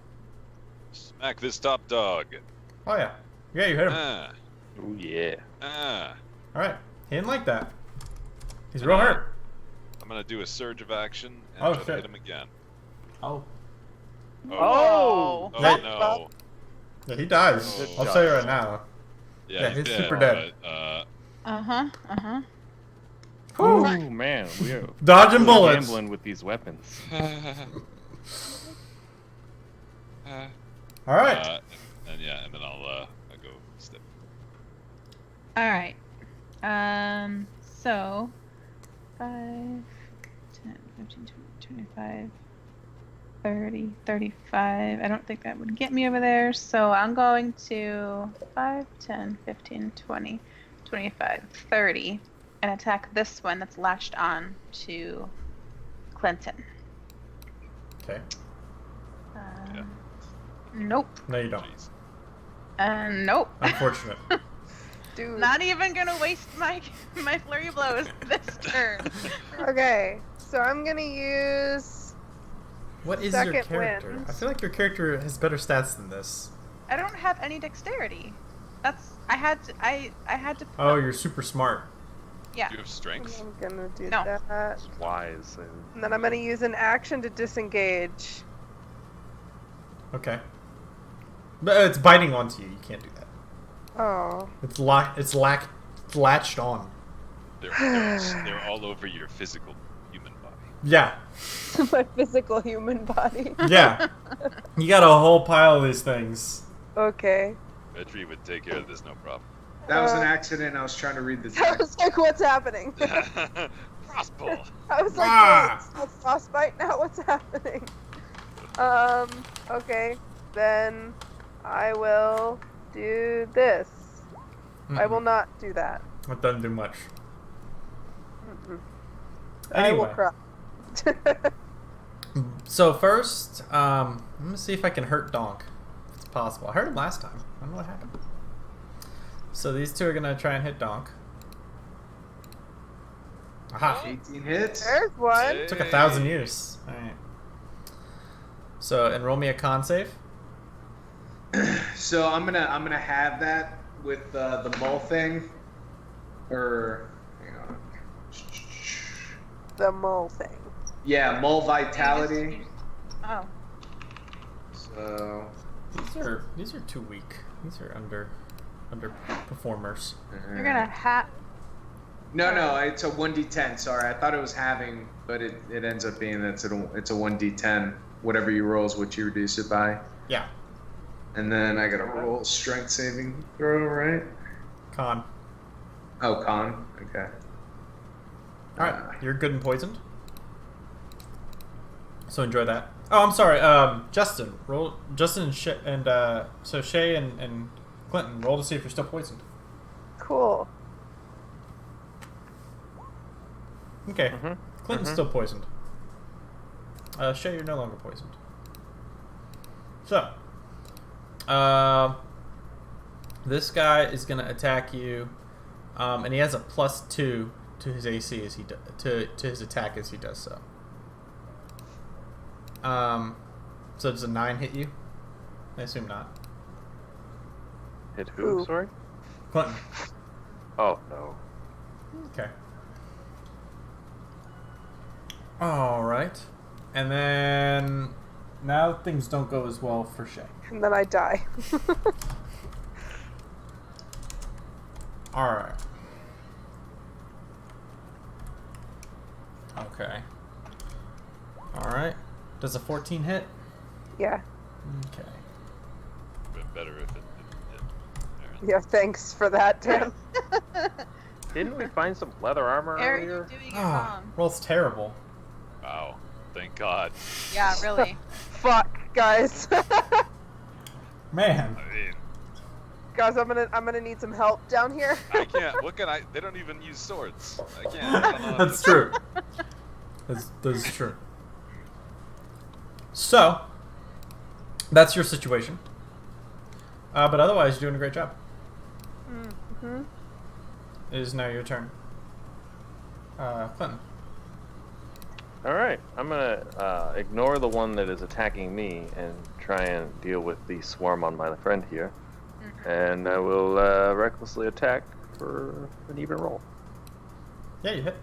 Smack this top dog. Oh yeah. Yeah, you hit him. Ah. Oh yeah. Ah. Alright. He didn't like that. He's real hurt. I'm gonna do a surge of action and Oh, try to shit. hit him again. Oh. Oh, That- no. Yeah, he dies. Oh. I'll tell you right now. Yeah, he's dead, super dead. But, Oh man, we are Dodging bullets. Gambling with these weapons. All right. And yeah, and then I'll go step. All right. So 5, 10, 15, 20, 25, 30, 35. I don't think that would get me over there. So I'm going to 5, 10, 15, 20, 25, 30 and attack this one that's latched on to Clinton. Okay. Nope. No, you don't. Nope. Unfortunate. Dude. Not even gonna waste my flurry blows this turn. Okay, so I'm gonna use. What is your Second character? wind. I feel like your character has better stats than this. I don't have any dexterity. I had to. Oh, you're super smart. Yeah. Do you have strength? I'm gonna do No. that. Wise. And then I'm gonna use an action to disengage. Okay. But it's biting onto you. You can't do that. Oh. It's latched on. They're all over your physical human body. Yeah. My physical human body. Yeah. You got a whole pile of these things. Okay. Petri would take care of this, no problem. That was an accident. I was trying to read the I text. was like, what's happening? Frostball. I was like, Ah! wait, it's not frostbite now? What's happening? Okay. Then I will do this. I will not do that. That doesn't do much. I will Anyway. cry. So first, let me see if I can hurt Donk. If it's possible. I hurt him last time. I don't know what happened. So these two are gonna try and hit Donk. Aha! 18 hits. There's one. Took 1,000 years. Alright. So enroll me a con save. So I'm gonna have that with the mole thing, or hang on. The mole thing. Yeah, mole vitality. Oh. So These are too weak. These are underperformers. You're gonna have. No, it's a 1d10. Sorry, I thought it was having, but it ends up being that it's a 1d10. Whatever you roll is what you reduce it by. Yeah. And then I gotta roll strength saving throw, right? Con. Oh, con. Okay. All right, you're good and poisoned. So enjoy that. Oh, I'm sorry. Justin, roll. Justin and so Shay and Clinton, roll to see if you're still poisoned. Cool. Okay. Clinton's still poisoned. Shay, you're no longer poisoned. So, this guy is gonna attack you, and he has a +2 to his AC as to his attack as he does so. So does a 9 hit you? I assume not. Hit who? Who? Sorry. Clinton. Oh no. Okay. All right, and then now things don't go as well for Shay. And then I die. All right. Okay. All right. Does a 14 hit? Yeah. Okay. Been better if it didn't hit. Aaron. Yeah, thanks for that, Tim. Didn't we find some leather armor Aaron, earlier? you're doing it Ah, wrong. roll's terrible. Wow. Thank God. Yeah, really. Fuck, guys. Man. I mean, Guys, I'm gonna need some help down here. I can't. What can I? They don't even use swords. I can't. I don't know what That's to- true. That's true. So, that's your situation. But otherwise, you're doing a great job. Mm-hmm. It is now your turn. Clinton. All right, I'm gonna ignore the one that is attacking me and try and deal with the swarm on my friend here, and I will recklessly attack for an even roll. Yeah, you hit.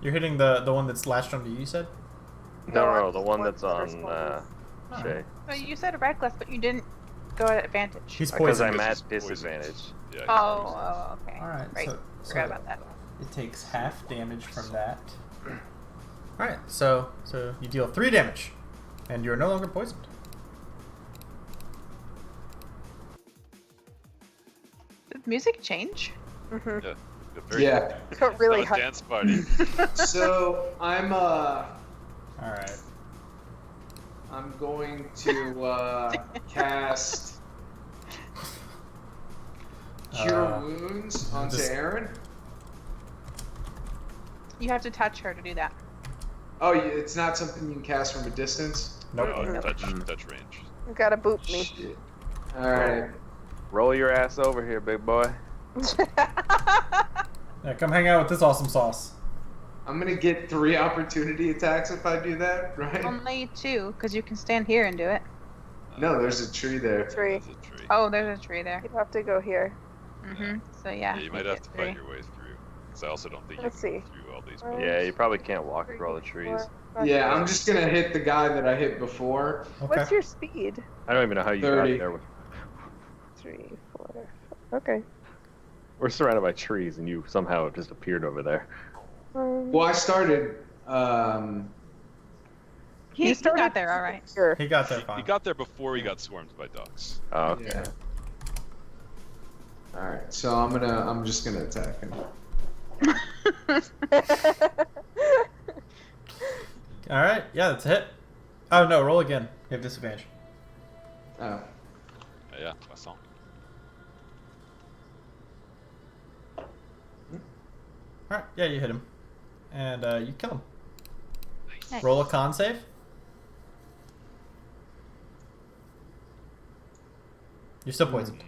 You're hitting the one that's latched onto you, you said? No, the one that's on Shay. So you said reckless, but you didn't go at advantage. He's Because poisoned. I'm at Because he's poisoned. disadvantage. Yeah, he's Oh, okay. Alright, Right. so Forgot about that. it takes half damage from that. Alright, so you deal 3 damage, and you're no longer poisoned. Did music change? Mm-hmm. Yeah. Very Yeah. Got really Not a high. dance party. So I'm Alright. I'm going to cast Cure Wounds onto just- Aaron. You have to touch her to do that. Oh, it's not something you can cast from a distance? Nope. Oh, touch range. You gotta boot me. Shit. Alright. Roll your ass over here, big boy. Yeah, come hang out with this awesome sauce. I'm gonna get 3 opportunity attacks if I do that, right? Only 2, because you can stand here and do it. No, there's a tree there. Tree. There's a tree. Oh, there's a tree there. You'd have to go here. So yeah. Yeah, you might have to fight your way through. Because I also don't think you Let's can see. go through all these. One, Yeah, you probably can't walk through all the trees. 4, 5, Yeah, I'm 6. just gonna hit the guy that I hit before. Okay. What's your speed? I don't even know how you 30. got there. 3, 4. Okay. We're surrounded by trees, and you somehow just appeared over there. Well, I started. He started got there all right. Here. He got there He fine. got there before he got swarmed by dogs. Oh, okay. Yeah. All right, so I'm just gonna attack him. Alright, yeah, that's a hit. Oh no, roll again. You have disadvantage. Oh. Yeah, I saw. Alright, yeah, you hit him. And you kill him. Nice. Roll a con save. You're still poisoned.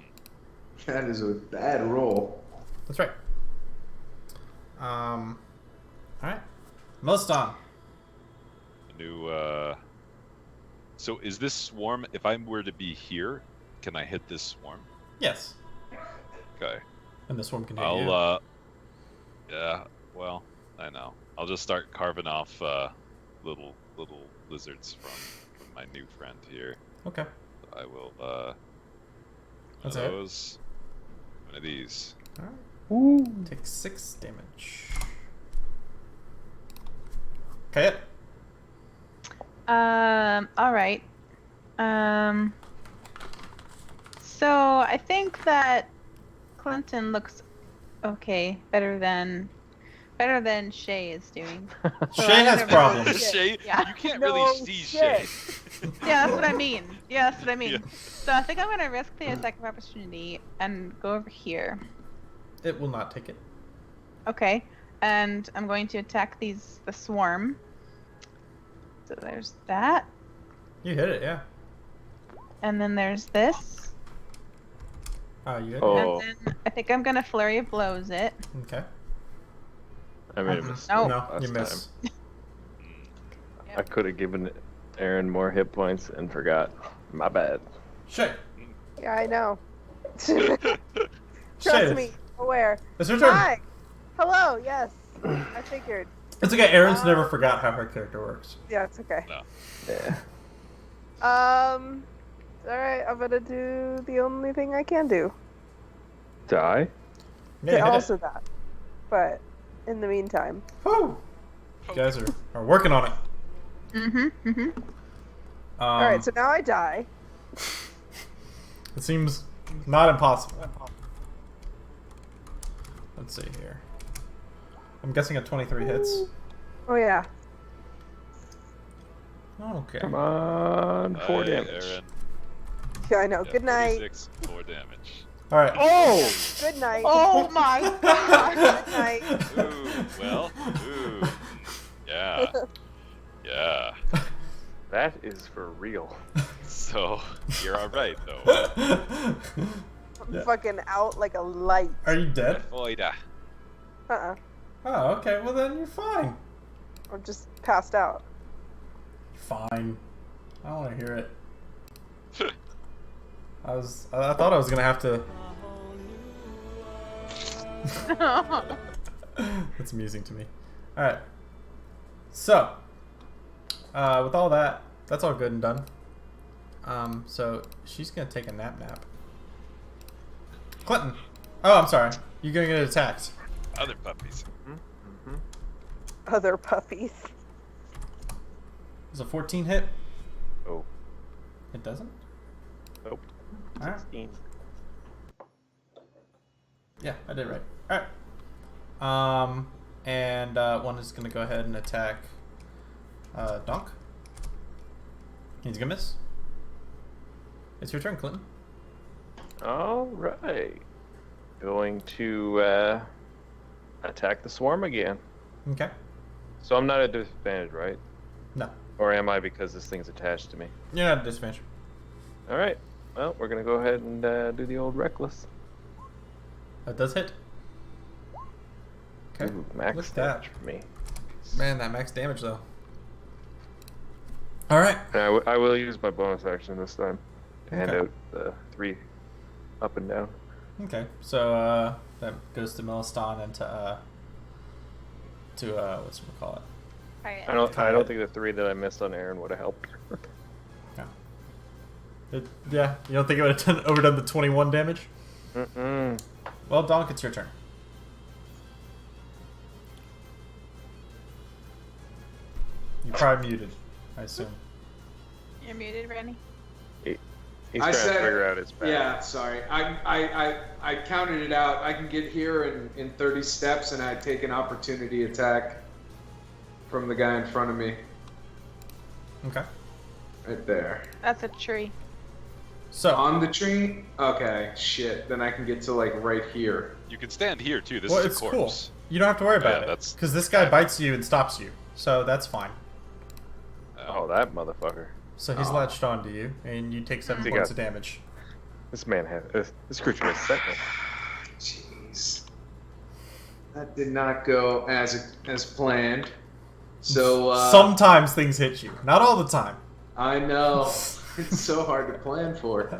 That is a bad roll. That's right. Alright. Mostan. A new. So is this swarm? If I were to be here, can I hit this swarm? Yes. Okay. And this one can hit I'll. you. Yeah. Well, I know. I'll just start carving off little lizards from my new friend here. Okay. I will That's it. those. One of these. Alright. Take 6 damage. Okay. Alright. So I think that Clinton looks okay, better than Shay is doing. So Shay I'm has gonna problems. roll- Shay, Yeah. you can't No really see shit. Shay. Yeah, that's what I mean. Yeah, that's what I mean. Yeah. So I think I'm gonna risk the attack of opportunity and go over here. It will not take it. Okay, and I'm going to attack the swarm. So there's that, You hit it, yeah. and then there's this, Oh, you hit it. Oh, and then I think I'm gonna flurry of blows it. Okay. I made a mistake. No. No, last you miss. time. I could have given Aaron more hit points and forgot. My bad. Shay. Yeah, I know. Shay. Trust me. Aware. It's your turn. Hi. Hello. Yes. I figured. It's okay. Aaron's never forgot how her character works. Yeah, it's okay. No. Yeah. Alright, I'm gonna do the only thing I can do. Die? Yeah, you hit Also it. that. But in the meantime. Woo! You guys are working on it. Alright, so now I die. It seems not impossible. Let's see here. I'm guessing a 23 hits. Oh yeah. Okay. Come on, 4 Aye, damage. Aaron. Yeah, I know. Yeah, Good night. 46, 4 damage. All right. Oh! Good night. Oh my god! Good night. Ooh, well, ooh. Yeah. Yeah. That is for real. So, you're alright, though. I'm Yeah. fucking out like a light. Are you dead? Oida. Uh-uh. Oh, okay. Well, then you're fine. I'm just passed out. Fine. I don't want to hear it. I thought I was gonna have to. That's amusing to me. All right. So, with all that, that's all good and done. So she's gonna take a nap. Clinton. Oh, I'm sorry. You're gonna get attacked. Other puppies. Other puppies. Does a 14 hit? Oh. It doesn't. Nope. All right. 16. Yeah, I did right. All right. And one is gonna go ahead and attack Donk. He's gonna miss. It's your turn, Clinton. All right. Going to attack the swarm again. Okay. So I'm not at disadvantage, right? No, Or am I because this thing's attached to me? you're not at disadvantage. All right. Well, we're gonna go ahead and do the old reckless. That does hit. Okay. Ooh, max Look at that. damage for me. Man, that max damage though. All right. And I will use my bonus action this time to hand Okay. out the 3 up and down. Okay. So that goes to Milaston and to what's it call it? Alright. I don't think the 3 that I missed on Aaron would have helped. Yeah. You don't think it would have overdone the 21 damage? Mm-mm. Well, Donk, it's your turn. You're probably muted, I assume. You're muted, Rennie. He's I trying to said- figure out his path. Yeah, sorry. I counted it out. I can get here in 30 steps, and I take an opportunity attack from the guy in front of me, Okay. right there. That's a tree. So, On the tree? Okay, shit. Then I can get to like right here. You can stand here, too. This well, is it's a cool. corpse. You don't have to worry about Yeah, it. that's- Because this guy bites you and stops you. So that's fine. Oh, that motherfucker. So he's latched on to you, and you take 7 He points got- of damage. This man has this creature has sent me. Jeez. That did not go as planned. So Sometimes things hit you. Not all the time. I know. It's so hard to plan for.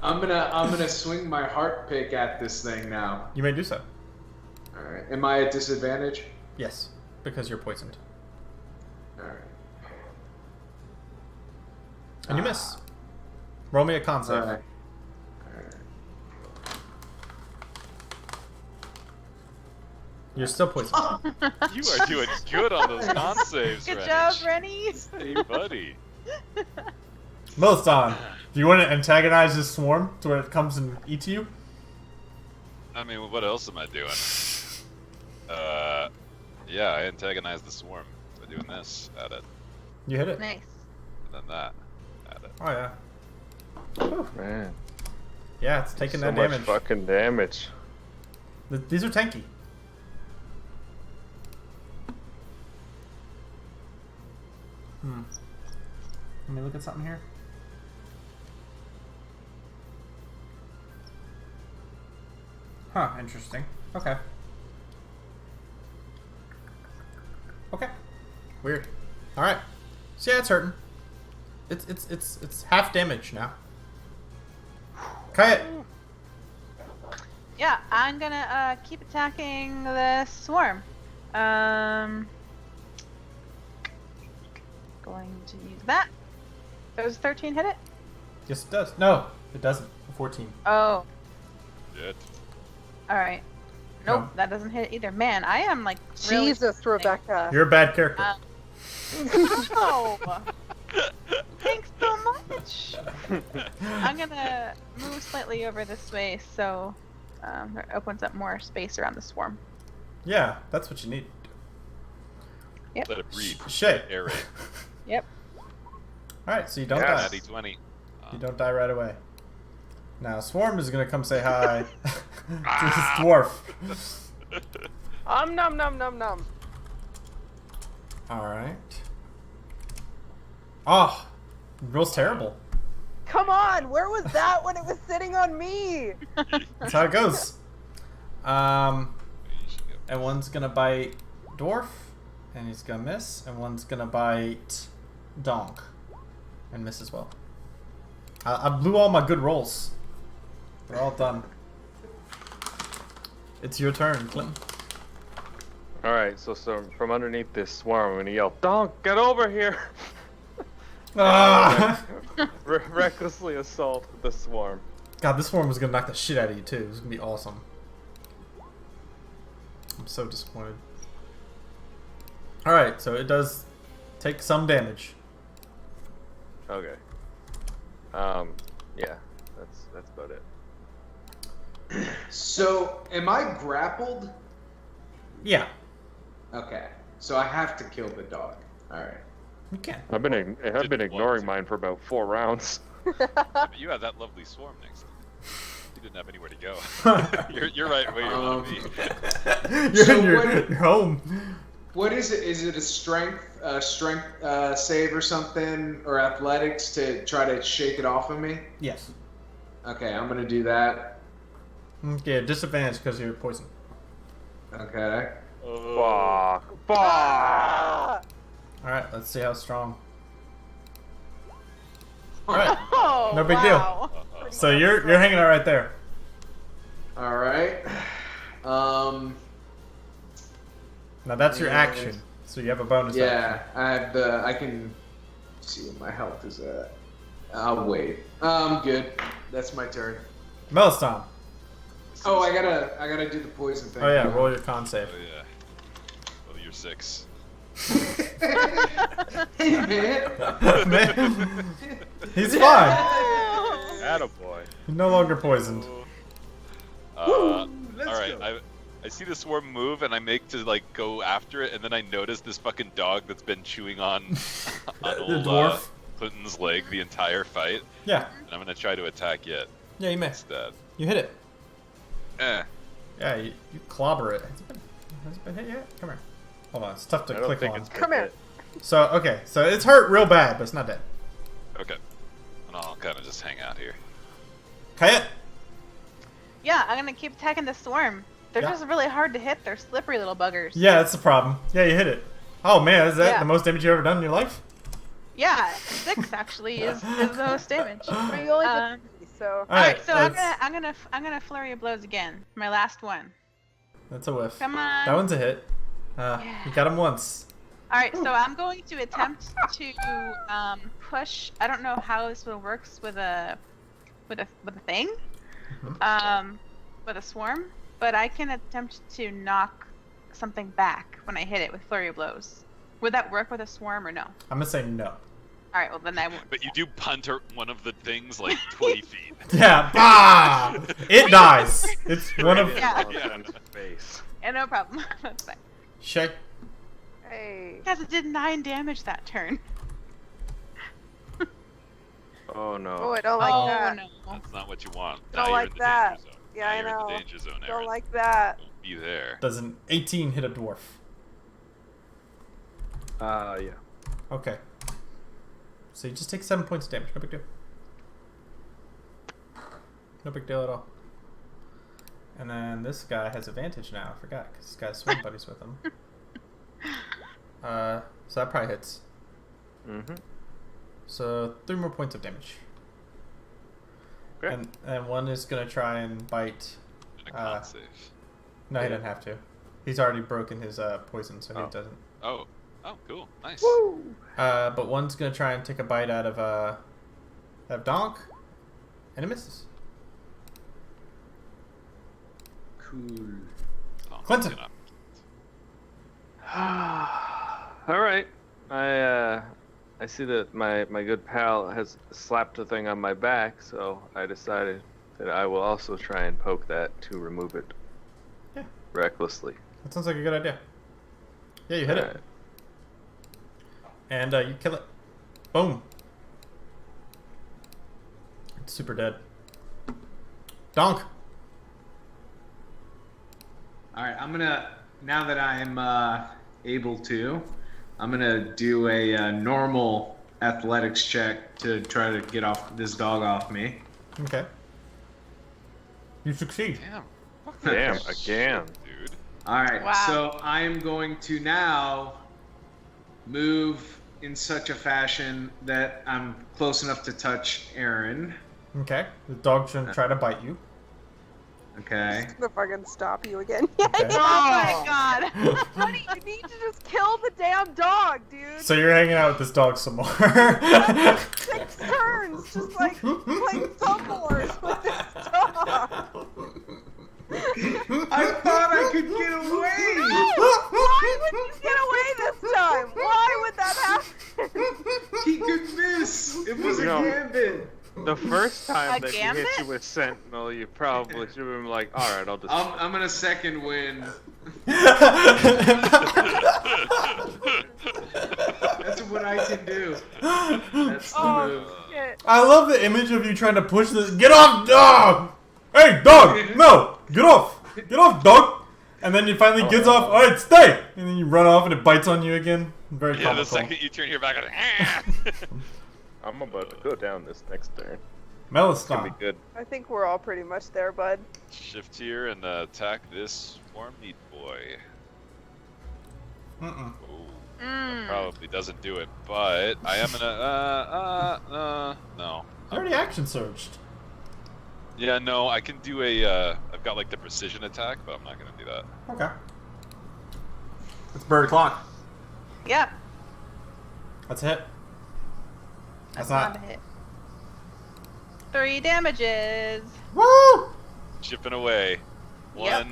I'm gonna swing my heart pick at this thing now. You may do so. Alright. Am I at disadvantage? Yes, because you're poisoned. Alright. And you miss. Roll me a con save. Alright. You're still poisoned. You are doing good on those con saves, Good Rennie. job, Rennie. Hey, buddy. Milston, do you want to antagonize this swarm to where it comes and eats you? I mean, what else am I doing? Yeah, I antagonize the swarm by doing this at it, You hit it. Nice. and then that at it. Oh yeah. Man, Yeah, it's taking so that much damage. fucking damage. These are tanky. Let me look at something here. Huh, interesting. Okay. Okay. Weird. Alright. So yeah, it's hurting. It's half damage now. Kayet! Yeah, I'm gonna keep attacking the swarm. Going to use that. Does 13 hit it? Yes, it does. No, it doesn't. 14. Oh, Shit. alright. Nope, No. that doesn't hit either. Man, I am like really Jesus, Rebecca. You're a bad character. Oh! Thanks so much. I'm gonna move slightly over this way so it opens up more space around the swarm. Yeah, that's what you need. Yep. Let it breathe. Shit. Aerate. Yep. Alright, so you don't Yes. die. Natty 20. You don't die right away. Now, Swarm is gonna come say hi to this dwarf. Nom nom nom nom. Alright. Oh, roll's terrible. Come on, where was that when it was sitting on me? That's how it goes. And one's gonna bite Dwarf, and he's gonna miss, and one's gonna bite Donk, and miss as well. I blew all my good rolls. They're all done. It's your turn, Clinton. Alright, so from underneath this swarm, I'm gonna yell, Donk, get over here! Ah! Recklessly assault the swarm. God, this swarm was gonna knock the shit out of you too. This is gonna be awesome. I'm so disappointed. Alright, so it does take some damage. Okay. Yeah, that's about it. So, am I grappled? Yeah, Okay. So I have to kill the dog. All right. you can. I've been ignoring mine for about 4 rounds. Yeah, but you have that lovely swarm next to you. You didn't have anywhere to go. you're right where you want to be. You're So in your what- home. What is it? Is it a strength save or something, or athletics to try to shake it off of me? Yes. Okay, I'm gonna do that. Yeah, disadvantage because you're poisoned. Okay. Fuck. Fuck! Ah! Alright, let's see how strong. Alright, Oh, no big wow. deal. So you're hanging out right there. All right. Now that's your Yeah. action. So you have a bonus action. Yeah, I have the. I can see what my health is at. I'll wait. Good. That's my turn. Meliston. Oh, I gotta do the poison thing. Oh yeah, roll your con save. Oh yeah. Well, you're 6. Hey man. Man, he's fine. Attaboy. He's no longer poisoned. All Let's right, go. I see the swarm move, and I make to like go after it, and then I notice this fucking dog that's been chewing on The old dwarf. Clinton's leg the entire fight, Yeah. and I'm gonna try to attack it Yeah, you may. instead. You hit it. Eh. Yeah, you clobber it. Has it been hit yet? Come here. Hold on, it's tough to I don't click think on. it's Come here. So, okay, so it's hurt real bad, but it's not dead. Okay. And I'll kind of just hang out here. Kayet? Yeah, I'm gonna keep attacking the swarm. They're Yeah. just really hard to hit. They're slippery little buggers. Yeah, that's the problem. Yeah, you hit it. Oh man, is that Yeah. the most damage you've ever done in your life? Yeah, 6 actually is the most damage. But you only Um, did 3, so. Alright, so I'm that's- gonna flurry of blows again. My last one. That's a whiff. Come on. That one's a hit. Yeah. You got him once. All right, so I'm going to attempt to push. I don't know how this will works with a thing, with a swarm, but I can attempt to knock something back when I hit it with flurry of blows. Would that work with a swarm or no? I'm gonna say no. All right, well then I won't. But you do punt one of the things like 20 feet. Yeah, bah! It dies. It's one of. Yeah. Face. Yeah, no problem. That's fine. Shay. Hey. Because it did 9 damage that turn. Oh no. Oh, I don't like that. no. That's not what you want. Don't Now like you're in the that. danger zone. Yeah, Now I you're in know. the danger zone, Don't Aaron. like that. Don't be there. Does an 18 hit a dwarf? Yeah. Okay. So you just take 7 points of damage. No big deal. No big deal at all. And then this guy has advantage now. I forgot because this guy's swim buddies with him. So that probably hits. Mm-hmm. So 3 more points of damage. Okay. And one is gonna try and bite. In a con save. No, he doesn't have to. He's already broken his poison, so he doesn't. Oh, cool, nice. Woo! But one's gonna try and take a bite out of Donk, and it misses. Cool. Oh, Clinton. you know. All right. I see that my good pal has slapped a thing on my back, so I decided that I will also try and poke that to remove it. Yeah. Recklessly. That sounds like a good idea. Yeah, you hit it. Alright. And you kill it. Boom. It's super dead. Donk. All right, I'm gonna, now that I'm able to, I'm gonna do a normal athletics check to try to get this dog off me. Okay. You succeed. Damn. Damn, again. Dude. All right, Wow. so I am going to now move in such a fashion that I'm close enough to touch Aaron. Okay. The dog shouldn't try to bite you. Okay. I'm gonna fucking stop you again. Yeah, Okay. Oh my god. Honey, you need to just kill the damn dog, dude. So you're hanging out with this dog some more. 6 turns, just like playing Thumb Wars with this dog. I thought I could get away. Why would you get away this time? Why would that happen? He could miss. It was a No. gambit. The first time A that he gambit? hit you with Sentinel, you probably should have been like, alright, I'll just... I'm gonna second win. That's what I can do. That's the move. Shit. I love the image of you trying to push this. Get off, dog! Hey, dog! No! Get off! Get off, dog! And then it finally gets off. All right, stay! And then you run off and it bites on you again. Very Yeah, comical. the second you turn your back on I'm about to go down this next turn. Meliston. It's gonna be good. I think we're all pretty much there, bud. Shift here and attack this swarm meat boy. Mm-mm. Ooh, that probably doesn't do it, but I am gonna no. You already action surged. Yeah, no, I can do a I've got like the precision attack, but I'm not gonna do that. Okay. It's bird clock. Yep. That's a hit. That's not. not a hit. 3 damages. Woo! Chipping away. Yep.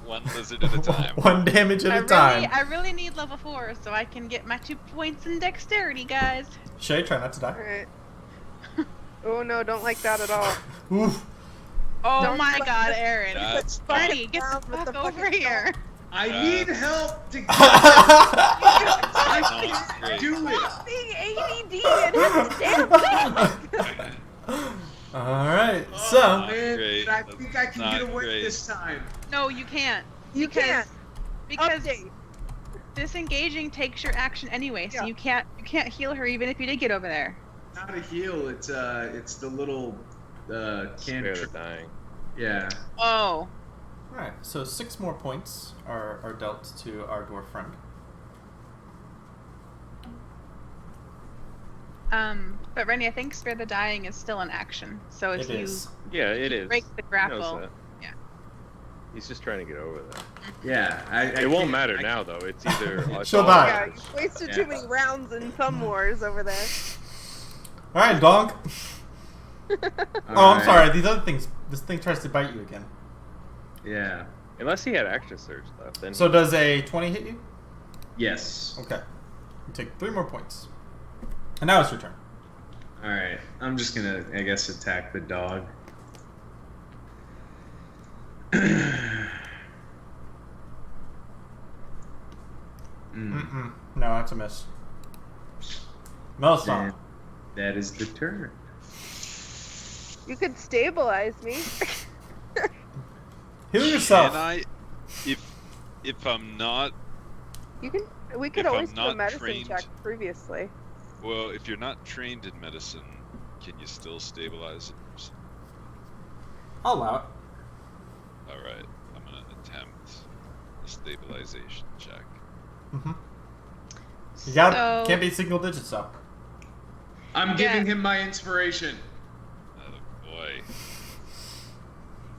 One lizard at a time. One damage at a time. I really need level 4 so I can get my 2 points in dexterity, guys. Shay, try not to die. Alright. Oh no, don't like that at all. Oof. Oh Don't my let god, this- Aaron. That's Bernie, get down the with fuck the over fucking here. I need help to I I do it. Stop being ADD and hit the damn thing! Alright, so. Man, great. I think I can Not get away great. this time. No, you can't. You can't. Because Update. disengaging takes your action anyway, so Yeah. you can't heal her even if you did get over there. Not a heal. It's the little Spare the cantrip. dying. Yeah. Oh. Alright, so 6 more points are dealt to our dwarf friend. But Rennie, I think Spare the Dying is still an action. So if It you is. Yeah, it is. break the He knows grapple, that. yeah. He's just trying to get over there. Yeah, It won't matter now, though. It's either. She'll die. Yeah, you wasted too many rounds in Thumb Wars over there. All right, Donk. Oh, I'm Alright. sorry. These other things. This thing tries to bite you again. Yeah. Unless he had extra surge left, then. So does a 20 hit you? Yes. Okay. You take 3 more points. And now it's your turn. All right. I'm just gonna, I guess, attack the dog. Mm-mm. No, that's a miss. Melisandre. That is the turn. You could stabilize me. Heal yourself. Can I, if I'm not, You can. We could If always I'm do a not medicine trained- check previously. well, if you're not trained in medicine, can you still stabilize it? I'll allow it. All right, I'm gonna attempt a stabilization check. Mm-hmm. You got So- can't be single digits though. I'm giving him my inspiration. Oh boy.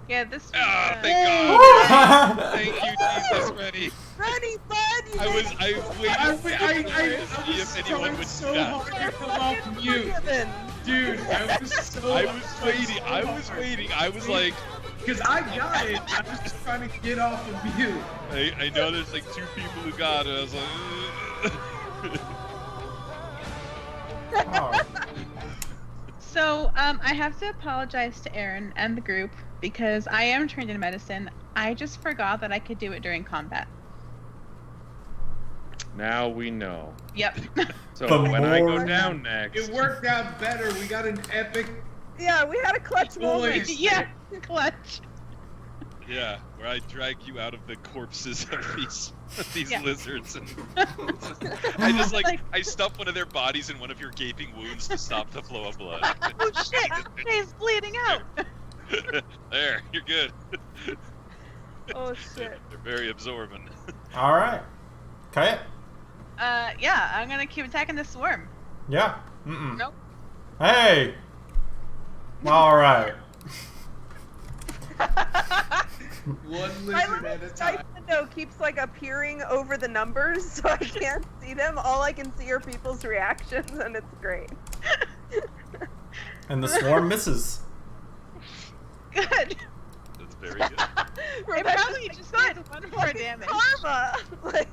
Yeah, this. Ah, uh, thank God. Thank you, Jesus, Rennie. Ready, bud. I was waiting to see if anyone would so do that. hard to come off mute. Dude, I was so I was waiting. I was like, because I got it. I was just trying to get off of mute. I know there's like 2 people who got it. I was like, Oh. So, I have to apologize to Aaron and the group because I am trained in medicine. I just forgot that I could do it during combat. Now we know. Yep. So The when I go more- down next. It worked out better. We got an epic. Yeah, we had a clutch moment. Boys. Yeah, clutch. yeah, where I drag you out of the corpses of these Yeah. lizards, and I just I stuff one of their bodies in one of your gaping wounds to stop the flow of blood. Oh shit! He's bleeding out. There, you're good. Oh shit. They're very absorbent. All right. Kayet? Yeah, I'm gonna keep attacking the swarm. Yeah. Mm-mm. Nope. Hey. All right. One My lizard little at a dice time. window keeps like appearing over the numbers, so I can't see them. All I can see are people's reactions, and it's great. And the swarm misses. Good. That's very good. It Rebecca's probably like, just "Good, needs 1 more fucking damage. Karma. Like,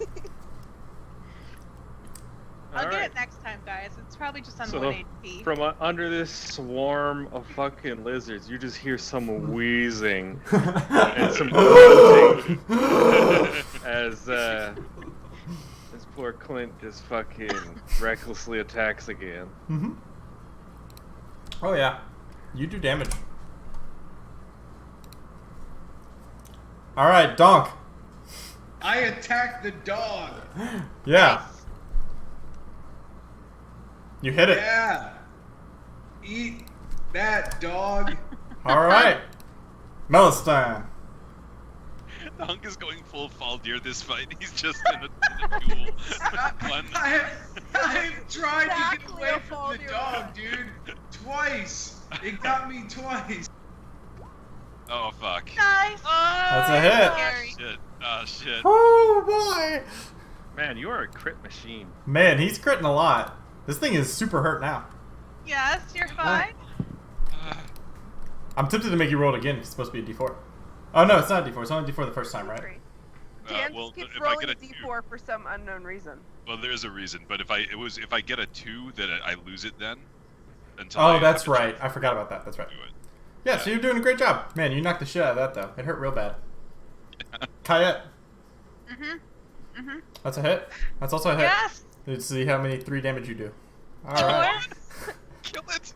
I'll get Alright. it next time, guys. It's probably just on So, 1 HP. From under this swarm of fucking lizards, you just hear some wheezing and some grunting as poor Clint just fucking recklessly attacks again. Mm-hmm. Oh yeah. You do damage. All right, Donk. I attacked the dog. Yeah. You hit it. Yeah. Eat that dog. All right. Melisandre. Hunk is going full Faldir this fight. He's just in a duel. One. I've tried to get Exactly away a from the Faldir. dog, dude. Twice. It got me twice. Oh fuck. Nice. That's a hit. Scary. Shit. Oh shit. Oh boy. Man, you are a crit machine. Man, he's critting a lot. This thing is super hurt now. Yes, you're fine. I'm tempted to make you roll it again. It's supposed to be a D4. Oh no, it's not a D4. It's only a D4 the first time, right? Dan well, just keeps if I rolling get a D4 for some unknown reason. Well, there's a reason, but if I get a 2, then I lose it then. Until Oh, that's right. I forgot about that. That's right. Do it. Yeah, so you're doing a great job. Man, you knocked the shit out of that, though. It hurt real bad. Kayet, Mm-hmm. that's a hit. That's also a hit. Yes. Let's see how many 3 damage you do. All Sure. right. Kill it.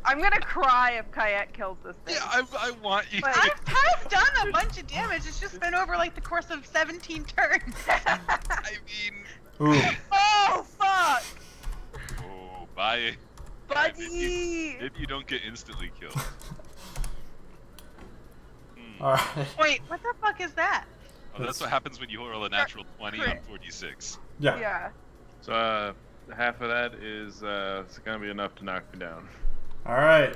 I'm gonna cry if Kayet kills this thing. Yeah, I want you. But- I've done a bunch of damage. It's just been over like the course of 17 turns. I mean, Ooh. Oh fuck, oh, bye. buddy! Maybe you don't get instantly killed. All right. Wait, what the fuck is that? Oh, that's what happens when you roll a natural 20 on 46. Yeah. Yeah. So half of that is it's gonna be enough to knock me down. All right.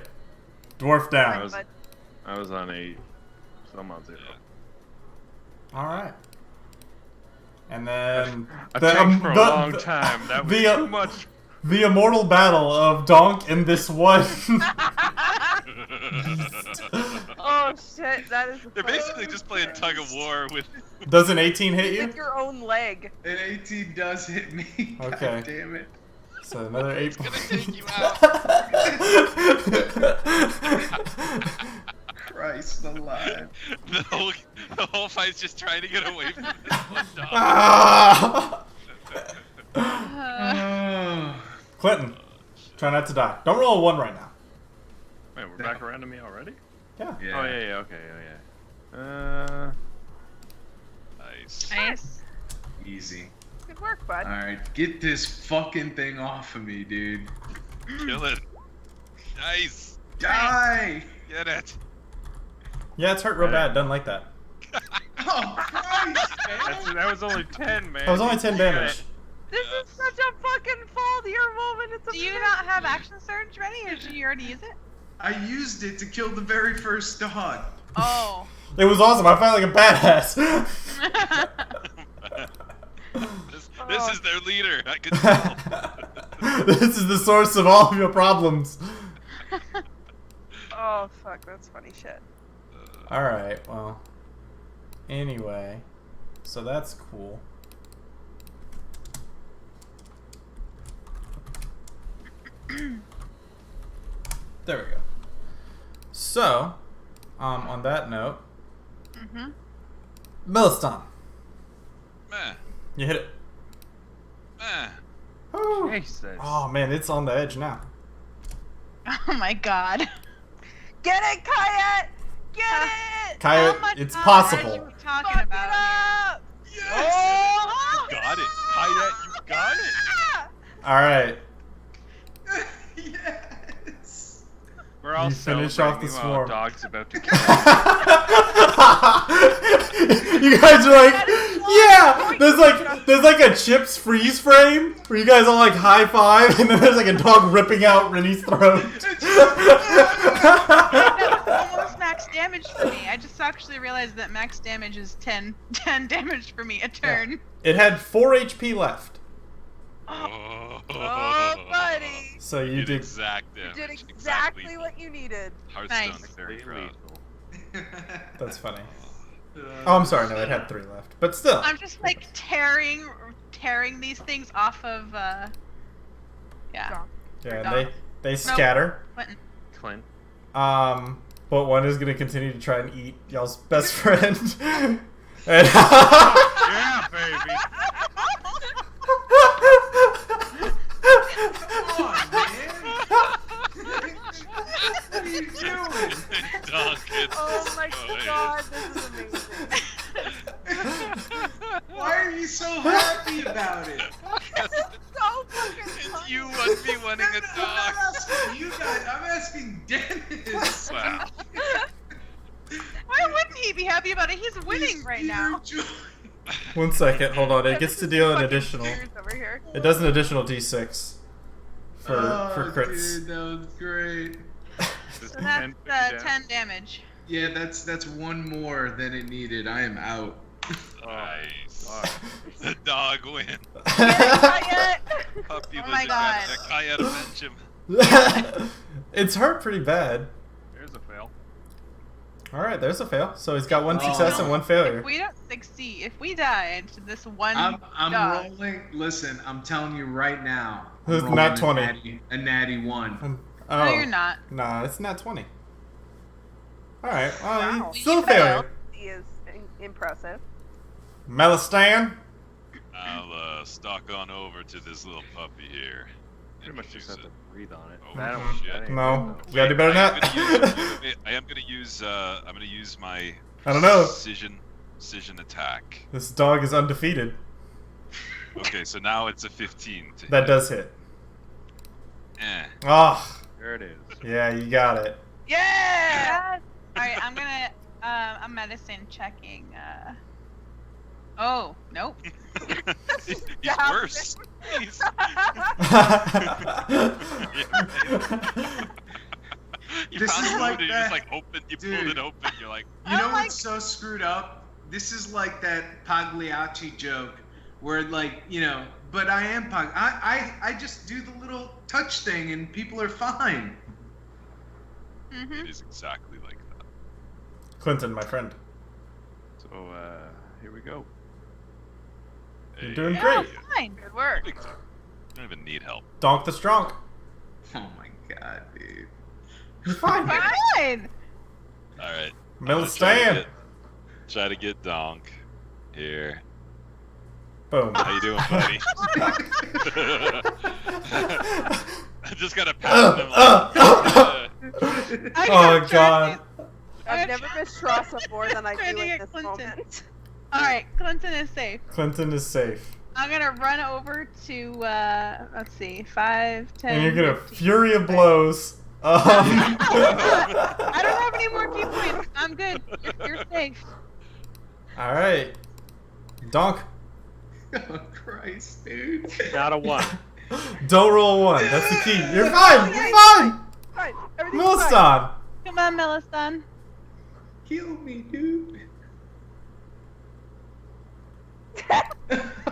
Dwarf I down. was But I was on a So I'm on 0. All right. And then I tanked for a long time. That was too much. The immortal battle of Donk and this one. Oh shit, that is. They're basically just playing tug of war with. Does an 18 hit you? With your own leg. An 18 does hit me. Okay. God damn it. So another 8. It's gonna take you out. Christ alive. The whole fight's just trying to get away from this one dog. Clinton, try not to die. Don't roll a 1 right now. Wait, we're back around to me already? Yeah. Oh yeah, okay, oh yeah. Nice. Nice. Easy. Good work, bud. Alright, get this fucking thing off of me, dude. Kill it. Nice. Die! Get it. Yeah, it's hurt real bad. Doesn't like that. Oh, Christ, man. That was only 10, man. That was only 10 damage. This is such a fucking fall to your moment. It's Do you not have action surge ready, or did you already use it? I used it to kill the very first dog. Oh. It was awesome. I felt like a badass. This is their leader. I could tell. This is the source of all of your problems. Oh fuck, that's funny shit. Alright, well. Anyway. So that's cool. There we go. So, on that note, Milliston. Meh. You hit it. Meh. Oh. Jesus. Oh man, it's on the edge now. Oh my god. Get it, Kayet! Get it! Kaya, How much it's are possible. you talking Fuck about it up! Yes. Oh! You got it. Kayet, you got it. Alright. Yes! We're all You finish off the celebrating swarm. while a dog's about to kill You guys are like, yeah! There's like a Chips freeze frame where you guys all like high five, and then there's like a dog ripping out Rennie's throat. That was almost max damage for me. I just actually realized that max damage is 10 damage for me a turn. It had 4 HP left. Oh, buddy. So you did exact damage. You did exactly what you needed. Hearthstone Nice. very proud. That's funny. Oh, I'm sorry. No, it had 3 left, but still. I'm just like tearing these things off of. Yeah. Yeah, they scatter. Clinton. Clint. But one is gonna continue to try and eat y'all's best friend. And Yeah, baby. Come on, man! What are you doing? Dog gets Oh my destroyed. god, this is amazing. Why are you so happy about it? It's so fucking It's funny. you 1v1ing a I'm dog. not asking you guys, I'm asking Dennis. Wow. Why wouldn't he be happy about it? He's winning right now. 1 second, hold on. It gets to deal an Fucking additional. cheers over here. It does an additional D6 for crits. Dude, that was great. This So that's 10 damage. Yeah, that's one more than it needed. I am out. Nice. The dog wins. Kayet! Puppy Oh was my a God. Kayet avenge him. It's hurt pretty bad. There's a fail. Alright, there's a fail. So he's got 1 success and 1 failure. If we don't succeed, if we die to this one I'm dog, rolling. Listen, I'm telling you right now. I'm It's rolling not 20. A natty 1. Oh. no, you're not. Nah, it's not 20. Alright, Wow. still a failure. He is impressive. Melistan? I'll stalk on over to this little puppy here. Pretty much just have to breathe on it. Oh, That shit. ain't No, good, you gotta do better than that. I am gonna use my I don't know. precision attack. This dog is undefeated. Okay, so now it's a 15 to That hit. does hit. Eh. Ah, There it is. yeah, you got it. Yeah! Alright, I'm gonna I'm medicine checking oh, nope. He's Stop worse. You This found is food like and you that. just like open, you pulled Dude. it open. You're like, You know Oh my what's so screwed up? This is like that Pagliacci joke where like, you know, but I am I just do the little touch thing and people are fine. Mm-hmm. it is exactly like that. Clinton, my friend. So here we go. You're doing Yeah, great. fine. Good work. You don't even need help. Donk the Strong. Oh my god, dude. You're fine. Fine. All right. Melistan. Try to get Donk here. Boom. How you doing, buddy? I just gotta pat him. Oh god. I've never missed Trassa more than I Trying do to in get this Clinton. moment. All right, Clinton is safe. Clinton is safe. I'm gonna run over to let's see, 5, 10. And you're gonna 15. fury of blows. I don't have any more key points. I'm good. You're safe. Alright. Donk. Oh Christ, dude. Not a 1. Don't roll 1. That's the key. You're fine. You're fine. Fine. Everything's fine. Melistan. Come on, Melistan. Kill me, dude.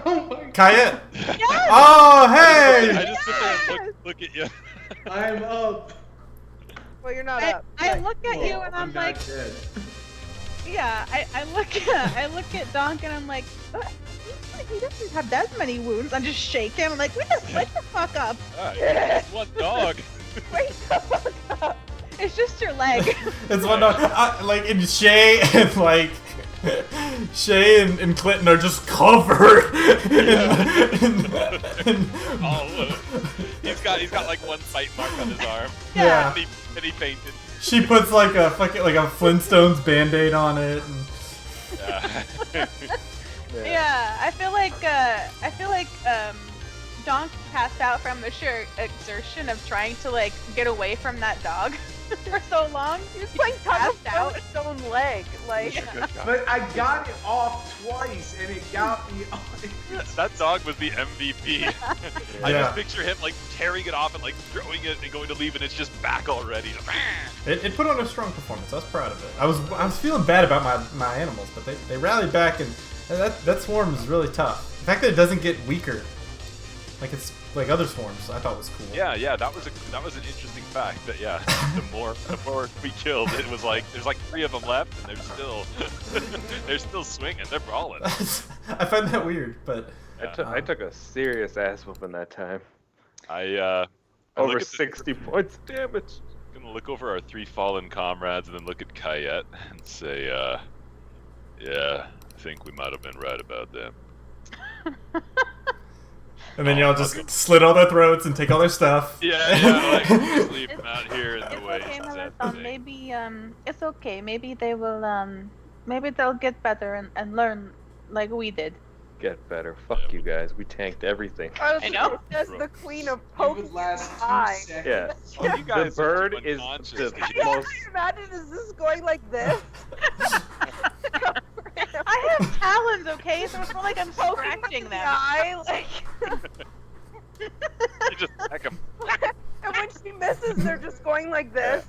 Oh my god. Kayet. Yes! Oh, I hey. just sit there and look at you. I'm up. Well, you're not I, up. I Right. look at you and I'm not like, dead. yeah. I look at Donk and I'm like, he doesn't have that many wounds. I just shake him. I'm like, wake the fuck up. Ah, you're just one dog. Wake the fuck up. It's just your leg. It's one dog. Like, and Shay and like Shay and Clinton are just covered in He's got like one bite mark on his arm. Yeah. And he fainted. She puts like a fucking like a Flintstones band-aid on it. And... Yeah. Yeah, I feel like Donk passed out from the sheer exertion of trying to like get away from that dog for so long. He was playing tug of war with his own leg. Like, But I got it off twice and it got me off. That dog was the MVP. I Yeah. just picture him like tearing it off and like throwing it and going to leave and it's just back already. It put on a strong performance. I was proud of it. I was feeling bad about my animals, but they rallied back, and that swarm is really tough. The fact that it doesn't get weaker, like it's like other swarms, I thought was cool. Yeah, that was an interesting fact. That the more we killed, it was like there's like 3 of them left, and they're still swinging. They're brawling. I find that weird, but I took a serious ass whooping that time. I Over look at 60 points of damage. I'm gonna look over our 3 fallen comrades and then look at Kayet and say, yeah, I think we might have been right about them. and then y'all just slit all their throats and take all their stuff. Yeah, like just leave them out here in the It's way. okay, Melissa. Maybe it's okay. Maybe they will maybe they'll get better and learn like we did. Get better. Fuck you guys. We tanked everything. I know. That's the queen of It poking would last 2 eye. seconds. Yeah. Oh, you guys The bird are too is unconscious. the I can most. imagine is this going like this? I have talons, okay? So it's not like I'm scratching the them. eye, like, You just heck 'em. and when she misses, they're just going like this.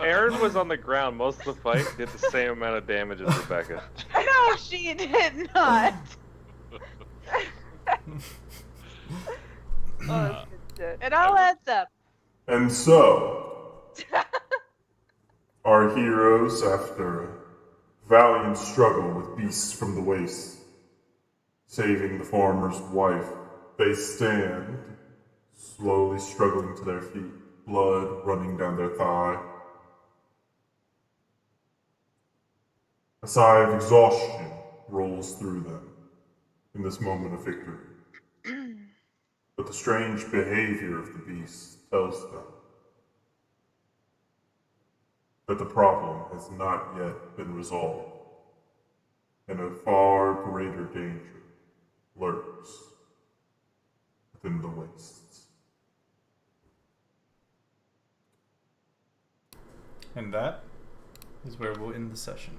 Aaron was on the ground most of the fight. Did the same amount of damage as Rebecca. No, she did not. Oh, that's good shit. It all adds up. And so, our heroes, after a valiant struggle with beasts from the waste, saving the farmer's wife, they stand, slowly struggling to their feet, blood running down their thigh. A sigh of exhaustion rolls through them in this moment of victory. But the strange behavior of the beast tells them that the problem has not yet been resolved, and a far greater danger lurks within the wastes. And that is where we'll end the session.